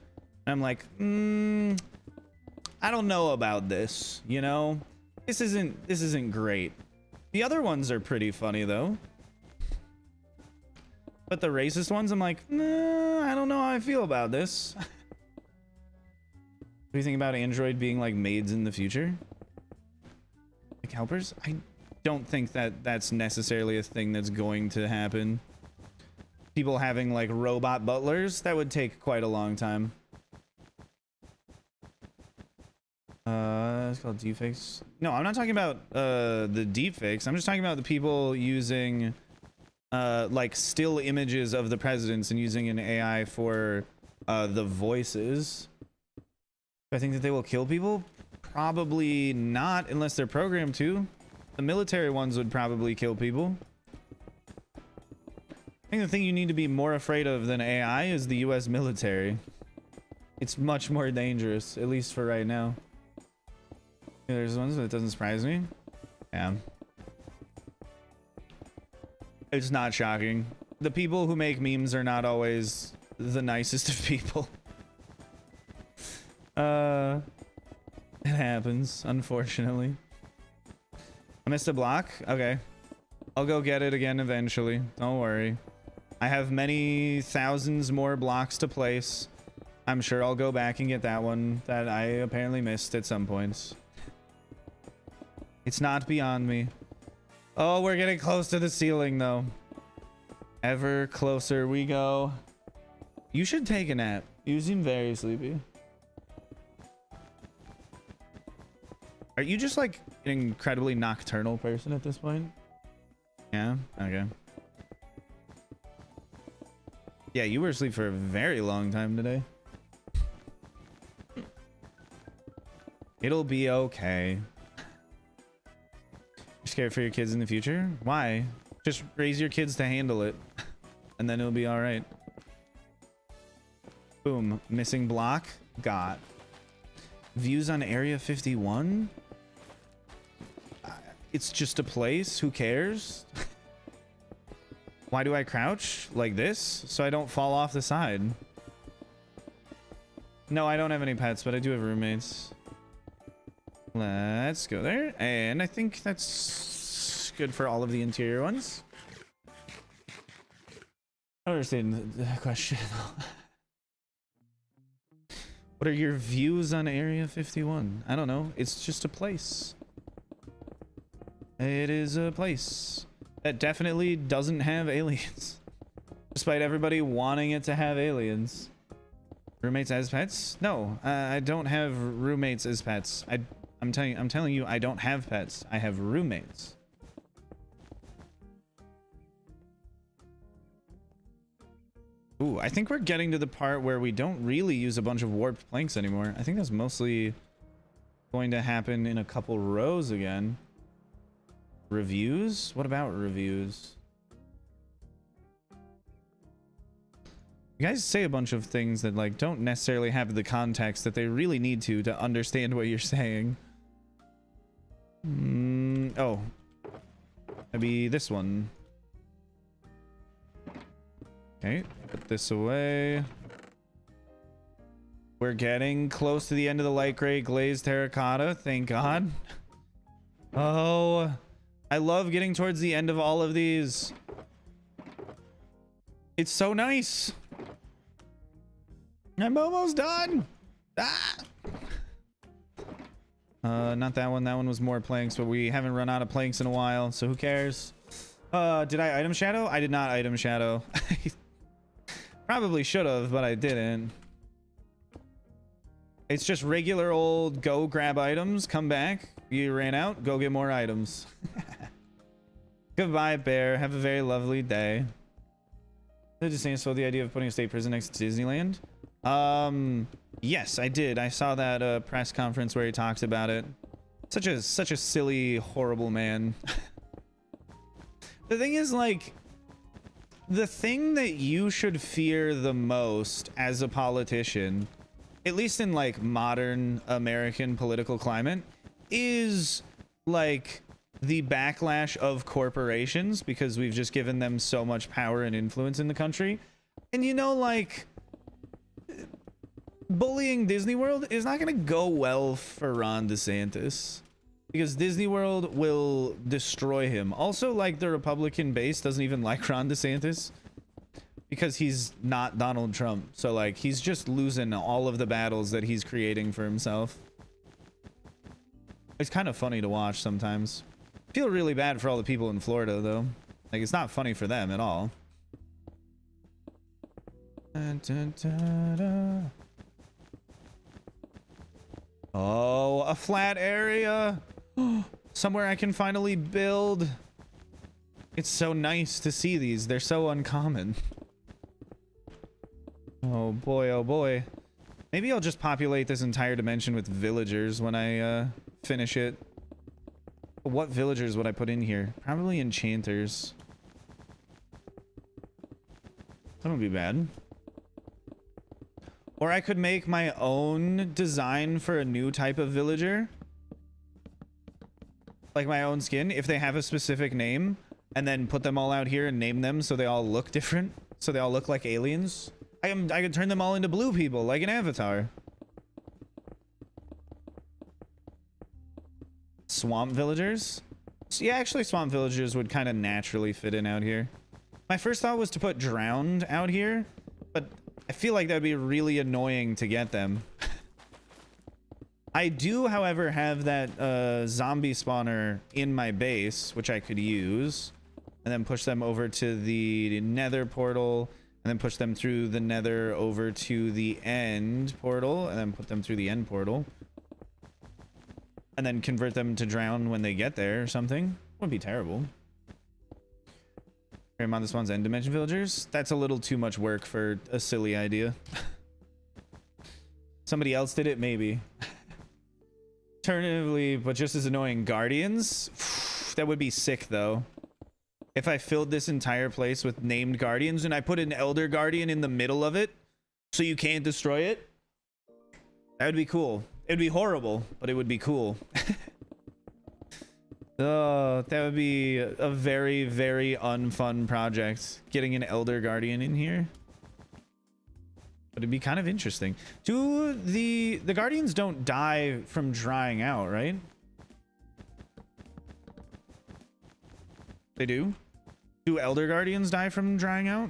I'm like, I don't know about this, you know? This isn't great. The other ones are pretty funny though. But the racist ones, I'm like, nah, I don't know how I feel about this. What do you think about Android being like maids in the future? Like helpers? I don't think that that's necessarily a thing that's going to happen. People having like robot butlers, that would take quite a long time. It's called deepfakes. No, I'm not talking about the deepfakes. I'm just talking about the people using like still images of the presidents and using an AI for the voices. I think that they will kill people? Probably not unless they're programmed to. The military ones would probably kill people. I think the thing you need to be more afraid of than AI is the US military. It's much more dangerous, at least for right now. There's ones that doesn't surprise me. Yeah. It's not shocking. The people who make memes are not always the nicest of people. It happens, unfortunately. I missed a block? Okay. I'll go get it again eventually. Don't worry. I have many thousands more blocks to place. I'm sure I'll go back and get that one that I apparently missed at some points. It's not beyond me. Oh, we're getting close to the ceiling though. Ever closer we go. You should take a nap. You seem very sleepy. Are you just like an incredibly nocturnal person at this point? Yeah? Okay. Yeah, you were asleep for a very long time today. It'll be okay. You're scared for your kids in the future? Why? Just raise your kids to handle it. And then it'll be alright. Boom. Missing block. Got. Views on Area 51? It's just a place. Who cares? Why do I crouch like this? So I don't fall off the side. No, I don't have any pets, but I do have roommates. Let's go there. And I think that's good for all of the interior ones. I don't understand the question. What are your views on Area 51? I don't know. It's just a place. It is a place that definitely doesn't have aliens. Despite everybody wanting it to have aliens. Roommates as pets? No, I don't have roommates as pets. I'm telling you, I don't have pets. I have roommates. Ooh, I think we're getting to the part where we don't really use a bunch of warped planks anymore. I think that's mostly going to happen in a couple rows again. Reviews? What about reviews? You guys say a bunch of things that like don't necessarily have the context that they really need to understand what you're saying. Oh, maybe this one. Okay, put this away. We're getting close to the end of the light gray glazed terracotta, thank God. Oh, I love getting towards the end of all of these. It's so nice. I'm almost done. Ah! Not that one. That one was more planks, but we haven't run out of planks in a while, so who cares? Did I item shadow? I did not item shadow. Probably should have, but I didn't. It's just regular old go grab items, come back. You ran out, go get more items. Goodbye, bear. Have a very lovely day. Did you so the idea of putting a state prison next to Disneyland? Yes, I did. I saw that press conference where he talks about it. Such a silly, horrible man. The thing is, like, the thing that you should fear the most as a politician, at least in like modern American political climate, is like the backlash of corporations, because we've just given them so much power and influence in the country. And you know, like, bullying Disney World is not going to go well for Ron DeSantis, because Disney World will destroy him. Also, like, the Republican base doesn't even like Ron DeSantis because he's not Donald Trump. So like, he's just losing all of the battles that he's creating for himself. It's kind of funny to watch sometimes. I feel really bad for all the people in Florida though. Like, it's not funny for them at all. Oh, a flat area. Somewhere I can finally build. It's so nice to see these. They're so uncommon. Oh boy, oh boy. Maybe I'll just populate this entire dimension with villagers when I finish it. What villagers would I put in here? Probably enchanters. That wouldn't be bad. Or I could make my own design for a new type of villager. Like my own skin, if they have a specific name, and then put them all out here and name them so they all look different. So they all look like aliens. I could turn them all into blue people, like an avatar. Swamp villagers? So yeah, actually swamp villagers would kind of naturally fit in out here. My first thought was to put drowned out here, but I feel like that would be really annoying to get them. I do, however, have that zombie spawner in my base, which I could use, and then push them over to the nether portal, and then push them through the nether over to the end portal, and then put them through the end portal, and then convert them to drown when they get there or something. Wouldn't be terrible. Paramount spawns end dimension villagers? That's a little too much work for a silly idea. Somebody else did it, maybe. Alternatively, but just as annoying, guardians? That would be sick, though. If I filled this entire place with named guardians and I put an elder guardian in the middle of it so you can't destroy it, that would be cool. It'd be horrible, but it would be cool. Oh, that would be a very, very unfun project, getting an elder guardian in here. But it'd be kind of interesting. Do the guardians don't die from drying out, right? They do? Do elder guardians die from drying out?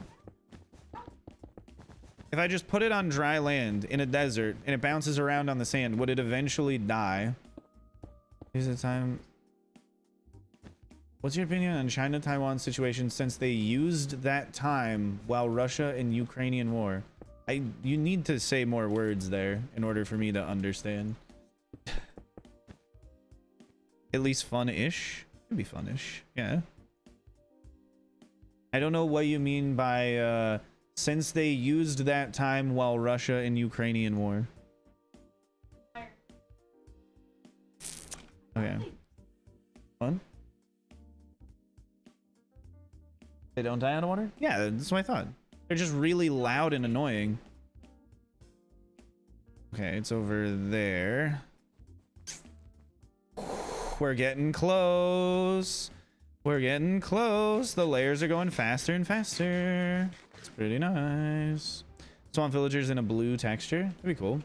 If I just put it on dry land in a desert and it bounces around on the sand, would it eventually die? Is it time? What's your opinion on China-Taiwan situation since they used that time while Russia and Ukrainian war? You need to say more words there in order for me to understand. At least fun-ish. It'd be fun-ish. Yeah. I don't know what you mean by since they used that time while Russia and Ukrainian war. Okay. Fun? They don't die out of water? Yeah, that's what I thought. They're just really loud and annoying. Okay, it's over there. We're getting close. We're getting close. The layers are going faster and faster. It's pretty nice. Swamp villagers in a blue texture. That'd be cool.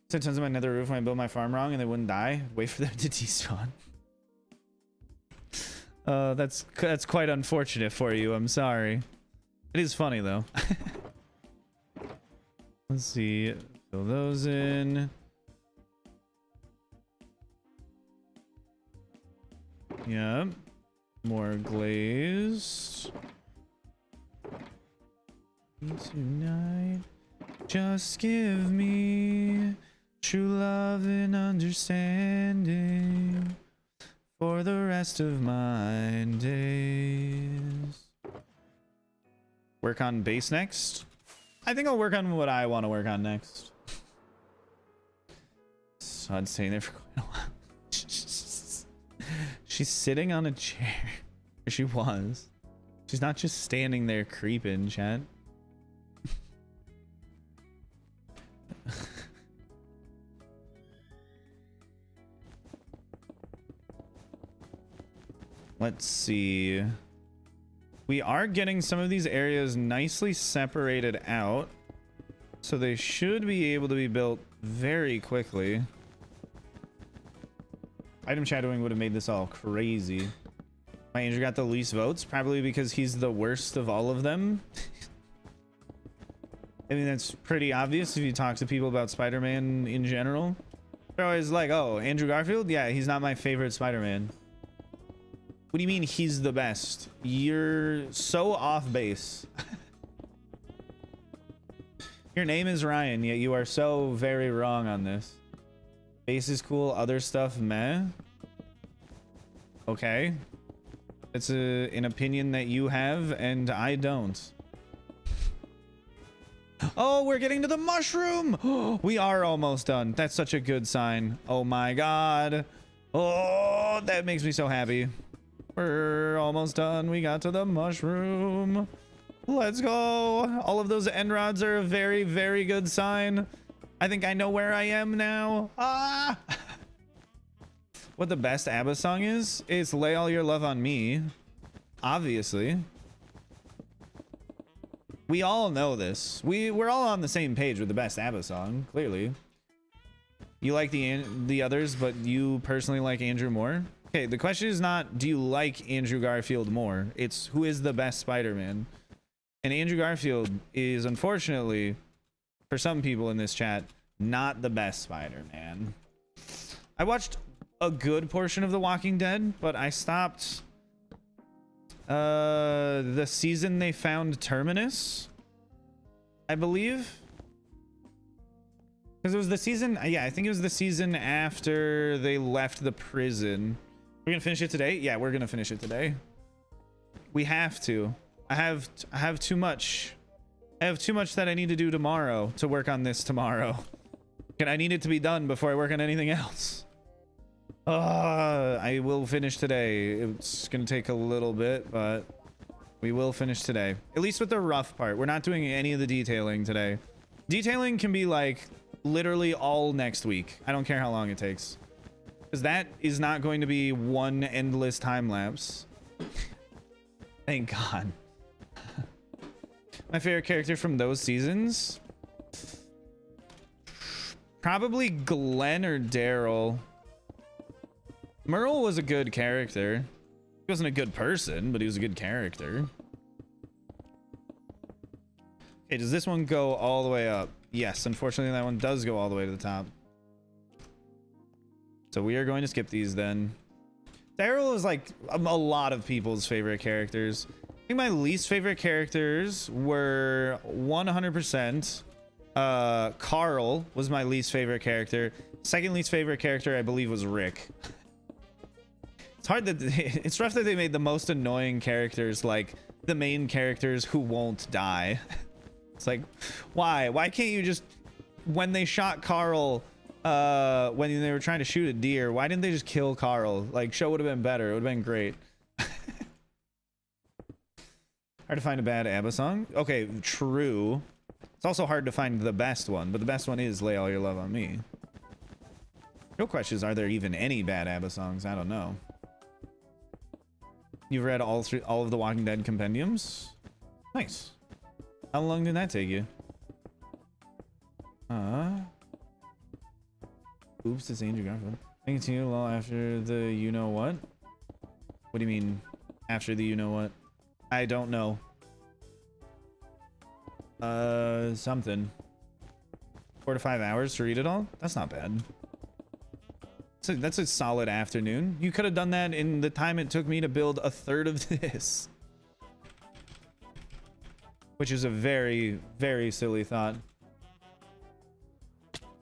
Sent tons of my nether roof when I built my farm wrong and they wouldn't die. Wait for them to despawn. That's quite unfortunate for you. I'm sorry. It is funny though. Let's see. Fill those in. Yep. More glazed. Tonight, just give me true love and understanding for the rest of my days. Work on base next. I think I'll work on what I want to work on next. So I'd stay there for quite a while. She's sitting on a chair. Or she was. She's not just standing there creeping, chat. Let's see. We are getting some of these areas nicely separated out. So they should be able to be built very quickly. Item shadowing would have made this all crazy. My Andrew got the least votes, probably because he's the worst of all of them. I mean, that's pretty obvious if you talk to people about Spider-Man in general. They're always like, oh, Andrew Garfield? Yeah, he's not my favorite Spider-Man. What do you mean he's the best? You're so off base. Your name is Ryan, yet you are so very wrong on this. Base is cool, other stuff, meh. Okay. It's an opinion that you have, and I don't. Oh, we're getting to the mushroom! We are almost done. That's such a good sign. Oh my god. Oh, that makes me so happy. We're almost done. We got to the mushroom. Let's go. All of those end rods are a very, very good sign. I think I know where I am now. Ah! What the best ABBA song is? It's Lay All Your Love on Me. Obviously. We all know this. We're all on the same page with the best ABBA song, clearly. You like the others, but you personally like Andrew more? Okay, the question is not, do you like Andrew Garfield more? It's who is the best Spider-Man? And Andrew Garfield is, unfortunately, for some people in this chat, not the best Spider-Man. I watched a good portion of The Walking Dead, but I stopped the season they found Terminus, I believe. Because it was the season, yeah, I think it was the season after they left the prison. We're gonna finish it today? Yeah, we're gonna finish it today. We have to. I have too much. I have too much that I need to do tomorrow to work on this tomorrow. And I need it to be done before I work on anything else. I will finish today. It's gonna take a little bit, but we will finish today. At least with the rough part. We're not doing any of the detailing today. Detailing can be like literally all next week. I don't care how long it takes. Because that is not going to be one endless time lapse. Thank God. My favorite character from those seasons? Probably Glenn or Daryl. Merle was a good character. He wasn't a good person, but he was a good character. Okay, does this one go all the way up? Yes, unfortunately that one does go all the way to the top. So we are going to skip these then. Daryl is like a lot of people's favorite characters. I think my least favorite characters were 100%. Carl was my least favorite character. Second least favorite character, I believe, was Rick. It's hard that it's rough that they made the most annoying characters like the main characters who won't die. It's like, why can't you just, when they shot Carl, when they were trying to shoot a deer, why didn't they just kill Carl? Like, show would have been better. It would have been great. Hard to find a bad ABBA song. Okay, true. It's also hard to find the best one, but the best one is Lay All Your Love on Me. Real question is, are there even any bad ABBA songs? I don't know. You've read all of the Walking Dead compendiums? Nice. How long did that take you? Oops, it's Andrew Garfield. I continue a little after the you know what? What do you mean after the you know what? I don't know. Something. 4 to 5 hours to read it all? That's not bad. That's a solid afternoon. You could have done that in the time it took me to build a third of this. Which is a very, very silly thought.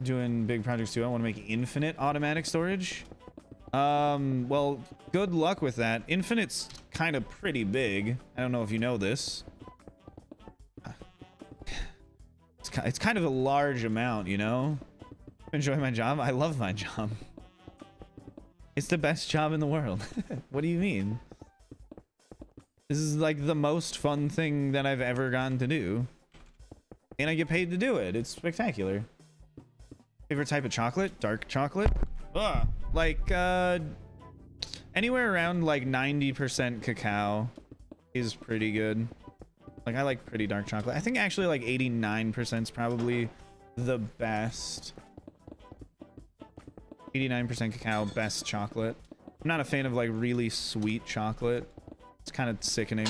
Doing big projects too. I want to make infinite automatic storage. Well, good luck with that. Infinite's kind of pretty big. I don't know if you know this. It's kind of a large amount, you know? Enjoy my job? I love my job. It's the best job in the world. What do you mean? This is like the most fun thing that I've ever gotten to do. And I get paid to do it. It's spectacular. Favorite type of chocolate? Dark chocolate? Ugh. Like, anywhere around like 90% cacao is pretty good. Like, I like pretty dark chocolate. I think actually like 89% is probably the best. 89% cacao, best chocolate. I'm not a fan of like really sweet chocolate. It's kind of sickening.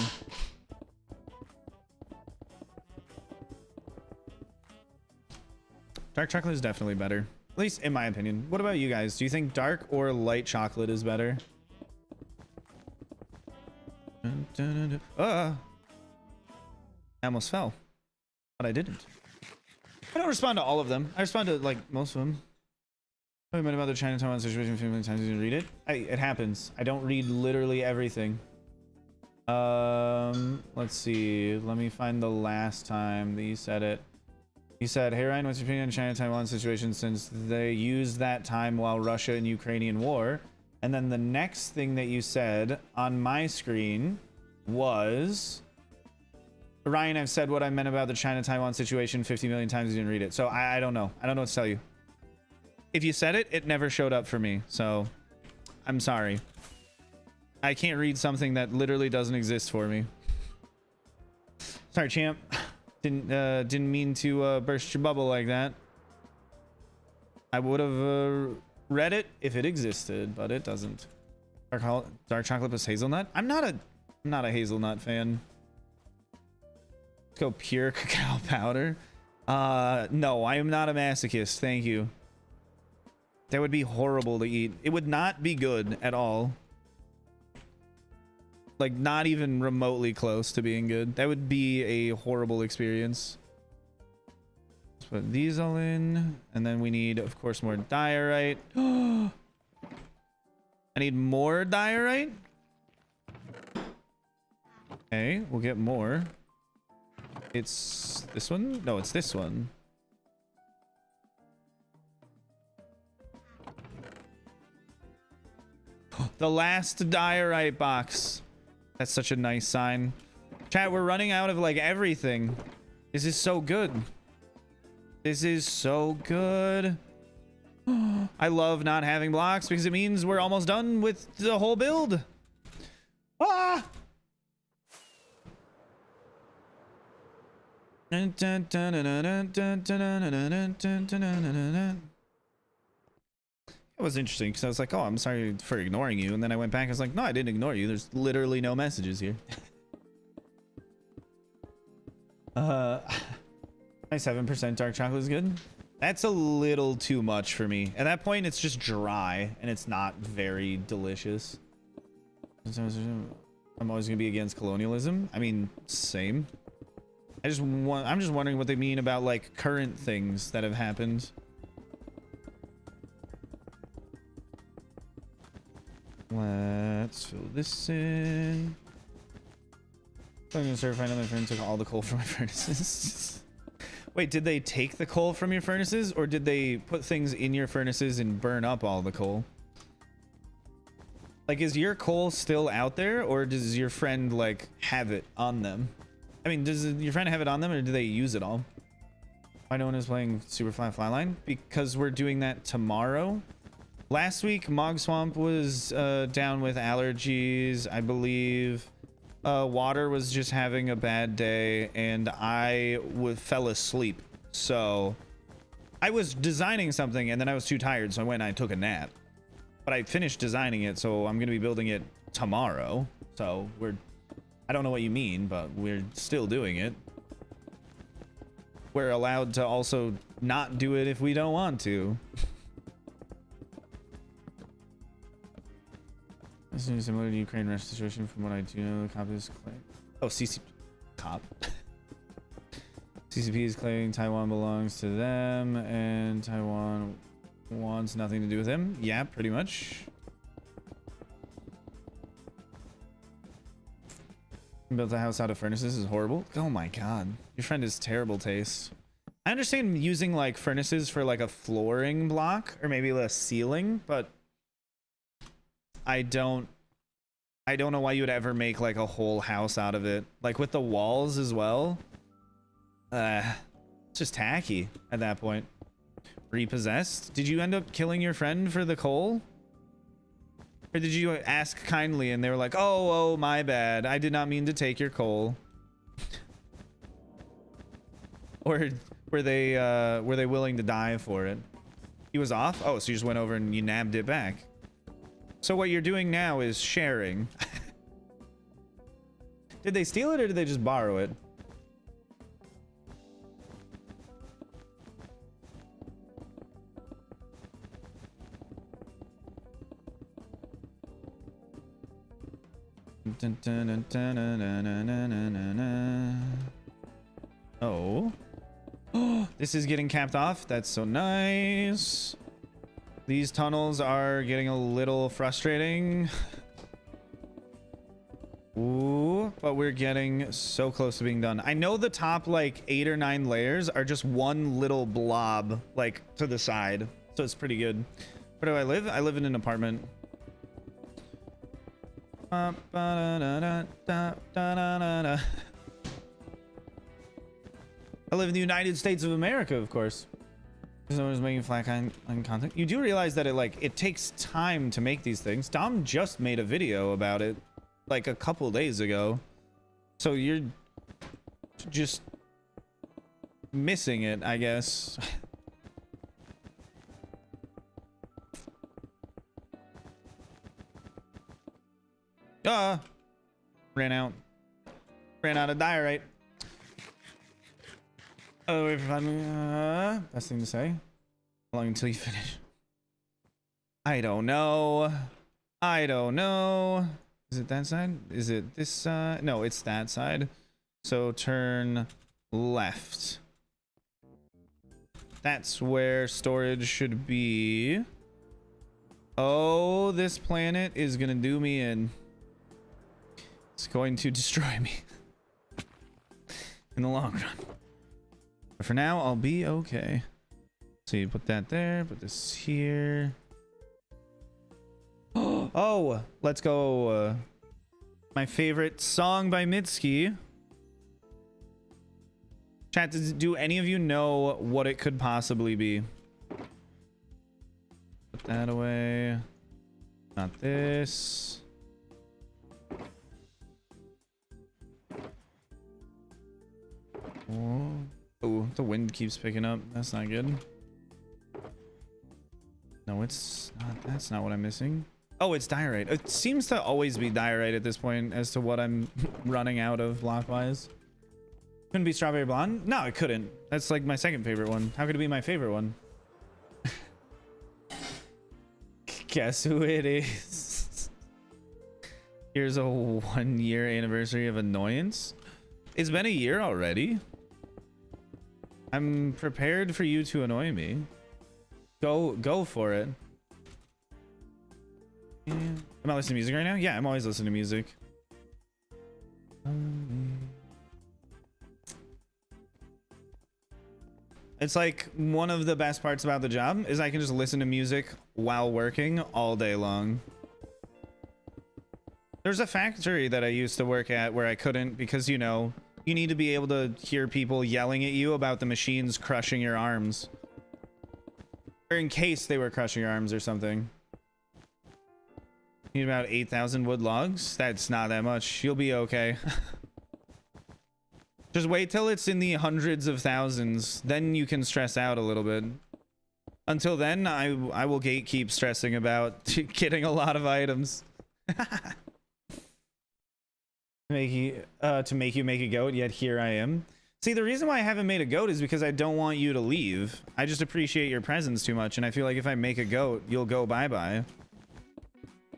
Dark chocolate is definitely better. At least in my opinion. What about you guys? Do you think dark or light chocolate is better? I almost fell. But I didn't. I don't respond to all of them. I respond to like most of them. I meant about the Chinatown situation 15 times you didn't read it. It happens. I don't read literally everything. Let's see. Let me find the last time that you said it. You said, hey Ryan, what's your opinion on China-Taiwan situation since they used that time while Russia and Ukrainian war? And then the next thing that you said on my screen was, Ryan, I've said what I meant about the China-Taiwan situation 50 million times, you didn't read it. So I don't know. I don't know what to tell you. If you said it, it never showed up for me. So I'm sorry. I can't read something that literally doesn't exist for me. Sorry, champ. Didn't mean to burst your bubble like that. I would have read it if it existed, but it doesn't. Dark chocolate plus hazelnut. I'm not a hazelnut fan. Let's go pure cacao powder. No, I am not a masochist. Thank you. That would be horrible to eat. It would not be good at all. Like, not even remotely close to being good. That would be a horrible experience. Let's put these all in. And then we need, of course, more diorite. I need more diorite. Okay, we'll get more. It's this one? No, it's this one. The last diorite box. That's such a nice sign. Chat, we're running out of like everything. This is so good. This is so good. I love not having blocks because it means we're almost done with the whole build. Ah! It was interesting because I was like, oh, I'm sorry for ignoring you. And then I went back and was like, no, I didn't ignore you. There's literally no messages here. 7% dark chocolate is good. That's a little too much for me. At that point, it's just dry and it's not very delicious. I'm always going to be against colonialism. I mean, same. I'm just wondering what they mean about like current things that have happened. Let's fill this in. I'm gonna certify another friend took all the coal from my furnaces. Wait, did they take the coal from your furnaces or did they put things in your furnaces and burn up all the coal? Like, is your coal still out there or does your friend like have it on them? I mean, does your friend have it on them, or do they use it all? Why no one is playing Superfly Flyline? Because we're doing that tomorrow. Last week, Mog Swamp was down with allergies, I believe. Water was just having a bad day, and I fell asleep. So I was designing something, and then I was too tired, so I went and I took a nap. But I finished designing it, so I'm going to be building it tomorrow. So I don't know what you mean, but we're still doing it. We're allowed to also not do it if we don't want to. This is similar to Ukraine restoration from what I do know. The cop is claiming. Oh, CCP. Cop. CCP is claiming Taiwan belongs to them and Taiwan wants nothing to do with them. Yeah, pretty much. Built a house out of furnaces is horrible. Oh my god. Your friend has terrible taste. I understand using like furnaces for like a flooring block or maybe a ceiling, but I don't know why you would ever make like a whole house out of it. Like with the walls as well. It's just tacky at that point. Repossessed? Did you end up killing your friend for the coal? Or did you ask kindly and they were like, oh, my bad. I did not mean to take your coal. Or were they willing to die for it? He was off? Oh, so you just went over and you nabbed it back. So what you're doing now is sharing. Did they steal it or did they just borrow it? Oh. This is getting capped off. That's so nice. These tunnels are getting a little frustrating. Ooh, but we're getting so close to being done. I know the top like 8 or 9 layers are just one little blob like to the side. So it's pretty good. Where do I live? I live in an apartment. I live in the United States of America, of course. Because no one's making flat on content. You do realize that it takes time to make these things. Dom just made a video about it like a couple days ago. So you're just missing it, I guess. Ran out of diorite. Oh, wait for 5 minutes. Best thing to say. How long until you finish? I don't know. Is it that side? Is it this side? No, it's that side. So turn left. That's where storage should be. Oh, this planet is gonna do me in. It's going to destroy me in the long run. But for now, I'll be okay. So you put that there, put this here. Oh, let's go. My favorite song by Mitski. Chat, do any of you know what it could possibly be? Put that away. Not this. Oh, the wind keeps picking up. That's not good. No, it's not. That's not what I'm missing. Oh, it's diorite. It seems to always be diorite at this point as to what I'm running out of block-wise. Couldn't be strawberry blonde? No, it couldn't. That's like my second favorite one. How could it be my favorite one? Guess who it is? Here's a 1-year anniversary of annoyance. It's been a year already. I'm prepared for you to annoy me. Go for it. Yeah. Am I listening to music right now? Yeah, I'm always listening to music. It's like one of the best parts about the job is I can just listen to music while working all day long. There's a factory that I used to work at where I couldn't because, you know, You need to be able to hear people yelling at you about the machines crushing your arms. Or in case they were crushing your arms or something. Need about 8,000 wood logs? That's not that much. You'll be okay. Just wait till it's in the hundreds of thousands. Then you can stress out a little bit. Until then, I will gatekeep stressing about getting a lot of items. To make you make a goat, yet here I am. See, the reason why I haven't made a goat is because I don't want you to leave. I just appreciate your presence too much, and I feel like if I make a goat, you'll go bye-bye.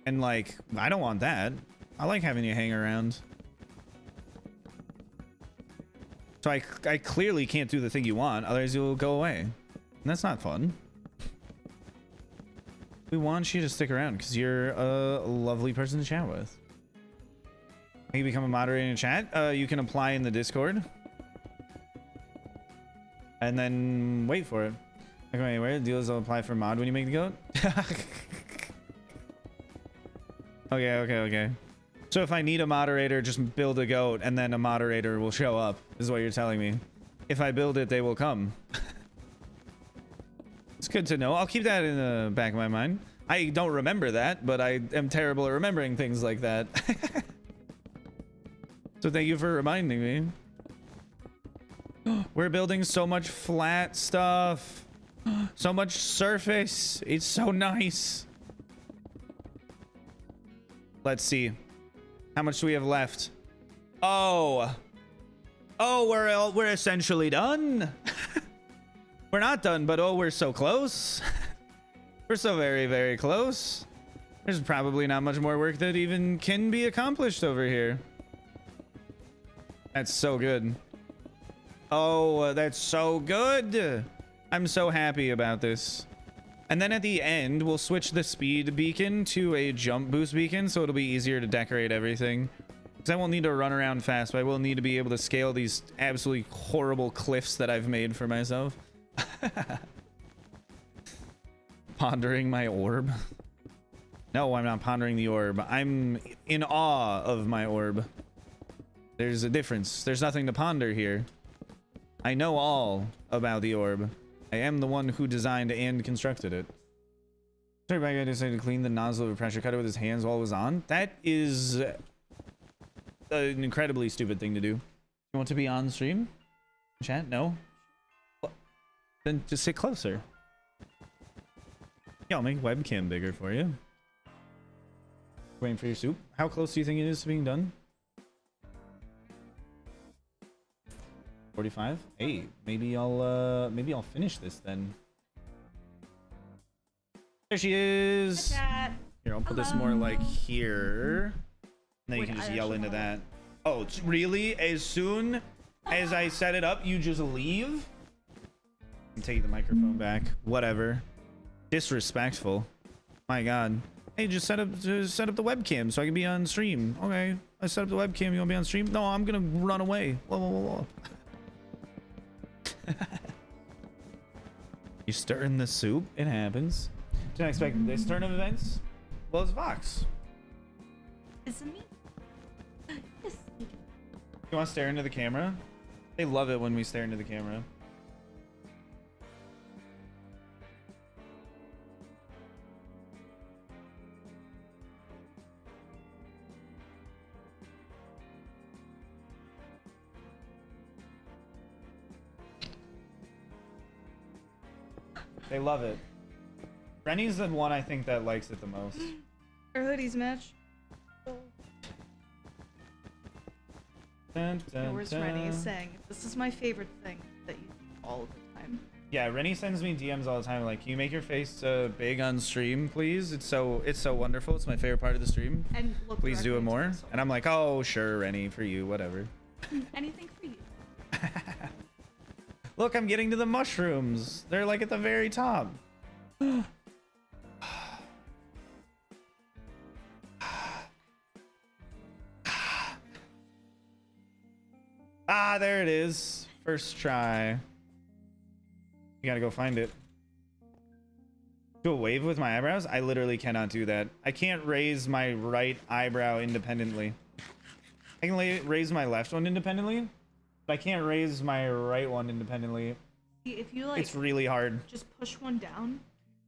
And like, I don't want that. I like having you hang around. So I clearly can't do the thing you want, otherwise you'll go away. And that's not fun. We want you to stick around because you're a lovely person to chat with. Can you become a moderator in chat? You can apply in the Discord. And then wait for it. Not going anywhere. Deals will apply for mod when you make the goat. Okay. So if I need a moderator, just build a goat and then a moderator will show up, is what you're telling me. If I build it, they will come. It's good to know. I'll keep that in the back of my mind. I don't remember that, but I am terrible at remembering things like that. So thank you for reminding me. We're building so much flat stuff. So much surface. It's so nice. Let's see. How much do we have left? Oh, we're essentially done. We're not done, but oh, we're so close. We're so very, very close. There's probably not much more work that even can be accomplished over here. That's so good. Oh, that's so good. I'm so happy about this. And then at the end, we'll switch the speed beacon to a jump boost beacon, so it'll be easier to decorate everything. Because I won't need to run around fast, but I will need to be able to scale these absolutely horrible cliffs that I've made for myself. Pondering my orb. No, I'm not pondering the orb. I'm in awe of my orb. There's a difference. There's nothing to ponder here. I know all about the orb. I am the one who designed and constructed it. Sorry, bad guy decided to clean the nozzle of a pressure cutter with his hands while it was on. That is an incredibly stupid thing to do. You want to be on stream? Chat? No? Well, then just sit closer. Yeah, I'll make webcam bigger for you. Waiting for your soup. How close do you think it is to being done? 45? Hey, maybe I'll finish this then. There she is. Hi, Here, I'll put this more like here. And then you can just yell into that. Oh, it's really? As soon as I set it up, you just leave? I'm taking the microphone back. Whatever. Disrespectful. My God. Hey, just set up the webcam so I can be on stream. Okay, I set up the webcam. You want to be on stream? No, I'm gonna run away. Whoa, whoa, whoa, whoa. You stirring the soup? It happens. Didn't expect this turn of events. Well, it's Vox. Is it me? Yes. You want to stare into the camera? They love it when we stare into the camera. They love it. Rennie's the one I think that likes it the most. Our hoodies match. Dun, dun, Where's dun. Rennie saying, this is my favorite thing that you do all the time. Yeah, Rennie sends me DMs all the time like, can you make your face big on stream, please? It's so wonderful. It's my favorite part of the stream. And look, Please do it more. And I'm like, oh, sure, Rennie, for you, whatever. anything for you. Look, I'm getting to the mushrooms. They're like at the very top. Ah, there it is. First try. You gotta go find it. Do a wave with my eyebrows? I literally cannot do that. I can't raise my right eyebrow independently. I can raise my left one independently, But I can't raise my right one independently. See, if you like, It's really hard. just push one down.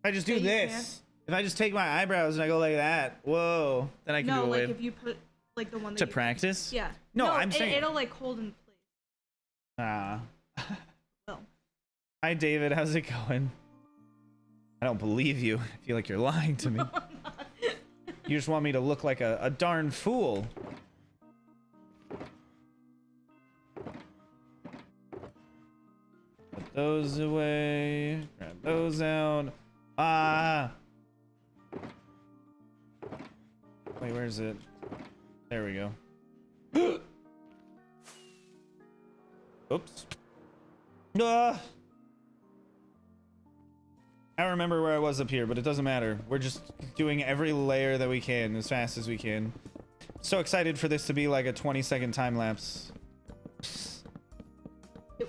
If I just do Yeah, you this, if I just take my eyebrows and I go like that, whoa, then I can No, do a like wave. if you put like the one that To you, practice? yeah. No, I'm saying. it'll like hold in place. Ah. Well, Hi, David. How's it going? I don't believe you. I feel like you're lying to me. You just want me to look like a darn fool. Put those away. Grab those out. Ah. Wait, where is it? There we go. Oops. Ah. I don't remember where I was up here, but it doesn't matter. We're just doing every layer that we can as fast as we can. So excited for this to be like a 20-second time lapse. it will.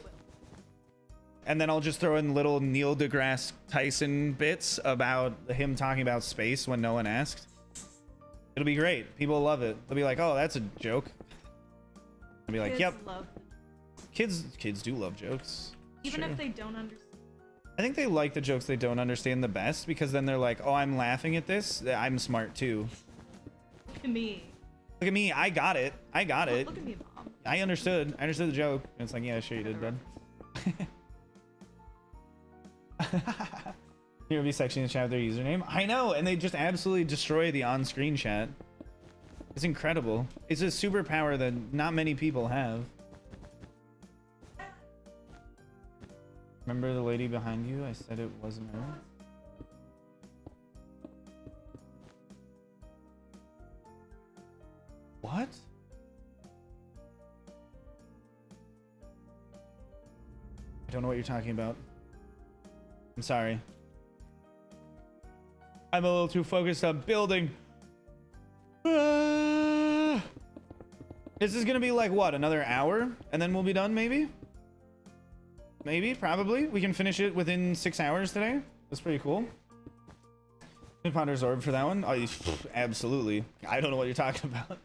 And then I'll just throw in little Neil deGrasse Tyson bits about him talking about space when no one asked. It'll be great. People will love it. They'll be like, oh, that's a joke. I'll be like, Kids yep. love Kids do love jokes. even Sure. if they don't understand. I think they like the jokes they don't understand the best because then they're like, oh, I'm laughing at this. I'm smart too. Look at me. Look at me. I got it. I got it. Look at me, mom. I understood. I understood the joke. And it's like, yeah, sure you did, bud. Here will be section in the chat with their username. I know, and they just absolutely destroy the on-screen chat. It's incredible. It's a superpower that not many people have. Remember the lady behind you? I said it wasn't her. What? I don't know what you're talking about. I'm sorry. I'm a little too focused on building. This is gonna be like what, another hour? And then we'll be done, maybe? Maybe, probably. We can finish it within 6 hours today. That's pretty cool. Can Ponder's Orb for that one? Oh, absolutely. I don't know what you're talking about.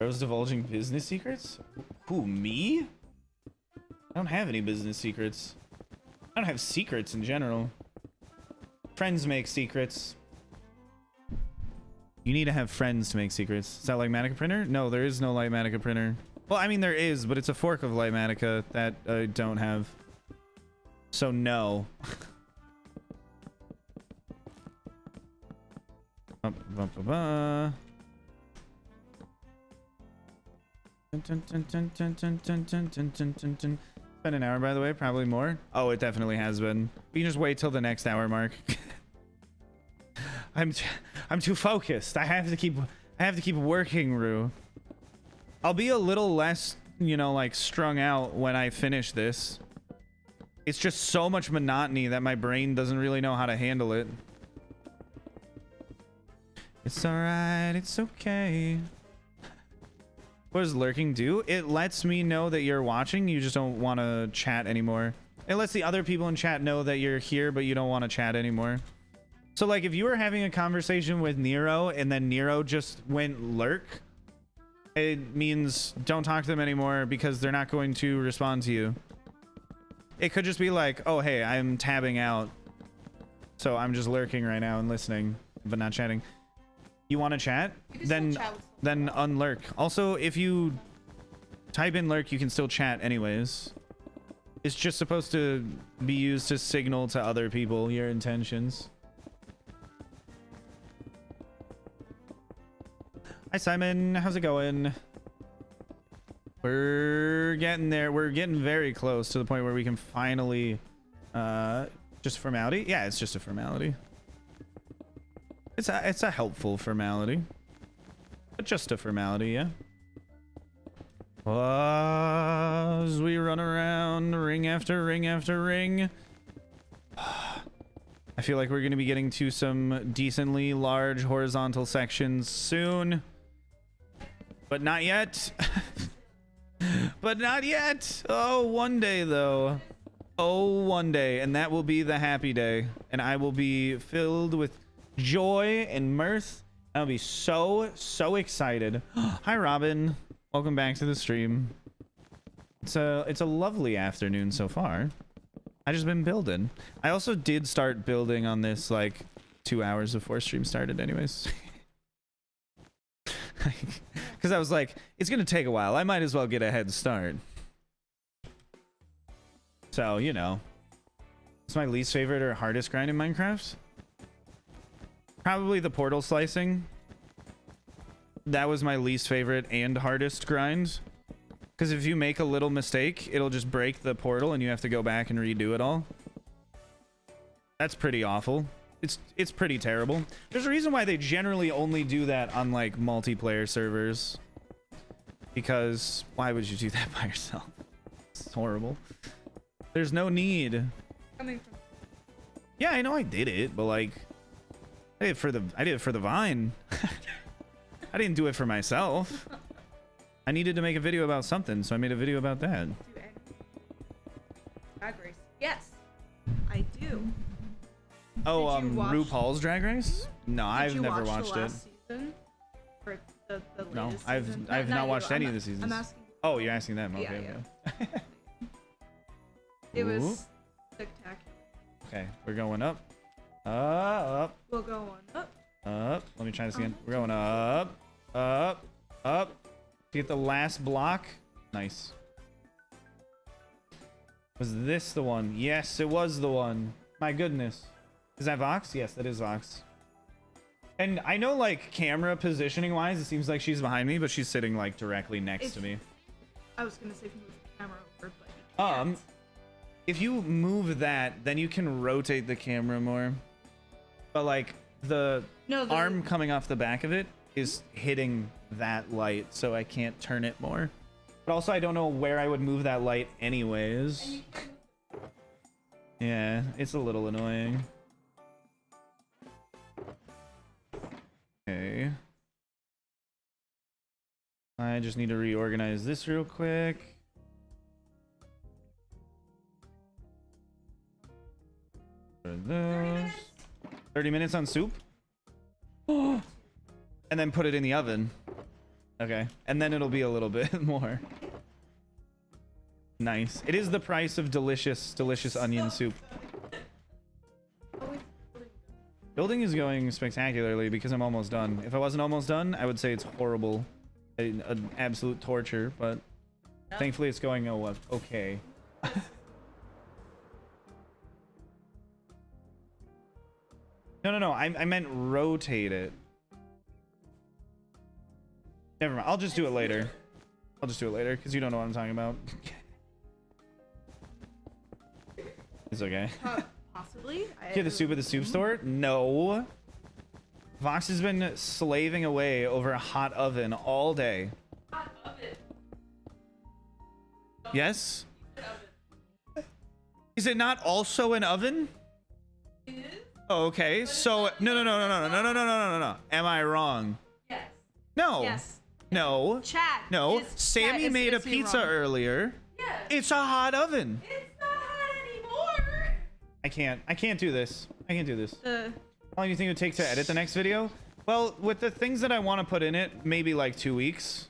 Rose divulging business secrets? Who, me? I don't have any business secrets. I don't have secrets in general. Friends make secrets. You need to have friends to make secrets. Is that Lightmatica printer? No, there is no Lightmatica printer. Well, I mean, there is, but it's a fork of Lightmatica that I don't have. So, no. It's been an hour, by the way, probably more. Oh, it definitely has been. We can just wait till the next hour mark. I'm too focused. I have to keep working, Rue. I'll be a little less, you know, like strung out when I finish this. It's just so much monotony that my brain doesn't really know how to handle it. It's alright, it's okay. What does lurking do? It lets me know that you're watching, you just don't want to chat anymore. It lets the other people in chat know that you're here, but you don't want to chat anymore. So like if you were having a conversation with Nero and then Nero just went lurk, it means don't talk to them anymore because they're not going to respond to you. It could just be like, oh, hey, I'm tabbing out. So I'm just lurking right now and listening, but not chatting. You want to chat? Then unlurk. Also, if you type in lurk, you can still chat anyways. It's just supposed to be used to signal to other people your intentions. Hi, Simon. How's it going? We're getting there. We're getting very close to the point where we can finally... just formality? Yeah, it's just a formality. It's a helpful formality. But just a formality, yeah. As we run around ring after ring after ring. I feel like we're going to be getting to some decently large horizontal sections soon. But not yet. But not yet. Oh, one day though. Oh, one day. And that will be the happy day. And I will be filled with joy and mirth I'll be so excited. Hi, Robin. Welcome back to the stream. It's a lovely afternoon so far. I just been building. I also did start building on this like 2 hours before stream started anyways. Because I was like, it's gonna take a while. I might as well get a head start. So, you know. It's my least favorite or hardest grind in Minecraft. Probably the portal slicing. That was my least favorite and hardest grind. Because if you make a little mistake, it'll just break the portal and you have to go back and redo it all. That's pretty awful. It's pretty terrible. There's a reason why they generally only do that on like multiplayer servers. Because why would you do that by yourself? It's horrible. There's no need. Coming from Yeah, I know I did it, but like I did it for the Vine. I didn't do it for myself. I needed to make a video about something, so I made a video about that. Drag Race. Yes, I do. Oh, Did you watch- RuPaul's Drag Race? No, I've never watched the it. last season? Or the No, latest I've season? not you. watched any of the seasons. I'm asking. Oh, you're asking them. Yeah, Okay, yeah. okay. It was Ooh. spectacular. Okay, we're going up. Up. We'll go on up. Up. Let me try this again. We're going up. Up. Up. To get the last block. Nice. Was this the one? Yes, it was the one. My goodness. Is that Vox? Yes, that is Vox. And I know, like, camera positioning wise, it seems like she's behind me, but she's sitting like directly next to me. I was gonna say if you move the camera over, but you can't. If you move that, then you can rotate the camera more. But like the arm coming off the back of it is hitting that light, so I can't turn it more. But also I don't know where I would move that light anyways. Yeah, it's a little annoying. Okay. I just need to reorganize this real quick. Those 30 minutes on soup. And then put it in the oven. Okay, and then it'll be a little bit more. Nice. It is the price of delicious onion soup. Building is going spectacularly because I'm almost done. If I wasn't almost done, I would say it's horrible, an absolute torture, but thankfully it's going okay. No. I meant rotate it. Never mind. I'll just do it later. I'll just do it later because you don't know what I'm talking about. It's okay. Possibly. Get the soup at the soup store? No. Vox has been slaving away over a hot oven all day. Hot oven. Yes? Is it not also an oven? It is? Oh, okay. So no. Am I wrong? Yes. No. Yes. No. Chat. No. Sammy made a pizza earlier. Yes. It's a hot oven. It's not hot anymore. I can't do this. I can't do this. The How long do you think it would take to edit the next video? Well, with the things that I want to put in it, maybe like 2 weeks.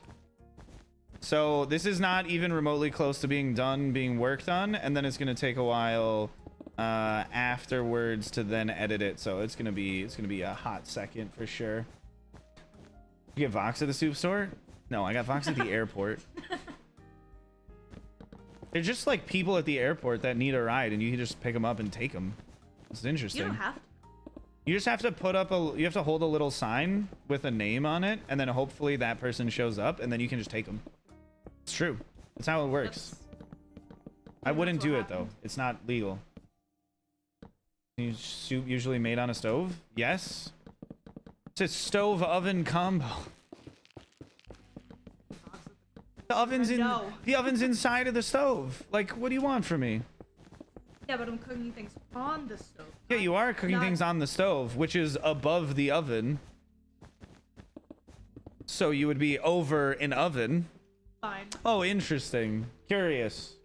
So this is not even remotely close to being worked on, and then it's gonna take a while afterwards to then edit it. So it's gonna be a hot second for sure. You get Vox at the soup store? No, I got Vox at the airport. They're just like people at the airport that need a ride, and you can just pick them up and take them. It's interesting. you don't have to. You just have to put up you have to hold a little sign with a name on it, and then hopefully that person shows up, and then you can just take them. It's true. That's how it works. I wouldn't do it though. It's not legal. Is soup usually made on a stove? Yes. It's a stove oven combo. The oven's inside of the stove. Like, what do you want from me? Yeah, but I'm cooking things on the stove. Yeah, you are cooking things on the stove, which is above the oven. So you would be over an oven. Fine. Oh, interesting. Curious.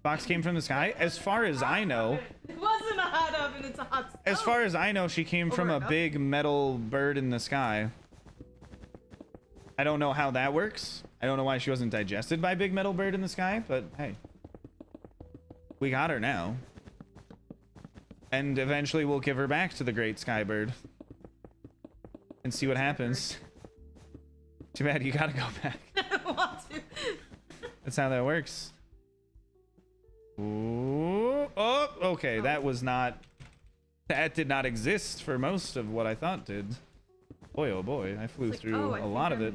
Box came from the sky. As far as I know, It wasn't a hot oven. cabin. It's a hot stove. As far as I know, she came from a big metal bird in the sky. I don't know how that works. I don't know why she wasn't digested by a big metal bird in the sky, but hey. We got her now. And eventually we'll give her back to the great sky bird. And see what happens. Too bad you gotta go back. I don't want to. That's how that works. Ooh. Oh, okay. That was not... That did not exist for most of what I thought did. Boy, oh boy. I flew through a lot of it.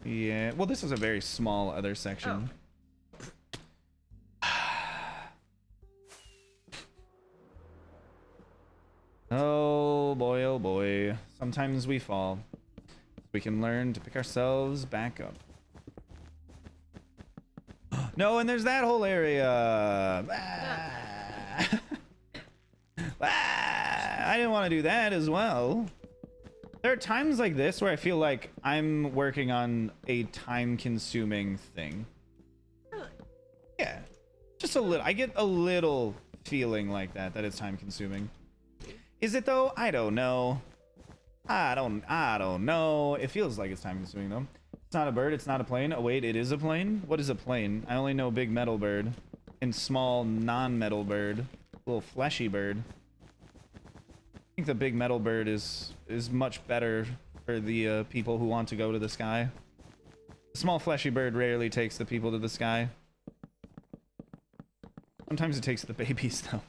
Yeah. Well, this was a very small other section. Oh boy, oh boy. Sometimes we fall. We can learn to pick ourselves back up. No, and there's that whole area. I didn't want to do that as well. There are times like this where I feel like I'm working on a time-consuming thing. Really? Yeah. Just a little. I get a little feeling like that it's time-consuming. Is it though? I don't know. I don't know. It feels like it's time-consuming though. It's not a bird. It's not a plane. Oh wait, it is a plane. What is a plane? I only know big metal bird and small non-metal bird, little fleshy bird. I think the big metal bird is much better for the people who want to go to the sky. The small fleshy bird rarely takes the people to the sky. Sometimes it takes the babies though.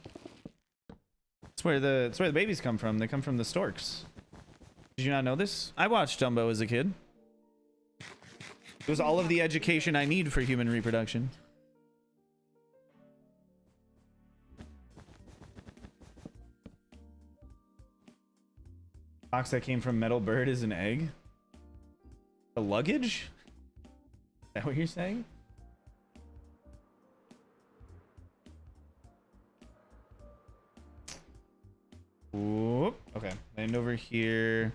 That's where the babies come from. They come from the storks. Did you not know this? I watched Dumbo as a kid. It was all of the education I need for human reproduction. Box that came from metal bird is an egg. The luggage? Is that what you're saying? Whoop. Okay, land over here.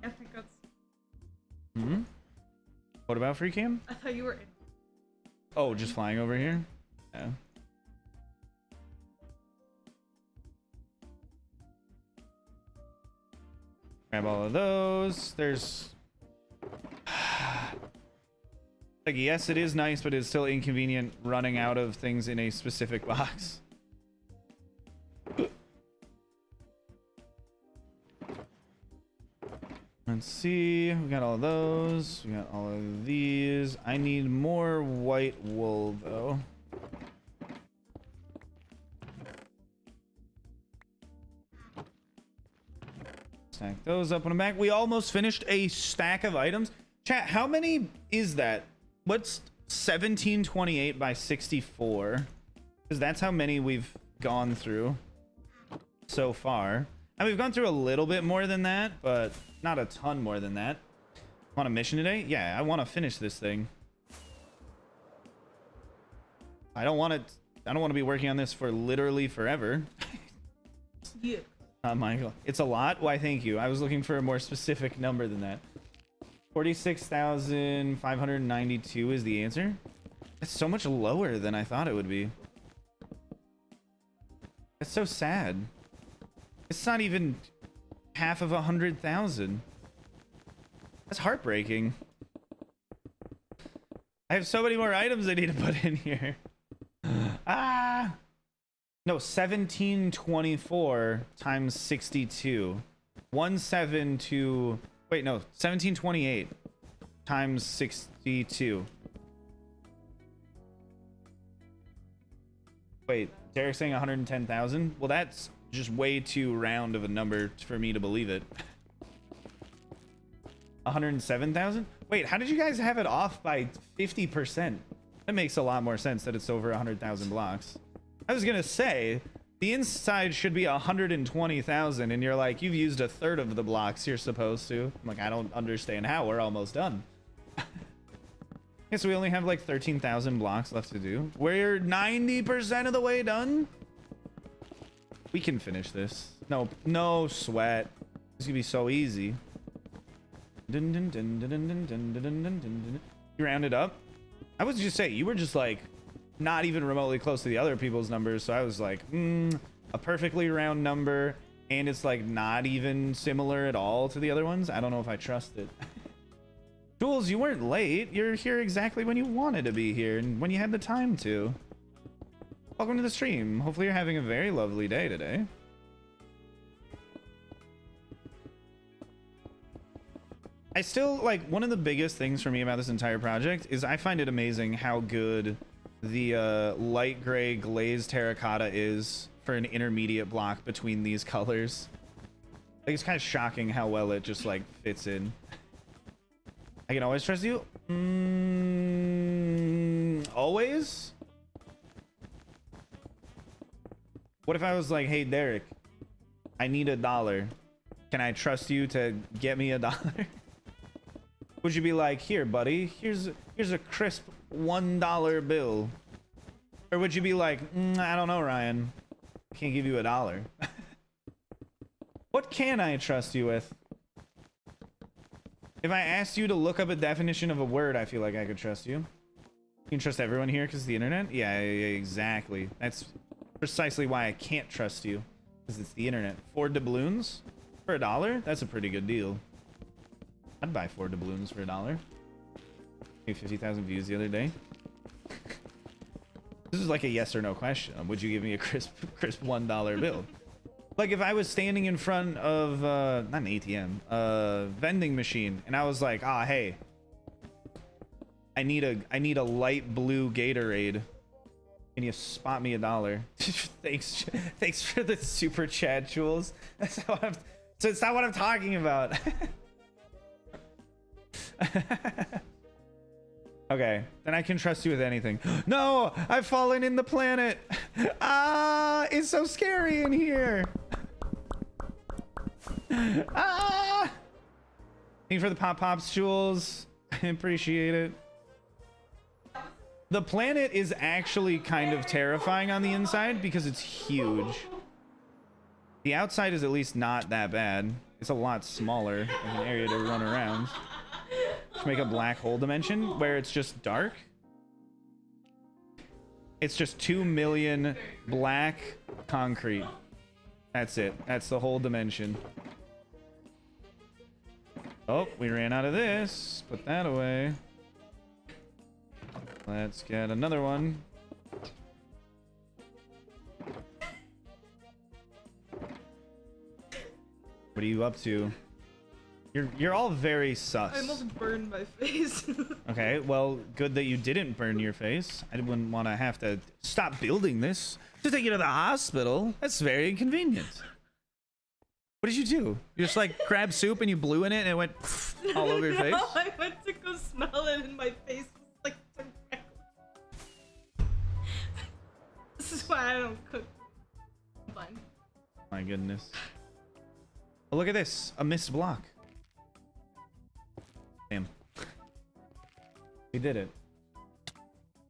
I think that's... Hmm? What about free cam? I thought you were in. Oh, just flying over here? Yeah. Grab all of those. There's... like, yes, it is nice, but it's still inconvenient running out of things in a specific box. Let's see. We got all of those. We got all of these. I need more white wool, though. Stack those up on the back. We almost finished a stack of items. Chat, how many is that? What's 1728 by 64? Because that's how many we've gone through so far. And we've gone through a little bit more than that, but not a ton more than that. On a mission today? Yeah, I want to finish this thing. I don't want to be working on this for literally forever. Yeah. Michael, it's a lot. Why, thank you. I was looking for a more specific number than that. 46,592 is the answer. That's so much lower than I thought it would be. That's so sad. It's not even half of 100,000. That's heartbreaking. I have so many more items I need to put in here. Ah! No, 1724 times 62. 172. Wait, no, 1728 times 62. Wait, Derek's saying 110,000? Well, that's just way too round of a number for me to believe it. 107,000? Wait, how did you guys have it off by 50%? That makes a lot more sense that it's over 100,000 blocks. I was gonna say, the inside should be 120,000, and you're like, you've used a third of the blocks you're supposed to. I'm like, I don't understand how. We're almost done. Yeah, so we only have like 13,000 blocks left to do. We're 90% of the way done. We can finish this. No sweat. It's gonna be so easy. You round it up. I was just saying, you were just like not even remotely close to the other people's numbers. So I was like, a perfectly round number, and it's like not even similar at all to the other ones. I don't know if I trust it. Jules, you weren't late. You're here exactly when you wanted to be here and when you had the time to. Welcome to the stream. Hopefully you're having a very lovely day today. I still, like, one of the biggest things for me about this entire project is I find it amazing how good the light gray glazed terracotta is for an intermediate block between these colors. Like, it's kind of shocking how well it just, like, fits in. I can always trust you. Always? What if I was like, hey, Derek, I need $1. Can I trust you to get me $1? Would you be like, here, buddy, here's a crisp $1 bill? Or would you be like, I don't know, Ryan, I can't give you $1. What can I trust you with? If I asked you to look up a definition of a word, I feel like I could trust you. You can trust everyone here because of the internet? Yeah, exactly. That's precisely why I can't trust you, because it's the internet. 4 doubloons for $1? That's a pretty good deal. I'd buy 4 doubloons for $1. Maybe 50,000 views the other day. This is like a yes or no question. Would you give me a crisp $1 bill? Like if I was standing in front of not an ATM, vending machine, and I was like, ah, hey, I need a light blue Gatorade. Can you spot me $1? Thanks for the super chat, Jules. So it's not what I'm talking about. Okay, then I can trust you with anything. No, I've fallen in the planet. Ah, it's so scary in here. Ah! Thank you for the pops, Jules. I appreciate it. The planet is actually kind of terrifying on the inside because it's huge. The outside is at least not that bad. It's a lot smaller of an area to run around. Should make a black hole dimension where it's just dark. It's just 2 million black concrete. That's it. That's the whole dimension. Oh, we ran out of this. Put that away. Let's get another one. What are you up to? You're all very sus. I almost burned my face. Okay, well, good that you didn't burn your face. I wouldn't want to have to stop building this to take you to the hospital. That's very inconvenient. What did you do? You just like grabbed soup and you blew in it and it went all over your face? No, I went to go smell it and my face was like This is why I don't cook. Fine. My goodness. Oh, look at this. A missed block. Damn. We did it.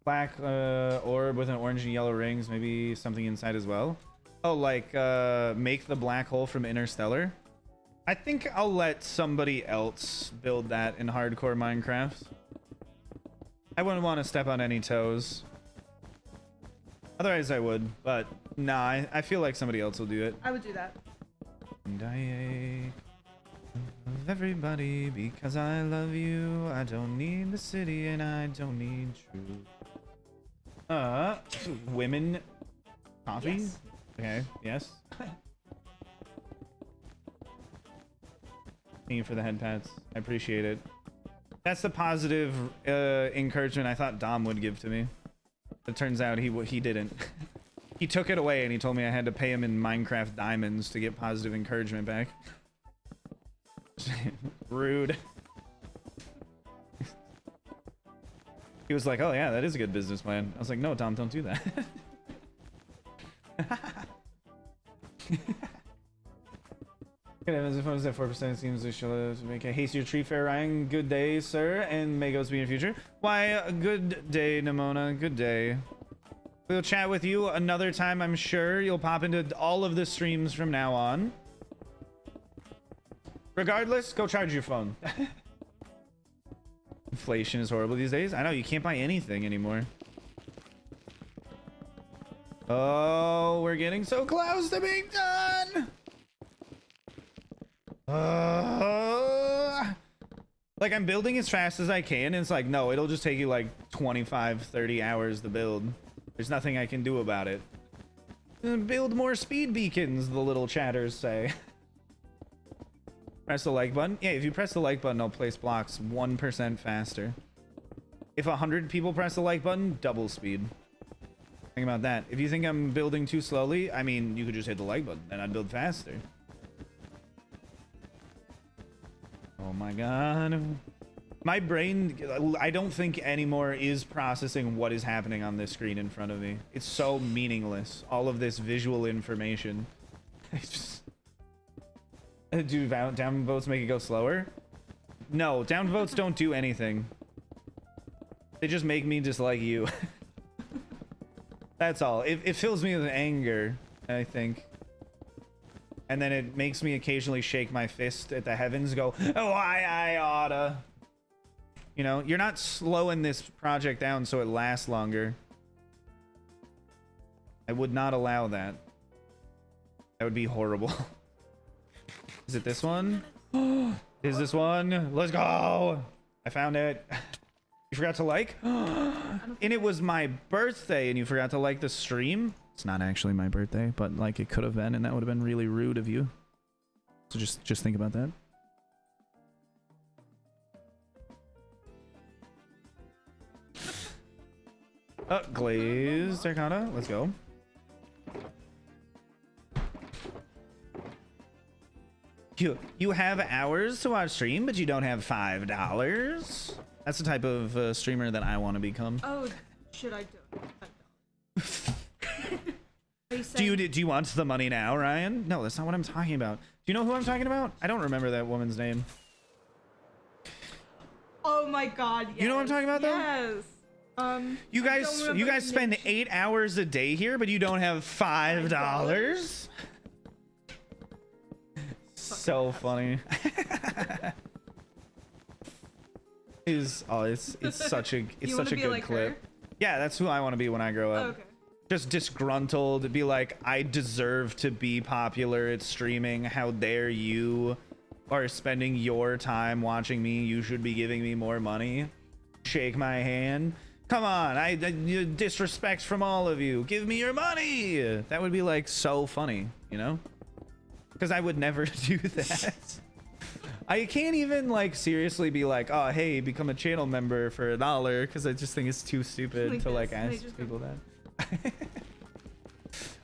Black orb with an orange and yellow rings. Maybe something inside as well. Oh, like make the black hole from Interstellar. I think I'll let somebody else build that in hardcore Minecraft. I wouldn't want to step on any toes. Otherwise I would, but nah, I feel like somebody else will do it. I would do that. And I love everybody because I love you. I don't need the city and I don't need truth. Women coffee? Yes. Okay, yes. Thank you for the head pats. I appreciate it. That's the positive encouragement I thought Dom would give to me. It turns out he didn't. He took it away and he told me I had to pay him in Minecraft diamonds to get positive encouragement back. Rude. He was like, oh yeah, that is a good business plan. I was like, no, Tom, don't do that. As if I was at 4%, seems to show to make a hastier tree fair, Ryan. Good day, sir, and may goes be in the future. Why, good day, Nimona. Good day. We'll chat with you another time, I'm sure. You'll pop into all of the streams from now on. Regardless, go charge your phone. Inflation is horrible these days. I know, you can't buy anything anymore. Oh, we're getting so close to being done. Like, I'm building as fast as I can, and it's like, no, it'll just take you like 25, 30 hours to build. There's nothing I can do about it. Build more speed beacons, the little chatters say. Press the like button. Yeah, if you press the like button, I'll place blocks 1% faster. If 100 people press the like button, double speed. Think about that. If you think I'm building too slowly, I mean, you could just hit the like button and I'd build faster. Oh my god. My brain, I don't think anymore is processing what is happening on this screen in front of me. It's so meaningless. All of this visual information. It's just... Do down votes make it go slower? No, down votes don't do anything. They just make me dislike you. That's all. It fills me with anger, I think. And then it makes me occasionally shake my fist at the heavens, go, oh, I oughta. You know, you're not slowing this project down so it lasts longer. I would not allow that. That would be horrible. Is it this one? Is this one? Let's go. I found it. You forgot to like? And it was my birthday and you forgot to like the stream? It's not actually my birthday, but like it could have been, and that would have been really rude of you. So just think about that. Glazed Arcana. Let's go. You have hours to watch stream, but you don't have $5. That's the type of streamer that I want to become. Oh, should I do it? Do you want the money now, Ryan? No, that's not what I'm talking about. Do you know who I'm talking about? I don't remember that woman's name. Oh my god, yes. You know what I'm talking about, though? Yes. You guys spend 8 hours a day here, but you don't have $5? So funny. It's such a good like clip. Her? Yeah, that's who I want to be when I grow up. Okay. Just disgruntled, be like, I deserve to be popular at streaming. How dare you are spending your time watching me? You should be giving me more money. Shake my hand. Come on, I disrespect from all of you. Give me your money. That would be like so funny, you know? Because I would never do that. I can't even like seriously be like, oh hey, become a channel member for $1, because I just think it's too stupid to like ask people that.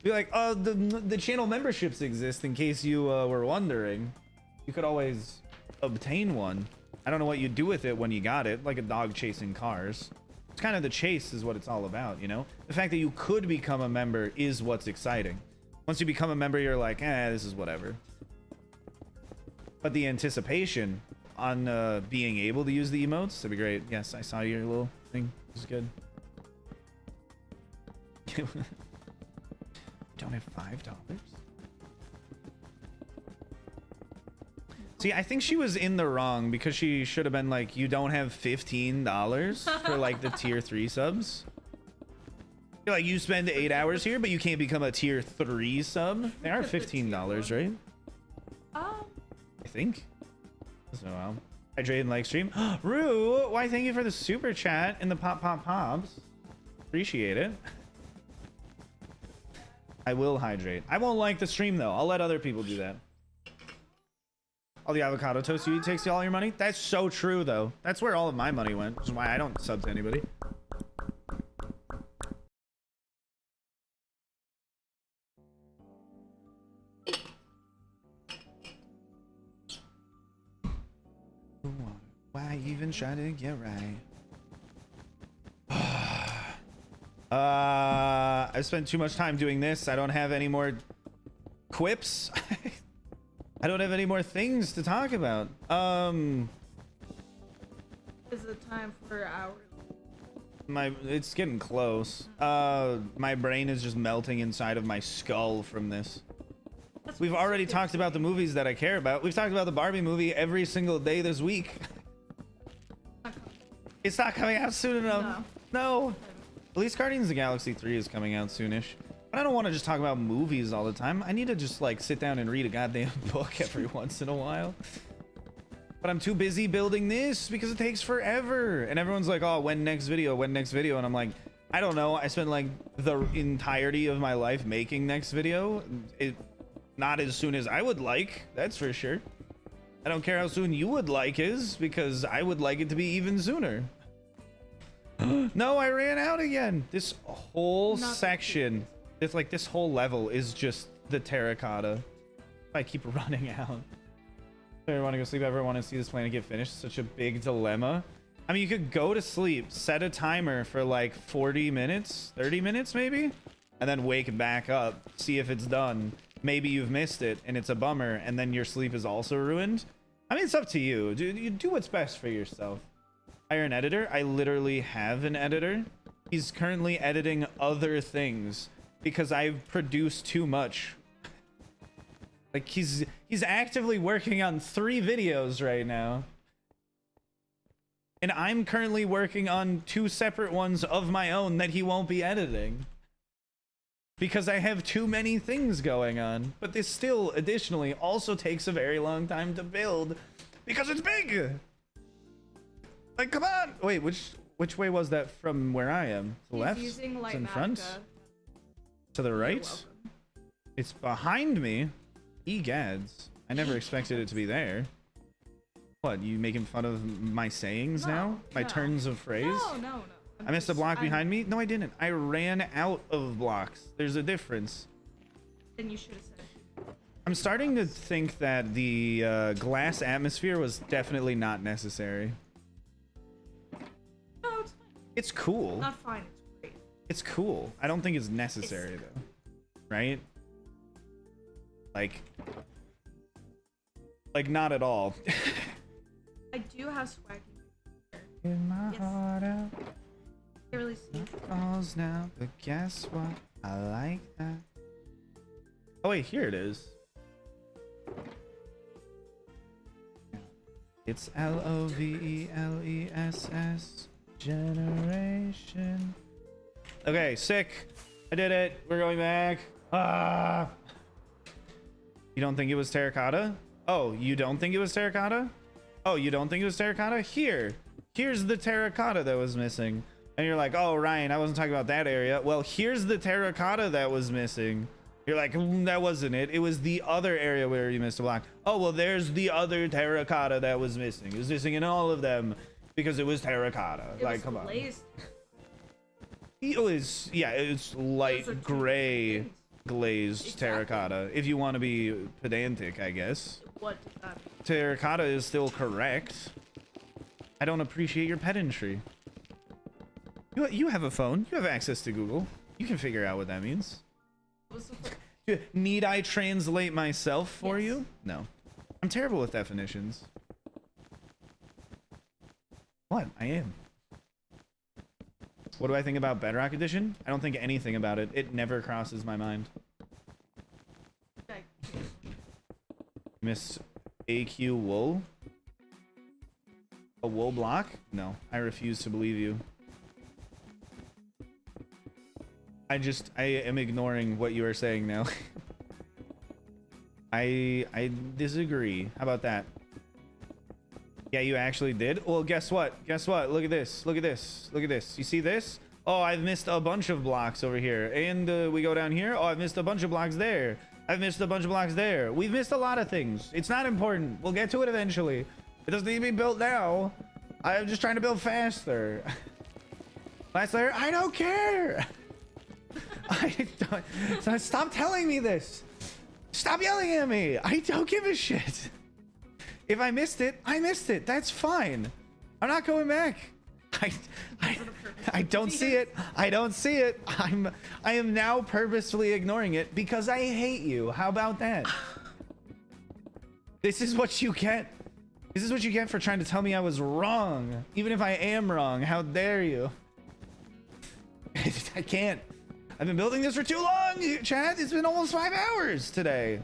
Be like, oh, the channel memberships exist in case you were wondering. You could always obtain one. I don't know what you do with it when you got it, like a dog chasing cars. It's kind of the chase is what it's all about, you know? The fact that you could become a member is what's exciting. Once you become a member, you're like, this is whatever. But the anticipation on being able to use the emotes, that'd be great. Yes, I saw your little thing. This is good. Don't have $5? See, I think she was in the wrong because she should have been like, you don't have $15 for like the tier 3 subs. You're like, you spend 8 hours here, but you can't become a tier 3 sub. They are $15, right? I think. So, hydrate and like stream. Rue, why thank you for the super chat and the pops. Appreciate it. I will hydrate. I won't like the stream though. I'll let other people do that. All the avocado toast you eat takes all your money. That's so true though. That's where all of my money went, which is why I don't sub to anybody. Why even try to get right? I've spent too much time doing this. I don't have any more quips. I don't have any more things to talk about. Is it time for hours? It's getting close. My brain is just melting inside of my skull from this. We've already talked about the movies that I care about. We've talked about the Barbie movie every single day this week. It's not coming out soon enough. No. At least Guardians of the Galaxy 3 is coming out soonish. But I don't want to just talk about movies all the time. I need to just like sit down and read a goddamn book every once in a while. But I'm too busy building this because it takes forever. And everyone's like, oh, when next video, when next video? And I'm like, I don't know. I spent like the entirety of my life making next video. Not as soon as I would like, that's for sure. I don't care how soon you would like is, because I would like it to be even sooner. No, I ran out again. This whole section, it's like this whole level is just the terracotta. I keep running out. I ever want to go sleep, ever want to see this planet get finished? It's such a big dilemma. I mean, you could go to sleep, set a timer for like 40 minutes, 30 minutes maybe, and then wake back up, see if it's done. Maybe you've missed it and it's a bummer, and then your sleep is also ruined. I mean, it's up to you. You do what's best for yourself. Hire an editor. I literally have an editor. He's currently editing other things because I've produced too much. Like he's actively working on 3 videos right now. And I'm currently working on 2 separate ones of my own that he won't be editing. Because I have too many things going on. But this still additionally also takes a very long time to build because it's big. Like, come on. Wait, which way was that from where I am? To the left? It's in front? To the right? It's behind me. Egads. I never expected it to be there. What, you making fun of my sayings now? My turns of phrase? No. I missed a block behind me? No, I didn't. I ran out of blocks. There's a difference. Then you should have said it. I'm starting to think that the glass atmosphere was definitely not necessary. No, it's fine. It's cool. Not fine, it's great. It's cool. I don't think it's necessary though. Right? Like not at all. I do have swag. In my heart out. I really see it. Falls now, but guess what? I like that. Oh wait, here it is. It's LOVELESS generation. Okay, sick. I did it. We're going back. Ah. You don't think it was terracotta? Oh, you don't think it was terracotta? Oh, you don't think it was terracotta? Here's the terracotta that was missing. And you're like, oh, Ryan, I wasn't talking about that area. Well, here's the terracotta that was missing. You're like, that wasn't it. It was the other area where you missed a block. Oh, well, there's the other terracotta that was missing. It was missing in all of them because it was terracotta. Like, come on. It was, yeah, it's light gray glazed terracotta. If you want to be pedantic, I guess. What does that mean? Terracotta is still correct. I don't appreciate your pedantry. You have a phone. You have access to Google. You can figure out what that means. Need I translate myself for you? No. I'm terrible with definitions. What? I am. What do I think about Bedrock Edition? I don't think anything about it. It never crosses my mind. Miss AQ wool? A wool block? No, I refuse to believe you. I am ignoring what you are saying now. I disagree. How about that? Yeah, you actually did? Well, guess what? Guess what? Look at this. Look at this. Look at this. You see this? Oh, I've missed a bunch of blocks over here. And we go down here. Oh, I've missed a bunch of blocks there. I've missed a bunch of blocks there. We've missed a lot of things. It's not important. We'll get to it eventually. It doesn't need to be built now. I'm just trying to build faster. Last layer, I don't care. Stop telling me this. Stop yelling at me. I don't give a shit. If I missed it, I missed it. That's fine. I'm not going back. I don't see it. I don't see it. I am now purposefully ignoring it because I hate you. How about that? This is what you get. This is what you get for trying to tell me I was wrong. Even if I am wrong, how dare you? I can't. I've been building this for too long, chat. It's been almost 5 hours today.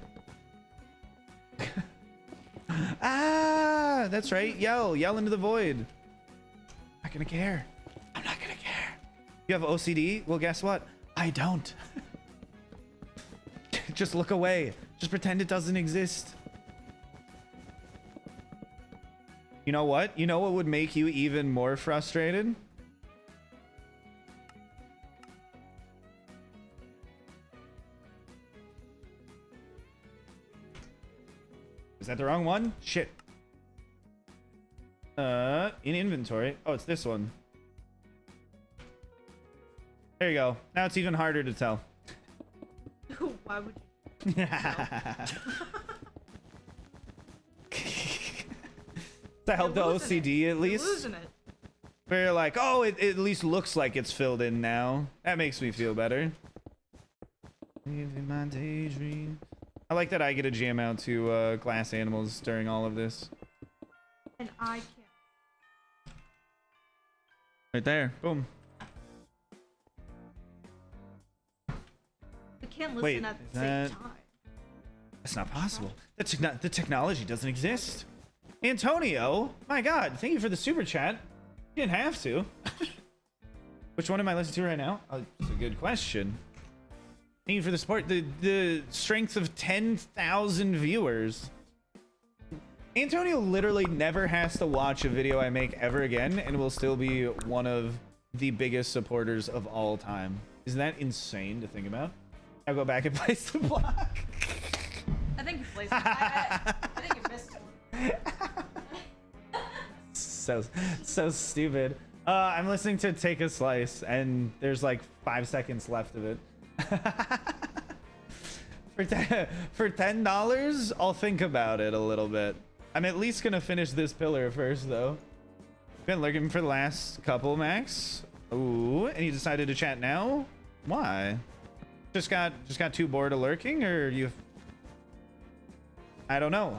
Ah, that's right. Yell into the void. I'm not gonna care. I'm not gonna care. You have OCD? Well, guess what? I don't. Just look away. Just pretend it doesn't exist. You know what? You know what would make you even more frustrated? Is that the wrong one? Shit. In inventory. Oh, it's this one. There you go. Now it's even harder to tell. Why would you? To help the OCD at least. You're losing it. Where you're like, oh, it at least looks like it's filled in now. That makes me feel better. My daydream. I like that I get to jam out to glass animals during all of this. And I can't. Right there. Boom. We can't listen Wait, at the same time. That's not possible. The technology doesn't exist. Antonio, my God, thank you for the super chat. You didn't have to. Which one am I listening to right now? Oh, that's a good question. Thank you for the support. The strength of 10,000 viewers. Antonio literally never has to watch a video I make ever again and will still be one of the biggest supporters of all time. Isn't that insane to think about? I'll go back and place the block. I think you placed it. I think you missed one. So stupid. I'm listening to Take a Slice and there's like 5 seconds left of it. For $10, I'll think about it a little bit. I'm at least gonna finish this pillar first though. Been looking for the last couple, Max. Ooh, and you decided to chat now? Why? Just got too bored of lurking, or you? I don't know.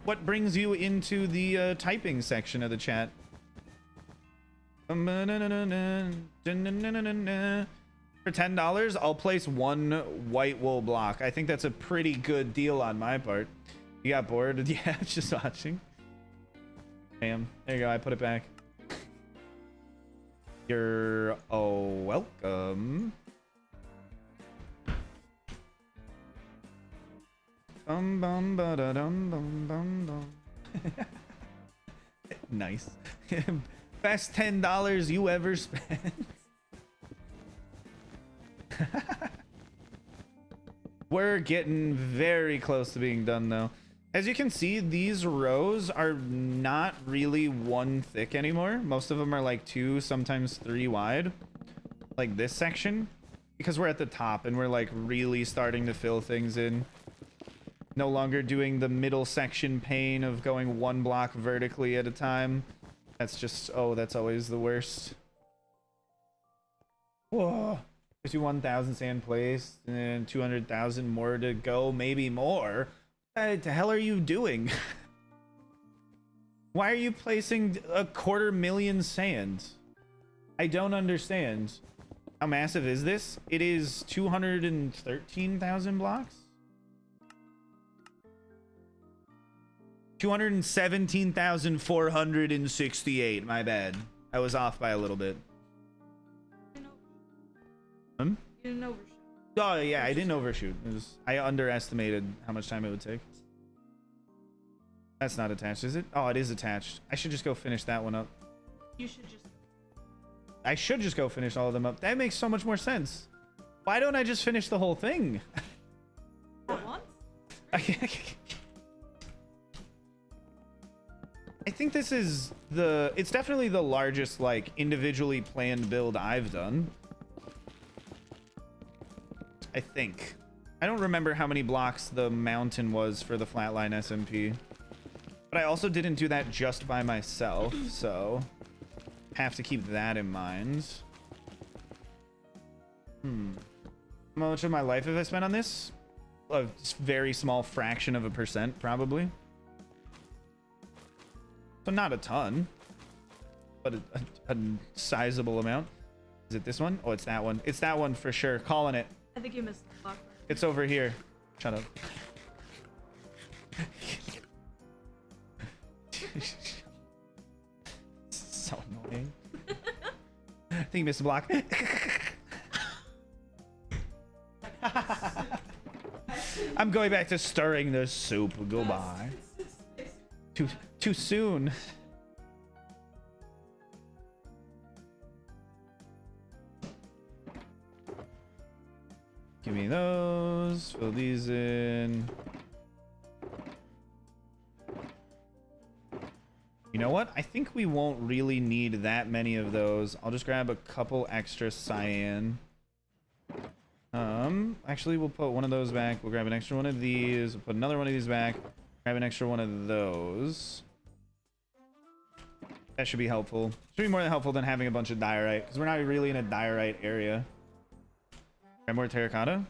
What brings you into the typing section of the chat? For $10, I'll place one white wool block. I think that's a pretty good deal on my part. You got bored? Yeah, just watching. Damn. There you go. I put it back. You're welcome. Nice. Best $10 you ever spent. We're getting very close to being done though. As you can see, these rows are not really one thick anymore. Most of them are like 2, sometimes 3 wide, like this section, because we're at the top and we're like really starting to fill things in. No longer doing the middle section pain of going 1 block vertically at a time. That's just, oh, that's always the worst. Whoa. 51,000 sand placed and 200,000 more to go, maybe more. What the hell are you doing? Why are you placing 250,000 sand? I don't understand. How massive is this? It is 213,000 blocks? 217,468. My bad. I was off by a little bit. You didn't overshoot. Oh yeah, I didn't overshoot. I underestimated how much time it would take. That's not attached, is it? Oh, it is attached. I should just go finish that one up. You should just. I should just go finish all of them up. That makes so much more sense. Why don't I just finish the whole thing? At once? I think this is it's definitely the largest like individually planned build I've done. I think. I don't remember how many blocks the mountain was for the flatline SMP. But I also didn't do that just by myself, so have to keep that in mind. How much of my life have I spent on this? A very small fraction of a percent, probably. So not a ton, but a sizable amount. Is it this one? Oh, it's that one. It's that one for sure. Calling it. I think you missed the block. It's over here. Shut up. So annoying. I think you missed a block. I'm going back to stirring the soup. Goodbye. Too soon. Give me those. Fill these in. You know what? I think we won't really need that many of those. I'll just grab a couple extra cyan. Actually, we'll put one of those back. We'll grab an extra one of these. We'll put another one of these back. Grab an extra one of those. That should be helpful. Should be more than helpful than having a bunch of diorite, because we're not really in a diorite area. Grab more terracotta?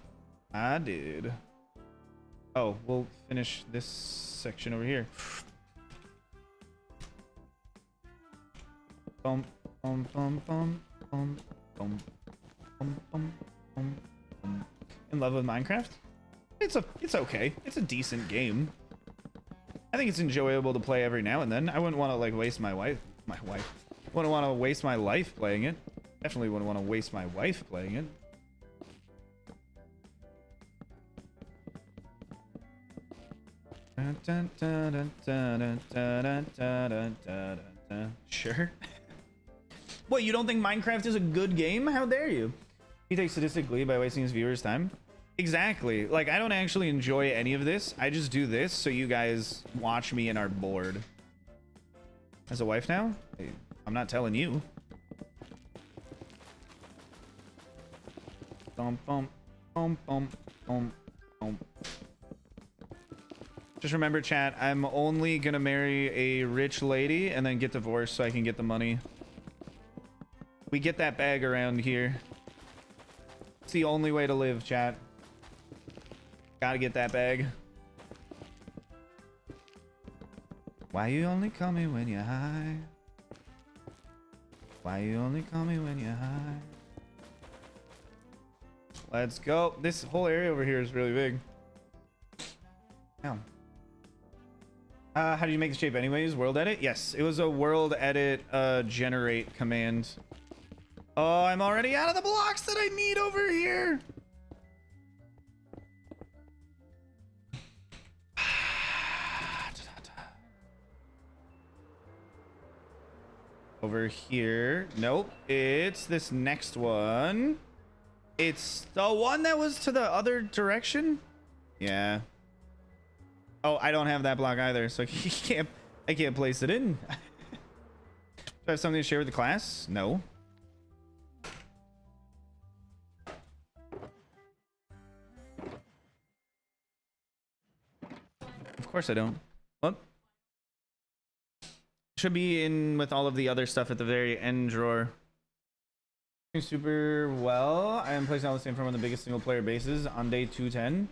I did. Oh, we'll finish this section over here. Bum, bum, bum, bum, bum, bum, bum, bum, bum, bum. In love with Minecraft? It's okay. It's a decent game. I think it's enjoyable to play every now and then. I wouldn't want to like waste wouldn't want to waste my life playing it. Definitely wouldn't want to waste my wife playing it. Sure. What, you don't think Minecraft is a good game? How dare you? He takes sadistic glee by wasting his viewers' time. Exactly. Like, I don't actually enjoy any of this. I just do this so you guys watch me and are bored. As a wife now? Hey, I'm not telling you. Bum, bum, bum, bum, bum, bum. Just remember, chat, I'm only gonna marry a rich lady and then get divorced so I can get the money. We get that bag around here. It's the only way to live, chat. Gotta get that bag. Why you only call me when you're high? Why you only call me when you're high? Let's go. This whole area over here is really big. Damn. How do you make the shape anyways? World edit? Yes, it was a world edit generate command. Oh, I'm already out of the blocks that I need over here. Over here. Nope. It's this next one. It's the one that was to the other direction. Yeah. Oh, I don't have that block either, so I can't place it in. Do I have something to share with the class? No. Of course I don't. What? Should be in with all of the other stuff at the very end drawer. Doing super well. I am placing all the same from one of the biggest single player bases on day 210.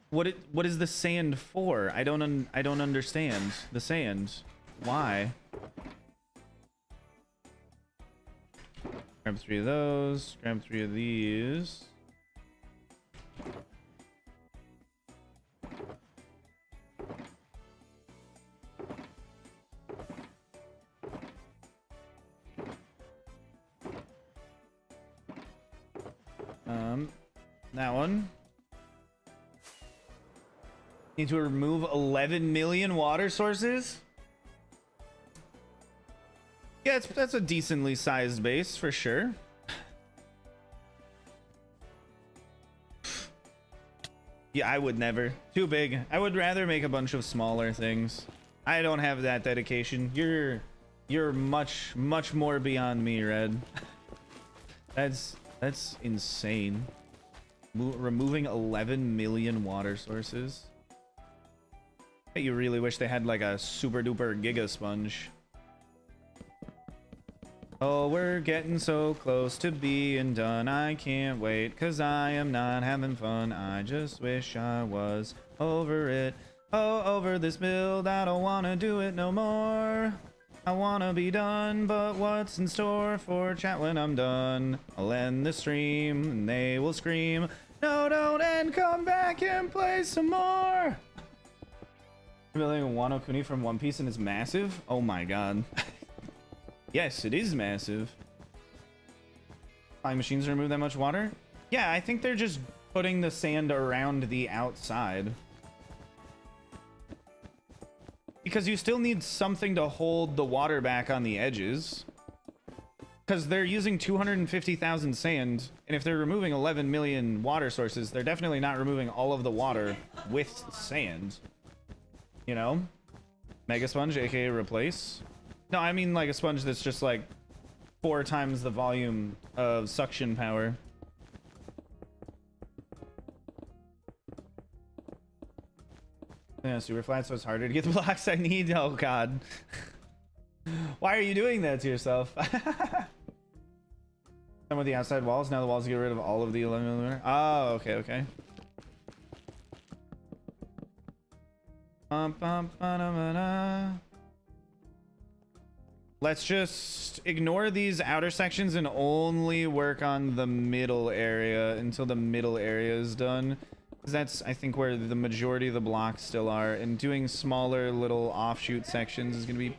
What is the sand for? I don't understand the sand. Why? Grab 3 of those. Grab 3 of these. That one. Need to remove 11 million water sources. Yeah, that's a decently sized base for sure. Yeah, I would never. Too big. I would rather make a bunch of smaller things. I don't have that dedication. You're much more beyond me, Red. That's insane. Removing 11 million water sources. You really wish they had like a super duper giga sponge. Oh, we're getting so close to being done. I can't wait, cause I am not having fun. I just wish I was over it. Oh, over this build. I don't wanna do it no more. I wanna be done, but what's in store for chat when I'm done? I'll end the stream and they will scream, no, don't end, come back and play some more. Building a Wano Kuni from One Piece and it's massive? Oh my god. Yes, it is massive. Flying machines remove that much water? Yeah, I think they're just putting the sand around the outside. Because you still need something to hold the water back on the edges. Because they're using 250,000 sand, and if they're removing 11 million water sources, they're definitely not removing all of the water with sand. You know? Mega sponge, aka replace. No, I mean like a sponge that's just like 4 times the volume of suction power. Yeah, super flat, so it's harder to get the blocks I need. Oh god. Why are you doing that to yourself? Some of the outside walls. Now the walls get rid of all of the 11mm. Oh, okay, okay. Let's just ignore these outer sections and only work on the middle area until the middle area is done. Because that's, I think, where the majority of the blocks still are. And doing smaller little offshoot sections is going to be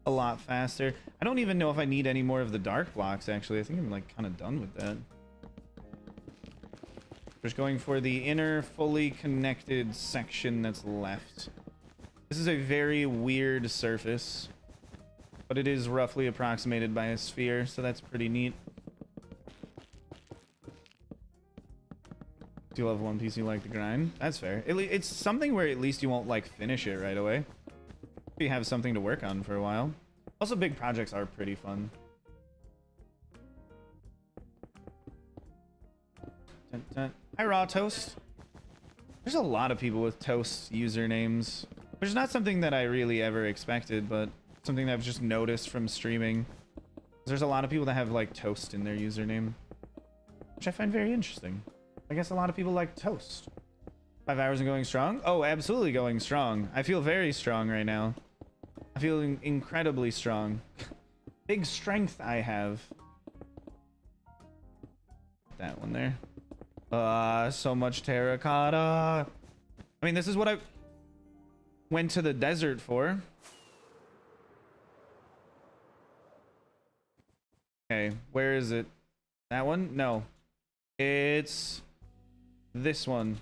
a lot faster. I don't even know if I need any more of the dark blocks, actually. I think I'm, like, kind of done with that. Just going for the inner, fully connected section that's left. This is a very weird surface. But it is roughly approximated by a sphere, so that's pretty neat. Do you love One Piece? You like the grind? That's fair. It's something where at least you won't like finish it right away. You have something to work on for a while. Also, big projects are pretty fun. Dun, dun. Hi, Raw Toast. There's a lot of people with Toast usernames, which is not something that I really ever expected, but something that I've just noticed from streaming. There's a lot of people that have like Toast in their username, which I find very interesting. I guess a lot of people like Toast. 5 hours and going strong? Oh, absolutely going strong. I feel very strong right now. I feel incredibly strong. Big strength I have. That one there. So much terracotta. I mean, this is what I went to the desert for. Okay, where is it? That one? No. It's this one.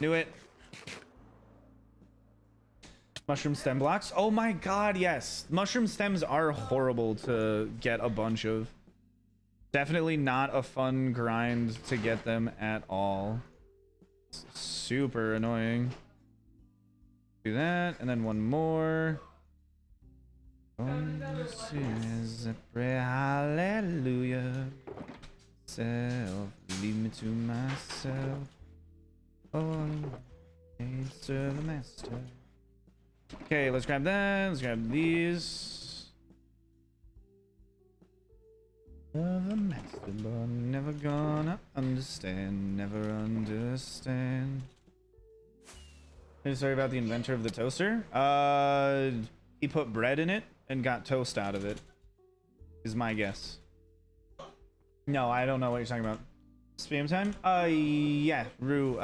Knew it. Mushroom stem blocks. Oh my god, yes. Mushroom stems are horrible to get a bunch of. Definitely not a fun grind to get them at all. It's super annoying. Do that, and then one more. Is a prayer, hallelujah. Self, leave me to myself. Oh, serve the master. Okay, let's grab that. Let's grab these. Love the master, but I'm never gonna understand. Never understand. Sorry about the inventor of the toaster. He put bread in it and got toast out of it, is my guess. No, I don't know what you're talking about. Spam time? Yeah, Rue,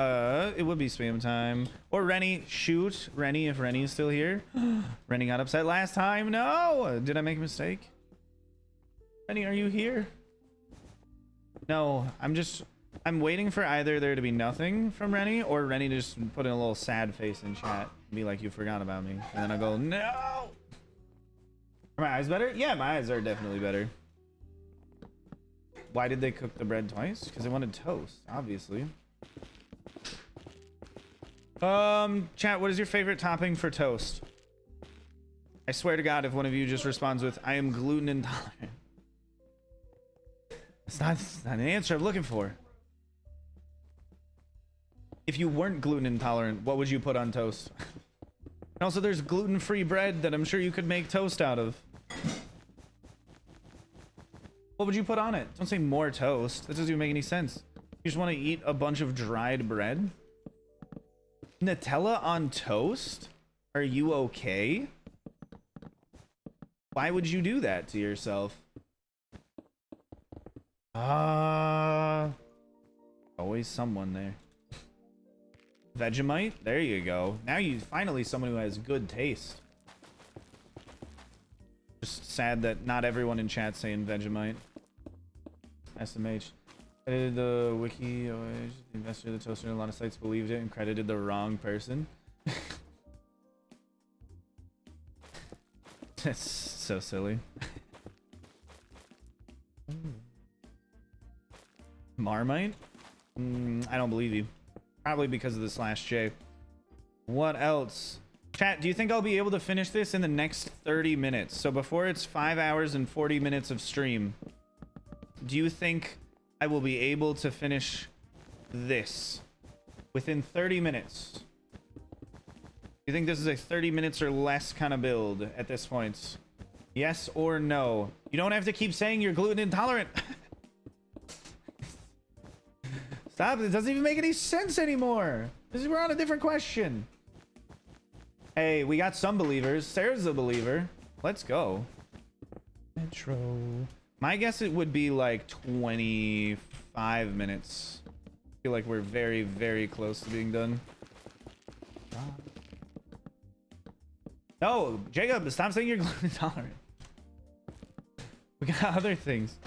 it would be spam time. Or Rennie, shoot. Rennie, if Rennie is still here. Rennie got upset last time. No! Did I make a mistake? Rennie, are you here? No, I'm waiting for either there to be nothing from Rennie or Rennie to just put in a little sad face in chat and be like, you forgot about me. And then I'll go, no! Are my eyes better? Yeah, my eyes are definitely better. Why did they cook the bread twice? Because they wanted toast, obviously. Chat, what is your favorite topping for toast? I swear to God, if one of you just responds with, I am gluten intolerant. It's not an answer I'm looking for. If you weren't gluten intolerant, what would you put on toast? And also, there's gluten-free bread that I'm sure you could make toast out of. What would you put on it? Don't say more toast. That doesn't even make any sense. You just want to eat a bunch of dried bread? Nutella on toast? Are you okay? Why would you do that to yourself? Always someone there. Vegemite? There you go. Now you finally someone who has good taste. Just sad that not everyone in chat's saying Vegemite. SMH. Credited the wiki, the investor, the toaster, and a lot of sites believed it and credited the wrong person. That's so silly. Marmite? I don't believe you. Probably because of the /J. What else? Chat, do you think I'll be able to finish this in the next 30 minutes? So before it's 5 hours and 40 minutes of stream, do you think I will be able to finish this within 30 minutes? Do you think this is a 30 minutes or less kind of build at this point? Yes or no? You don't have to keep saying you're gluten intolerant. Stop, it doesn't even make any sense anymore. We're on a different question. Hey, we got some believers. Sarah's a believer. Let's go. Metro. My guess it would be like 25 minutes. I feel like we're very, very close to being done. No, Jacob, stop saying you're gluten intolerant. We got other things.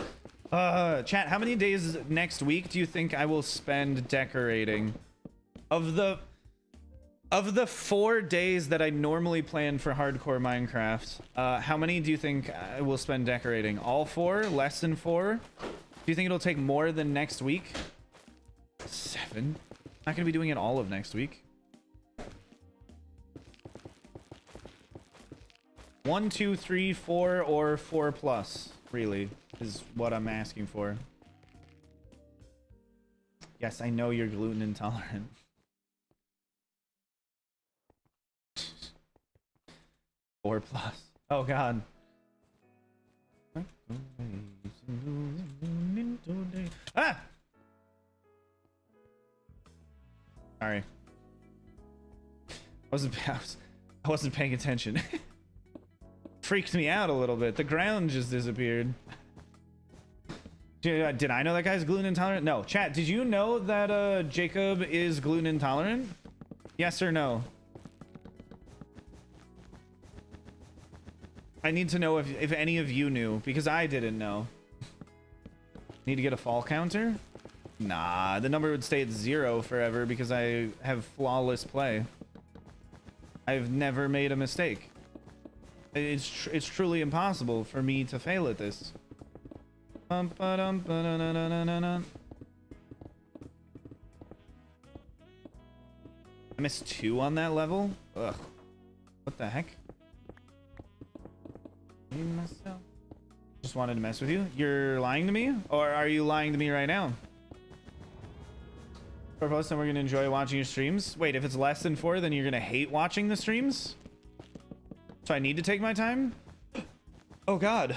Chat, how many days next week do you think I will spend decorating? Of the 4 days that I normally plan for hardcore Minecraft, how many do you think I will spend decorating? All 4? Less than 4? Do you think it'll take more than next week? 7? Not gonna be doing it all of next week. 1, 2, 3, 4, or 4 plus, really, is what I'm asking for. Yes, I know you're gluten intolerant. Four plus. Oh god. Ah! Sorry. I wasn't paying attention. Freaked me out a little bit. The ground just disappeared. Did I know that guy's gluten intolerant? No. Chat, did you know that Jacob is gluten intolerant? Yes or no? I need to know if any of you knew, because I didn't know. Need to get a fall counter? Nah, the number would stay at 0 forever because I have flawless play. I've never made a mistake. It's truly impossible for me to fail at this. I missed 2 on that level? Ugh. What the heck? Myself. Just wanted to mess with you. You're lying to me? Or are you lying to me right now? 4 plus, then we're gonna enjoy watching your streams. Wait, if it's less than 4, then you're gonna hate watching the streams? So I need to take my time? Oh god.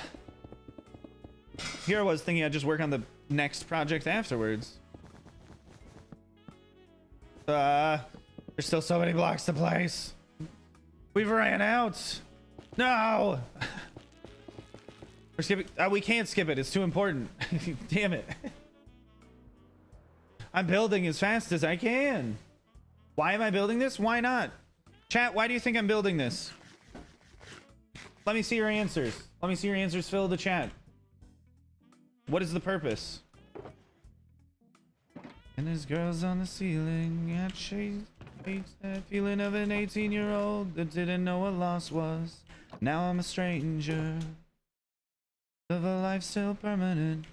Here I was thinking I'd just work on the next project afterwards. There's still so many blocks to place. We've ran out. No! We're skipping. We can't skip it. It's too important. Damn it. I'm building as fast as I can. Why am I building this? Why not? Chat, why do you think I'm building this? Let me see your answers. Let me see your answers. Fill the chat. What is the purpose? And there's girls on the ceiling. I chase that feeling of an 18-year-old that didn't know what loss was. Now I'm a stranger of a life still permanent.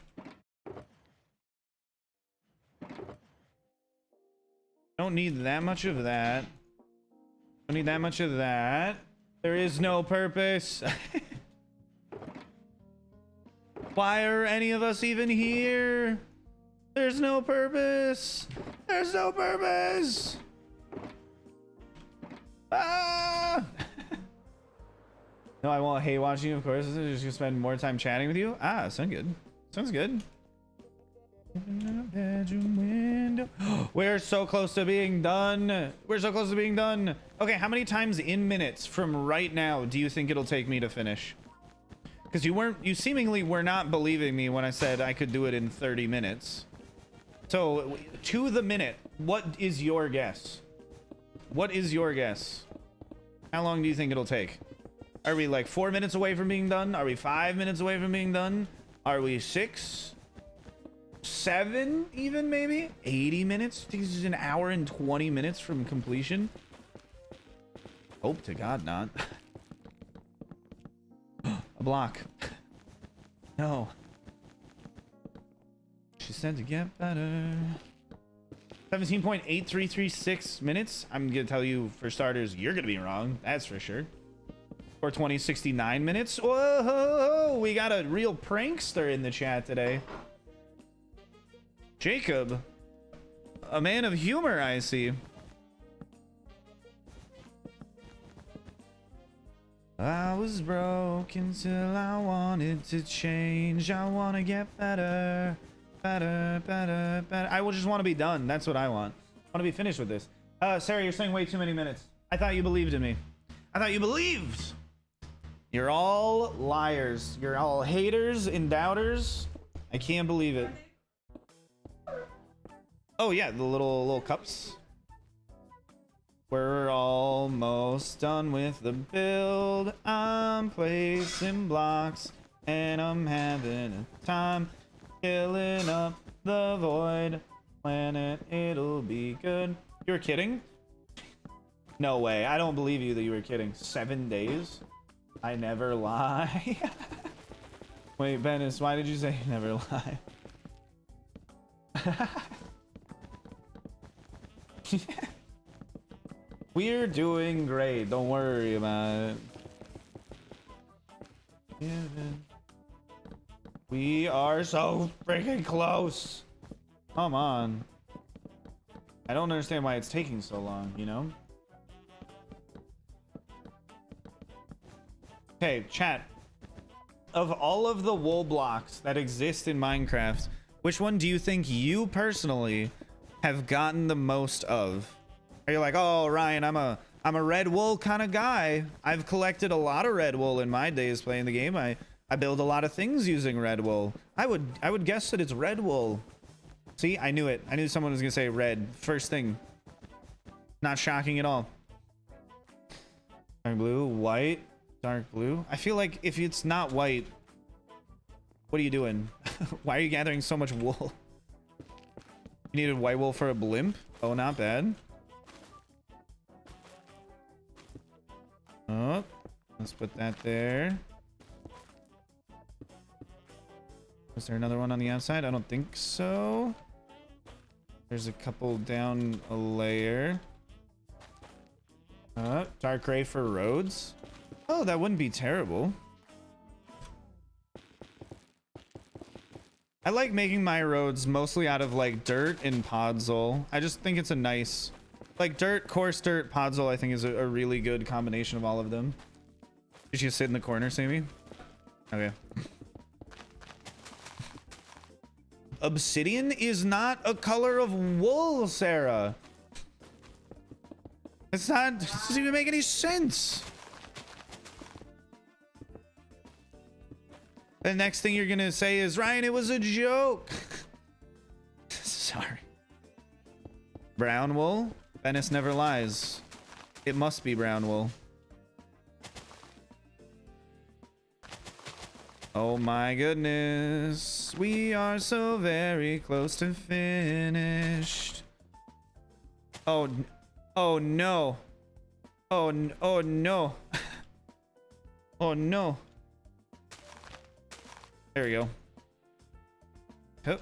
Don't need that much of that. Don't need that much of that. There is no purpose. Why are any of us even here? There's no purpose. There's no purpose. Ah! No, I won't hate watching you, of course. I'm just gonna spend more time chatting with you. Ah, sounds good. Sounds good. Bedroom window. We're so close to being done. We're so close to being done. Okay, how many times in minutes from right now do you think it'll take me to finish? Because you seemingly were not believing me when I said I could do it in 30 minutes. So, to the minute, what is your guess? What is your guess? How long do you think it'll take? Are we like 4 minutes away from being done? Are we 5 minutes away from being done? Are we 6? 7 even, maybe 80 minutes. I think this is an hour and 20 minutes from completion. Hope to God not. A block. No. She said to get better. 17.8336 minutes. I'm gonna tell you, for starters, you're gonna be wrong. That's for sure. Or 2069 minutes. Whoa, we got a real prankster in the chat today. Jacob, a man of humor, I see. I was broken till I wanted to change. I want to get better, better, better, better. I will just want to be done. That's what I want. I want to be finished with this. Sarah, you're saying way too many minutes. I thought you believed in me. I thought you believed. You're all liars. You're all haters and doubters. I can't believe it. Oh yeah, the little cups. We're almost done with the build. I'm placing blocks and I'm having a time killing up the void planet. It'll be good. You were kidding? No way. I don't believe you that you were kidding. 7 days? I never lie. Wait, Bennis, why did you say you never lie? We're doing great. Don't worry about it. We are so freaking close. Come on. I don't understand why it's taking so long, you know? Okay, chat. Of all of the wool blocks that exist in Minecraft, which one do you think you personally have gotten the most of? Are you like, oh, Ryan, I'm a red wool kind of guy. I've collected a lot of red wool in my days playing the game. I build a lot of things using red wool. I would guess that it's red wool. See, I knew it. I knew someone was gonna say red first thing. Not shocking at all. Dark blue, white, dark blue. I feel like if it's not white, what are you doing? Why are you gathering so much wool? You needed white wool for a blimp? Oh, not bad. Oh, let's put that there. Is there another one on the outside? I don't think so. There's a couple down a layer. Dark gray for roads. Oh, that wouldn't be terrible. I like making my roads mostly out of like dirt and podzol. I just think it's a nice, like dirt, coarse dirt, podzol. I think is a really good combination of all of them. Did you sit in the corner, Sammy? Okay. Obsidian is not a color of wool, Sarah. It's not. It doesn't even make any sense. The next thing you're gonna say is, Ryan, it was a joke. Sorry. Brown wool? Venice never lies. It must be brown wool. Oh my goodness. We are so very close to finished. Oh, oh no. Oh, oh no. Oh no. There we go. Hup.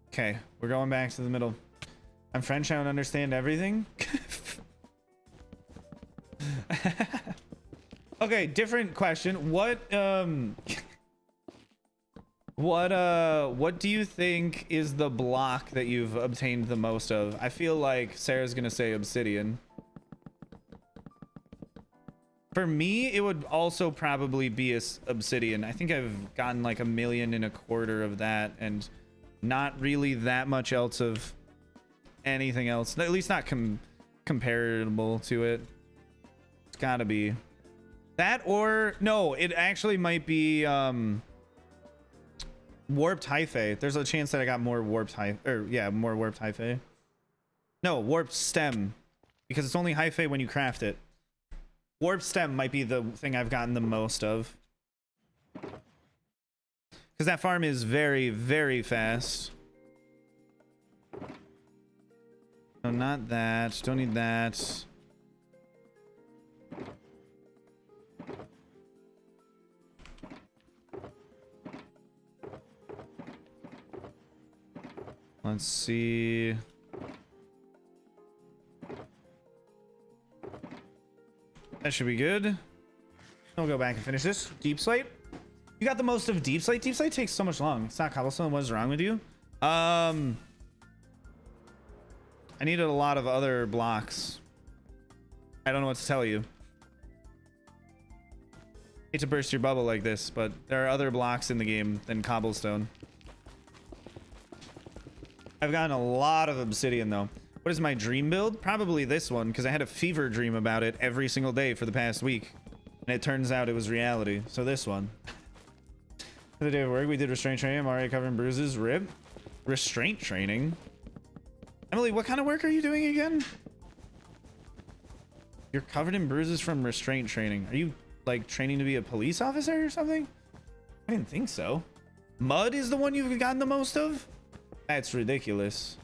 Okay, we're going back to the middle. I'm French, I don't understand everything. Okay, different question. What do you think is the block that you've obtained the most of? I feel like Sarah's gonna say obsidian. For me, it would also probably be obsidian. I think I've gotten like 1.25 million of that, and not really that much else of anything else. At least not comparable to it. It's gotta be that, or no, it actually might be warped hyphae. There's a chance that I got more warped more warped hyphae. No, warped stem, because it's only hyphae when you craft it. Warp stem might be the thing I've gotten the most of. Because that farm is very, very fast. No, not that. Don't need that. Let's see. That should be good. We'll go back and finish this. Deep slate. You got the most of deep slate. Deep slate takes so much long. It's not cobblestone. What's wrong with you? I needed a lot of other blocks. I don't know what to tell you. Hate to burst your bubble like this, but there are other blocks in the game than cobblestone. I've gotten a lot of obsidian though. What is my dream build? Probably this one, because I had a fever dream about it every single day for the past week. And it turns out it was reality. So this one. For the day of work, we did restraint training. I'm already covering bruises. Rib. Restraint training? Emily, what kind of work are you doing again? You're covered in bruises from restraint training. Are you, like, training to be a police officer or something? I didn't think so. Mud is the one you've gotten the most of? That's ridiculous.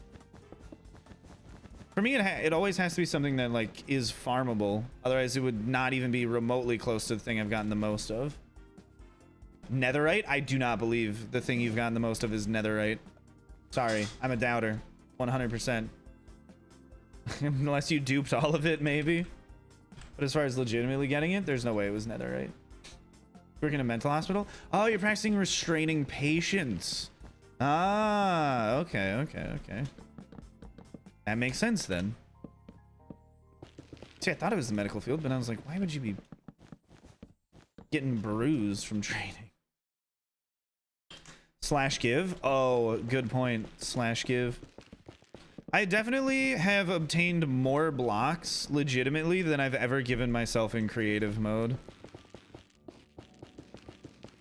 For me, it always has to be something that, like, is farmable. Otherwise, it would not even be remotely close to the thing I've gotten the most of. Netherite? I do not believe the thing you've gotten the most of is netherite. Sorry, I'm a doubter. 100%. Unless you duped all of it, maybe. But as far as legitimately getting it, there's no way it was netherite. Working in a mental hospital? Oh, you're practicing restraining patients. Ah, okay. That makes sense then. See, I thought it was the medical field, but I was like, why would you be getting bruised from training? Slash give? Oh, good point. Slash give. I definitely have obtained more blocks legitimately than I've ever given myself in creative mode.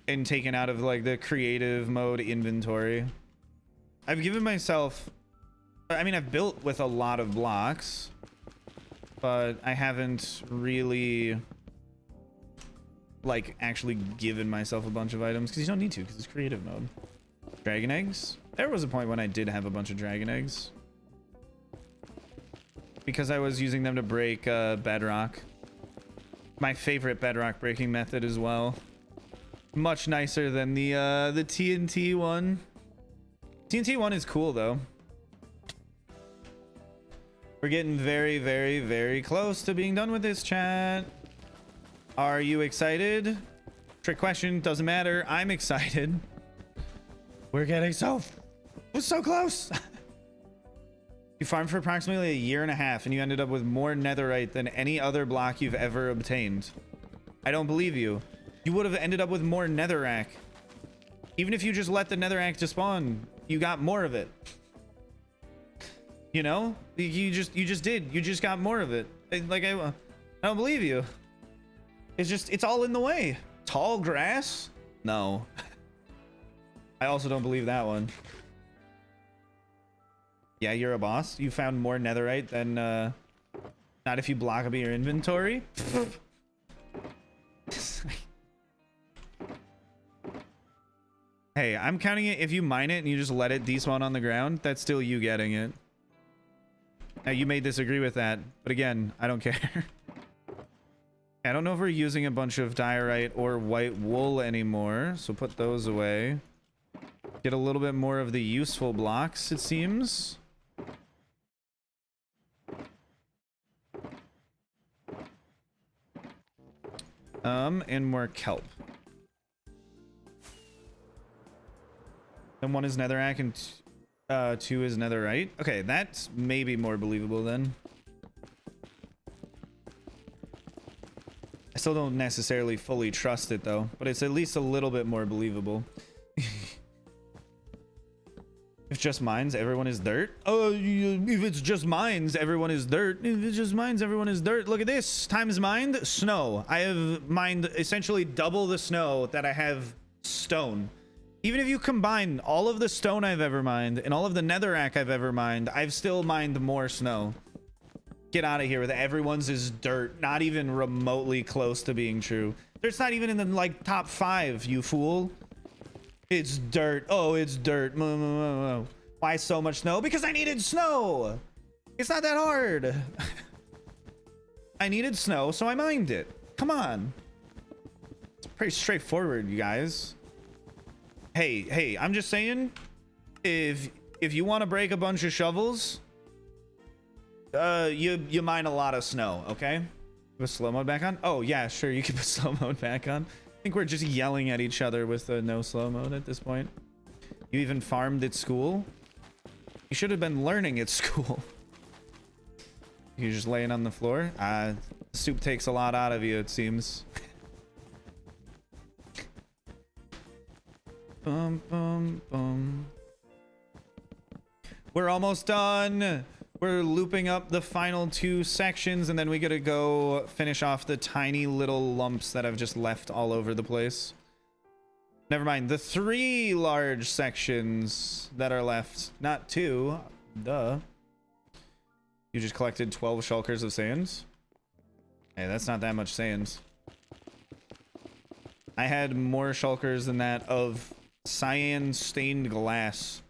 And taken out of like the creative mode inventory. I've given myself, I mean, I've built with a lot of blocks, but I haven't really like actually given myself a bunch of items because you don't need to because it's creative mode. Dragon eggs. There was a point when I did have a bunch of dragon eggs because I was using them to break bedrock. My favorite bedrock breaking method as well. Much nicer than the TNT one. TNT one is cool though. We're getting very, very, very close to being done with this, chat. Are you excited? Trick question, doesn't matter. I'm excited. We're getting so close. You farmed for approximately a year and a half and you ended up with more netherite than any other block you've ever obtained. I don't believe you. You would have ended up with more netherrack. Even if you just let the netherrack to spawn, you got more of it. You know? You just did. You just got more of it. Like, I don't believe you. It's all in the way. Tall grass? No. I also don't believe that one. Yeah, you're a boss. You found more netherite than, not if you block up your inventory. Hey, I'm counting it. If you mine it and you just let it despawn on the ground, that's still you getting it. Now, you may disagree with that, but again, I don't care. I don't know if we're using a bunch of diorite or white wool anymore, so put those away. Get a little bit more of the useful blocks, it seems. And more kelp. And one is netherrack and two is netherite. Okay, that's maybe more believable then. I still don't necessarily fully trust it though, but it's at least a little bit more believable. If just mines, everyone is dirt. Oh, if it's just mines, everyone is dirt. If it's just mines, everyone is dirt. Look at this. Times mined, snow. I have mined essentially double the snow that I have stone. Even if you combine all of the stone I've ever mined and all of the netherrack I've ever mined, I've still mined more snow. Get out of here with it. Everyone's is dirt. Not even remotely close to being true. It's not even in the like top 5, you fool. It's dirt. Oh, it's dirt. Why so much snow? Because I needed snow. It's not that hard. I needed snow, so I mined it. Come on. It's pretty straightforward, you guys. Hey, I'm just saying, if you want to break a bunch of shovels, you mine a lot of snow, okay? Put slow mode back on? Oh yeah, sure, you can put slow mode back on. I think we're just yelling at each other with no slow mode at this point. You even farmed at school? You should have been learning at school. You're just laying on the floor? Soup takes a lot out of you, it seems. Bum, bum, bum. We're almost done. We're looping up the final 2 sections, and then we gotta go finish off the tiny little lumps that I've just left all over the place. Never mind, the 3 large sections that are left. Not 2. Duh. You just collected 12 shulkers of sands? Hey, that's not that much sands. I had more shulkers than that of cyan stained glass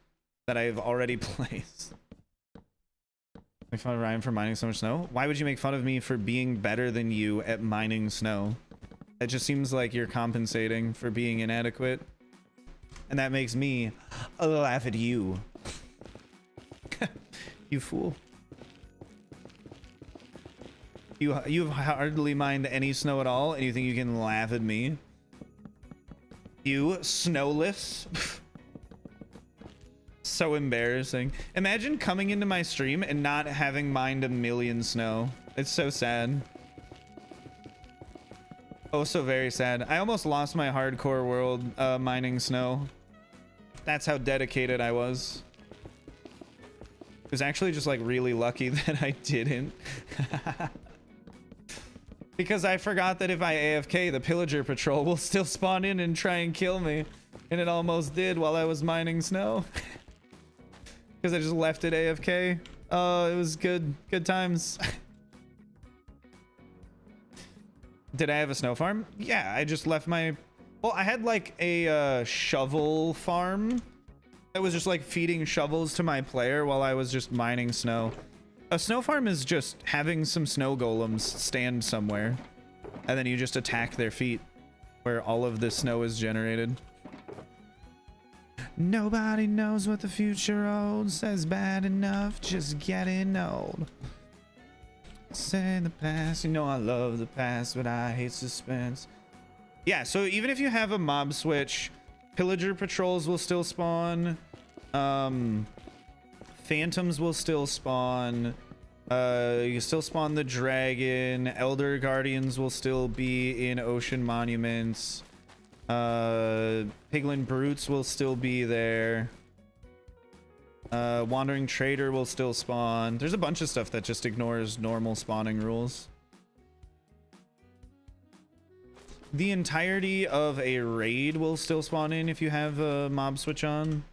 that I've already placed. Make fun of Ryan for mining so much snow? Why would you make fun of me for being better than you at mining snow? It just seems like you're compensating for being inadequate. And that makes me laugh at you. You fool. You've hardly mined any snow at all, and you think you can laugh at me? You snowless. So embarrassing. Imagine coming into my stream and not having mined a million snow. It's so sad. Oh, so very sad. I almost lost my hardcore world mining snow. That's how dedicated I was. It was actually just like really lucky that I didn't. Because I forgot that if I AFK, the pillager patrol will still spawn in and try and kill me. And it almost did while I was mining snow. Because I just left it AFK. Oh, it was good times. Did I have a snow farm? Yeah, I just left my... Well, I had like a shovel farm that was just like feeding shovels to my player while I was just mining snow. A snow farm is just having some snow golems stand somewhere, and then you just attack their feet where all of the snow is generated. Nobody knows what the future holds. Says bad enough, just getting old. Say the past, you know I love the past, but I hate suspense. Yeah, so even if you have a mob switch, pillager patrols will still spawn. Phantoms will still spawn. You still spawn the dragon. Elder guardians will still be in ocean monuments. Piglin brutes will still be there. Wandering trader will still spawn. There's a bunch of stuff that just ignores normal spawning rules. The entirety of a raid will still spawn in if you have a mob switch on.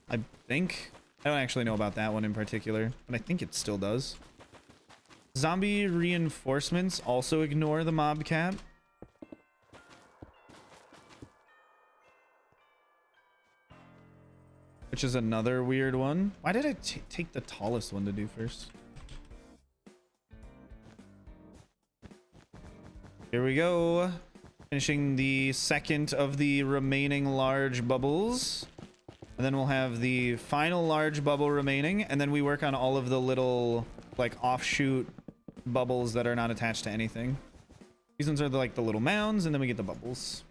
I think. I don't actually know about that one in particular, but I think it still does. Zombie reinforcements also ignore the mob cap. Which is another weird one. Why did I take the tallest one to do first? Here we go. Finishing the second of the remaining large bubbles. And then we'll have the final large bubble remaining. And then we work on all of the little, like, offshoot bubbles that are not attached to anything. These ones are like the little mounds, and then we get the bubbles.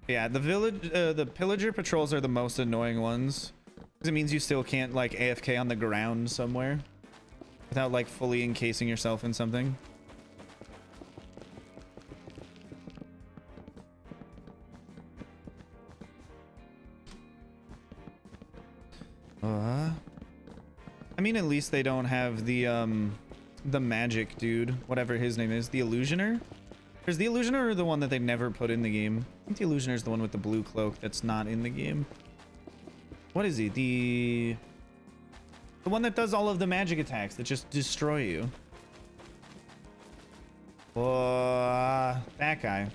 Yeah, the pillager patrols are the most annoying ones. Because it means you still can't, like, AFK on the ground somewhere without, like, fully encasing yourself in something. I mean, at least they don't have the magic dude, whatever his name is, the illusioner. There's the illusioner or the one that they never put in the game. I think the illusioner is the one with the blue cloak that's not in the game. What is he? The one that does all of the magic attacks that just destroy you. That guy.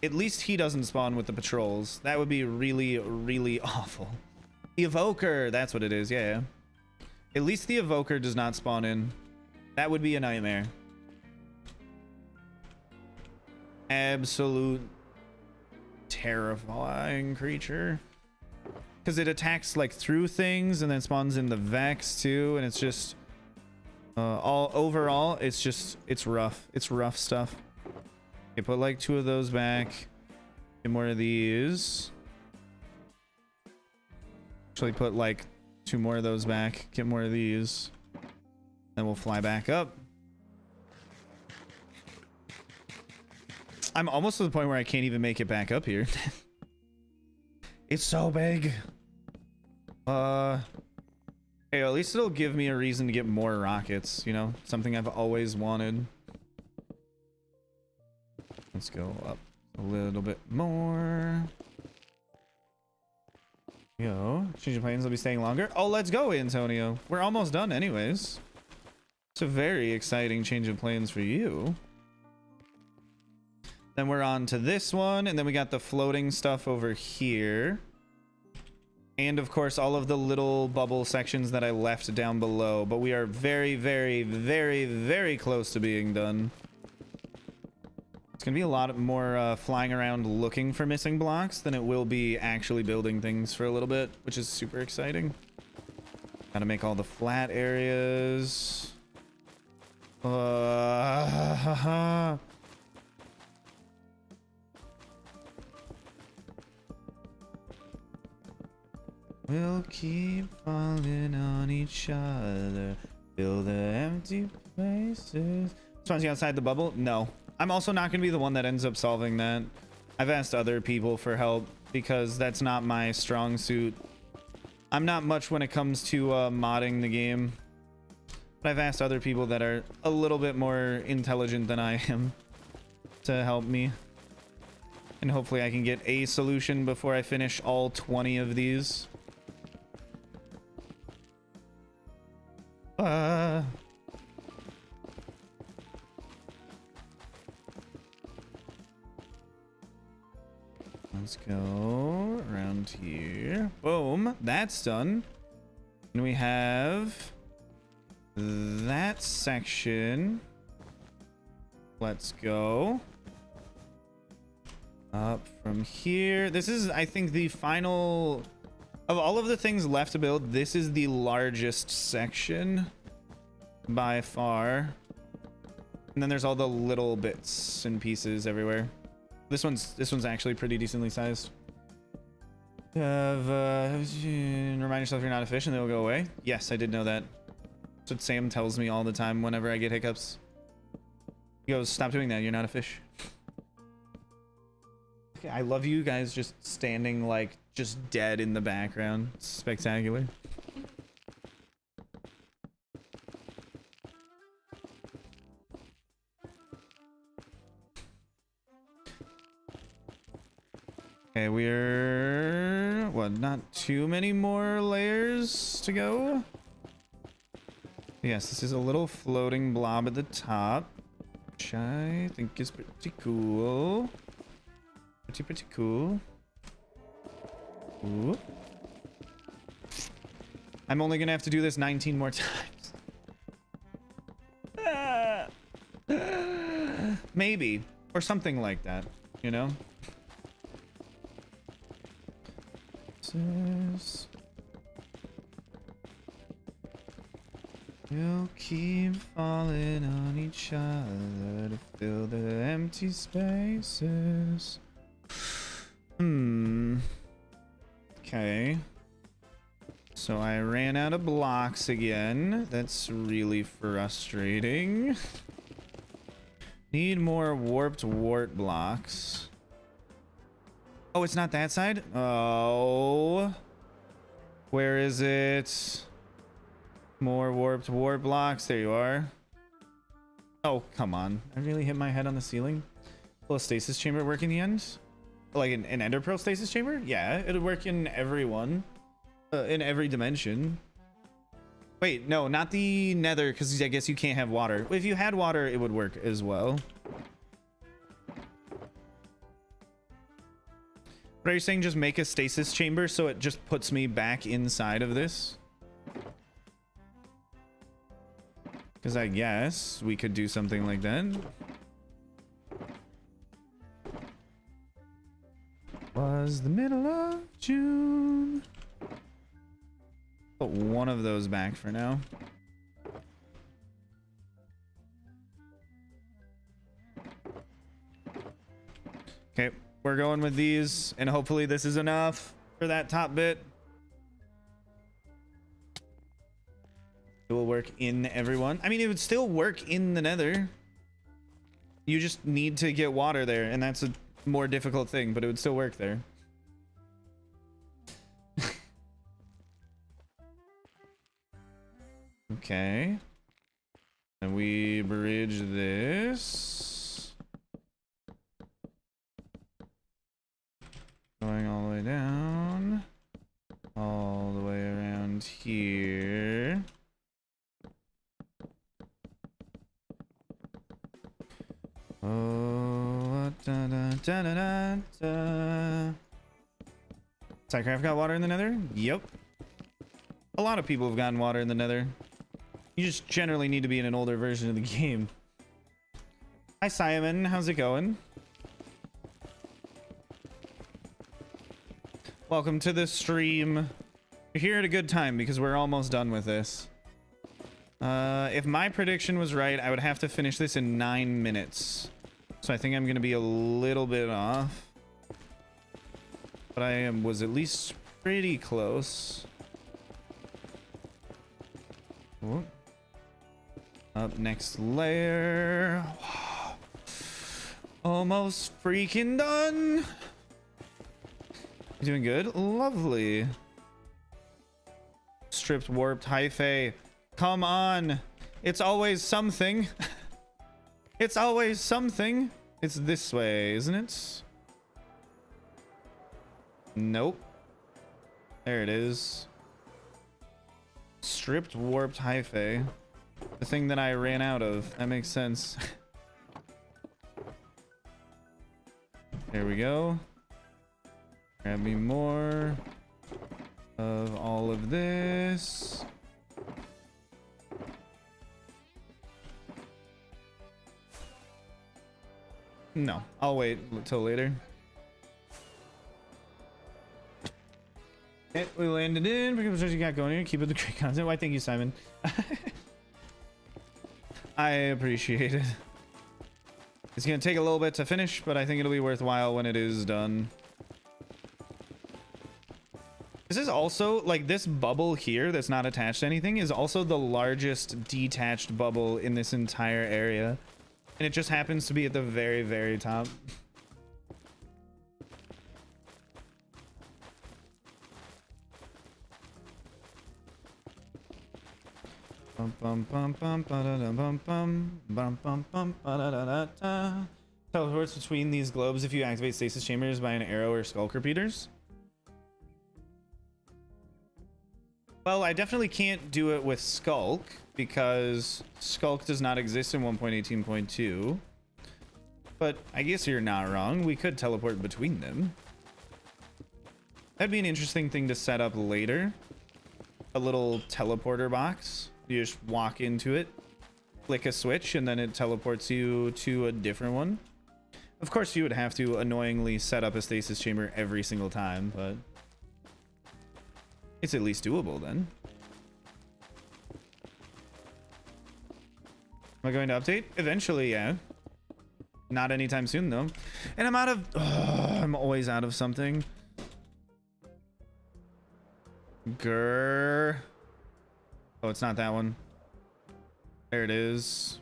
At least he doesn't spawn with the patrols. That would be really, really awful. The Evoker, that's what it is, yeah. At least the Evoker does not spawn in. That would be a nightmare. Absolute terrifying creature. Because it attacks like through things and then spawns in the Vex too, and it's just all overall it's rough. It's rough stuff. Okay, put like 2 of those back. Get more of these. Actually put like 2 more of those back. Get more of these. Then we'll fly back up. I'm almost to the point where I can't even make it back up here. It's so big. Hey, at least it'll give me a reason to get more rockets, you know? Something I've always wanted. Let's go up a little bit more. Yo, change of plans, I'll be staying longer. Oh, let's go, Antonio. We're almost done anyways. It's a very exciting change of plans for you. Then we're on to this one, and then we got the floating stuff over here. And of course, all of the little bubble sections that I left down below. But we are very, very, very, very close to being done. It's gonna be a lot more flying around looking for missing blocks than it will be actually building things for a little bit, which is super exciting. Gotta make all the flat areas. We'll keep falling on each other, fill the empty places. Spawns you outside the bubble? No. I'm also not going to be the one that ends up solving that. I've asked other people for help because that's not my strong suit. I'm not much when it comes to modding the game. But I've asked other people that are a little bit more intelligent than I am to help me. And hopefully I can get a solution before I finish all 20 of these. Let's go around here. Boom, that's done. And we have that section. Let's go up from here. This is, I think, the final of all of the things left to build. This is the largest section by far. And then there's all the little bits and pieces everywhere. This one's actually pretty decently sized. Remind yourself you're not a fish and they'll go away. Yes, I did know that. That's what Sam tells me all the time whenever I get hiccups. He goes, stop doing that, you're not a fish. Okay, I love you guys just standing like just dead in the background. It's spectacular. Okay, we're what, not too many more layers to go. Yes, this is a little floating blob at the top, which I think is pretty cool. Pretty cool. Ooh. I'm only gonna have to do this 19 more times. Maybe, or something like that, you know? We'll keep falling on each other to fill the empty spaces. Okay. So I ran out of blocks again. That's really frustrating. Need more warped wart blocks. Oh, it's not that side? Oh. Where is it? More warped wart blocks. There you are. Oh, come on. I really hit my head on the ceiling. Will a stasis chamber work in the end? Like an ender pearl stasis chamber? Yeah, it'll work in every one. In every dimension. Wait, no, not the nether, because I guess you can't have water. If you had water, it would work as well. But are you saying just make a stasis chamber so it just puts me back inside of this? Because I guess we could do something like that. Was the middle of June. Put one of those back for now. Okay, we're going with these, and hopefully this is enough for that top bit. It will work in everyone. I mean, it would still work in the nether. You just need to get water there, and that's a more difficult thing, but it would still work there. Okay. And we bridge this. Going all the way down. All the way around here. Oh, da, da, da, da, da, da. Psycraft got water in the nether? Yep. A lot of people have gotten water in the nether. You just generally need to be in an older version of the game. Hi, Cyan. How's it going? Welcome to the stream. You're here at a good time because we're almost done with this. If my prediction was right, I would have to finish this in 9 minutes. So I think I'm going to be a little bit off. But I was at least pretty close. Whoop. Up next layer. Almost freaking done. You doing good? Lovely. Stripped, warped, hyphae. Come on. It's always something. It's always something. It's this way, isn't it? Nope. There it is. Stripped, warped, hyphae. The thing that I ran out of. That makes sense. There we go. Grab me more of all of this. No, I'll wait until later. Okay, we landed in. What you got going here? Keep up the great content. Why, thank you, Simon. I appreciate it. It's gonna take a little bit to finish, but I think it'll be worthwhile when it is done. This is also, like, this bubble here that's not attached to anything is also the largest detached bubble in this entire area. And it just happens to be at the very, very top. Teleports between these globes if you activate stasis chambers by an arrow or skulk repeaters. Well, I definitely can't do it with Skulk because Skulk does not exist in 1.18.2. But I guess you're not wrong. We could teleport between them. That'd be an interesting thing to set up later. A little teleporter box. You just walk into it, flick a switch, and then it teleports you to a different one. Of course, you would have to annoyingly set up a stasis chamber every single time, but it's at least doable then. Am I going to update? Eventually, yeah. Not anytime soon, though. And I'm out of... I'm always out of something. Grrr. Oh, it's not that one. There it is.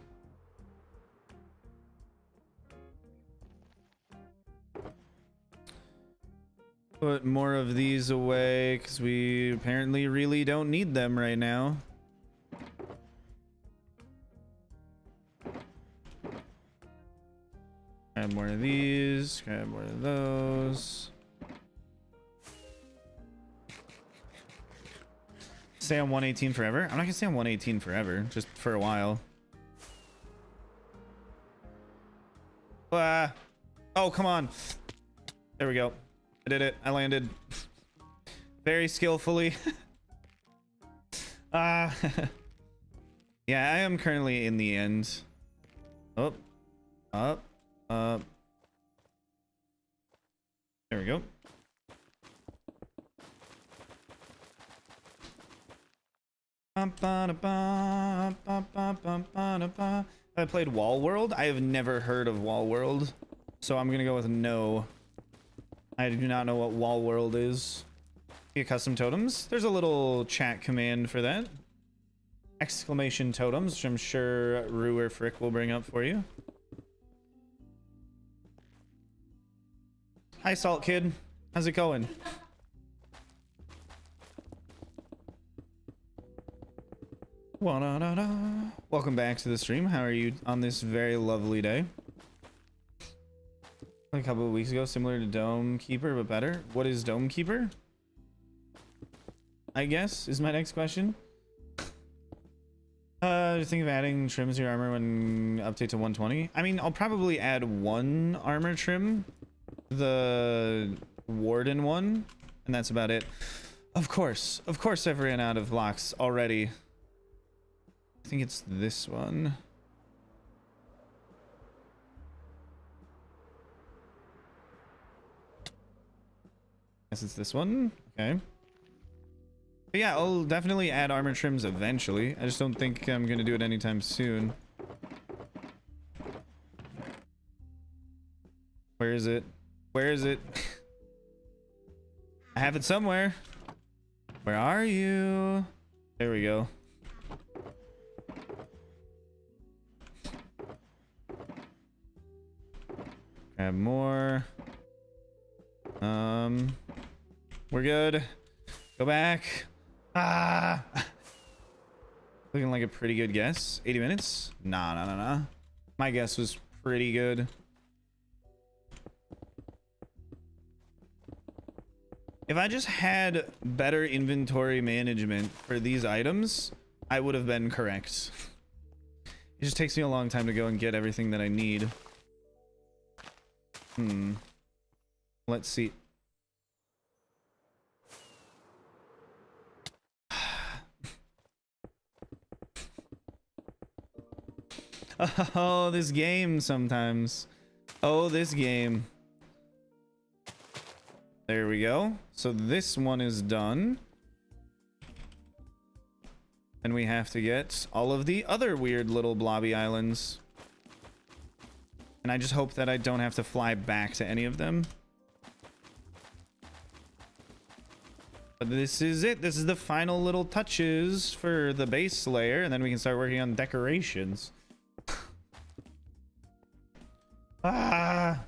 Put more of these away because we apparently really don't need them right now. Grab more of these, grab more of those. stay on 118 forever. I'm not gonna stay on 118 forever, just for a while. Oh, come on. There we go. I did it. I landed very skillfully. Yeah, I am currently in the end. Up, up, up. There we go. I played Wall World. I have never heard of Wall World, so I'm gonna go with no. I do not know what Wall World is. Get custom totems. There's a little chat command for that. Exclamation totems, which I'm sure Rue or Frick will bring up for you. Hi, Salt Kid. How's it going? Welcome back to the stream. How are you on this very lovely day? A couple of weeks ago, similar to Dome Keeper, but better. What is Dome Keeper? I guess is my next question. Think of adding trims to your armor when update to 120. I mean, I'll probably add one armor trim, the Warden one, and that's about it. Of course, I've ran out of blocks already. I think it's this one. Guess it's this one. Okay. But yeah, I'll definitely add armor trims eventually. I just don't think I'm gonna do it anytime soon. Where is it? Where is it? I have it somewhere. Where are you? There we go. Grab more. We're good. Go back. Ah! Looking like a pretty good guess. 80 minutes? Nah. My guess was pretty good. If I just had better inventory management for these items, I would have been correct. It just takes me a long time to go and get everything that I need. Let's see. Oh, this game sometimes. Oh, this game. There we go. So this one is done. And we have to get all of the other weird little blobby islands. And I just hope that I don't have to fly back to any of them. But this is it. This is the final little touches for the base layer. And then we can start working on decorations. Ah!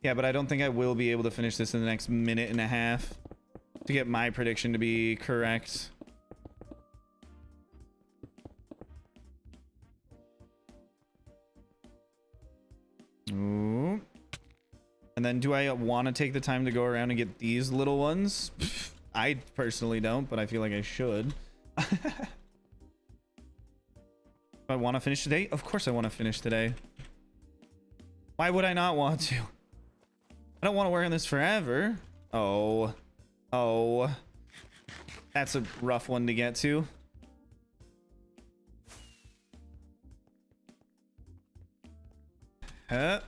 Yeah, but I don't think I will be able to finish this in the next minute and a half to get my prediction to be correct. Ooh. And then do I want to take the time to go around and get these little ones? I personally don't, but I feel like I should. Do I want to finish today? Of course I want to finish today. Why would I not want to? I don't want to work on this forever. Oh. That's a rough one to get to. Huh?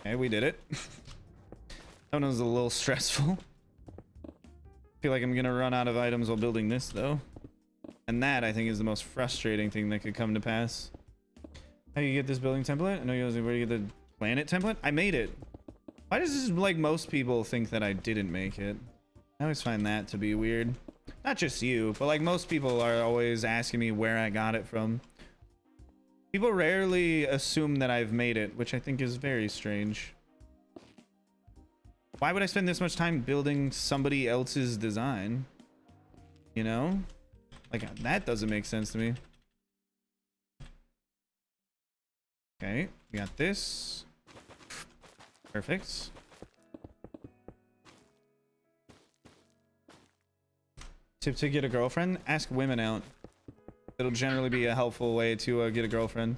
Okay, we did it. That one was a little stressful. Feel like I'm gonna run out of items while building this though. And that I think is the most frustrating thing that could come to pass. How do you get this building template? I know you guys where do you get the planet template? I made it. Why does this, like, most people think that I didn't make it? I always find that to be weird. Not just you, but like most people are always asking me where I got it from. People rarely assume that I've made it, which I think is very strange. Why would I spend this much time building somebody else's design? You know? Like, that doesn't make sense to me. Okay, we got this. Perfect. Tip to get a girlfriend: ask women out. It'll generally be a helpful way to get a girlfriend.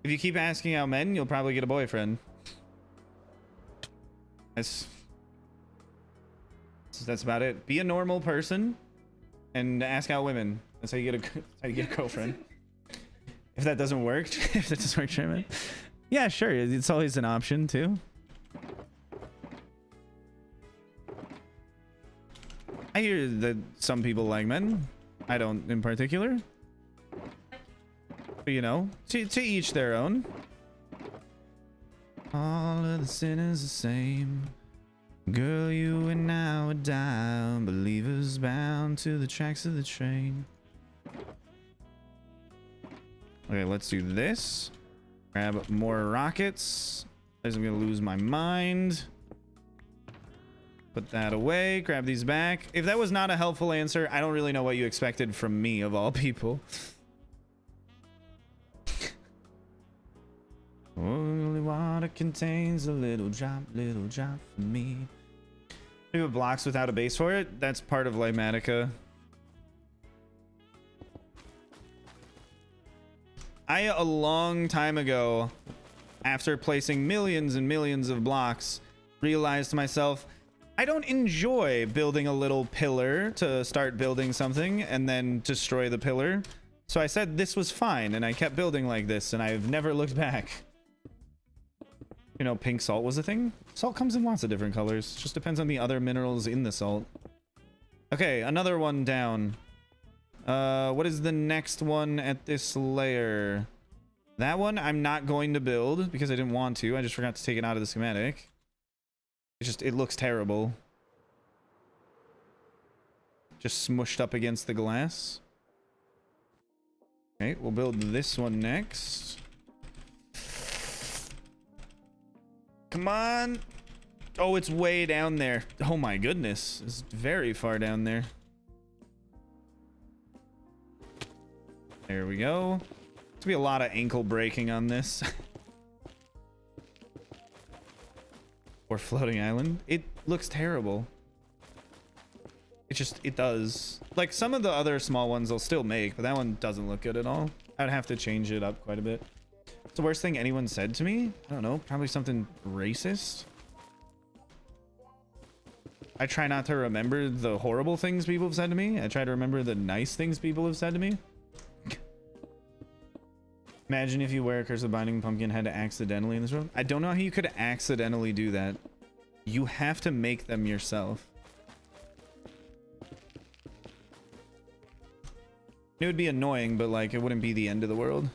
If you keep asking out men, you'll probably get a boyfriend. That's about it. Be a normal person and ask out women. That's how you get a girlfriend. If that doesn't work, if that doesn't work, Sherman. Yeah, sure. It's always an option too. I hear that some people like men. I don't in particular. But, you know, to each their own. All of the sinners the same. Girl, you and I are down. Believers bound to the tracks of the train. Okay, let's do this. Grab more rockets. I'm gonna lose my mind. Put that away. Grab these back. If that was not a helpful answer, I don't really know what you expected from me, of all people. Only water contains a little drop for me. We have blocks without a base for it. That's part of Limatica. A long time ago, after placing millions and millions of blocks, realized to myself, I don't enjoy building a little pillar to start building something and then destroy the pillar. So I said this was fine, and I kept building like this, and I've never looked back. You know, pink salt was a thing. Salt comes in lots of different colors. Just depends on the other minerals in the salt. Okay, another one down. What is the next one at this layer? That one I'm not going to build because I didn't want to. I just forgot to take it out of the schematic. It looks terrible. Just smushed up against the glass. Okay, we'll build this one next. Come on. Oh, it's way down there. Oh my goodness. It's very far down there. There we go. There's gonna be a lot of ankle breaking on this. Or floating island. It looks terrible. It does. Like, some of the other small ones I'll still make, but that one doesn't look good at all. I'd have to change it up quite a bit. What's the worst thing anyone said to me? I don't know. Probably something racist. I try not to remember the horrible things people have said to me. I try to remember the nice things people have said to me. Imagine if you wear a Curse of Binding Pumpkinhead accidentally in this room. I don't know how you could accidentally do that. You have to make them yourself. It would be annoying, but like, it wouldn't be the end of the world.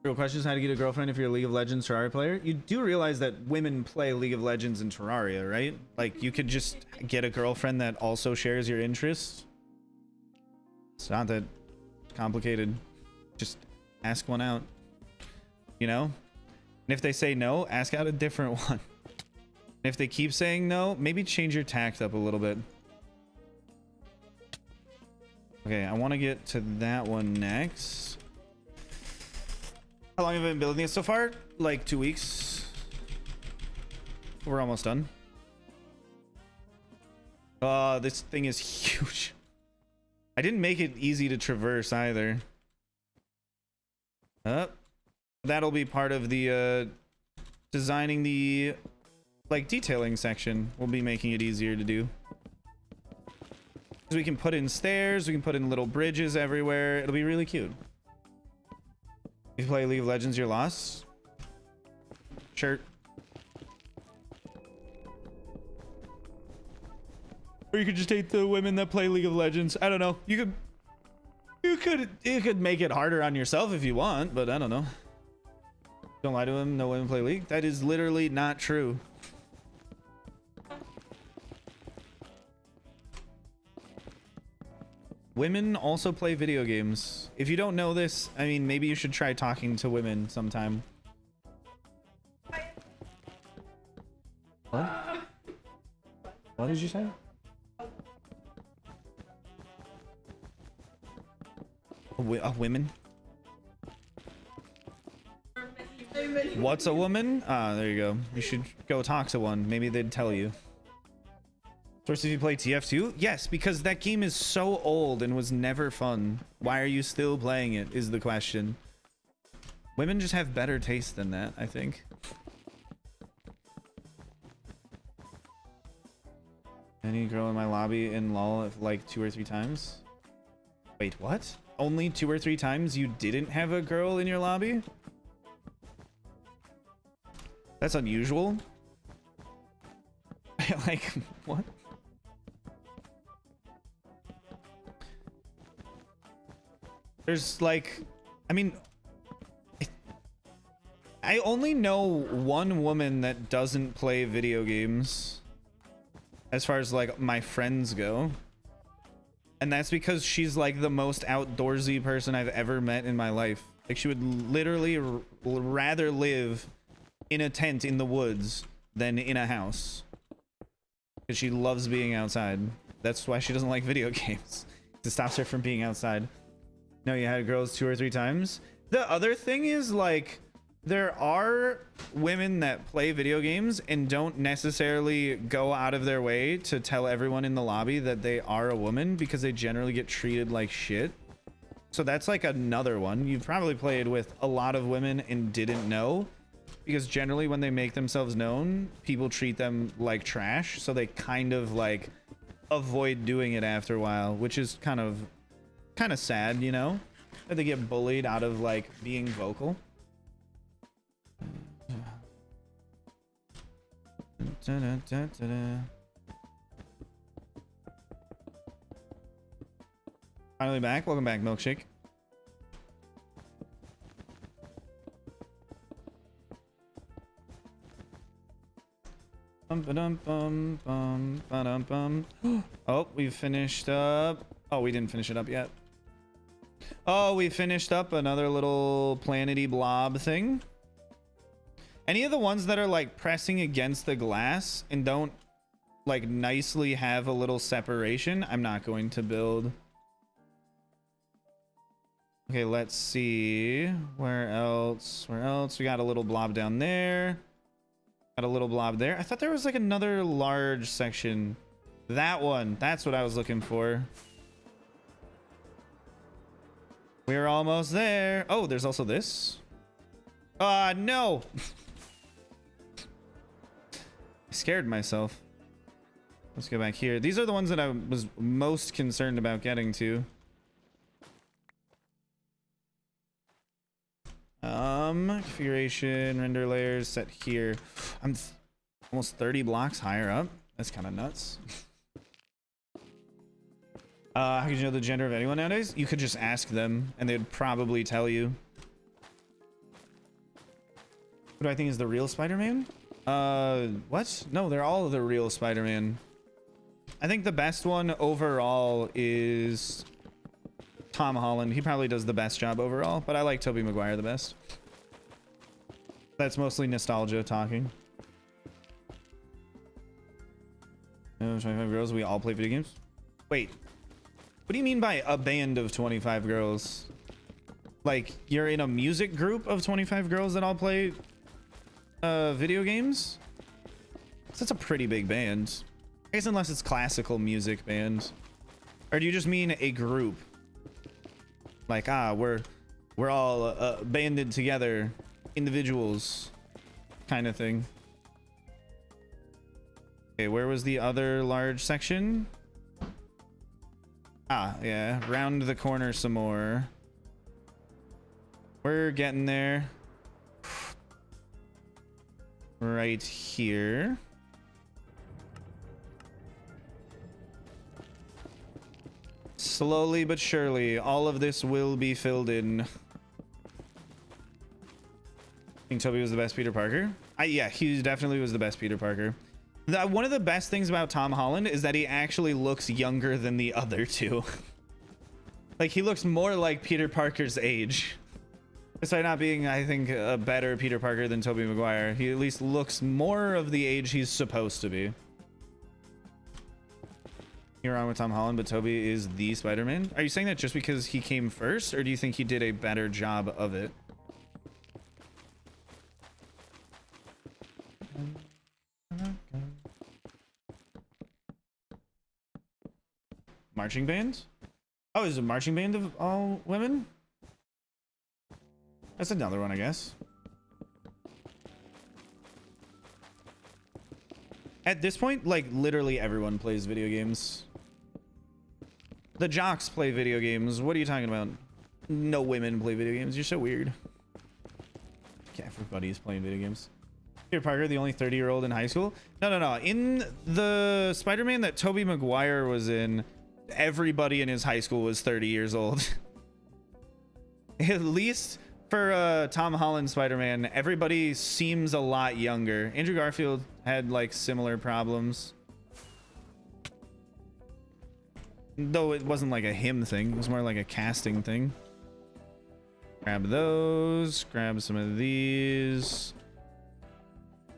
Real question is how to get a girlfriend if you're a League of Legends Terraria player. You do realize that women play League of Legends and Terraria, right? Like, you could just get a girlfriend that also shares your interests. It's not that complicated. Just ask one out, you know? And if they say no, ask out a different one. And if they keep saying no, maybe change your tact up a little bit. Okay, I want to get to that one next. How long have I been building this so far? Like 2 weeks. We're almost done. This thing is huge. I didn't make it easy to traverse either. That'll be part of the designing the like detailing section. We'll be making it easier to do. So we can put in stairs, we can put in little bridges everywhere. It'll be really cute. If you play League of Legends, you're lost. Sure. Or you could just hate the women that play League of Legends. I don't know. You could make it harder on yourself if you want, but I don't know. Don't lie to him. No women play League. That is literally not true. Women also play video games. If you don't know this, I mean, maybe you should try talking to women sometime. What? What did you say? Women? women. What's a woman? Ah, there you go. You should go talk to one. Maybe they'd tell you. Source, if you play TF2? Yes, because that game is so old and was never fun. Why are you still playing it is the question. Women just have better taste than that, I think. Any girl in my lobby in LOL like 2 or 3 times? Wait, what? Only 2 or 3 times you didn't have a girl in your lobby? That's unusual. Like, what? There's like, I mean, I only know one woman that doesn't play video games as far as like my friends go. And that's because she's like the most outdoorsy person I've ever met in my life. Like she would literally rather live in a tent in the woods than in a house. Because she loves being outside. That's why she doesn't like video games. It stops her from being outside. No, you had girls 2 or 3 times. The other thing is like, there are women that play video games and don't necessarily go out of their way to tell everyone in the lobby that they are a woman because they generally get treated like shit. So that's like another one. You've probably played with a lot of women and didn't know, because generally when they make themselves known, people treat them like trash. So they kind of like avoid doing it after a while, which is kind of sad, you know, that they get bullied out of like being vocal. Finally back. Welcome back, Milkshake. Oh, we finished up. Oh, we didn't finish it up yet. Oh, we finished up another little planety blob thing. Any of the ones that are like pressing against the glass and don't like nicely have a little separation, I'm not going to build. Okay, let's see. Where else? Where else? We got a little blob down there. Got a little blob there. I thought there was like another large section. That one. That's what I was looking for. We're almost there. Oh, there's also this. No. I scared myself. Let's go back here. These are the ones that I was most concerned about getting to. Configuration, render layers set here. I'm almost 30 blocks higher up. That's kind of nuts. How could you know the gender of anyone nowadays? You could just ask them and they'd probably tell you. Who do I think is the real Spider-Man? What? No, they're all the real Spider-Man. I think the best one overall is Tom Holland. He probably does the best job overall, but I like Tobey Maguire the best. That's mostly nostalgia talking. 25 girls, we all play video games? Wait, what do you mean by a band of 25 girls? Like, you're in a music group of 25 girls that all play video games? So that's a pretty big band. I guess unless it's classical music band. Or do you just mean a group? Like, we're all banded together, individuals kind of thing. Okay, where was the other large section? Ah, yeah, round the corner some more. We're getting there. Right here. Slowly but surely, all of this will be filled in. I think Toby was the best Peter Parker. Yeah, he definitely was the best Peter Parker. One of the best things about Tom Holland is that he actually looks younger than the other two. Like, he looks more like Peter Parker's age. Despite not being, I think, a better Peter Parker than Tobey Maguire, he at least looks more of the age he's supposed to be. You're wrong with Tom Holland, but Toby is the Spider-Man. Are you saying that just because he came first, or do you think he did a better job of it? Marching band? Oh, is it a marching band of all women? That's another one, I guess. At this point, like, literally everyone plays video games. The jocks play video games. What are you talking about? No women play video games. You're so weird. Okay, everybody's playing video games. Peter Parker, the only 30-year-old in high school? No. In the Spider-Man that Tobey Maguire was in, everybody in his high school was 30 years old. At least for Tom Holland Spider-Man, everybody seems a lot younger. Andrew Garfield had like similar problems. Though it wasn't like a him thing, it was more like a casting thing. Grab those, grab some of these.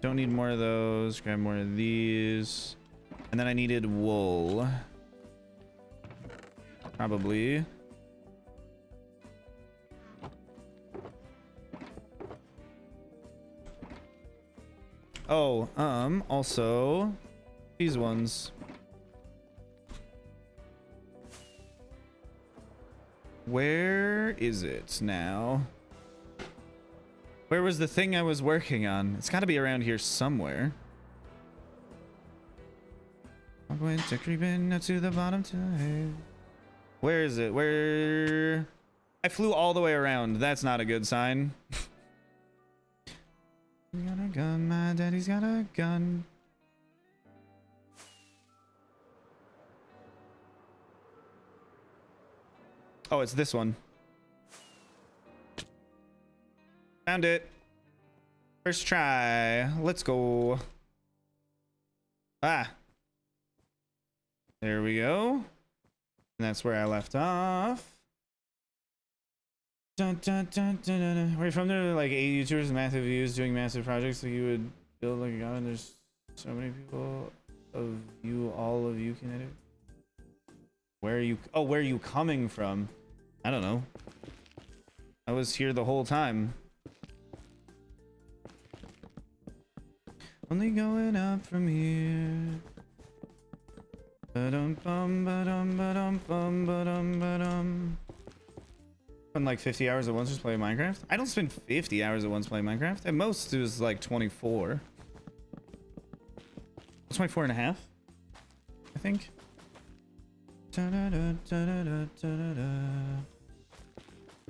Don't need more of those, grab more of these. And then I needed wool. Probably. Oh, also these ones. Where is it now? Where was the thing I was working on? It's got to be around here somewhere. I'm going to creep in to the bottom tonight. Where is it? Where? I flew all the way around. That's not a good sign. Got a gun, my daddy's got a gun. Oh, it's this one. Found it. First try. Let's go. Ah. There we go. And that's where I left off. Dun, dun, dun, dun, dun, dun. Where you from? There are like 8 YouTubers, massive views, doing massive projects. So you would build like a god, and there's so many people of you, all of you can edit. Where are you? Oh, where are you coming from? I don't know. I was here the whole time. Only going up from here. Ba-dum bum ba-dum ba-dum bum ba-dum ba-dum. Spend like 50 hours at once just playing Minecraft? I don't spend 50 hours at once playing Minecraft. At most it was like 24. 24 and a half, I think.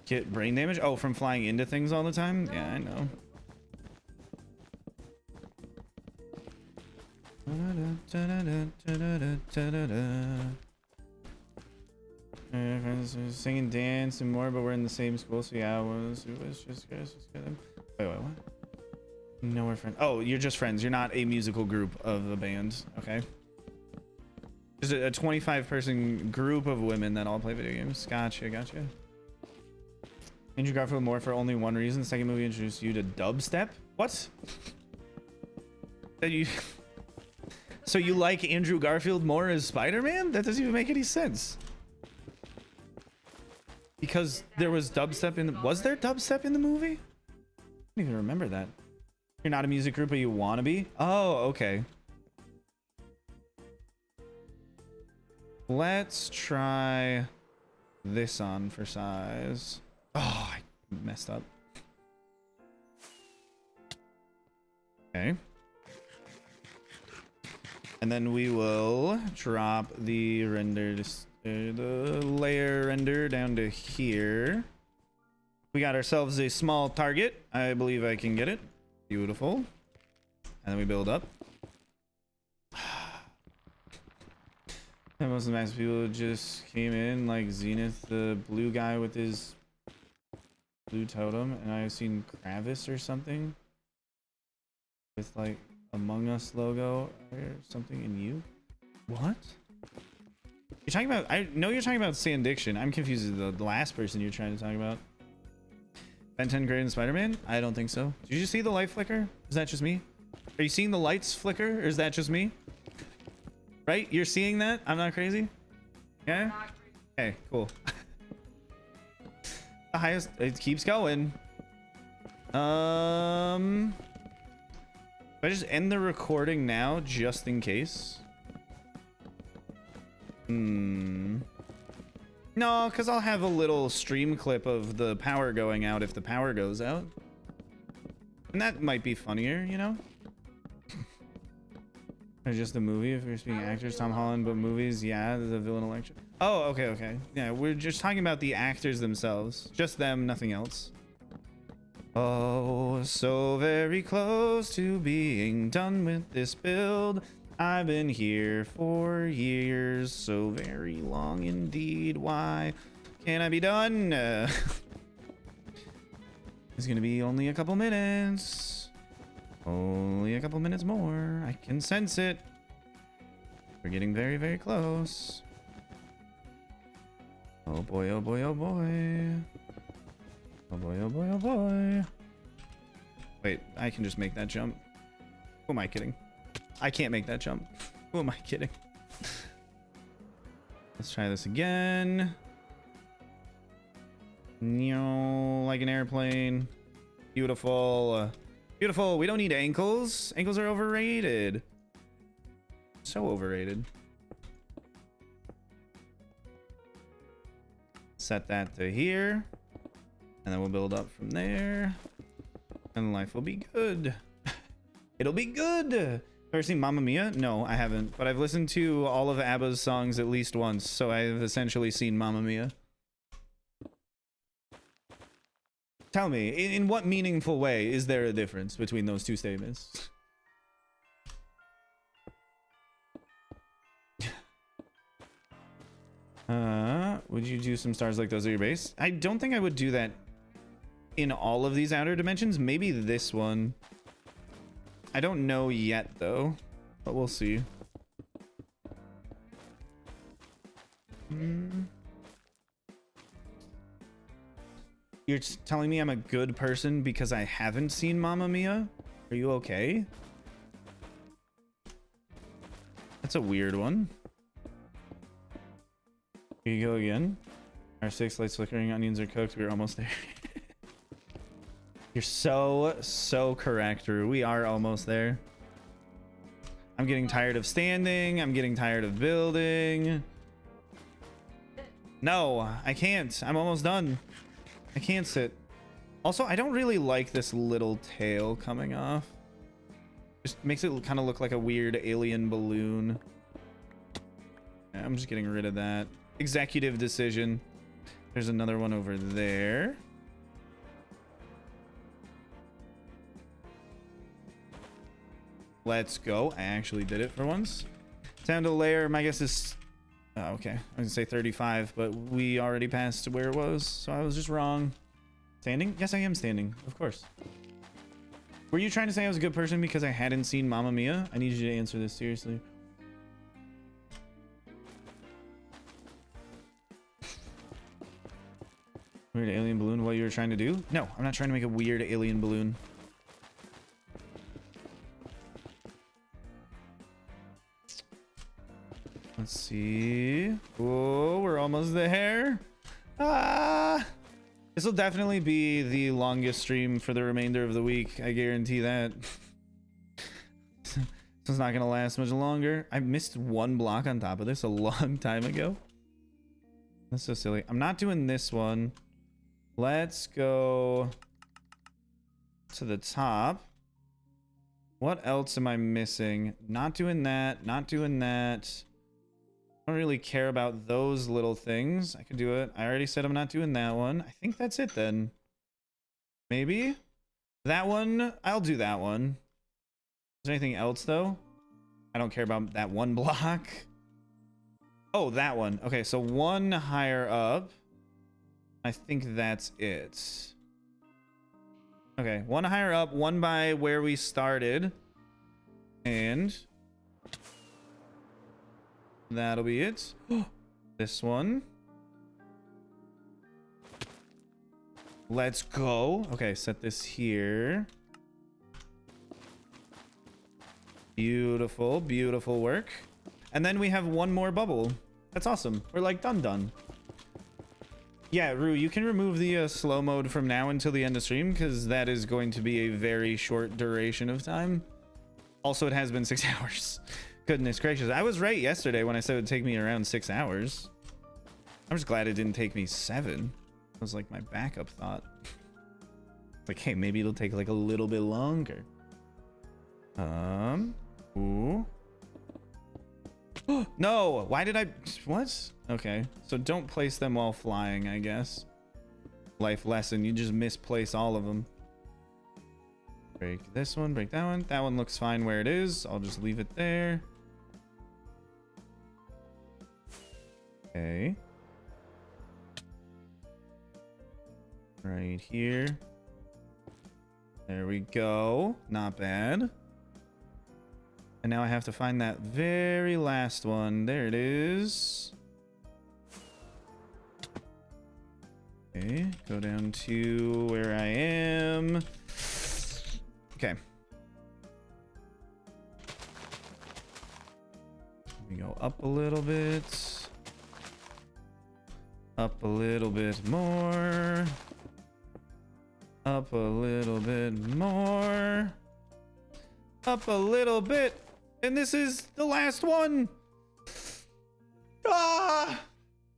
Get brain damage? Oh, from flying into things all the time? Yeah, I know. Sing and dance and more, but we're in the same school, so yeah, it was just guys. Wait, what? No, we're friends. Oh, you're just friends. You're not a musical group of a band. Okay. Just a 25-person group of women that all play video games. Gotcha. Andrew Garfield more for only one reason. The second movie introduced you to dubstep. What? That you? So you like Andrew Garfield more as Spider-Man? That doesn't even make any sense. Because there was dubstep in the... Was there dubstep in the movie? I don't even remember that. You're not a music group, but you want to be? Oh, okay. Let's try this on for size. Oh, I messed up. Okay. And then we will drop the rendered, the layer render down to here. We got ourselves a small target. I believe I can get it. Beautiful. And then we build up. And most of the max people just came in, like Zenith, the blue guy with his blue totem, and I've seen Kravis or something with like Among Us logo or something in you. What? You're talking about? I know you're talking about Sandiction. I'm confused with the last person you're trying to talk about. Ben 10 greater than Spider-Man? I don't think so. Did you see the light flicker? Is that just me? Are you seeing the lights flicker, or is that just me? Right? You're seeing that? I'm not crazy? Yeah? Okay, cool. The highest... It keeps going. If I just end the recording now, just in case. No, because I'll have a little stream clip of the power going out if the power goes out. And that might be funnier, you know? Or just the movie, if you're speaking actors, Tom Holland, but movies, yeah, the villain election. Oh, okay, okay. Yeah, we're just talking about the actors themselves. Just them, nothing else. Oh, so very close to being done with this build. I've been here for years, so very long indeed. Why can't I be done? It's gonna be only a couple minutes. Only a couple minutes more. I can sense it. We're getting very, very close. Oh boy, oh boy, oh boy. Oh boy, oh boy, oh boy. Wait, I can just make that jump. Who am I kidding? I can't make that jump. Who am I kidding? Let's try this again. Like an airplane. Beautiful. Beautiful. We don't need ankles. Ankles are overrated. So overrated. Set that to here. And then we'll build up from there. And life will be good. It'll be good. Ever seen Mamma Mia? No, I haven't. But I've listened to all of ABBA's songs at least once. So I've essentially seen Mamma Mia. Tell me, in what meaningful way is there a difference between those two statements? Would you do some stars like those at your base? I don't think I would do that in all of these outer dimensions. Maybe this one. I don't know yet though, but we'll see. You're telling me I'm a good person because I haven't seen Mamma Mia? Are you okay? That's a weird one. Here you go again. Our 6 lights flickering, onions are cooked. We're almost there. You're so correct, Rue. We are almost there. I'm getting tired of standing. I'm getting tired of building. No, I can't. I'm almost done. I can't sit. Also, I don't really like this little tail coming off. Just makes it kind of look like a weird alien balloon. Yeah, I'm just getting rid of that. Executive decision. There's another one over there. Let's go. I actually did it for once. Down to layer. My guess is... Oh, okay. I was going to say 35, but we already passed where it was, so I was just wrong. Standing? Yes, I am standing. Of course. Were you trying to say I was a good person because I hadn't seen Mamma Mia? I need you to answer this seriously. Weird alien balloon, what you were trying to do? No, I'm not trying to make a weird alien balloon. Let's see. Oh, we're almost there. Ah! This will definitely be the longest stream for the remainder of the week. I guarantee that. It's not gonna last much longer. I missed one block on top of this a long time ago. That's so silly. I'm not doing this one. Let's go to the top. What else am I missing? Not doing that. Not doing that. I don't really care about those little things. I could do it. I already said I'm not doing that one. I think that's it then. Maybe? That one? I'll do that one. Is there anything else though? I don't care about that one block. Oh, that one. Okay, so one higher up. I think that's it. Okay, one higher up, one by where we started. And that'll be it. This one. Let's go. Okay, set this here. Beautiful, beautiful work. And then we have one more bubble. That's awesome. We're like done. Yeah, Rue, you can remove the slow mode from now until the end of stream because that is going to be a very short duration of time. Also, it has been 6 hours Goodness gracious. I was right yesterday when I said it would take me around 6 hours. I'm just glad it didn't take me 7. That was like my backup thought. Like, hey, maybe it'll take like a little bit longer. Ooh. No, why did I... What? Okay, so don't place them while flying, I guess. Life lesson, you just misplace all of them. Break this one, break that one. That one looks fine where it is. I'll just leave it there. Okay. Right here. There we go. Not bad. And now I have to find that very last one. There it is. Okay, go down to where I am. Okay. Let me go up a little bit. Up a little bit more. Up a little bit more. Up a little bit. And this is the last one. Ah!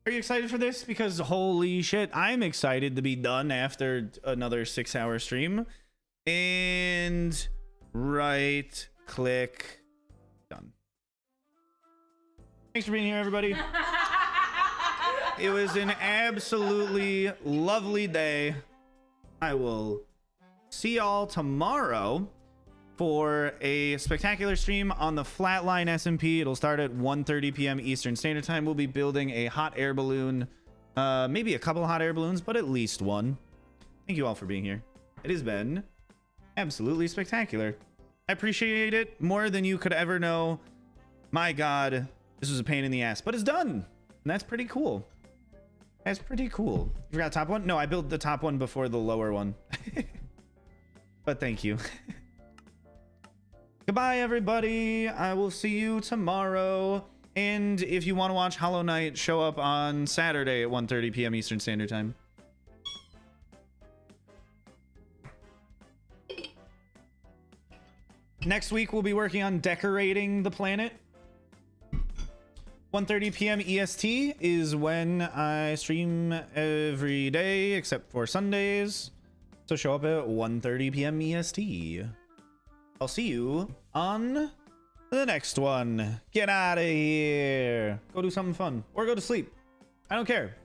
Are you excited for this? Because holy shit, I'm excited to be done after another 6-hour stream. And right click, done. Thanks for being here, everybody. It was an absolutely lovely day. I will see y'all tomorrow for a spectacular stream on the Flatline SMP. It'll start at 1:30 p.m. Eastern Standard Time. We'll be building a hot air balloon, maybe a couple hot air balloons, but at least one. Thank you all for being here. It has been absolutely spectacular. I appreciate it more than you could ever know. My God, this was a pain in the ass, but it's done. And that's pretty cool. That's pretty cool. You forgot top one? No, I built the top one before the lower one. But thank you. Goodbye, everybody. I will see you tomorrow. And if you want to watch Hollow Knight, show up on Saturday at 1:30 p.m. Eastern Standard Time. Next week, we'll be working on decorating the planet. 1:30 p.m. EST is when I stream every day except for Sundays. So show up at 1:30 p.m. EST. I'll see you on the next one. Get out of here. Go do something fun or go to sleep. I don't care.